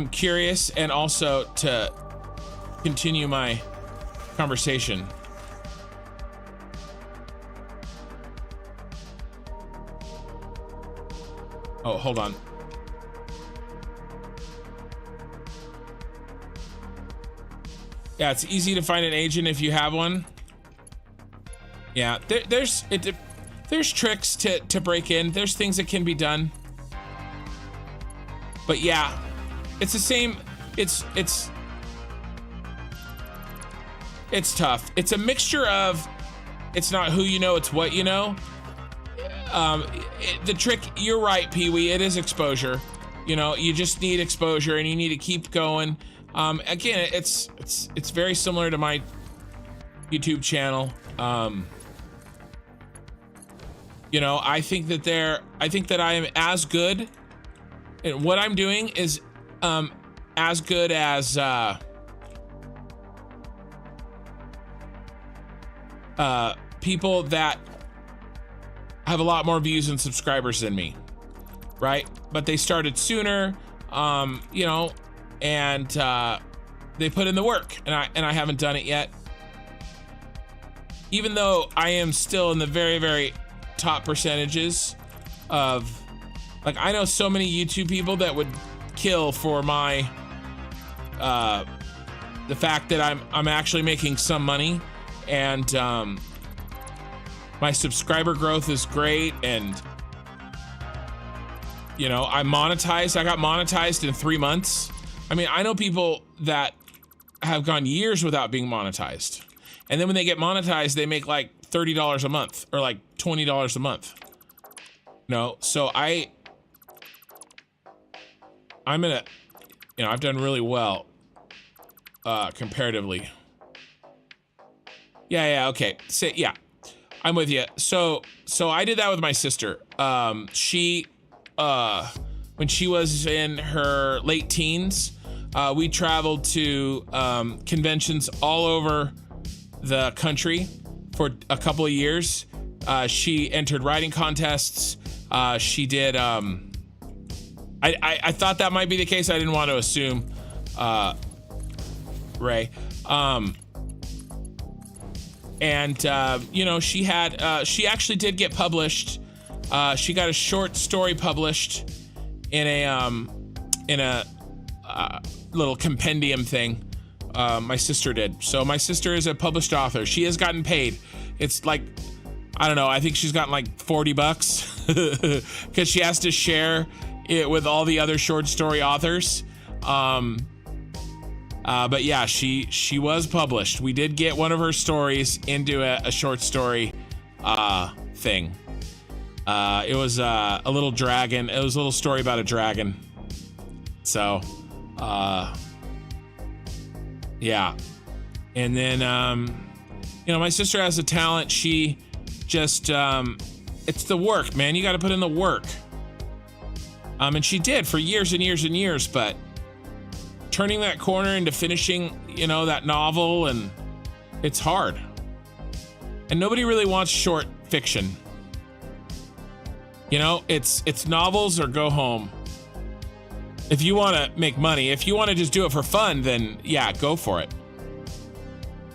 curious, and also to continue my conversation. Oh, hold on. Yeah, it's easy to find an agent if you have one. Yeah, there's tricks to break in. There's things that can be done. But yeah, it's the same. It's tough. It's a mixture of, it's not who you know, it's what you know. The trick, you're right, Pee-wee, it is exposure. You know, you just need exposure, and you need to keep going. Again, it's very similar to my YouTube channel. You know, I think that I am as good, and what I'm doing is as good as people that have a lot more views and subscribers than me, right? But they started sooner, you know, and they put in the work, and I haven't done it yet. Even though I am still in the very, very top percentages of, like, I know so many YouTube people that would kill for my the fact that I'm actually making some money, and my subscriber growth is great, and you know, I got monetized in 3 months. I mean, I know people that have gone years without being monetized, and then when they get monetized, they make like $30 a month or like $20 a month. No, so I'm gonna, you know, I've done really well comparatively. Yeah, okay. So yeah, I'm with you. So I did that with my sister. She when she was in her late teens, we traveled to conventions all over the country for a couple of years. She entered writing contests. She did, I thought that might be the case. I didn't want to assume, Ray. You know, she actually did get published. She got a short story published in a little compendium thing. My sister did. So my sister is a published author. She has gotten paid. It's like, I don't know, I think she's gotten like $40 because she has to share it with all the other short story authors. But yeah, she was published. We did get one of her stories into a short story thing. It was a little dragon. It was a little story about a dragon. So, yeah. And then, you know, my sister has a talent. She just, it's the work, man. You got to put in the work. And she did for years and years and years, but turning that corner into finishing, you know, that novel, and it's hard. And nobody really wants short fiction. You know, it's novels or go home. If you want to make money, if you want to just do it for fun, then yeah, go for it.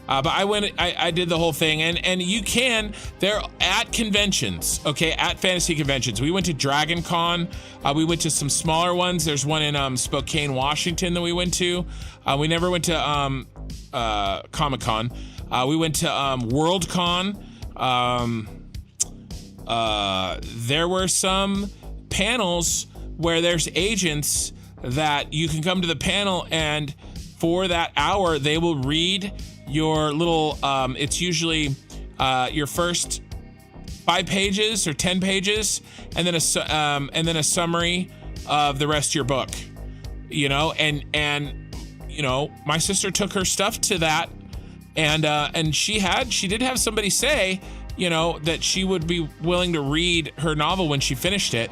But I did the whole thing, and you can, they're at conventions, okay, at fantasy conventions. We went to Dragon Con, we went to some smaller ones. There's one in Spokane, Washington that we went to. We never went to Comic-Con. We went to World Con. There were some panels where there's agents that you can come to the panel, and for that hour they will read your little it's usually your first 5 pages or 10 pages, and then a summary of the rest of your book, you know. And you know, my sister took her stuff to that, and she did have somebody say, you know, that she would be willing to read her novel when she finished it,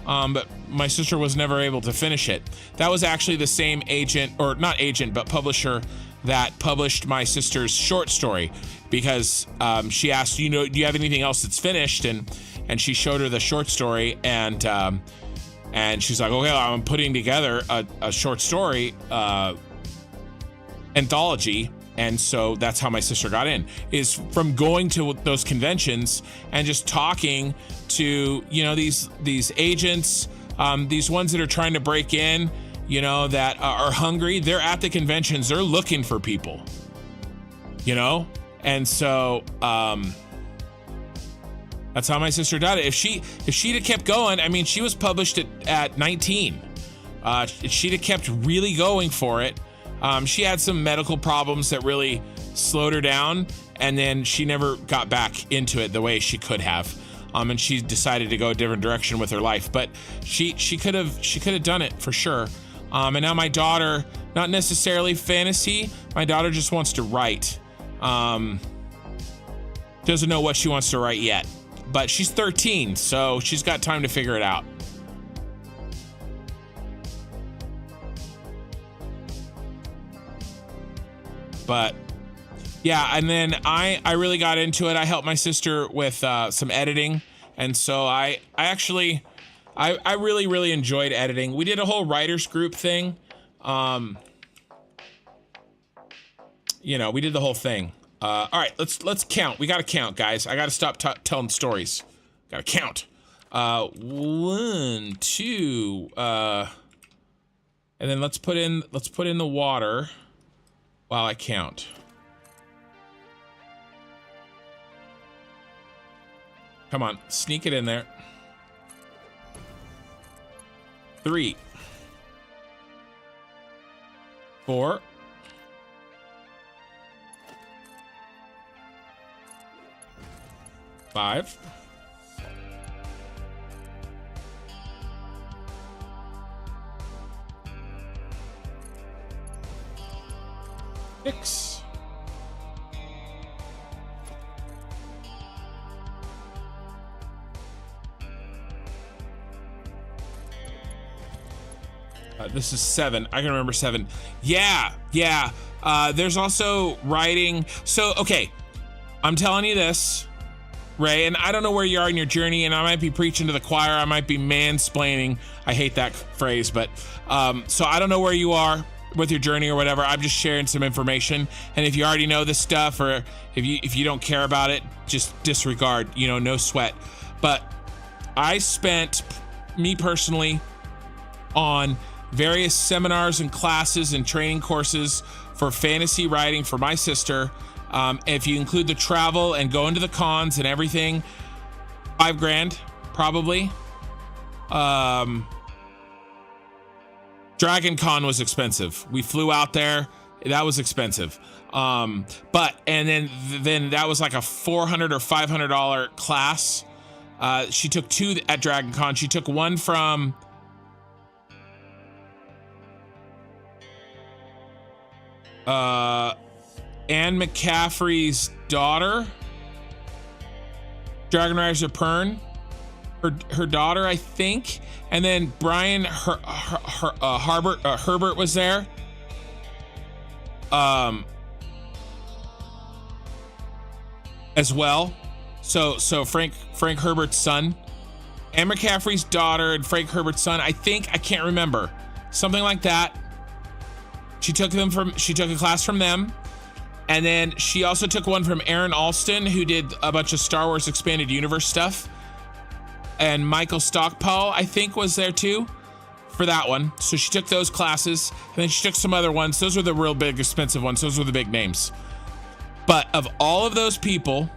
but my sister was never able to finish it. That was actually the same agent, or not agent, but publisher that published my sister's short story, because she asked, you know, do you have anything else that's finished? And she showed her the short story, and she's like, okay, I'm putting together a short story anthology. And so that's how my sister got in, is from going to those conventions and just talking to, you know, these agents, these ones that are trying to break in, you know, that are hungry. They're at the conventions, they're looking for people, you know. And so that's how my sister did it. If she'd have kept going, I mean, she was published at 19. She'd have kept really going for it. She had some medical problems that really slowed her down, and then she never got back into it the way she could have. And she decided to go a different direction with her life, but she could have done it for sure. And now my daughter, not necessarily fantasy, my daughter just wants to write. Doesn't know what she wants to write yet, but she's 13, so she's got time to figure it out. But yeah, and then I really got into it. I helped my sister with some editing, and so I really enjoyed editing. We did a whole writers group thing. You know, we did the whole thing. All right, let's count. We got to count, guys. I got to stop telling stories. Got to count. 1, 2, and then let's put in the water while I count. Come on, sneak it in there. 3, 4, 5, 6, 7. I can remember 7. Yeah. There's also writing. So, okay, I'm telling you this, Ray, and I don't know where you are in your journey, and I might be preaching to the choir. I might be mansplaining. I hate that phrase, but so I don't know where you are with your journey or whatever. I'm just sharing some information, and if you already know this stuff, or if you don't care about it, just disregard, you know, no sweat. But I spent, me personally, on various seminars and classes and training courses for fantasy writing for my sister. If you include the travel and going to the cons and everything, $5,000 probably. Dragon Con was expensive. We flew out there. That was expensive. But then that was like a $400 or $500 class. She took 2 at Dragon Con. She took one from Anne McCaffrey's daughter, Dragon Riders of Pern, her daughter, I think, and then Brian Herbert was there. As well. So Frank Herbert's son, Anne McCaffrey's daughter, and Frank Herbert's son. I think, I can't remember, something like that. She took a class from them. And then she also took one from Aaron Alston, who did a bunch of Star Wars Expanded Universe stuff. And Michael Stockpal, I think, was there too for that one. So she took those classes, and then she took some other ones. Those were the real big, expensive ones. Those were the big names. But of all of those people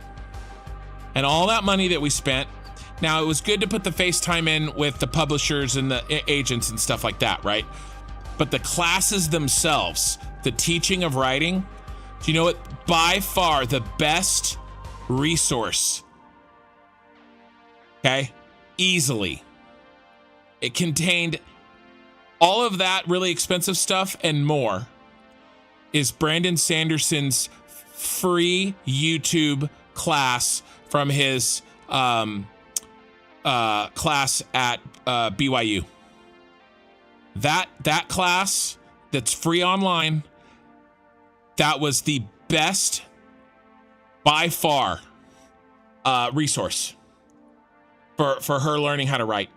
and all that money that we spent, now it was good to put the FaceTime in with the publishers and the agents and stuff like that, right? but the classes themselves, the teaching of writing, do you know what? By far the best resource. Okay? Easily. It contained all of that really expensive stuff and more is Brandon Sanderson's free YouTube class from his class at BYU. That class that's free online, that was the best by far resource for her learning how to write.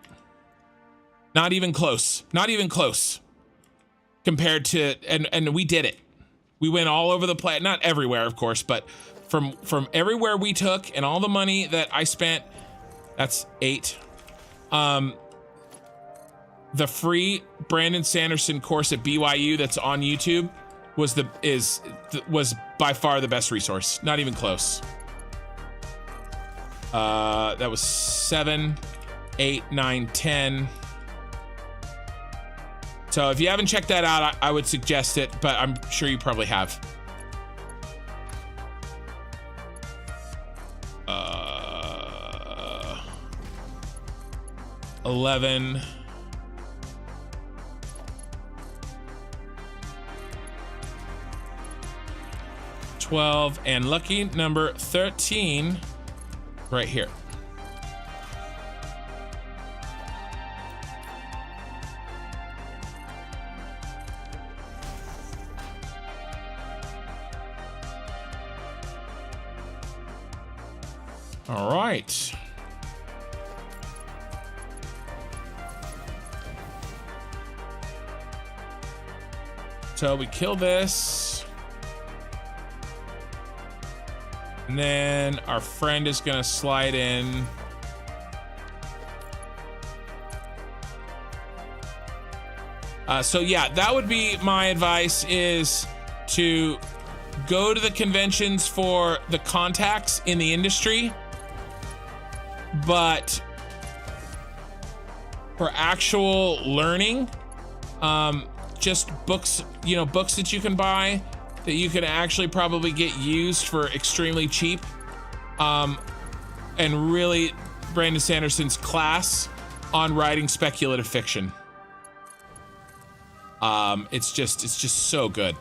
Not even close. Not even close. Compared to, and we did it. We went all over the place, not everywhere, of course, but from everywhere we took and all the money that I spent, that's 8. The free Brandon Sanderson course at BYU that's on YouTube was by far the best resource. Not even close. That was 7, 8, 9, 10. So if you haven't checked that out, I would suggest it, but I'm sure you probably have. 11. 12, and lucky number 13 right here. All right. So we kill this. And then our friend is going to slide in. So yeah, that would be my advice, is to go to the conventions for the contacts in the industry. But for actual learning, just books, books that you can buy that you can actually probably get used for extremely cheap. And really Brandon Sanderson's class on writing speculative fiction. It's just so good.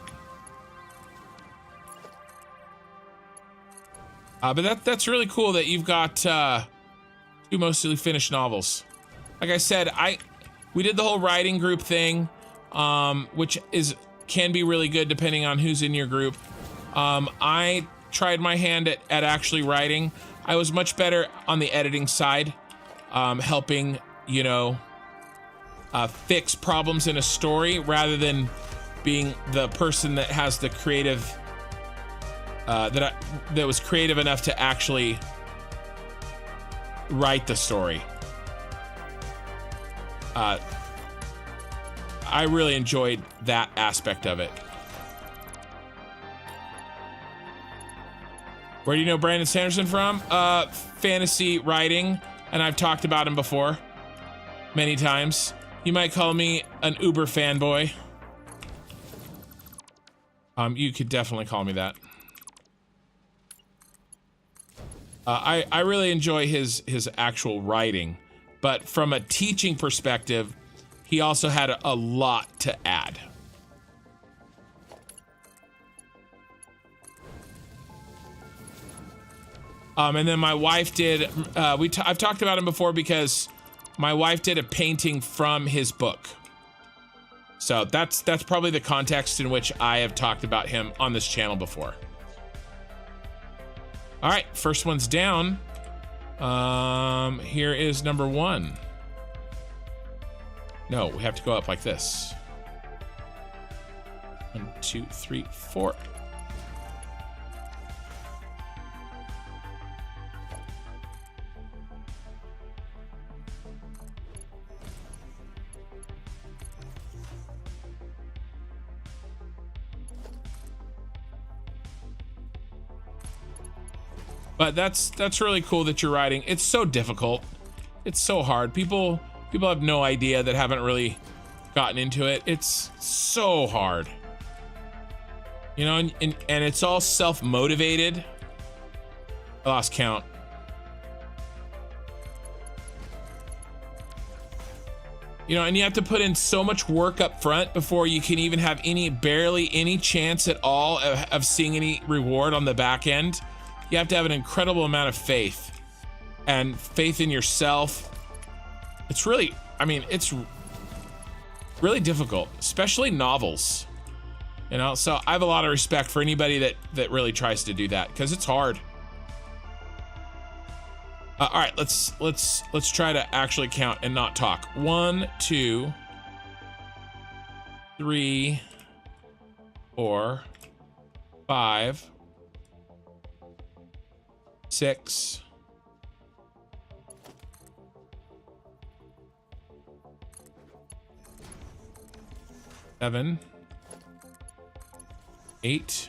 But that's really cool that you've got 2 mostly finished novels. Like I said, we did the whole writing group thing, which can be really good depending on who's in your group. I tried my hand at actually writing. I was much better on the editing side, helping, fix problems in a story rather than being the person that has the creative, that was creative enough to actually write the story. I really enjoyed that aspect of it. Where do you know Brandon Sanderson from? Fantasy writing, and I've talked about him before many times. You might call me an Uber fanboy. You could definitely call me that. I really enjoy his actual writing, but from a teaching perspective, he also had a lot to add. And then my wife did, I've talked about him before because my wife did a painting from his book. So that's probably the context in which I have talked about him on this channel before. All right, first one's down. Here is number 1. No, we have to go up like this. 1, 2, 3, 4. But that's really cool that you're writing. It's so difficult. It's so hard. People have no idea that haven't really gotten into it. It's so hard. You know, and it's all self-motivated. I lost count. You know, and you have to put in so much work up front before you can even have barely any chance at all of seeing any reward on the back end. You have to have an incredible amount of faith and faith in yourself. It's really, I mean, it's really difficult, especially novels. You know, so I have a lot of respect for anybody that really tries to do that, because it's hard. All right, let's try to actually count and not talk. 1, 2, 3, 4, 5, 6, 7, 8,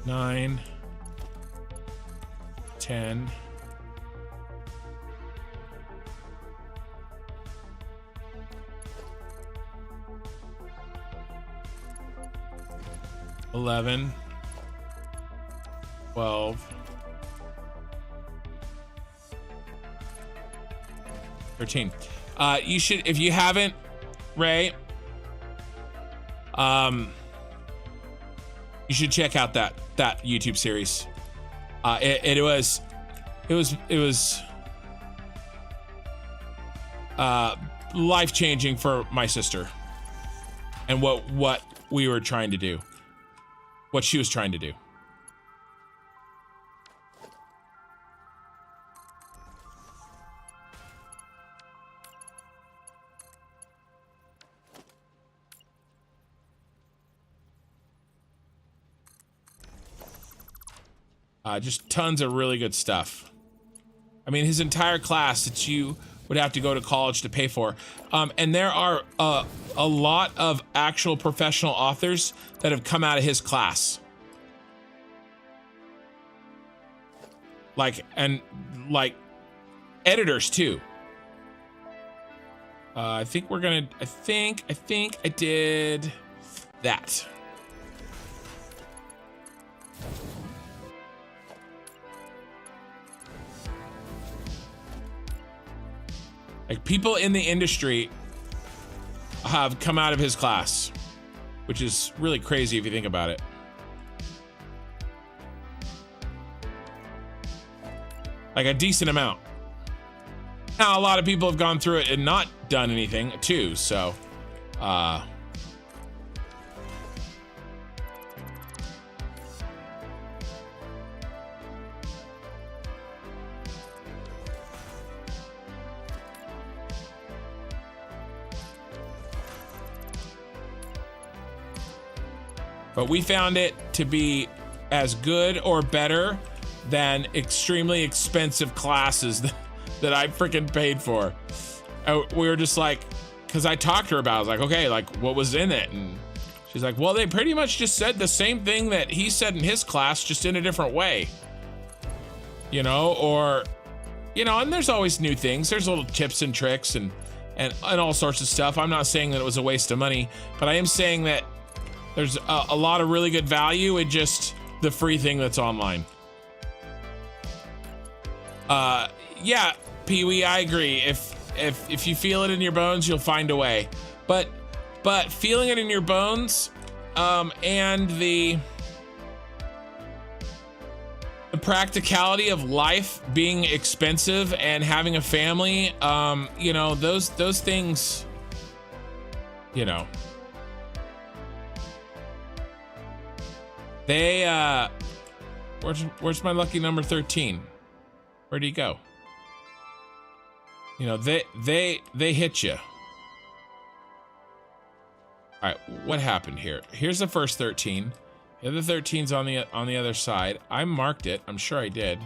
9, 10, 11, 12, 13. You should, if you haven't, Ray, you should check out that YouTube series. It was life-changing for my sister, and what we were trying to do, what she was trying to do. Just tons of really good stuff. I mean, his entire class that you would have to go to college to pay for. And there are a lot of actual professional authors that have come out of his class. Like editors too. I think I did that. Like, people in the industry have come out of his class, which is really crazy if you think about it. Like, a decent amount. Now, a lot of people have gone through it and not done anything too, so but we found it to be as good or better than extremely expensive classes that I freaking paid for. We were just like, because I talked to her about it, I was like, okay, like, what was in it? And she's like, well, they pretty much just said the same thing that he said in his class, just in a different way. You know, or, you know, and there's always new things. There's little tips and tricks and all sorts of stuff. I'm not saying that it was a waste of money, but I am saying that there's a lot of really good value in just the free thing that's online. Yeah, Pee-wee, I agree. If you feel it in your bones, you'll find a way. But feeling it in your bones, and the practicality of life being expensive and having a family, you know, those things, you know. They, where's my lucky number 13? Where'd he go? You know, they hit you. All right, what happened here? Here's the first 13. The other 13's on the other side. I marked it. I'm sure I did.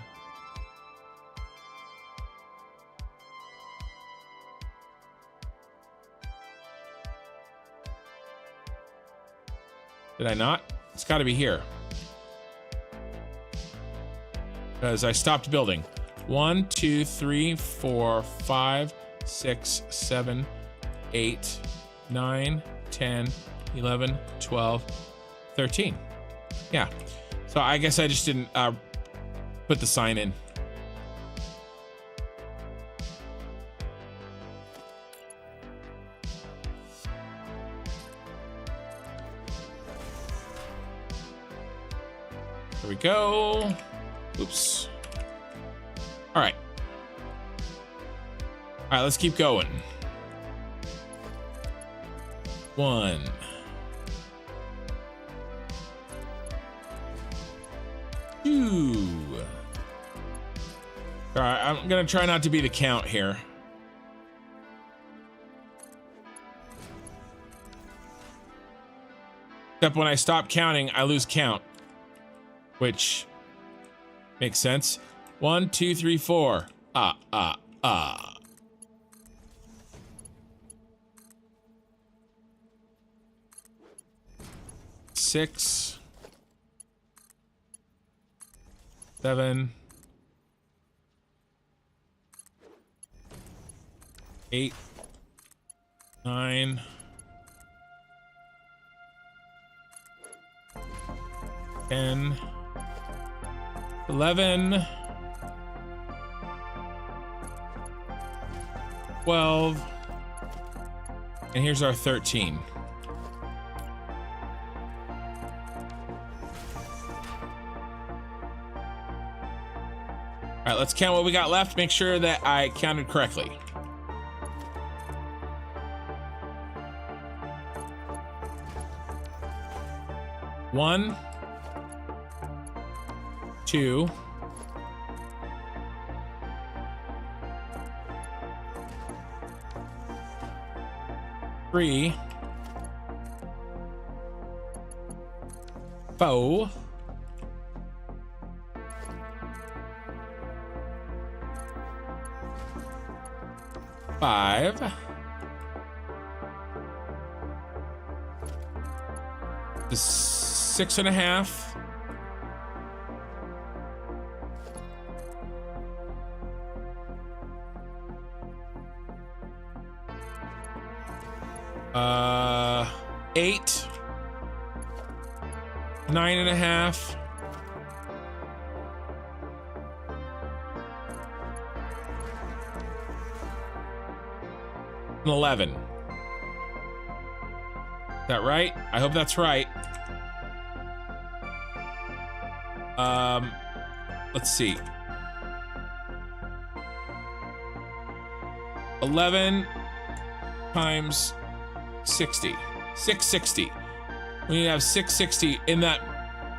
Did I not? It's got to be here. Because I stopped building. 1, 2, 3, 4, 5, 6, 7, 8, 9, 10, 11, 12, 13. Yeah. So I guess I just didn't put the sign in. There we go. Oops. All right. All right, let's keep going. 1. 2. All right, I'm gonna try not to be the count here. Except when I stop counting, I lose count, which makes sense. 1, 2, 3, 4. 6, 7, 8, 9, 10, 11, 12, and here's our 13. All right, let's count what we got left. Make sure that I counted correctly. 1, 2, 3, 4, 5, 6.5, 8, 9.5, 11. Is that right? I hope that's right. Let's see. 11 times 60. 660. We need to have 660 in that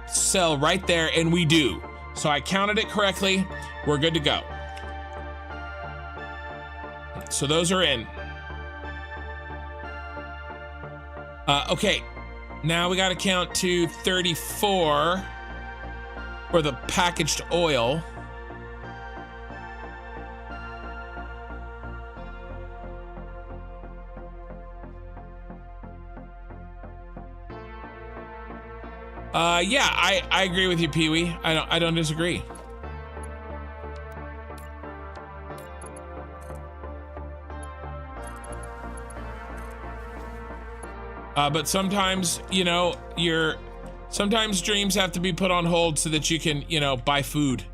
cell right there, and we do. So I counted it correctly. We're good to go. So those are in. Okay, now we got to count to 34 for the packaged oil. Yeah, I agree with you, Pee-wee. I don't disagree. But sometimes, you know, sometimes dreams have to be put on hold so that you can, you know, buy food.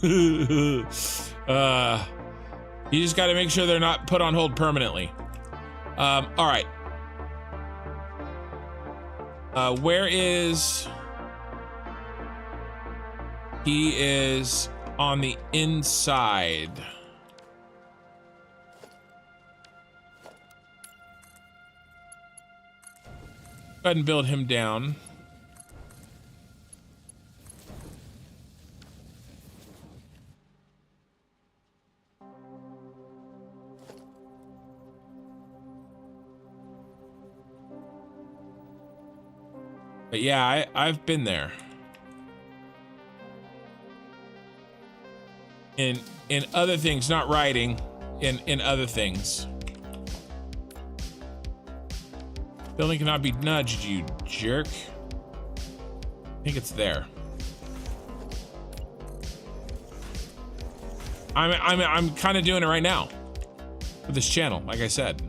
You just got to make sure they're not put on hold permanently. All right. Where is... He is on the inside. Go ahead and build him down. But yeah, I've been there. In other things, not writing, in other things. Building cannot be nudged, you jerk. I think it's there. I'm kind of doing it right now with this channel, like I said.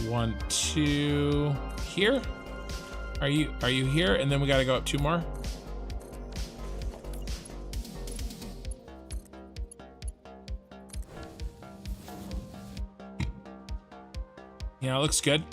1, 2 here. Are you here? And then we got to go up 2 more. Yeah, it looks good.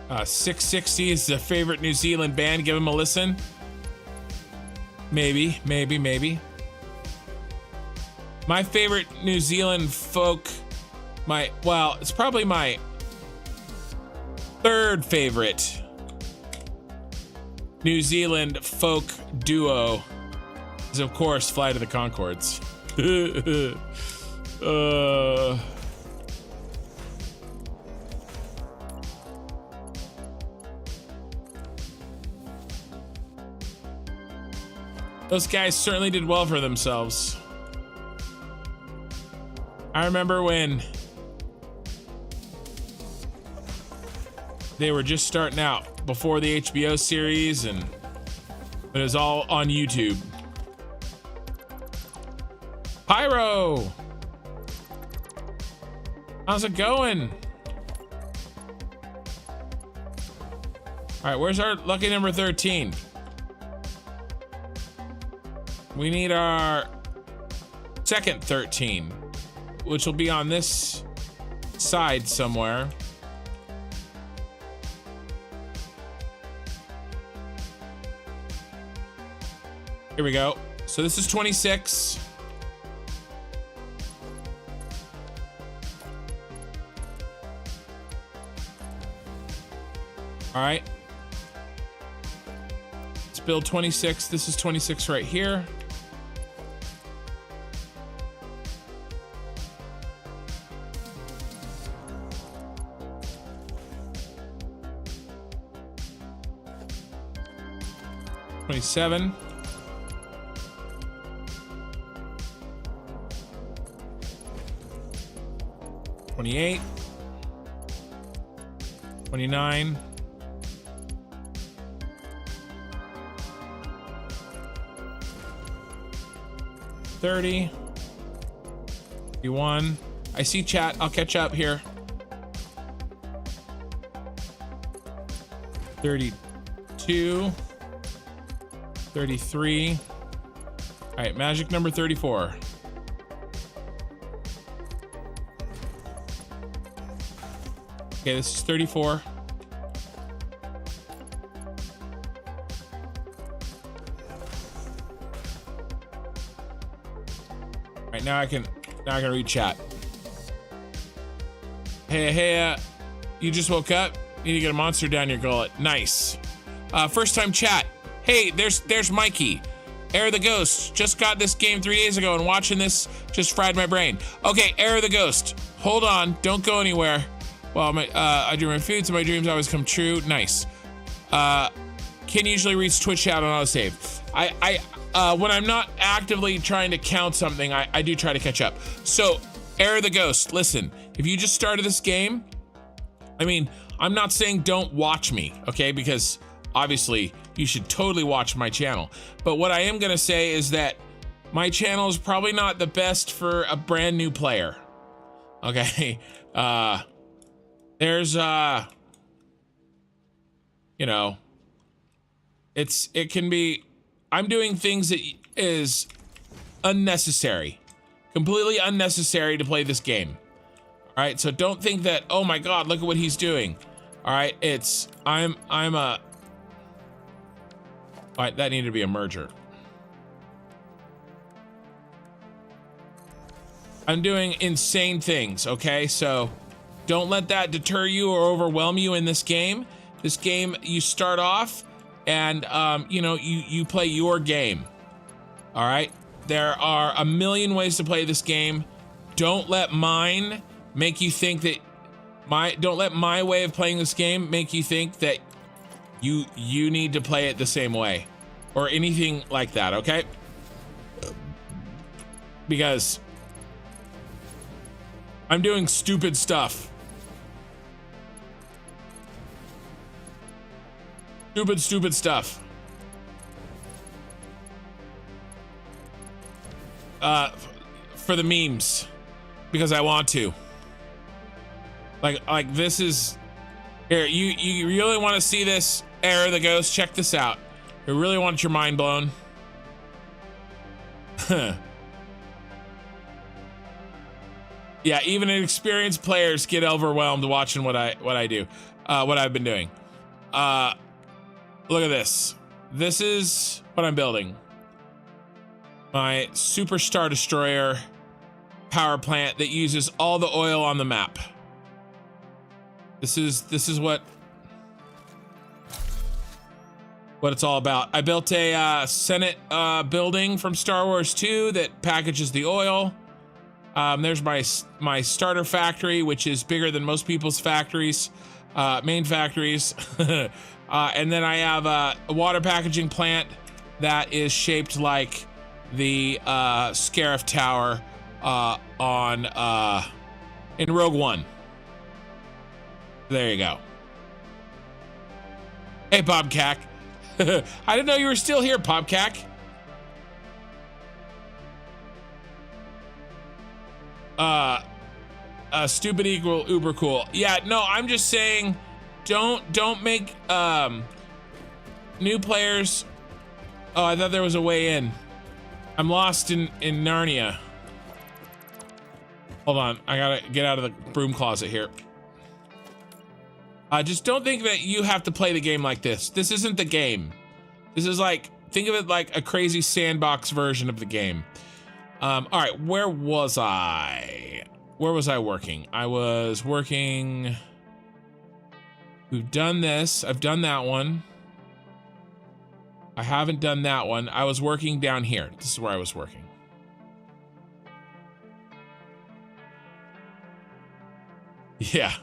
Uh, 660 is the favorite New Zealand band. Give them a listen. Maybe. My favorite New Zealand folk, well, it's probably my 3rd favorite New Zealand folk duo is, of course, Flight of the Conchords. Those guys certainly did well for themselves. I remember when they were just starting out before the HBO series, and it was all on YouTube. Pyro! How's it going? All right, where's our lucky number 13? We need our second 13, which will be on this side somewhere. Here we go. So this is 26. All right. Let's build 26. This is 26 right here. Seven. 28. 29. 30. 31. I see chat. I'll catch up here. 32. 33. All right, magic number 34. Okay, this is 34. All right, now I can read chat. Hey, you just woke up? Need to get a monster down your gullet. Nice. First time chat. Hey, there's Mikey. Air the Ghost. Just got this game 3 days ago and watching this just fried my brain. Okay, Air the Ghost. Hold on. Don't go anywhere. Well, I dream my food, so my dreams always come true. Nice. Can usually reach Twitch chat on autosave. When I'm not actively trying to count something, I do try to catch up. So, Air the Ghost, listen. If you just started this game, I mean, I'm not saying don't watch me, okay? Because obviously, you should totally watch my channel. But what I am gonna say is that my channel is probably not the best for a brand new player. Okay, there's you know, it can be, I'm doing things that is unnecessary, completely unnecessary to play this game. All right, so don't think that, oh my God, look at what he's doing. All right, I'm a. All right, that needed to be a merger. I'm doing insane things, okay? So don't let that deter you or overwhelm you in this game. This game, you start off and, you know, you play your game, all right? There are a million ways to play this game. Don't let mine make you think that Don't let my way of playing this game make you think that you need to play it the same way or anything like that, okay? Because I'm doing stupid stuff. Stupid stuff. For the memes, because I want to. Like this is here. You really want to see this Error the Ghost? Check this out. You really want your mind blown? Yeah, even experienced players get overwhelmed watching what I do, what I've been doing. Look at this. This is what I'm building. My Super Star Destroyer power plant that uses all the oil on the map. This is what it's all about. I built a Senate building from Star Wars 2 that packages the oil. There's my starter factory, which is bigger than most people's factories, main factories. And then I have a water packaging plant that is shaped like the Scarif Tower in Rogue One. There you go. Hey, Bobcac. I didn't know you were still here, Bobcac. Stupid equal uber cool. Yeah, no, I'm just saying, don't make new players. Oh, I thought there was a way in. I'm lost in Narnia. Hold on, I gotta get out of the broom closet here. Just don't think that you have to play the game like this. This isn't the game. This is like, think of it like a crazy sandbox version of the game. All right, where was I? Where was I working? I was working. We've done this. I've done that one. I haven't done that one. I was working down here. This is where I was working. Yeah.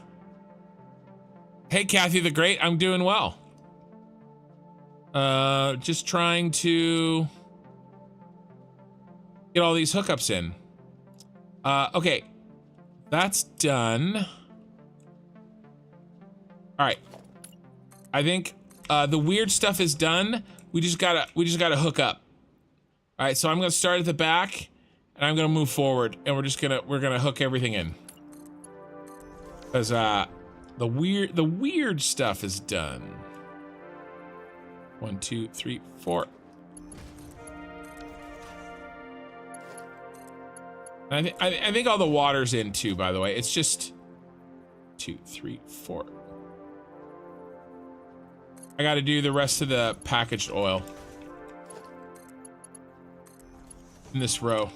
Hey, Kathy the Great. I'm doing well. Just trying to get all these hookups in. Okay. That's done. All right. I think the weird stuff is done. We just gotta hook up. All right, so I'm gonna start at the back and I'm gonna move forward and we're gonna hook everything in. Cause the weird stuff is done. 1, 2, 3, 4. I think all the water's in too, by the way. It's just 2, 3, 4. I got to do the rest of the packaged oil in this row.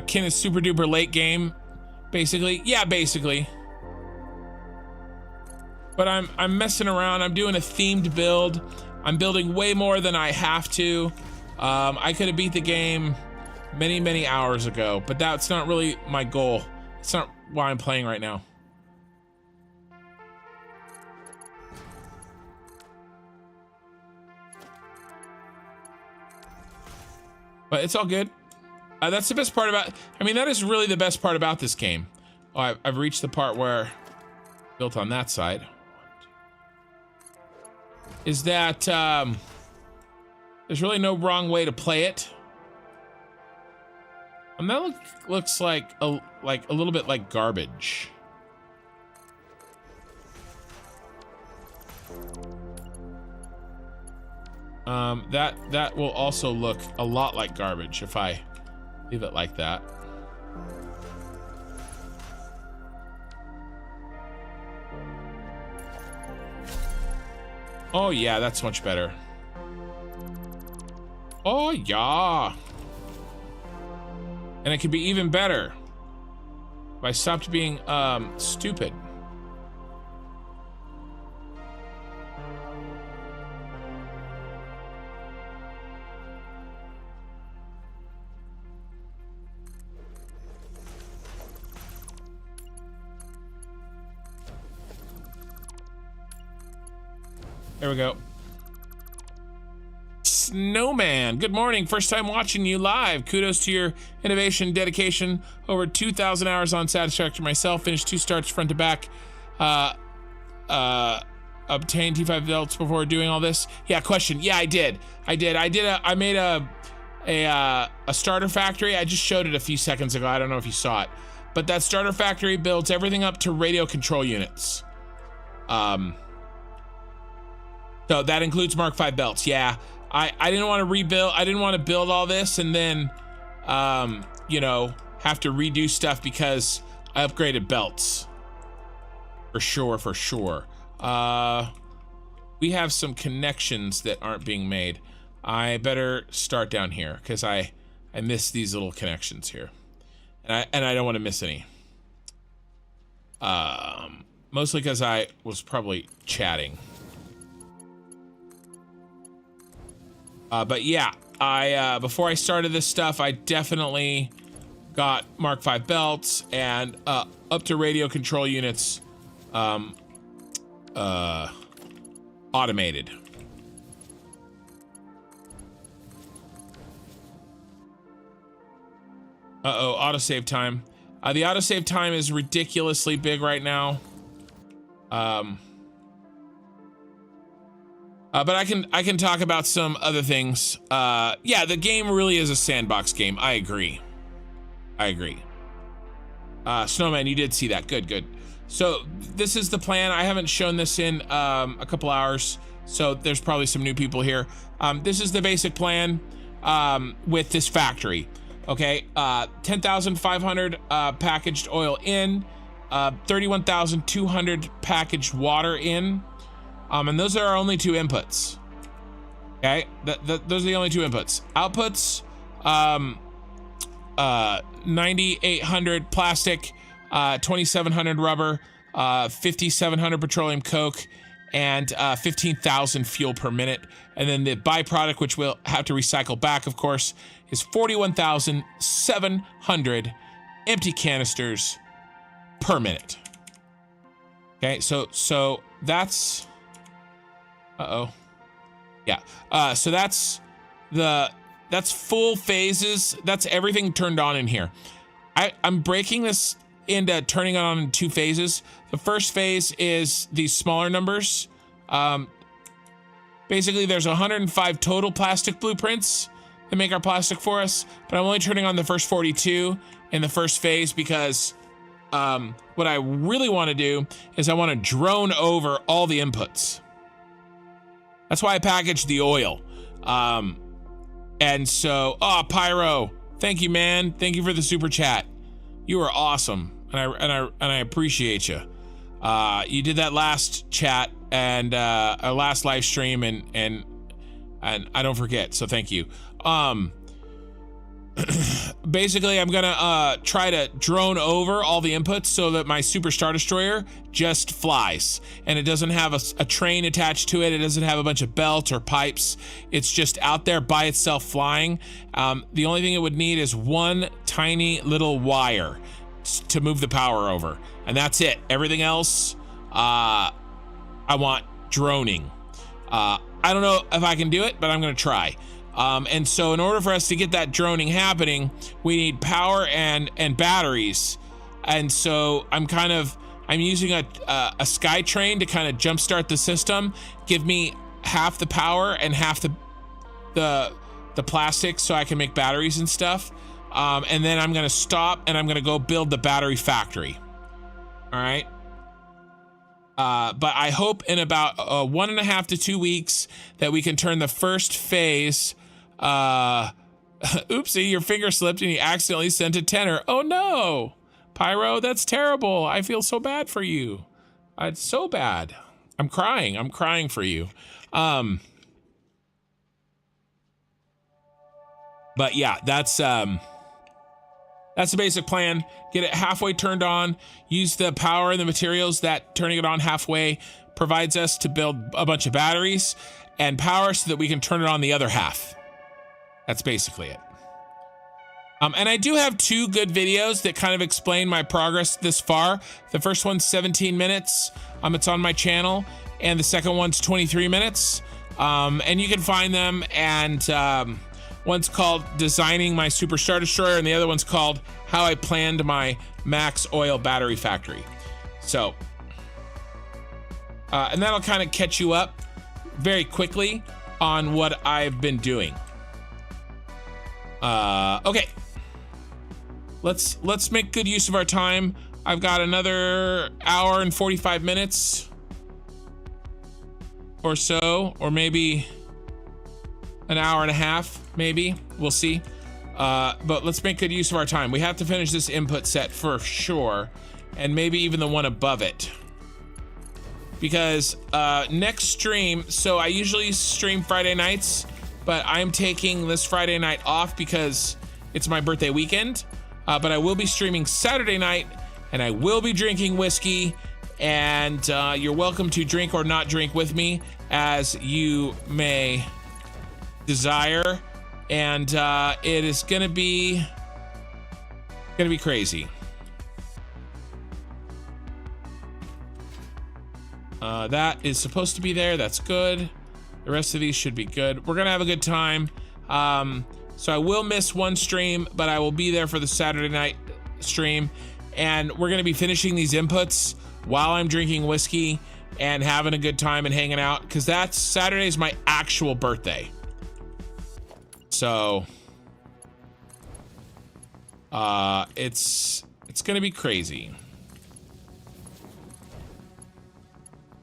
Ken is super duper late game, basically. Yeah, basically. But I'm messing around. I'm doing a themed build. I'm building way more than I have to. I could have beat the game many hours ago, but that's not really my goal. It's not why I'm playing right now. But it's all good. That's the best part about, I mean, that is really the best part about this game. Oh, I've reached the part where, built on that side, is that there's really no wrong way to play it. And that looks like a little bit like garbage. That will also look a lot like garbage if I leave it like that. Oh yeah, that's much better. Oh, yeah. And it could be even better if I stopped being stupid. There we go. Snowman, good morning. First time watching you live. Kudos to your innovation, dedication. Over 2,000 hours on Satisfactory myself. Finished 2 starts front to back. Obtained T5 belts before doing all this. Yeah, question. Yeah, I did. I made a starter factory. I just showed it a few seconds ago. I don't know if you saw it. But that starter factory builds everything up to radio control units. So that includes Mark V belts. Yeah, I didn't want to rebuild. I didn't want to build all this and then, you know, have to redo stuff because I upgraded belts. For sure. We have some connections that aren't being made. I better start down here because I miss these little connections here, and I don't want to miss any. Mostly because I was probably chatting. But yeah, before I started this stuff, I definitely got Mark V belts and up to radio control units automated. Uh-oh, autosave time. The autosave time is ridiculously big right now. But I can talk about some other things. Yeah, the game really is a sandbox game. I agree. Snowman, you did see that. Good. So this is the plan. I haven't shown this in a couple hours, so there's probably some new people here. This is the basic plan with this factory. Okay, 10,500 packaged oil in, 31,200 packaged water in. And those are our only 2 inputs. Okay, those are the only 2 inputs. Outputs, 9,800 plastic, 2,700 rubber, 5,700 petroleum coke, and 15,000 fuel per minute. And then the byproduct, which we'll have to recycle back, of course, is 41,700 empty canisters per minute. Okay, so that's... Yeah. So that's full phases. That's everything turned on in here. I'm breaking this into turning it on in 2 phases. The first phase is these smaller numbers. Basically there's 105 total plastic blueprints that make our plastic for us, but I'm only turning on the first 42 in the first phase because what I really want to do is I want to drone over all the inputs. That's why I packaged the oil. And so, Pyro, thank you, man. Thank you for the super chat. You are awesome, and I appreciate you. You did that last chat and our last live stream, and I don't forget. So thank you. Basically, I'm gonna try to drone over all the inputs so that my Super Star Destroyer just flies, and it doesn't have a train attached to it. It doesn't have a bunch of belts or pipes. It's just out there by itself flying. The only thing it would need is one tiny little wire to move the power over, and that's it. Everything else, I want droning. I don't know if I can do it, but I'm gonna try. And so in order for us to get that droning happening, we need power and batteries. And so I'm using a sky train to kind of jumpstart the system, give me half the power and half the plastic so I can make batteries and stuff. And then I'm gonna stop and I'm gonna go build the battery factory. All right. But I hope in about 1.5 to 2 weeks that we can turn the first phase. Oopsie, your finger slipped and you accidentally sent a tenner. Oh no, Pyro, that's terrible. I feel so bad for you. It's so bad. I'm crying for you. But yeah, that's the basic plan. Get it halfway turned on, use the power and the materials that turning it on halfway provides us to build a bunch of batteries and power so that we can turn it on the other half. That's basically it. And I do have 2 good videos that kind of explain my progress this far. The first one's 17 minutes. It's on my channel. And the second one's 23 minutes. And you can find them. And one's called Designing My Super Star Destroyer. And the other one's called How I Planned My Max Oil Battery Factory. So, and that'll kind of catch you up very quickly on what I've been doing. Okay. Let's make good use of our time. I've got another hour and 45 minutes or so, or maybe an hour and a half, maybe. We'll see. But let's make good use of our time. We have to finish this input set for sure, and maybe even the one above it. Because next stream, so I usually stream Friday nights, but I'm taking this Friday night off because it's my birthday weekend. But I will be streaming Saturday night, and I will be drinking whiskey, and you're welcome to drink or not drink with me as you may desire. And it is gonna be crazy. That is supposed to be there. That's good. The rest of these should be good. We're gonna have a good time. So I will miss one stream, but I will be there for the Saturday night stream. And we're gonna be finishing these inputs while I'm drinking whiskey and having a good time and hanging out, because that's Saturday's my actual birthday. So it's gonna be crazy.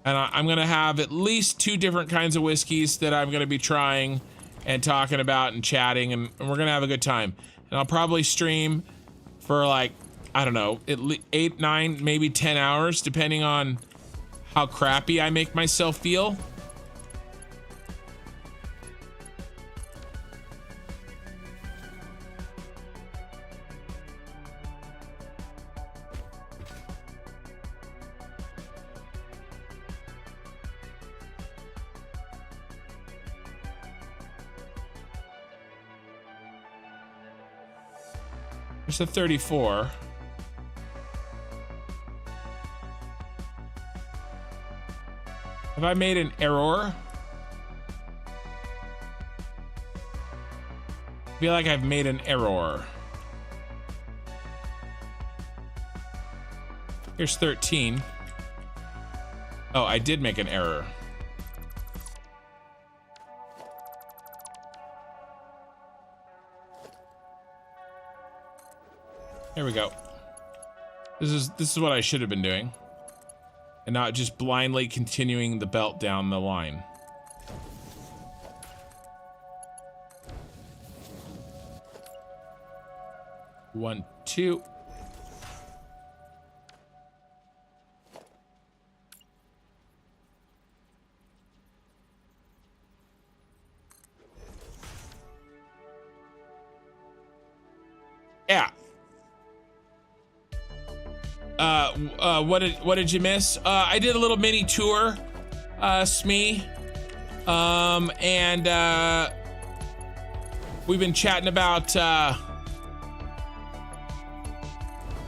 And I'm gonna have at least 2 different kinds of whiskeys that I'm gonna be trying and talking about and chatting, and we're gonna have a good time. And I'll probably stream for like, I don't know, at least 8, 9, maybe 10 hours, depending on how crappy I make myself feel. There's a 34. Have I made an error? I feel like I've made an error. Here's 13. Oh, I did make an error. There we go. This is what I should have been doing, and not just blindly continuing the belt down the line. One, two. Yeah. What did you miss? I did a little mini tour, Smee. And we've been chatting about,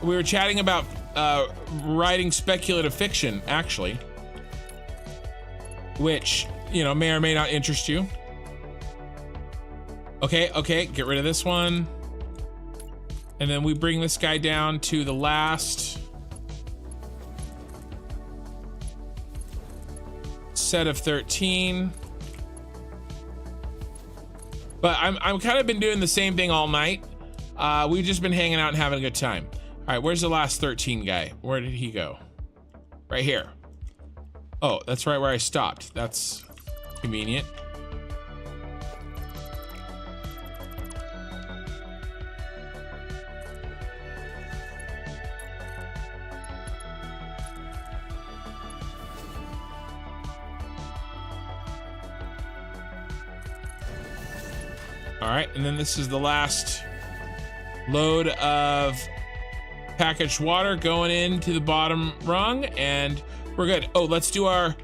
we were chatting about writing speculative fiction, actually, which, you know, may or may not interest you. Okay, get rid of this one. And then we bring this guy down to the last set of 13. But I'm kind of been doing the same thing all night. We've just been hanging out and having a good time. All right, where's the last 13 guy? Where did he go? Right here. Oh, that's right where I stopped. That's convenient. All right, and then this is the last load of packaged water going into the bottom rung, and we're good. Oh, let's do our,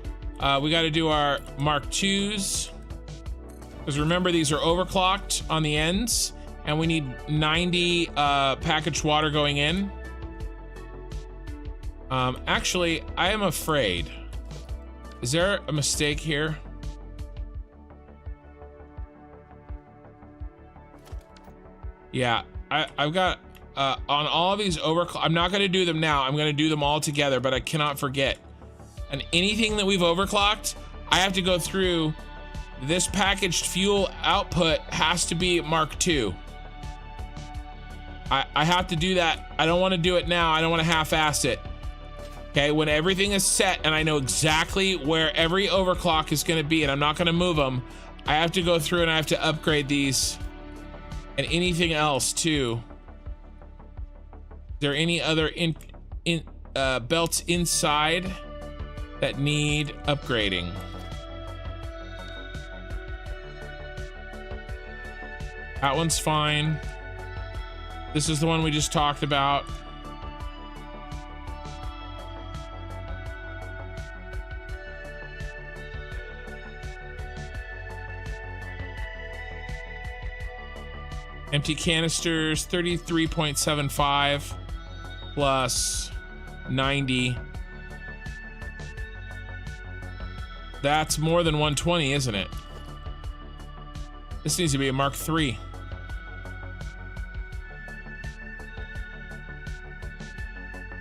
we got to do our Mark IIs, because remember, these are overclocked on the ends, and we need 90 packaged water going in. Actually, I am afraid. Is there a mistake here? Yeah, I've got, on all of these I'm not gonna do them now, I'm gonna do them all together, but I cannot forget. And anything that we've overclocked, I have to go through, this packaged fuel output has to be Mark II. I have to do that. I don't wanna do it now, I don't wanna half-ass it. Okay, when everything is set and I know exactly where every overclock is gonna be and I'm not gonna move them, I have to go through and I have to upgrade these. And anything else too. Is there any other belts inside that need upgrading? That one's fine. This is the one we just talked about. Empty canisters, 33.75 plus 90. That's more than 120, isn't it? This needs to be a Mark III.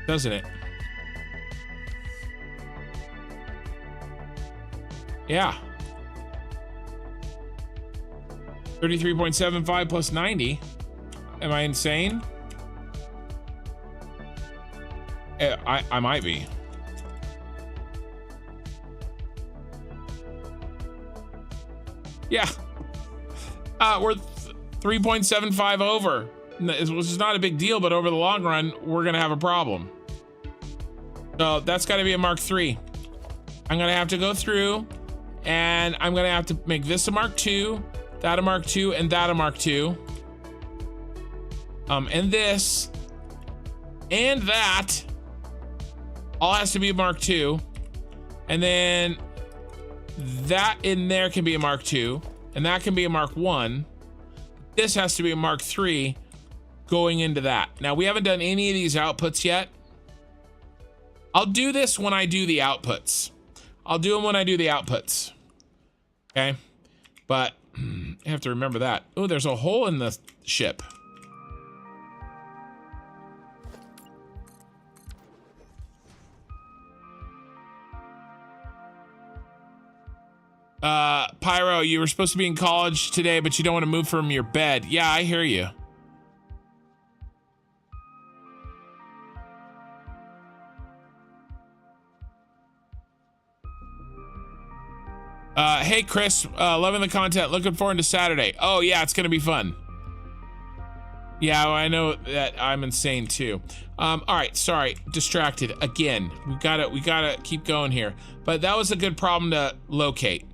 Doesn't it? Yeah. 33.75 plus 90. Am I insane? I might be. Yeah. We're 3.75 over, which is not a big deal, but over the long run, we're gonna have a problem. So that's gotta be a Mark III. I'm gonna have to go through and I'm gonna have to make this a Mark II, that a Mark II, and that a Mark II. And this, and that, all has to be a Mark II. And then that in there can be a Mark II, and that can be a Mark I. This has to be a Mark III going into that. Now, we haven't done any of these outputs yet. I'll do this when I do the outputs. I'll do them when I do the outputs. Okay? But I have to remember that. Oh, there's a hole in the ship. Pyro, you were supposed to be in college today, but you don't want to move from your bed. Yeah, I hear you. Hey, Chris, loving the content. Looking forward to Saturday. Oh, yeah, it's going to be fun. Yeah, well, I know that I'm insane, too. All right, sorry, distracted again. We gotta keep going here. But that was a good problem to locate.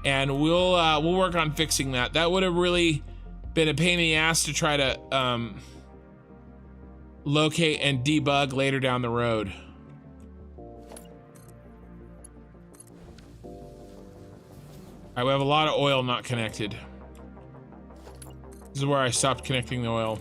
And we'll work on fixing that. That would have really been a pain in the ass to try to locate and debug later down the road. All right, we have a lot of oil not connected. This is where I stopped connecting the oil.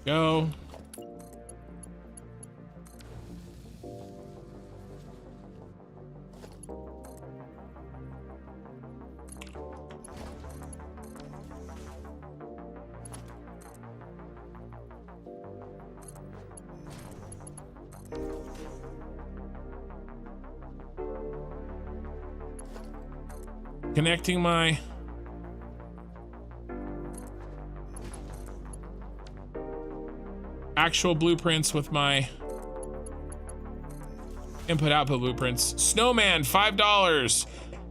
Go. Connecting my actual blueprints with my input-output blueprints. Snowman, $5.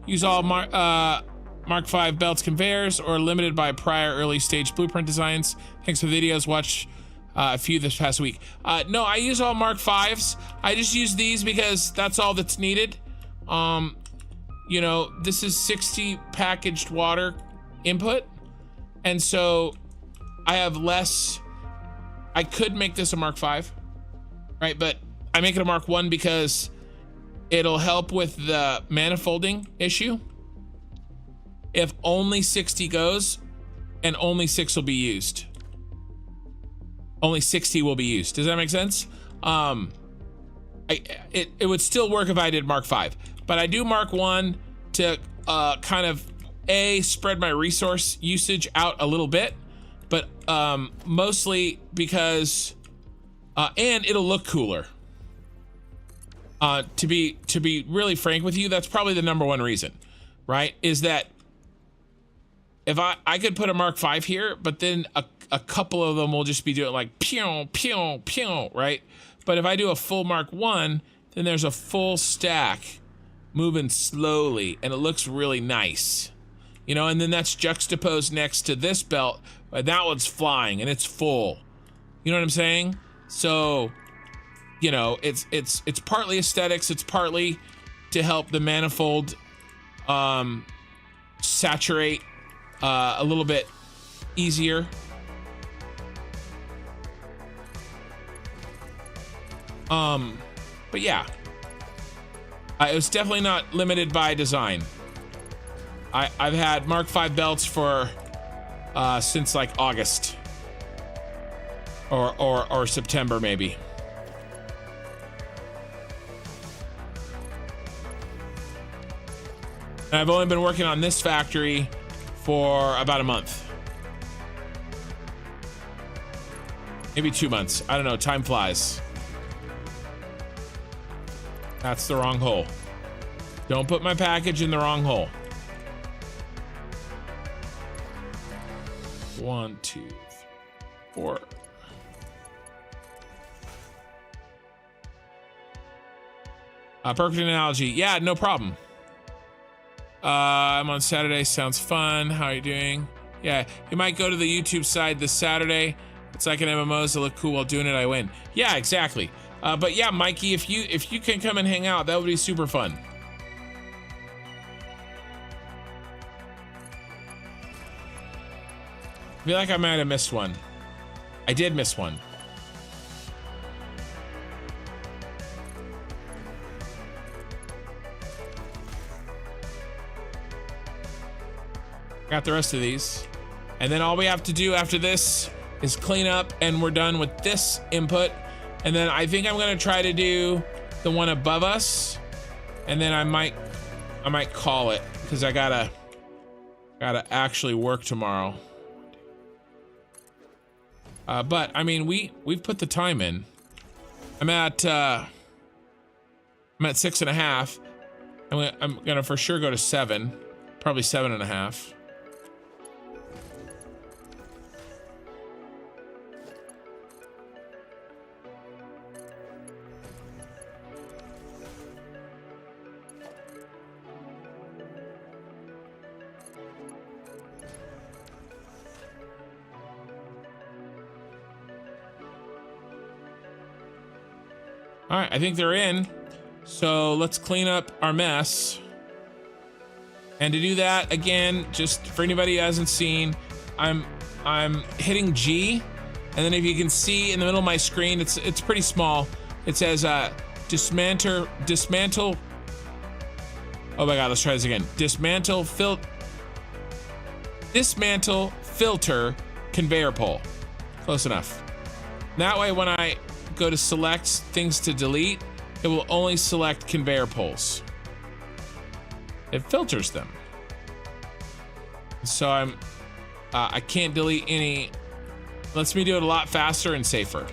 Use all Mark 5 belts conveyors or limited by prior early stage blueprint designs. Thanks for the videos. Watch a few this past week. No, I use all Mark 5s. I just use these because that's all that's needed. You know, this is 60 packaged water input. And so I have less. I could make this a Mark 5, right? But I make it a Mark 1 because it'll help with the manifolding issue. If only 60 goes and only 6 will be used. Only 60 will be used. Does that make sense? It would still work if I did Mark 5, but I do Mark 1 to kind of spread my resource usage out a little bit, but mostly because and it'll look cooler. To be really frank with you, that's probably the #1 reason, right? Is that if I could put a Mark 5 here, but then a couple of them will just be doing like pew, pew, pew, right? But if I do a full Mark 1, then there's a full stack moving slowly and it looks really nice. You know, and then that's juxtaposed next to this belt, but that one's flying and it's full. You know what I'm saying? So, you know, it's partly aesthetics, it's partly to help the manifold saturate a little bit easier. But yeah, it was definitely not limited by design. I've had Mark 5 belts for since like August or September maybe. And I've only been working on this factory for about a month. Maybe 2 months. I don't know, time flies. That's the wrong hole. Don't put my package in the wrong hole. 1, 2, 3, 4. Perfect analogy. Yeah, no problem. I'm on Saturday. Sounds fun. How are you doing? Yeah, you might go to the YouTube side this Saturday. It's like an MMOs that look cool while doing it. I win. Yeah, exactly. But yeah, Mikey, if you can come and hang out, that would be super fun. I feel like I might have missed one. I did miss one. Got the rest of these. And then all we have to do after this is clean up and we're done with this input. And then I think I'm gonna try to do the one above us. And then I might call it because I gotta actually work tomorrow. But I mean, we've put the time in. I'm at 6.5. I'm gonna for sure go to 7, probably 7.5. All right, I think they're in. So let's clean up our mess. And to do that, again, just for anybody who hasn't seen, I'm hitting G, and then if you can see in the middle of my screen, it's pretty small. It says dismantle. Oh my God, let's try this again. Dismantle filter conveyor pole. Close enough. That way, when I go to select things to delete, it will only select conveyor poles. It filters them. So I can't delete any. Lets me do it a lot faster and safer.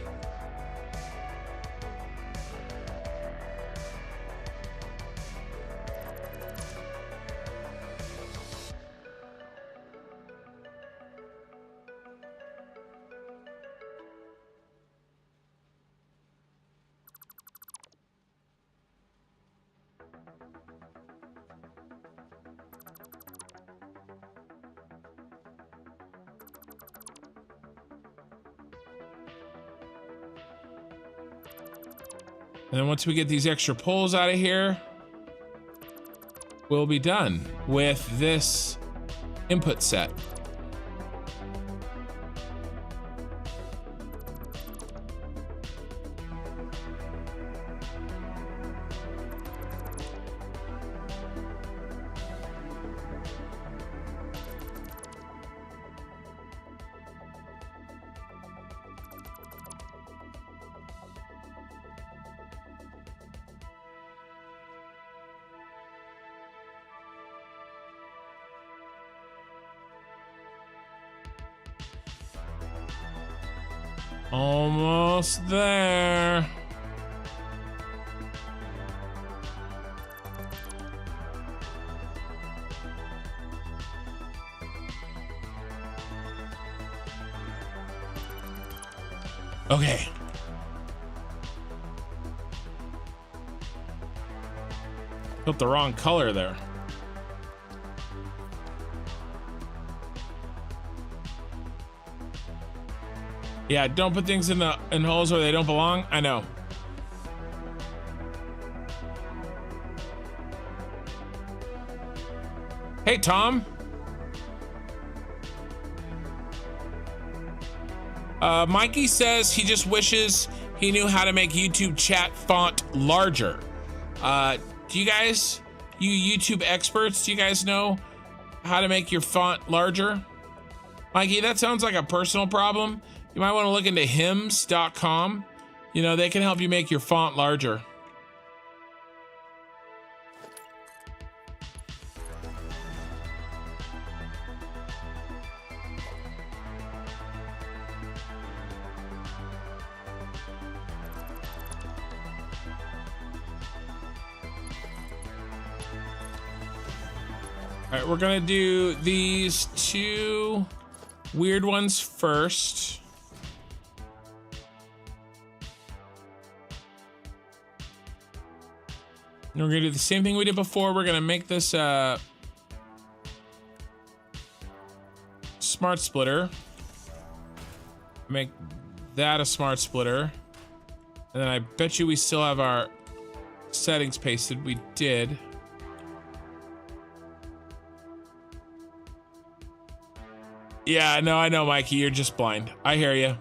And then once we get these extra poles out of here, we'll be done with this input set. Almost there. Okay. Put the wrong color there. Yeah, don't put things in holes where they don't belong. I know. Hey, Tom. Mikey says he just wishes he knew how to make YouTube chat font larger. Do you guys, you YouTube experts, do you guys know how to make your font larger? Mikey, that sounds like a personal problem. You might want to look into hymns.com. You know, they can help you make your font larger. All right, we're gonna do these two weird ones first. And we're gonna do the same thing we did before. We're gonna make this smart splitter. Make that a smart splitter. And then I bet you we still have our settings pasted. We did. Yeah, no, I know, Mikey, you're just blind. I hear you.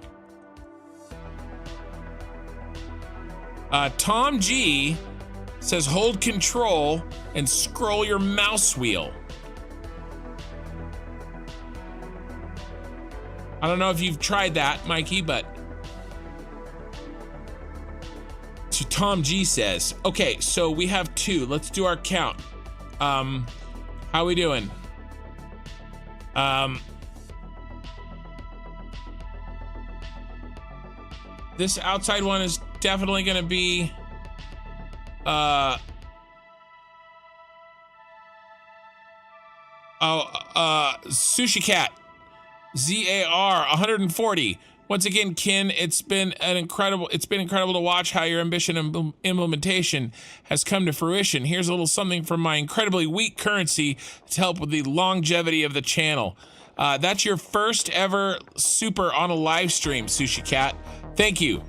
Tom G says hold control and scroll your mouse wheel. I don't know if you've tried that, Mikey, but so Tom G says, okay, so we have two. Let's do our count. How we doing? This outside one is definitely gonna be Sushi Cat ZAR 140. Once again, Kin, it's been incredible to watch how your ambition and implementation has come to fruition. Here's a little something from my incredibly weak currency to help with the longevity of the channel. That's your first ever super on a live stream, Sushi Cat. Thank you,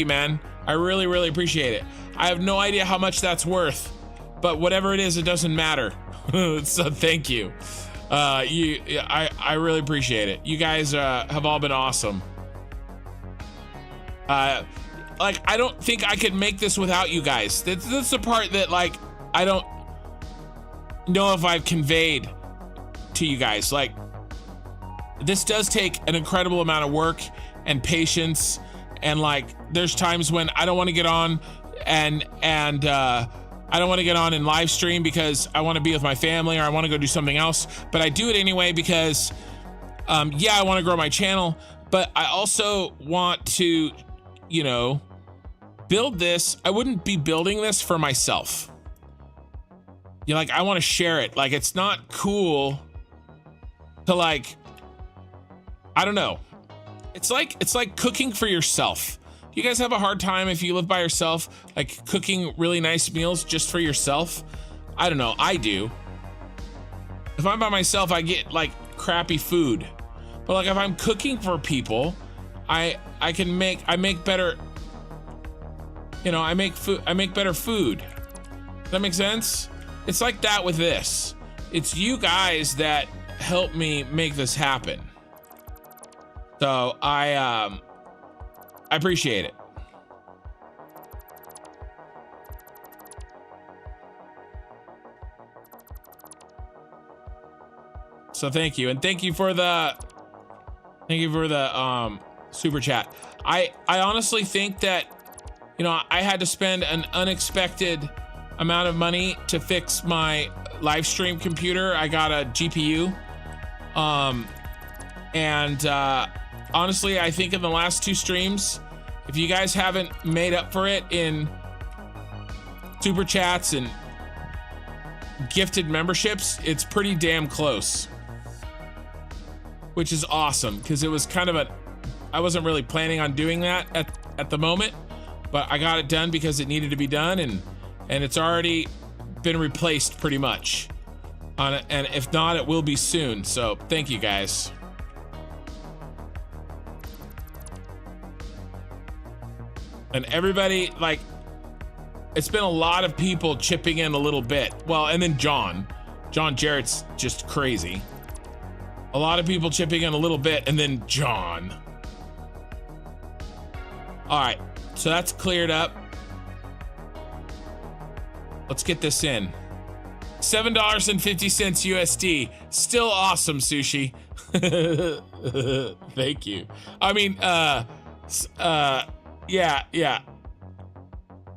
man. I really, really appreciate it. I have no idea how much that's worth, but whatever it is, it doesn't matter. So thank you. I really appreciate it. You guys have all been awesome. Like, I don't think I could make this without you guys. That's the part that, like, I don't know if I've conveyed to you guys. Like, this does take an incredible amount of work and patience, and like, there's times when I don't want to get on and I don't want to get on and live stream because I want to be with my family or I want to go do something else, but I do it anyway because yeah, I want to grow my channel, but I also want to, you know, build this. I wouldn't be building this for myself. You know, like, I want to share it. Like, it's not cool to, like, I don't know. It's like cooking for yourself. You guys have a hard time if you live by yourself, like cooking really nice meals just for yourself? I don't know, I do. If I'm by myself, I get like crappy food. But like, if I'm cooking for people, I make better you know, I make better food. Does that make sense? It's like that with this. It's you guys that help me make this happen. So I appreciate it. So thank you, and thank you for the super chat. I honestly think that, you know, I had to spend an unexpected amount of money to fix my live stream computer. I got a GPU, and honestly, I think in the last 2 streams, if you guys haven't made up for it in super chats and gifted memberships, it's pretty damn close, which is awesome, because it was kind of I wasn't really planning on doing that at the moment, but I got it done because it needed to be done, and it's already been replaced pretty much on it, and if not, it will be soon. So thank you guys. And everybody, like, it's been a lot of people chipping in a little bit. Well, and then John Jarrett's just crazy. A lot of people chipping in a little bit, and then John. All right, so that's cleared up. Let's get this in. $7.50 USD. Still awesome, Sushi. Thank you. I mean, yeah.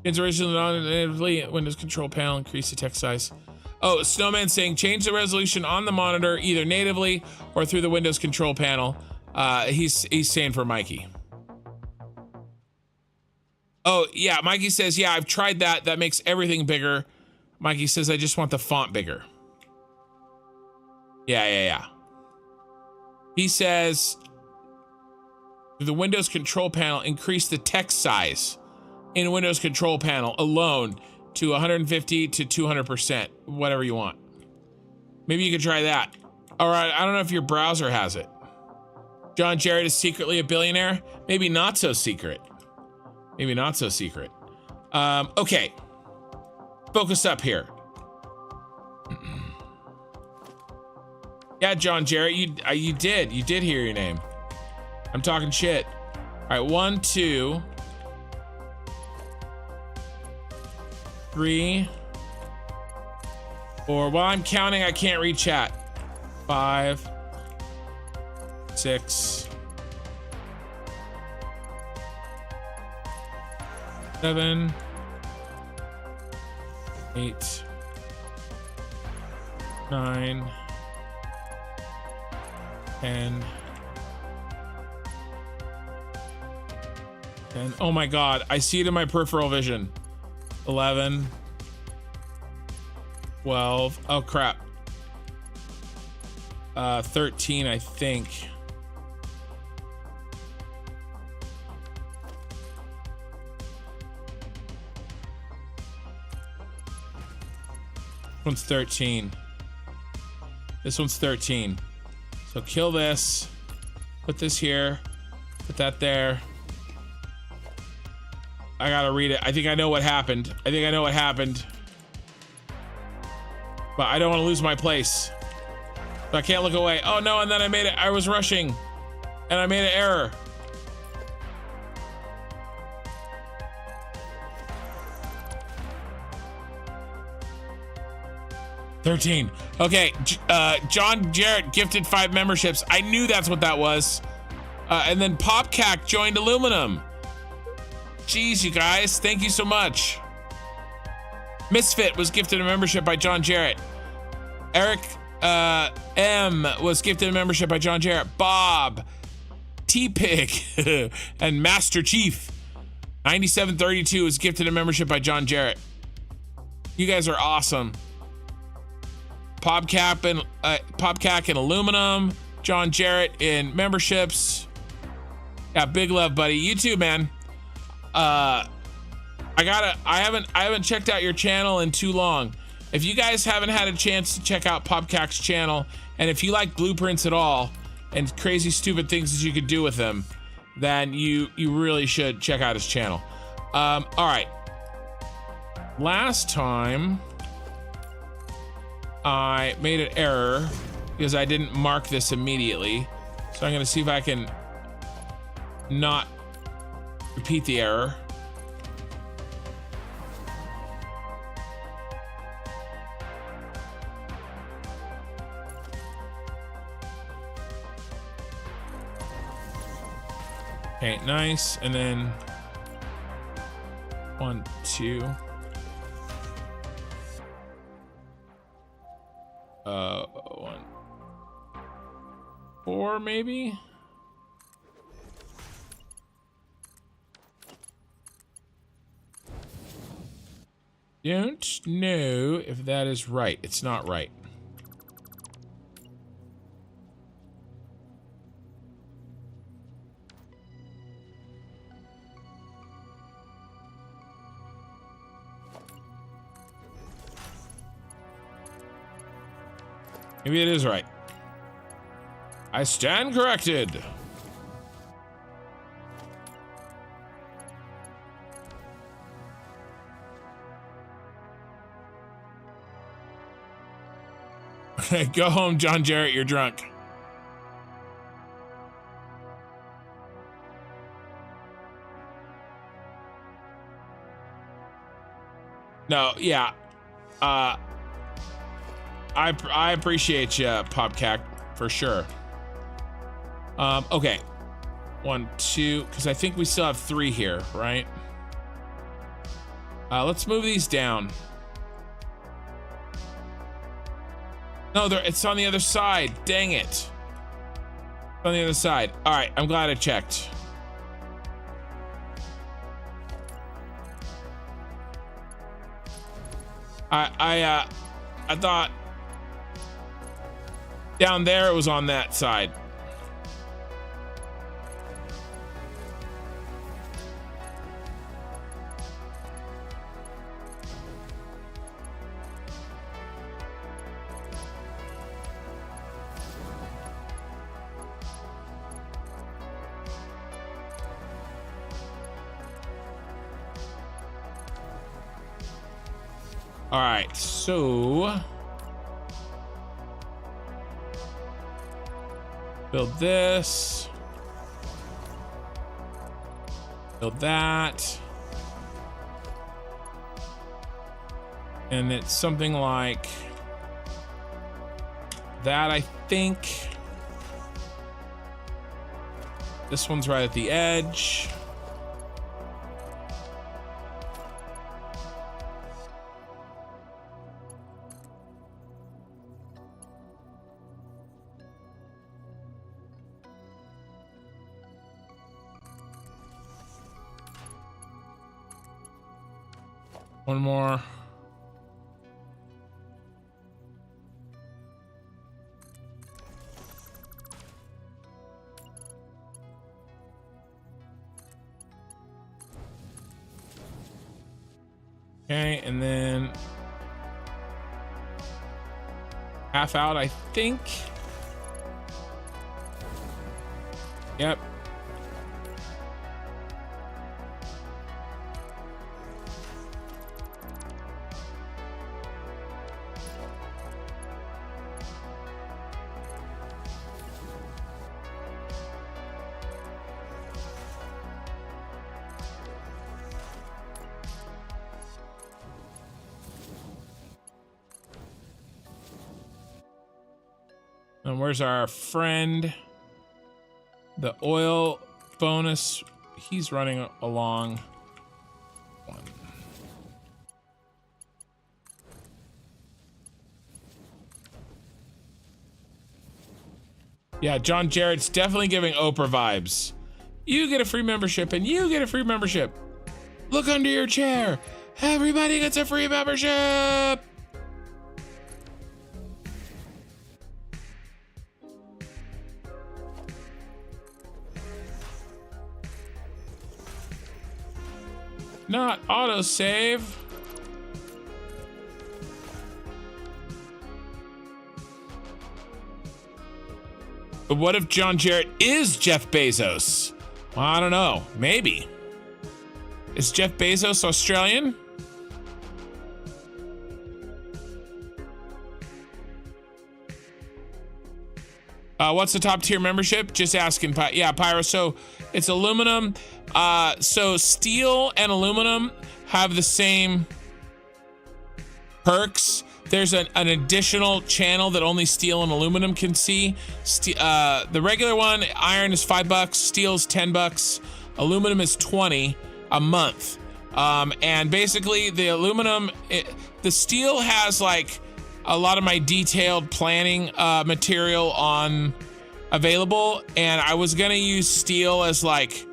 It's originally natively Windows control panel, increase the text size. Oh, Snowman saying change the resolution on the monitor either natively or through the Windows control panel. He's saying for Mikey. Oh yeah, Mikey says, yeah, I've tried that. That makes everything bigger. Mikey says, I just want the font bigger. Yeah. He says, the Windows control panel, increase the text size in Windows control panel alone to 150 to 200%, whatever you want. Maybe you could try that. All right, I don't know if your browser has it. John Jarrett is secretly a billionaire. Maybe not so secret. Maybe not so secret. Okay, focus up here. Yeah, John Jarrett, you did hear your name. I'm talking shit. All right, 1, 2, 3, 4. While I'm counting, I can't read chat. 5, 6, 7, 8, 9, 10. Oh my God, I see it in my peripheral vision. 11, 12. Oh crap. 13, I think. One's 13. This one's 13. So kill this. Put this here. Put that there. I gotta read it. I think I know what happened. But I don't want to lose my place. So I can't look away. Oh no, and then I made it. I was rushing. And I made an error. $13. Okay, John Jarrett gifted 5 memberships. I knew that's what that was. And then Popcac joined Aluminum. Jeez, you guys, thank you so much. Misfit was gifted a membership by John Jarrett. Eric M was gifted a membership by John Jarrett. Bob, T-Pig, and Master Chief 9732 was gifted a membership by John Jarrett. You guys are awesome. Popcac and Aluminum, John Jarrett in memberships. Yeah, big love, buddy. You too, man. I haven't checked out your channel in too long. If you guys haven't had a chance to check out Popcac's channel, and if you like blueprints at all and crazy stupid things that you could do with them, then you really should check out his channel. All right, last time I made an error because I didn't mark this immediately. So I'm gonna see if I can not repeat the error. Okay, nice. And then 1, 2. 1, 4 maybe. Don't know if that is right. It's not right. Maybe it is right. I stand corrected. Go home, John Jarrett, you're drunk. No, yeah. I appreciate you, Popcac, for sure. Okay. 1, 2, because I think we still have 3 here, right? Let's move these down. No, it's on the other side. Dang it. It's on the other side. All right, I'm glad I checked. I thought down there it was on that side. All right, so build this, build that, and it's something like that, I think. This one's right at the edge. One more. Okay, and then half out, I think. Yep. And where's our friend? The oil bonus. He's running along. One. Yeah, John Jarrett's definitely giving Oprah vibes. You get a free membership and you get a free membership. Look under your chair. Everybody gets a free membership. Not autosave. But what if John Jarrett is Jeff Bezos? Well, I don't know. Maybe. Is Jeff Bezos Australian? What's the top tier membership? Just asking. Yeah, Pyro. So it's aluminum. So steel and aluminum have the same perks. There's an additional channel that only steel and aluminum can see. The regular one, iron is $5, steel's $10, aluminum is $20 a month. And basically the aluminum, the steel has like a lot of my detailed planning material on available, and I was gonna use steel as like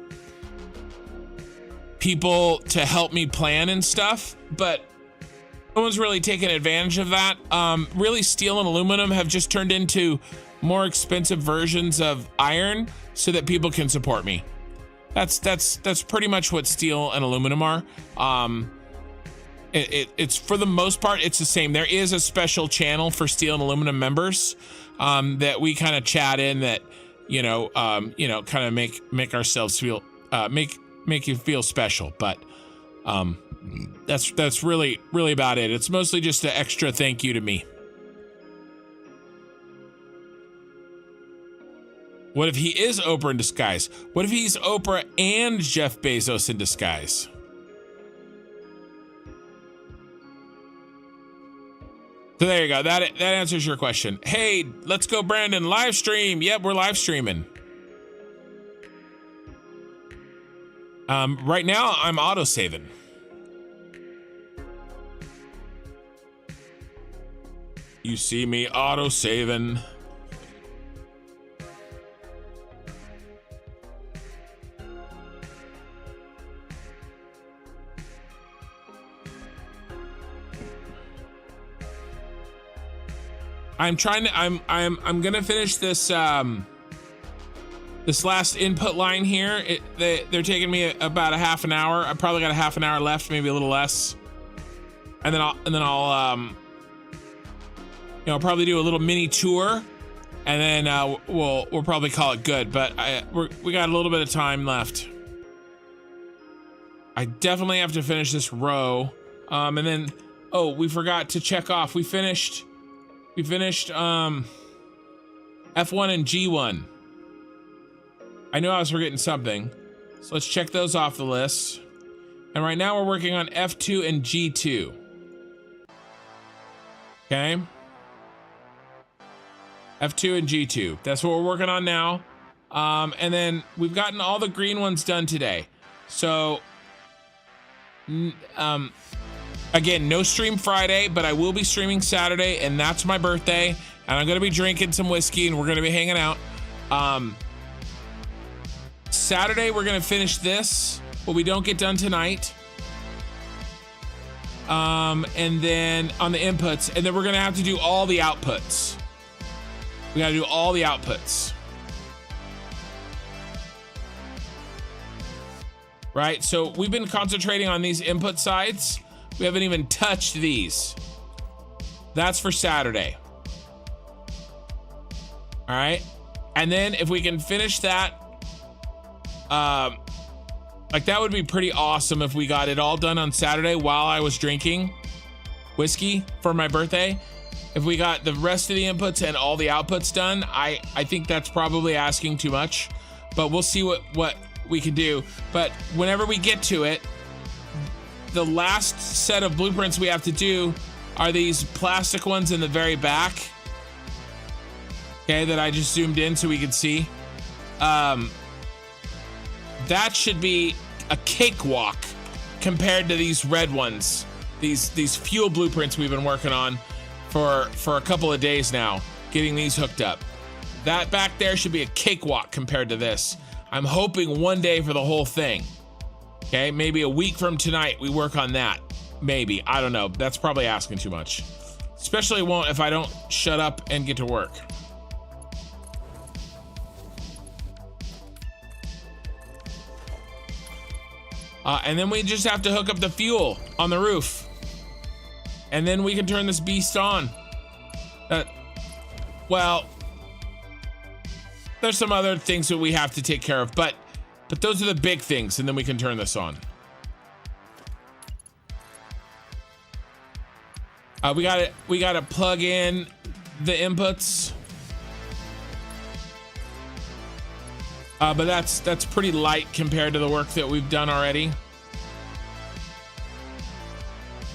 people to help me plan and stuff, but no one's really taken advantage of that. Really, steel and aluminum have just turned into more expensive versions of iron so that people can support me. That's pretty much what steel and aluminum are. It's for the most part, it's the same. There is a special channel for steel and aluminum members that we kind of chat in that, kind of make ourselves feel, make you feel special. But that's really about it. It's mostly just an extra thank you to me. What if he is Oprah in disguise? What if he's Oprah and Jeff Bezos in disguise? So there you go. That answers your question. Hey, let's go, Brandon. Live stream. Yep, we're live streaming. Right now, I'm auto-saving. You see me auto-saving. I'm gonna finish this this last input line here. They're taking me about a half an hour. I probably got a half an hour left, maybe a little less. And then I'll probably do a little mini tour, and then we'll probably call it good. But we got a little bit of time left. I definitely have to finish this row, and then we forgot to check off. We finished F1 and G1. I knew I was forgetting something, so let's check those off the list. And right now we're working on F2 and G2. Okay. F2 and G2. That's what we're working on now. And then we've gotten all the green ones done today. So, again, no stream Friday, but I will be streaming Saturday, and that's my birthday. And I'm going to be drinking some whiskey, and we're going to be hanging out. Saturday, we're going to finish this, what we don't get done tonight. And then on the inputs, and then we're going to have to do all the outputs. We got to do all the outputs. Right? So we've been concentrating on these input sides. We haven't even touched these. That's for Saturday. All right. And then if we can finish that, like that would be pretty awesome if we got it all done on Saturday while I was drinking whiskey for my birthday. If we got the rest of the inputs and all the outputs done, I think that's probably asking too much, but we'll see what we can do. But whenever we get to it, the last set of blueprints we have to do are these plastic ones in the very back. Okay, that I just zoomed in so we can see. That should be a cakewalk compared to these red ones. These fuel blueprints we've been working on for a couple of days now, getting these hooked up. That back there should be a cakewalk compared to this. I'm hoping one day for the whole thing. Okay, maybe a week from tonight we work on that. Maybe, I don't know. That's probably asking too much. Especially won't if I don't shut up and get to work. And then we just have to hook up the fuel on the roof. And then we can turn this beast on. Well, there's some other things that we have to take care of, but those are the big things, and then we can turn this on. We gotta plug in the inputs. But that's pretty light compared to the work that we've done already.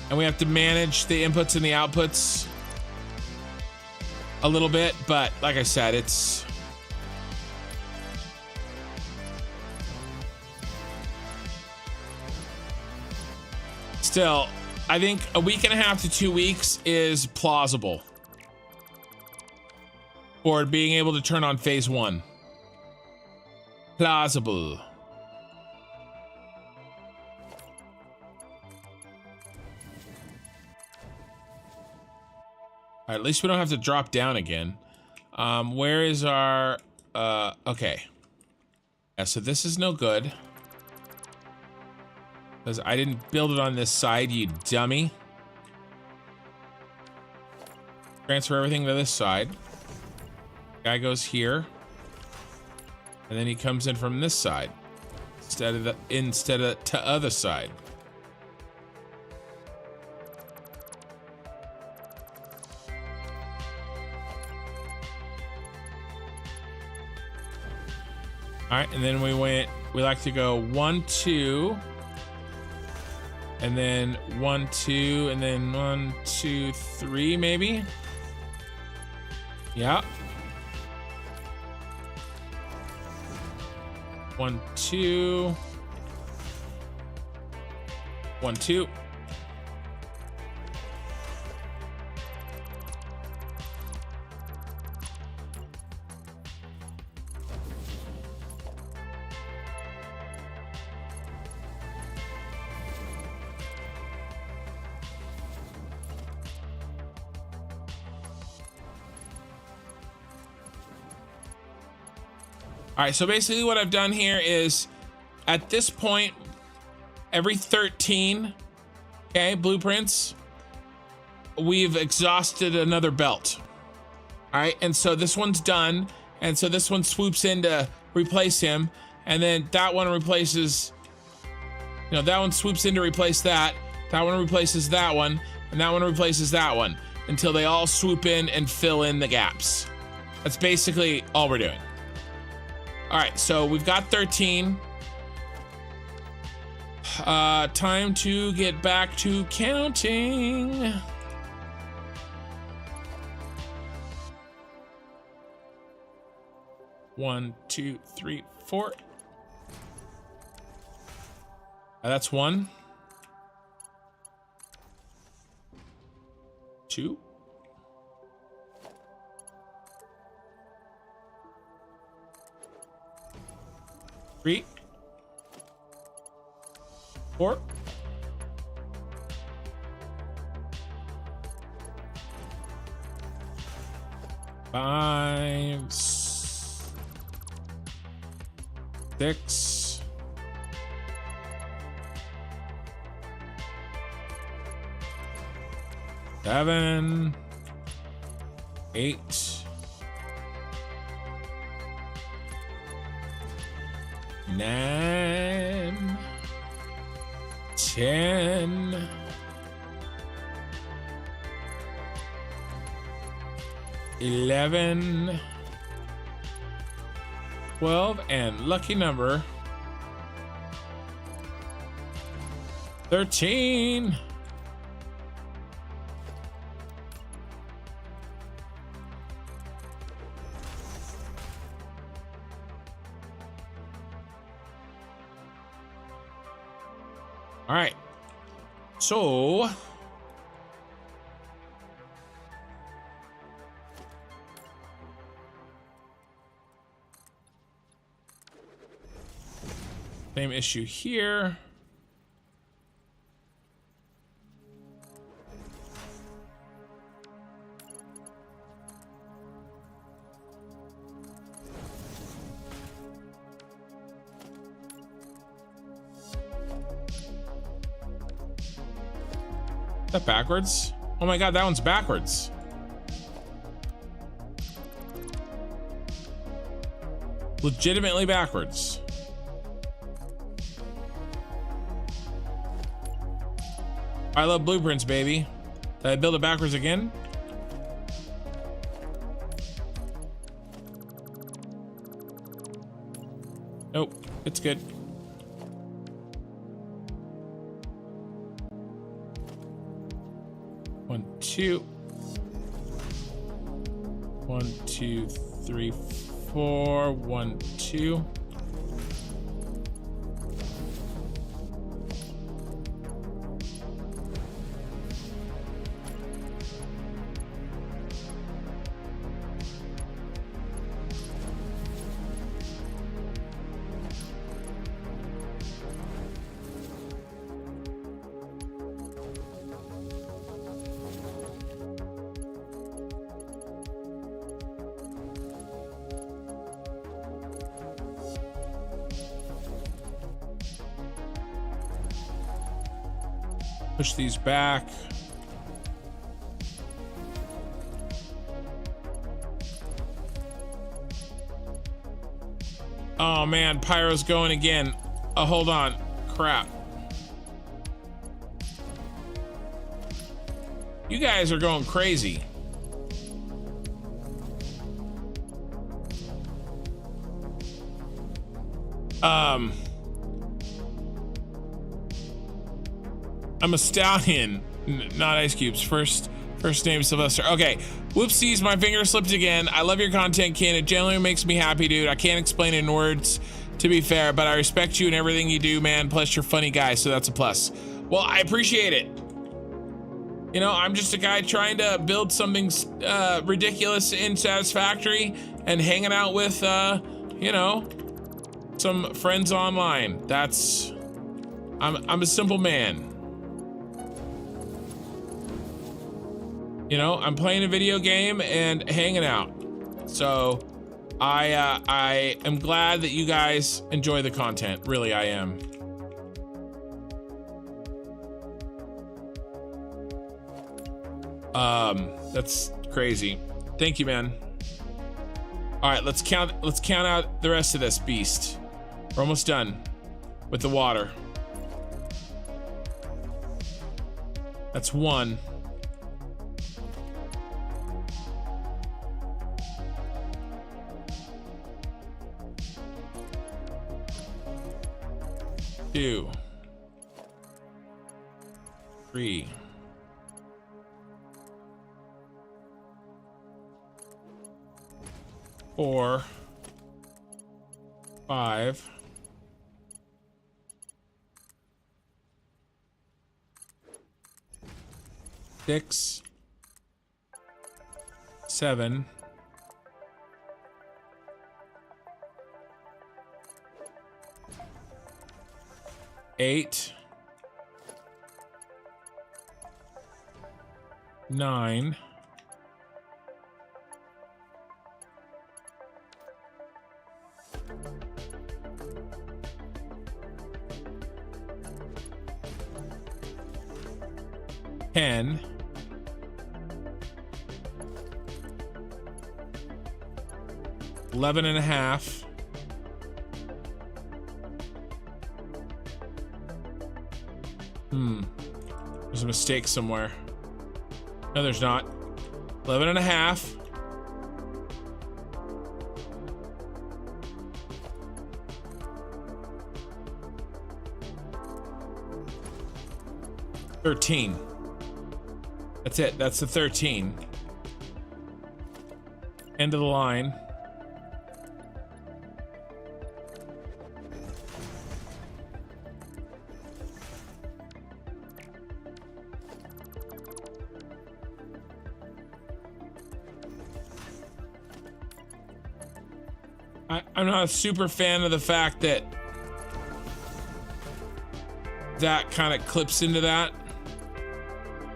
And we have to manage the inputs and the outputs a little bit, but like I said, it's still, I think a week and a half to 2 weeks is plausible for being able to turn on phase 1. Plausible. All right, at least we don't have to drop down again. Where is our, okay. Yeah, so this is no good. Because I didn't build it on this side, you dummy. Transfer everything to this side. Guy goes here. And then he comes in from this side. Instead of to other side. All right, and then we like to go 1, 2, and then 1, 2, and then 1, 2, 3, maybe. Yeah. 1, 2. 1, 2. All right, so basically what I've done here is at this point, every 13, okay, blueprints, we've exhausted another belt. All right, and so this one's done. And so this one swoops in to replace him. And then that one replaces, you know, that one swoops in to replace that. That one replaces that one. And that one replaces that one until they all swoop in and fill in the gaps. That's basically all we're doing. All right, so we've got 13. Time to get back to counting. One, 2, 3, 4. That's 1. 2. 3, 4, 5, 6, 7, 8, 9, 10, 11, 12, and lucky number 13. All right, so same issue here. Is that backwards? Oh my god, that one's backwards. Legitimately backwards. I love blueprints, baby. Did I build it backwards again? Nope, it's good. One, two. 1, 2, 3, 4. 1, 2. Push these back. Oh man, Pyro's going again. Oh, hold on. Crap. You guys are going crazy. I'm a stallion, not ice cubes. First name Sylvester. Okay, whoopsies, my finger slipped again. I love your content, Ken. It genuinely makes me happy, dude. I can't explain it in words, to be fair, but I respect you and everything you do, man. Plus, you're a funny guy, so that's a plus. Well, I appreciate it. You know, I'm just a guy trying to build something ridiculous in Satisfactory and hanging out with, you know, some friends online. I'm a simple man. You know, I'm playing a video game and hanging out. So I am glad that you guys enjoy the content. Really, I am. That's crazy. Thank you, man. All right, let's count out the rest of this beast. We're almost done with the water. That's 1. Two, 3, 4, 5, 6, 7, 8, 9, 10, 11 and a half, 'There's a mistake somewhere. No, there's not. 11 and a half. 13. That's it. That's the 13. End of the line. I'm not a super fan of the fact that that kind of clips into that,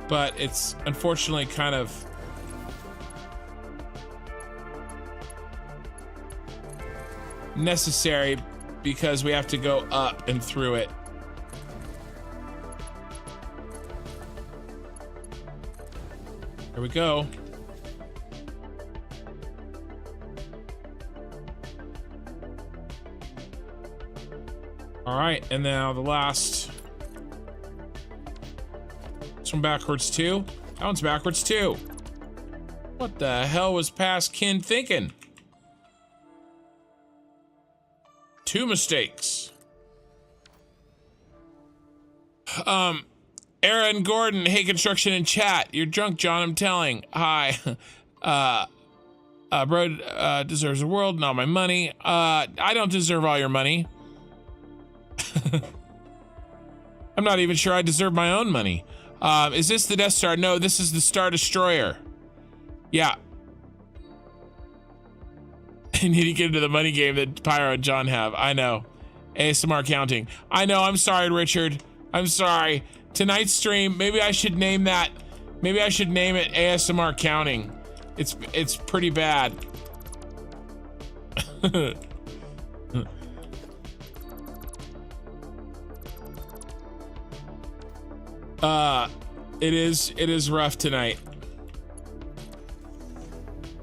but it's unfortunately kind of necessary because we have to go up and through it. Here we go. All right, and now the last. This one backwards too. That one's backwards too. What the hell was past Kin thinking? 2 mistakes. Aaron Gordon, hey, construction in chat. You're drunk, John, I'm telling. Hi. Bro deserves the world, not my money. I don't deserve all your money. I'm not even sure I deserve my own money. Is this the Death Star? No, this is the Star Destroyer. Yeah. I need to get into the money game that Pyro and John have. I know. ASMR counting. I know, I'm sorry, Richard. I'm sorry. Tonight's stream, maybe I should name that. Maybe I should name it ASMR counting. It's pretty bad. It is rough tonight.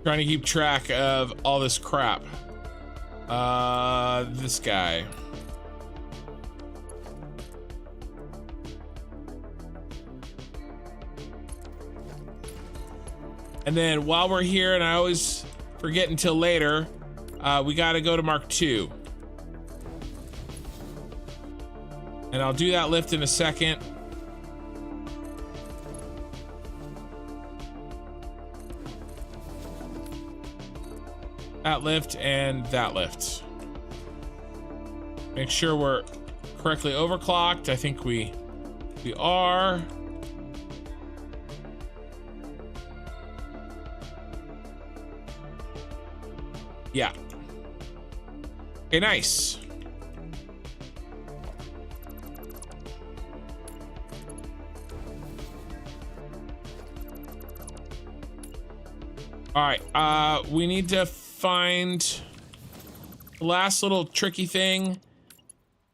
Trying to keep track of all this crap. This guy. And then while we're here, and I always forget until later, we gotta go to Mark II. And I'll do that lift in a second. That lift and that lift. Make sure we're correctly overclocked. I think we are. Yeah. Okay, nice. All right, we need to find the last little tricky thing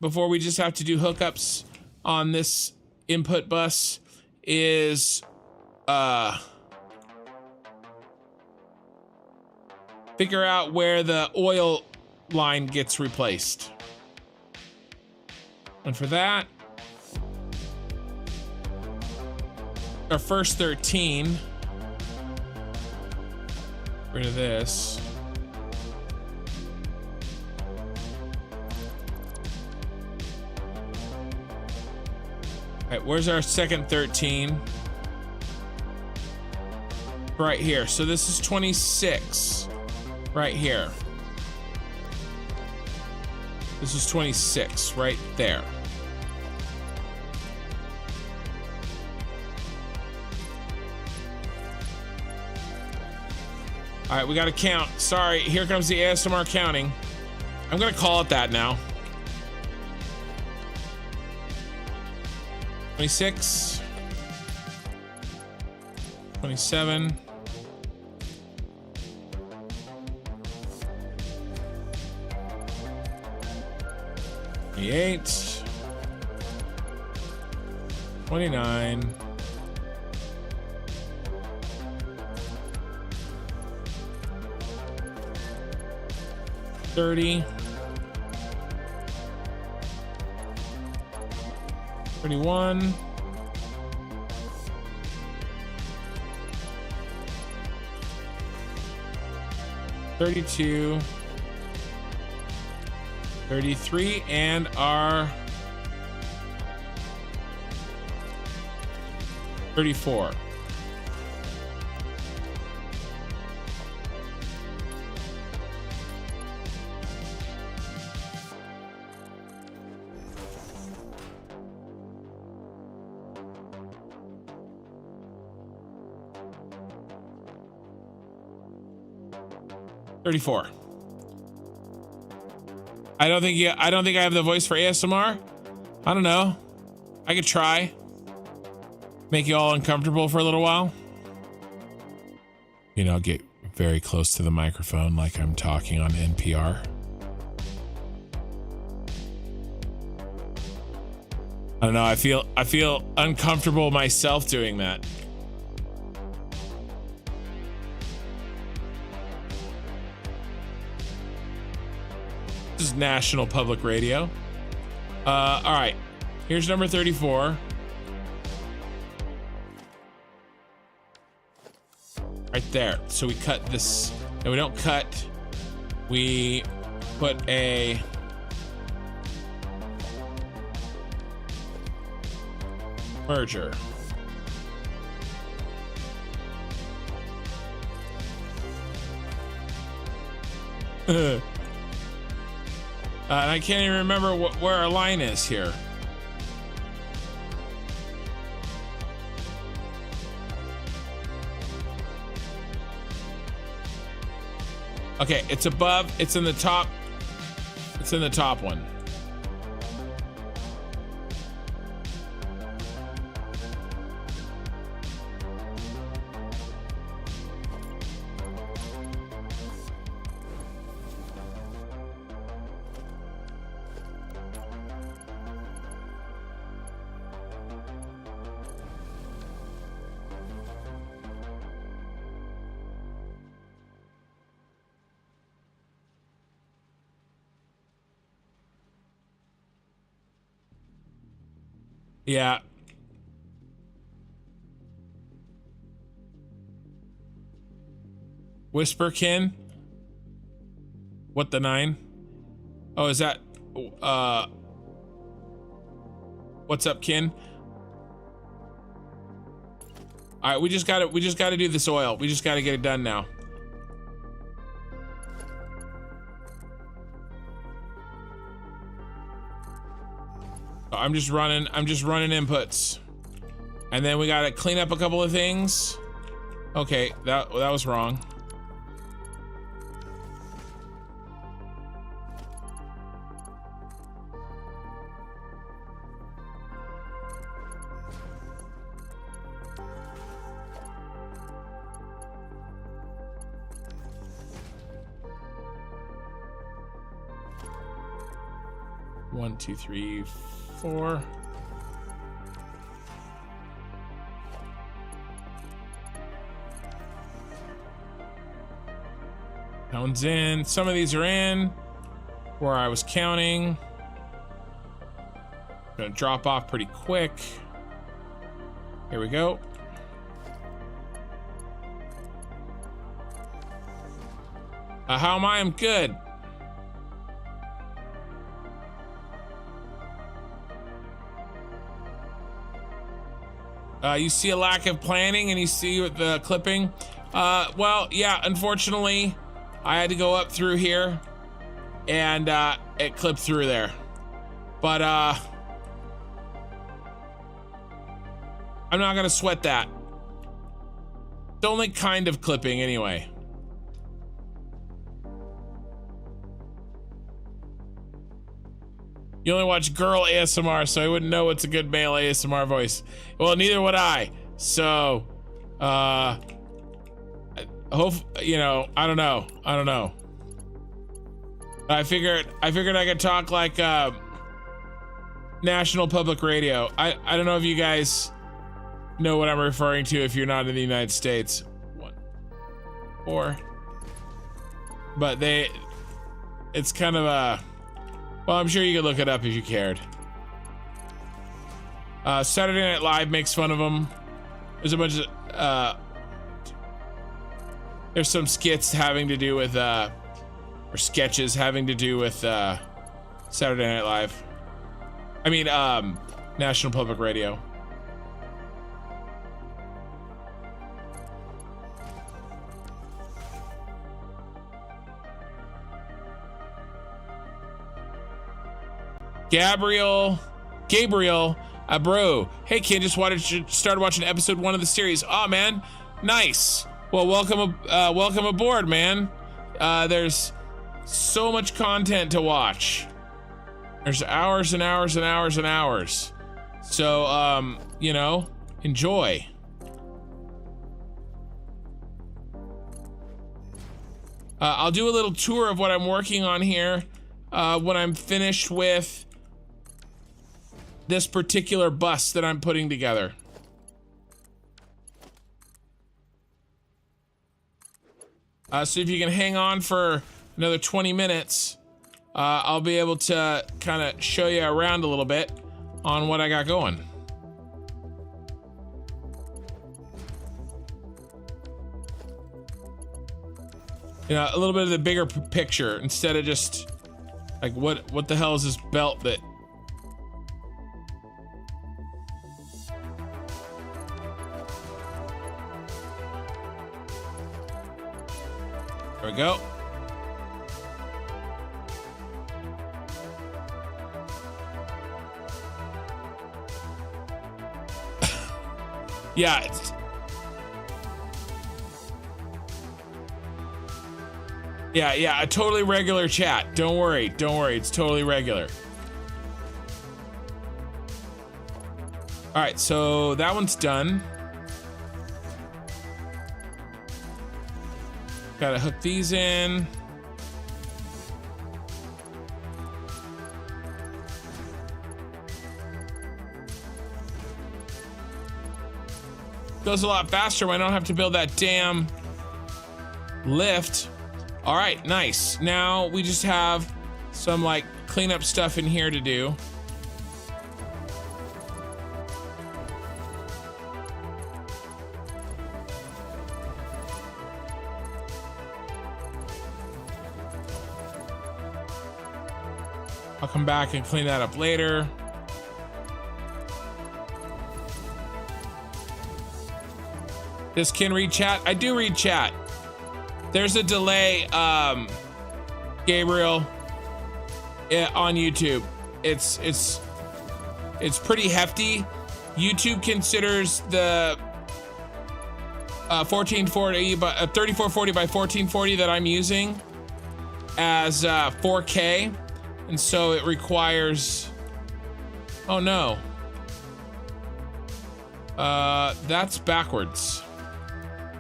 before we just have to do hookups on this input bus is figure out where the oil line gets replaced. And for that, our first 13, rid of this. All right, where's our second 13? Right here. So this is 26. Right here. This is 26 right there. All right, we got to count. Sorry, here comes the ASMR counting. I'm gonna call it that now. 26, 27, 28, 29, 30, 31, 32, 33, and our 34. I don't think I have the voice for ASMR. I don't know. I could try. Make you all uncomfortable for a little while. You know, get very close to the microphone like I'm talking on NPR. I don't know, I feel uncomfortable myself doing that. This is National Public Radio. All right, here's number 34. Right there. So we cut this. No, we don't cut. We put a Merger. And I can't even remember where our line is here. Okay, it's above, it's in the top. It's in the top one. Yeah. Whisperkin? What the 9? Oh, is that what's up, Kin? All right, we just gotta do this oil. We just gotta get it done now. I'm just running inputs. And then we gotta clean up a couple of things. Okay, that was wrong. One, two, three, 4. That one's in. Some of these are in where I was counting. Gonna drop off pretty quick. Here we go. How am I? I'm good. You see a lack of planning and you see the clipping. Well, yeah, unfortunately, I had to go up through here and it clipped through there. But I'm not gonna sweat that. It's only kind of clipping anyway. You only watch girl ASMR, so I wouldn't know what's a good male ASMR voice. Well, neither would I. So, hope, you know, I don't know. I figured I could talk like National Public Radio. I don't know if you guys know what I'm referring to if you're not in the United States. 1, 4. But it's kind of a, well, I'm sure you could look it up if you cared. Saturday Night Live makes fun of them. There's a bunch of, there's some skits having to do with, or sketches having to do with, Saturday Night Live. I mean, National Public Radio. Gabriel, bro. Hey, kid, just started watching episode 1 of the series. Oh, man, nice. Well, welcome aboard, man. There's so much content to watch. There's hours and hours and hours and hours. So, you know, enjoy. I'll do a little tour of what I'm working on here when I'm finished with this particular bus that I'm putting together. So if you can hang on for another 20 minutes, I'll be able to kind of show you around a little bit on what I got going. You know, a little bit of the bigger picture instead of just like what the hell is this belt that we go. Yeah. Yeah, a totally regular chat. Don't worry, it's totally regular. All right, so that one's done. Gotta hook these in. Goes a lot faster when I don't have to build that damn lift. All right, nice. Now we just have some like cleanup stuff in here to do. I'll come back and clean that up later. This can read chat. I do read chat. There's a delay, Gabriel, on YouTube. It's pretty hefty. YouTube considers the 1440 by 3440 by 1440 that I'm using as 4K, and so it requires. Oh no. That's backwards.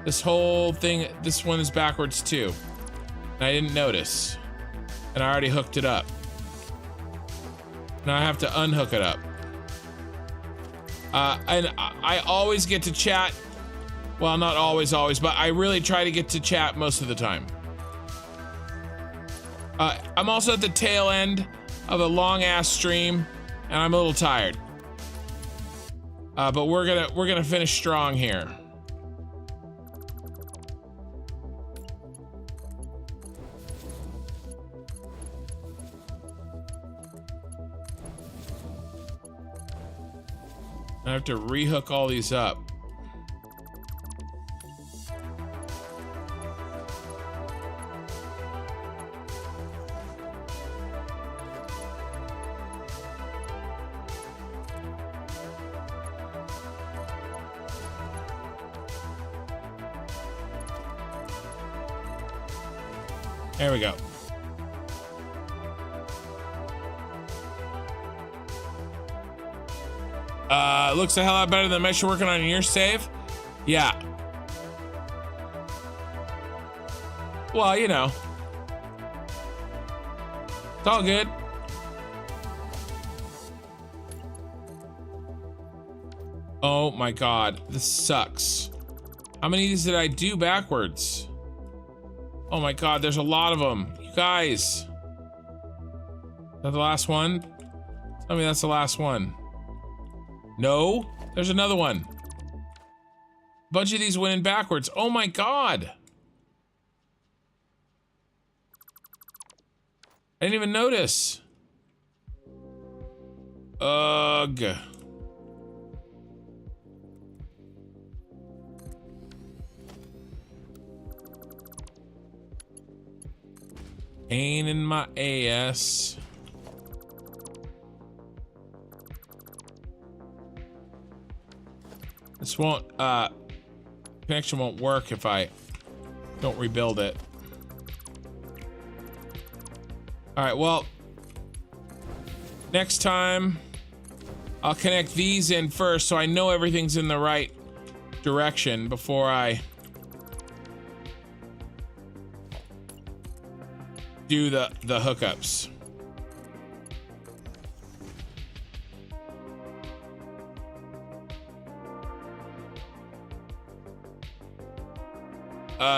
This whole thing, this one is backwards too. And I didn't notice. And I already hooked it up. Now I have to unhook it up. And I always get to chat. Well, not always, but I really try to get to chat most of the time. I'm also at the tail end of a long ass stream, and I'm a little tired. But we're gonna finish strong here. I have to rehook all these up. There we go. Looks a hell lot better than the mesh you're working on in your save. Yeah. Well, you know. It's all good. Oh my god, this sucks. How many of these did I do backwards? Oh my god, there's a lot of them. You guys. Is that the last one? Tell me that's the last one. No, there's another one. A bunch of these went in backwards. Oh my god. I didn't even notice. Ugh. Pain in my ass. This won't, connection won't work if I don't rebuild it. All right, well, next time I'll connect these in first so I know everything's in the right direction before I do the hookups.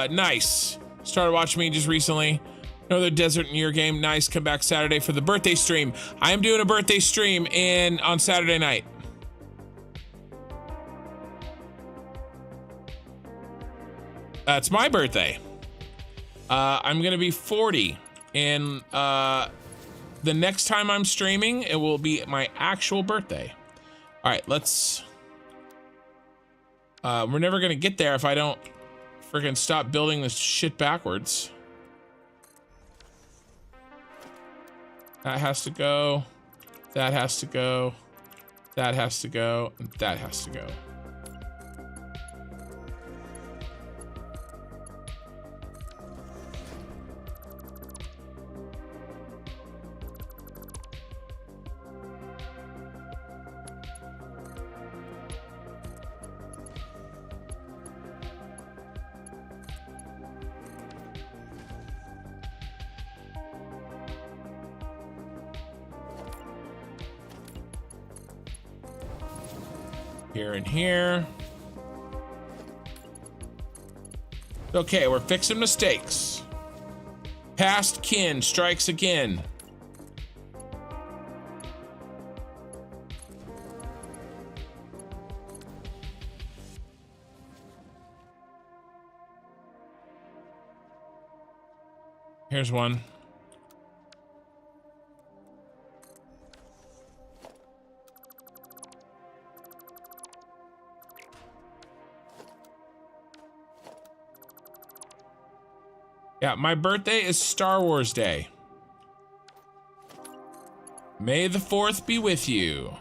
Nice. Started watching me just recently. Another Desert in your game. Nice. Come back Saturday for the birthday stream. I am doing a birthday stream on Saturday night. It's my birthday. I'm gonna be 40, and the next time I'm streaming, it will be my actual birthday. All right, let's. We're never gonna get there if I don't freaking stop building this shit backwards. That has to go. That has to go. That has to go. And that has to go. Here and here. Okay, we're fixing mistakes. Past kin strikes again. Here's one. Yeah, my birthday is Star Wars Day. May the 4th be with you.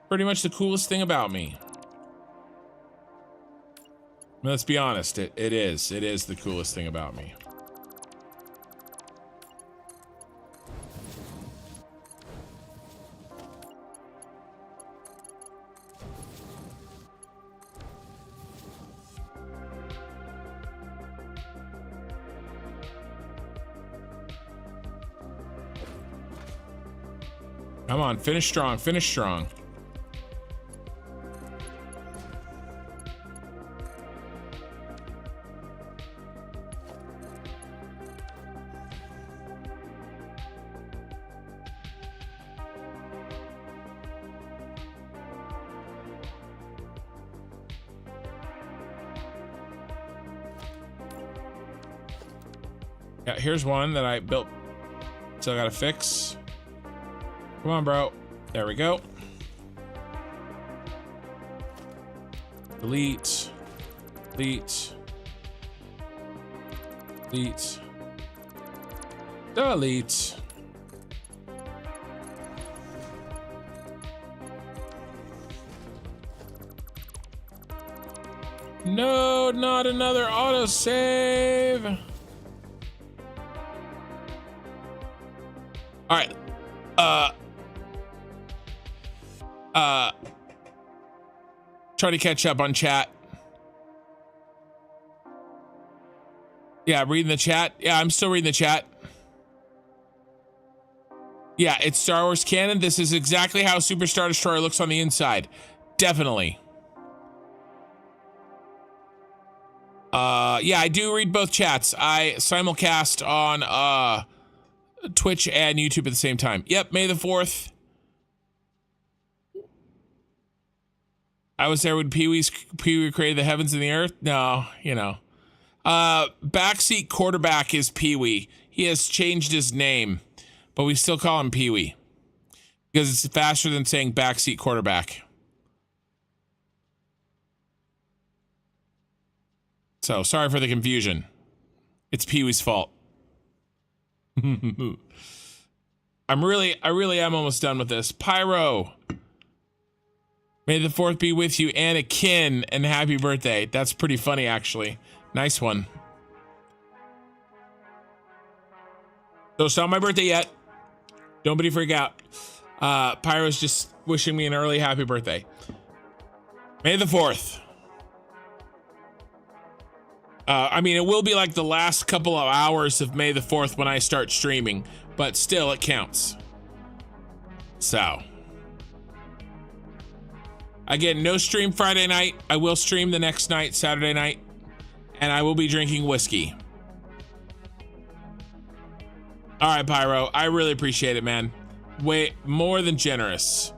Pretty much the coolest thing about me. Let's be honest, it is. It is the coolest thing about me. Come on, finish strong, finish strong. Yeah, here's one that I built. Still gotta fix. Come on, bro. There we go. Delete. Delete. Delete. Delete. No, not another autosave. All right. Try to catch up on chat. Yeah, reading the chat. Yeah, I'm still reading the chat. Yeah, it's Star Wars canon. This is exactly how Super Star Destroyer looks on the inside. Definitely. Yeah, I do read both chats. I simulcast on Twitch and YouTube at the same time. Yep, May the 4th. I was there when Pee-wee created the heavens and the earth. No, you know. Backseat quarterback is Pee-wee. He has changed his name, but we still call him Pee-wee because it's faster than saying backseat quarterback. So sorry for the confusion. It's Pee-wee's fault. I really am almost done with this. Pyro. May the 4th be with you, Anakin, and happy birthday. That's pretty funny, actually. Nice one. So it's not my birthday yet. Nobody freak out. Pyro's just wishing me an early happy birthday. May the 4th. I mean, it will be like the last couple of hours of May the 4th when I start streaming, but still, it counts. So. Again, no stream Friday night. I will stream the next night, Saturday night, and I will be drinking whiskey. All right, Pyro, I really appreciate it, man. Way more than generous.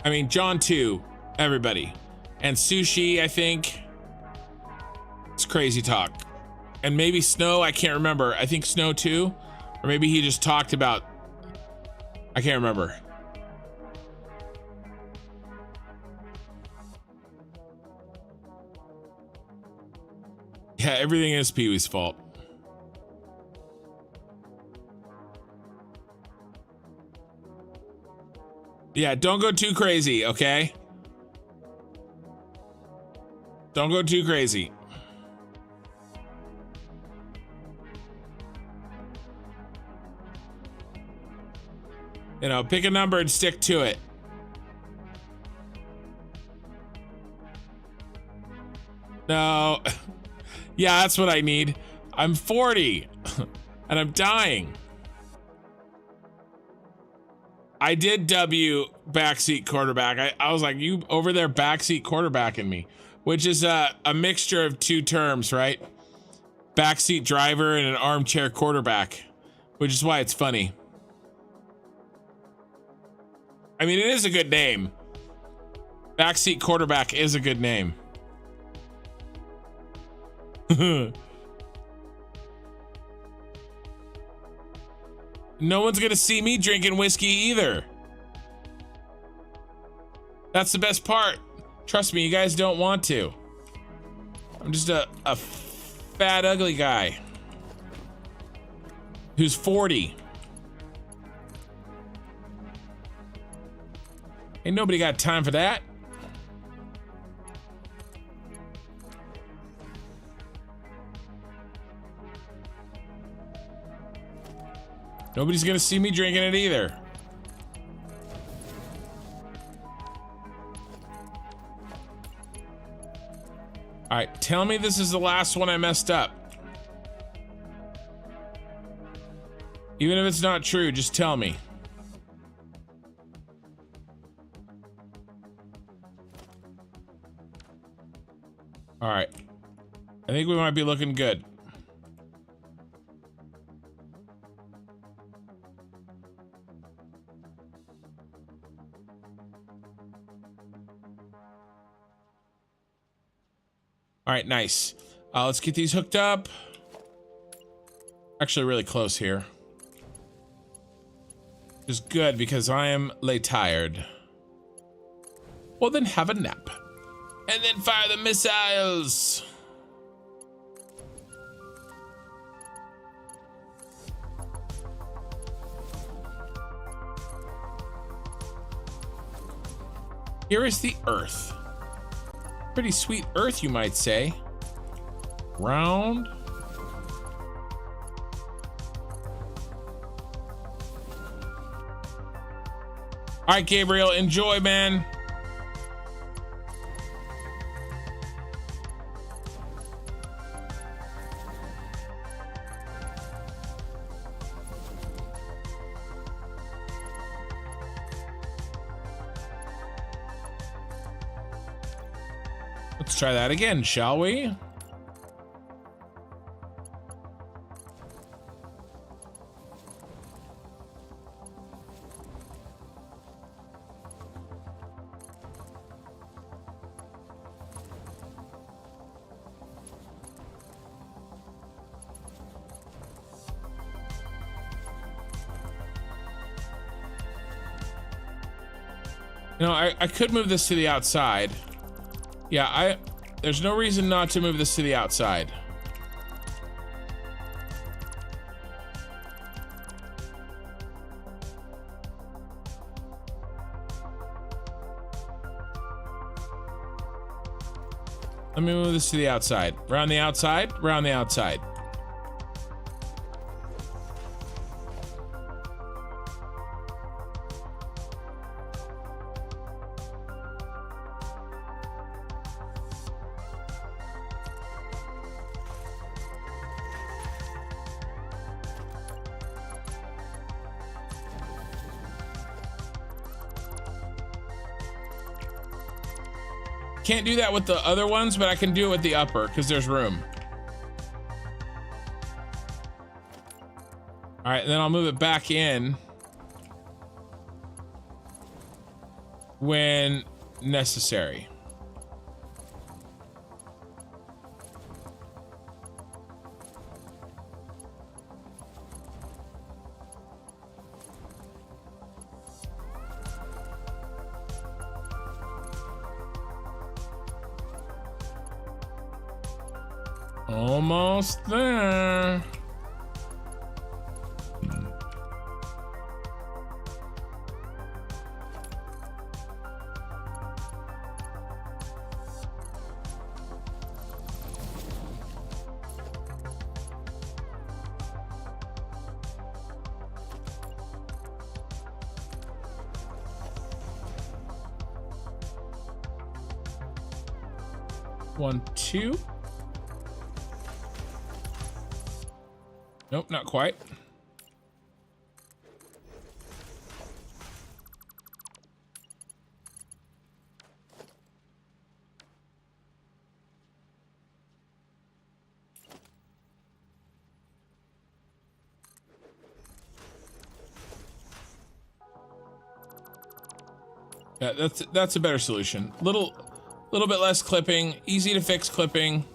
I mean, John too, everybody. And Sushi, I think. It's crazy talk. And maybe Snow, I can't remember. I think Snow too, or maybe he just talked about, I can't remember. Yeah, everything is Pee-wee's fault. Yeah, don't go too crazy, okay? Don't go too crazy. You know, pick a number and stick to it. No. Yeah, that's what I need. I'm 40 and I'm dying. I did W backseat quarterback. I was like, you over there backseat quarterbacking me, which is a mixture of two terms, right? Backseat driver and an armchair quarterback, which is why it's funny. I mean, it is a good name. Backseat quarterback is a good name. No one's gonna see me drinking whiskey either. That's the best part. Trust me, you guys don't want to. I'm just a fat, ugly guy who's 40. Ain't nobody got time for that. Nobody's gonna see me drinking it either. All right, tell me this is the last one I messed up. Even if it's not true, just tell me. All right, I think we might be looking good. All right, nice. Let's get these hooked up. Actually, really close here. Which is good because I am lay tired. Well, then have a nap. And then fire the missiles. Here is the Earth. Pretty sweet Earth, you might say. Round. All right, Gabriel, enjoy, man. Let's try that again, shall we? You know, I could move this to the outside. Yeah, there's no reason not to move this to the outside. Let me move this to the outside. Round the outside, round the outside. Can't do that with the other ones, but I can do it with the upper because there's room. All right, then I'll move it back in when necessary. Almost there. 1, 2. Nope, not quite. Yeah, that's a better solution. Little bit less clipping, easy to fix clipping.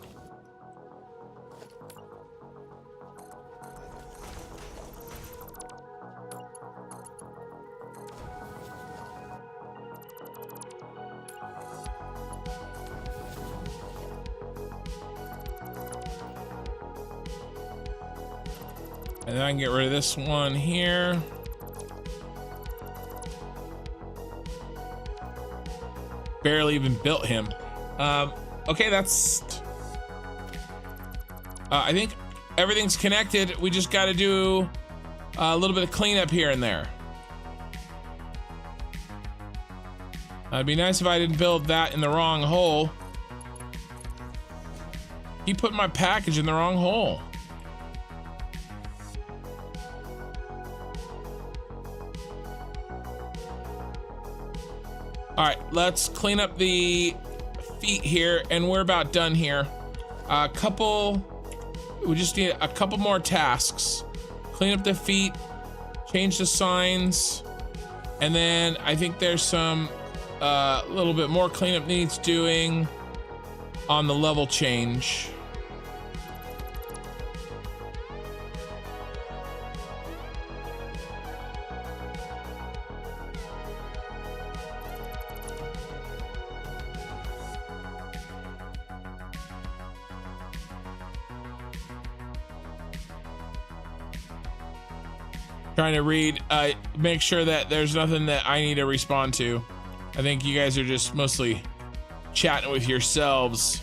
And then I can get rid of this one here. Barely even built him. Okay, that's... I think everything's connected. We just got to do a little bit of cleanup here and there. It'd be nice if I didn't build that in the wrong hole. He put my package in the wrong hole. All right, let's clean up the feet here, and we're about done here. We just need a couple more tasks. Clean up the feet, change the signs, and then I think there's some little bit more cleanup needs doing on the level change. Trying to read, make sure that there's nothing that I need to respond to. I think you guys are just mostly chatting with yourselves.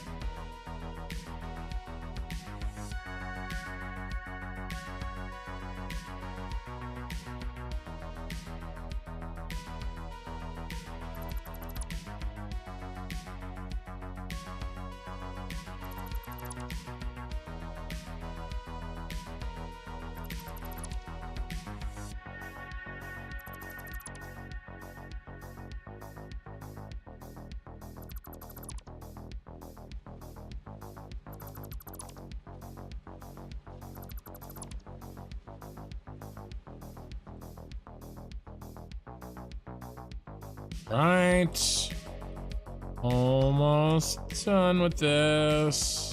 Right. Almost done with this.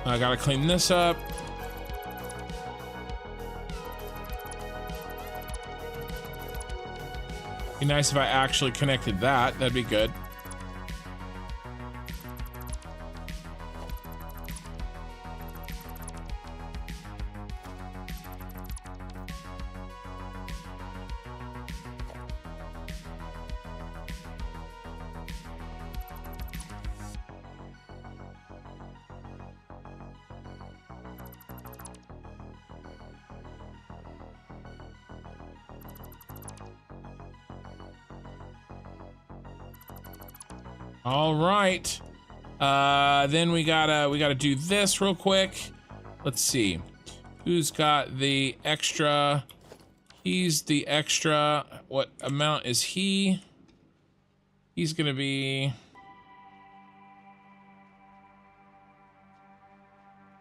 I gotta clean this up. Be nice if I actually connected that. That'd be good. All right. Then we gotta do this real quick. Let's see. Who's got the extra? He's the extra. What amount is he? He's gonna be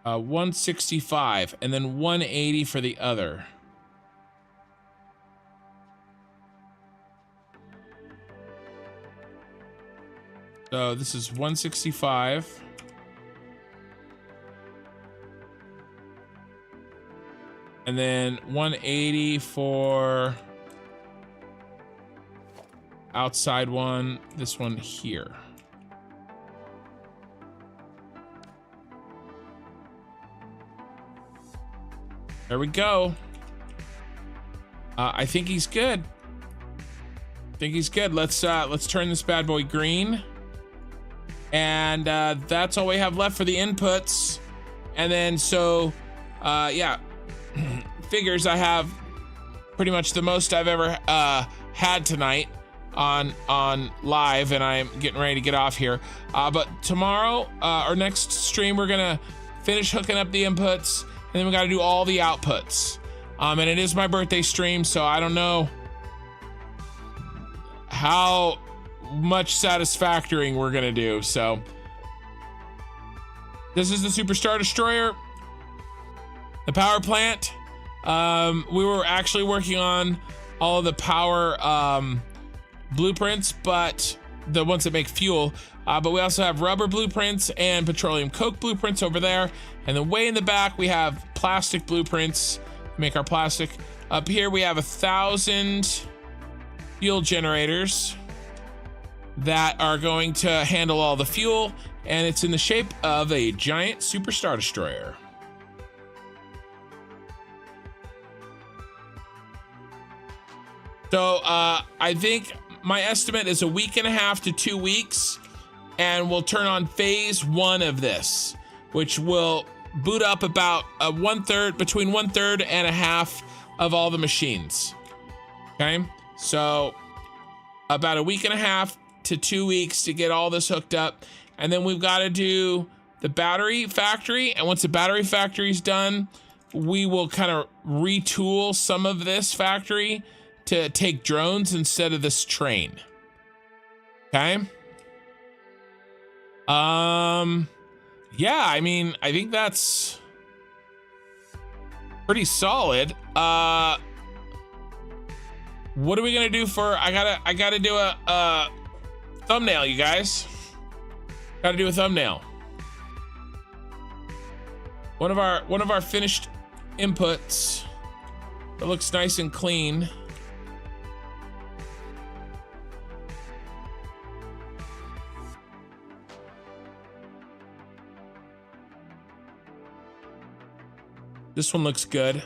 165, and then 180 for the other. So this is 165. And then 180 for outside one, this one here. There we go. I think he's good. Let's turn this bad boy green. And that's all we have left for the inputs. And then so yeah, figures I have pretty much the most I've ever had tonight on live, and I'm getting ready to get off here. But tomorrow, our next stream, we're gonna finish hooking up the inputs, and then we gotta do all the outputs. And it is my birthday stream, so I don't know how much satisfactory we're gonna do. So this is the Super Star Destroyer, the power plant. We were actually working on all of the power blueprints, but the ones that make fuel, but we also have rubber blueprints and petroleum coke blueprints over there. And then way in the back, we have plastic blueprints, make our plastic. Up here, we have 1,000 fuel generators that are going to handle all the fuel, and it's in the shape of a giant Super Star Destroyer. So I think my estimate is a week and a half to 2 weeks, and we'll turn on phase 1 of this, which will boot up about between 1/3 and a half of all the machines. Okay, so about a week and a half to 2 weeks to get all this hooked up, and then we've got to do the battery factory. And once the battery factory is done, we will kind of retool some of this factory to take drones instead of this train. Okay. Yeah, I mean, I think that's pretty solid. What are we gonna do for? I gotta do a thumbnail, you guys. Gotta do a thumbnail. One of our finished inputs that looks nice and clean. This one looks good.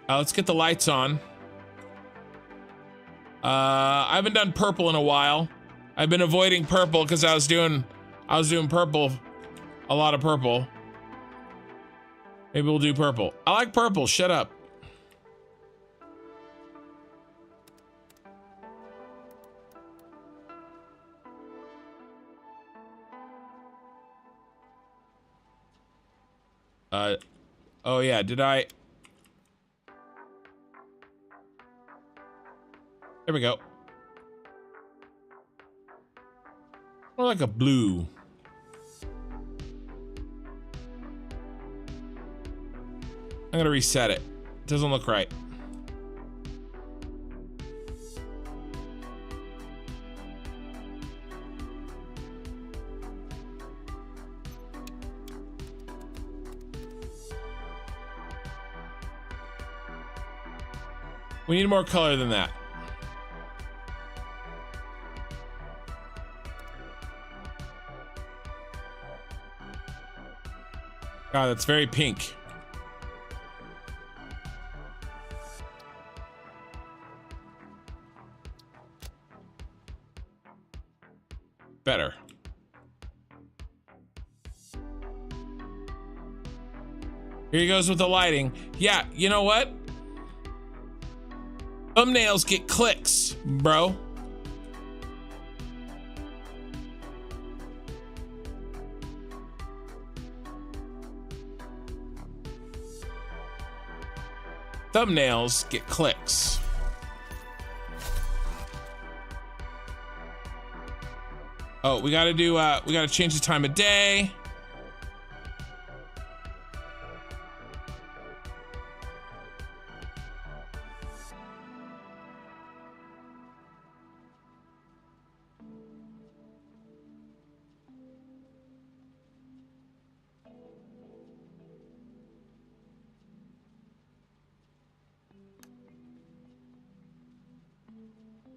Let's get the lights on. I haven't done purple in a while. I've been avoiding purple because I was doing purple, a lot of purple. Maybe we'll do purple. I like purple, shut up. Oh yeah, did I? There we go. More like a blue. I'm gonna reset it. It doesn't look right. We need more color than that. God, that's very pink. Better. Here he goes with the lighting. Yeah, you know what? Thumbnails get clicks, bro. Thumbnails get clicks. Oh, we gotta do, we gotta change the time of day.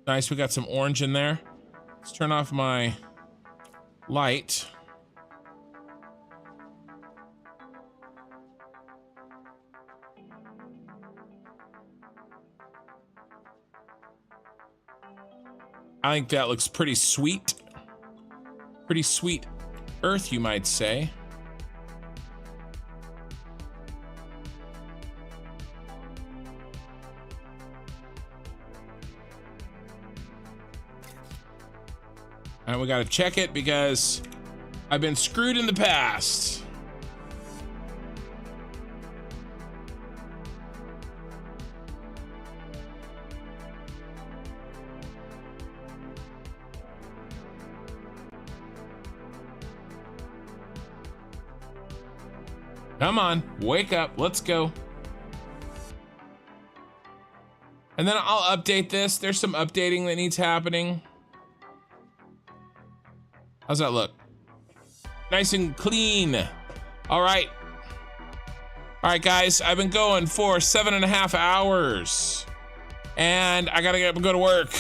Nice, we got some orange in there. Let's turn off my light. I think that looks pretty sweet. Pretty sweet earth, you might say. And we gotta check it because I've been screwed in the past. Come on, wake up, let's go. And then I'll update this. There's some updating that needs happening. How's that look? Nice and clean. All right. All right, guys, I've been going for 7.5 hours and I gotta get up and go to work.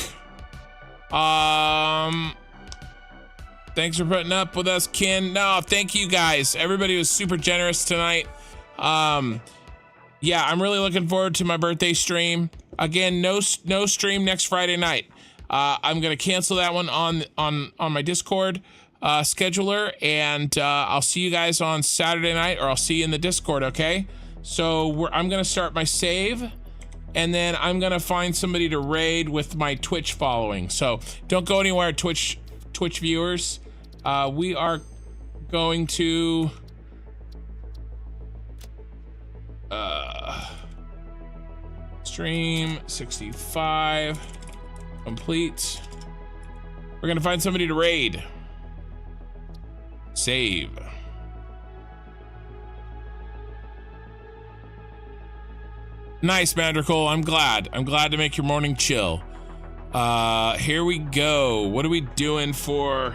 Thanks for putting up with us, Ken. No, thank you guys. Everybody was super generous tonight. Yeah, I'm really looking forward to my birthday stream. Again, no stream next Friday night. I'm gonna cancel that one on my Discord scheduler, and I'll see you guys on Saturday night, or I'll see you in the Discord. Okay? So I'm gonna start my save, and then I'm gonna find somebody to raid with my Twitch following. So don't go anywhere, Twitch viewers. We are going to stream 65 complete. We're gonna find somebody to raid. Save. Nice, Mandrical. I'm glad to make your morning chill. Here we go. What are we doing for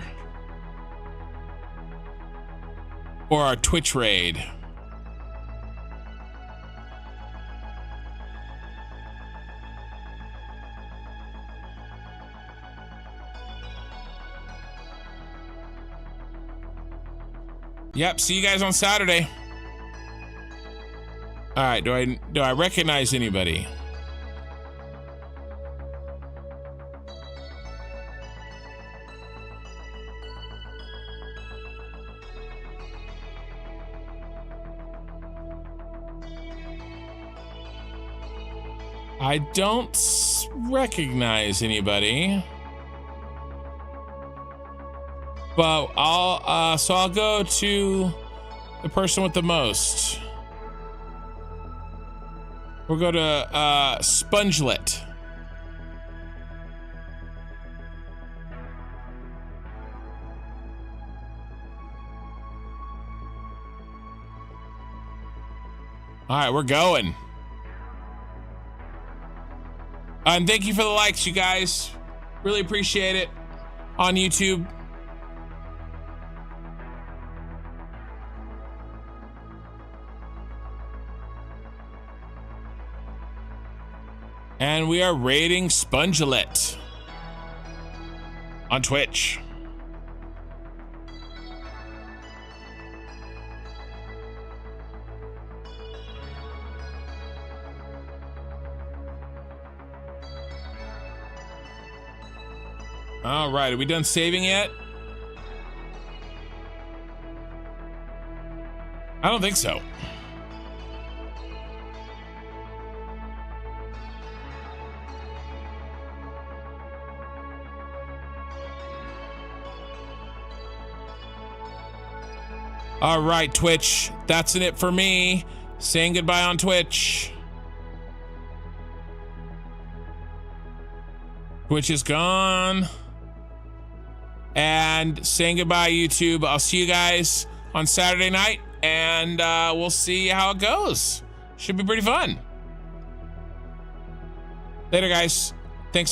our Twitch raid? Yep, see you guys on Saturday. All right, do I recognize anybody? I don't recognize anybody. But I'll go to the person with the most. We'll go to Spongelet. All right, we're going. And thank you for the likes, you guys. Really appreciate it on YouTube. And we are raiding Spongelet on Twitch. All right, are we done saving yet? I don't think so. All right, Twitch, that's it for me. Saying goodbye on Twitch. Twitch is gone. And saying goodbye, YouTube. I'll see you guys on Saturday night, and we'll see how it goes. Should be pretty fun. Later, guys. Thanks again.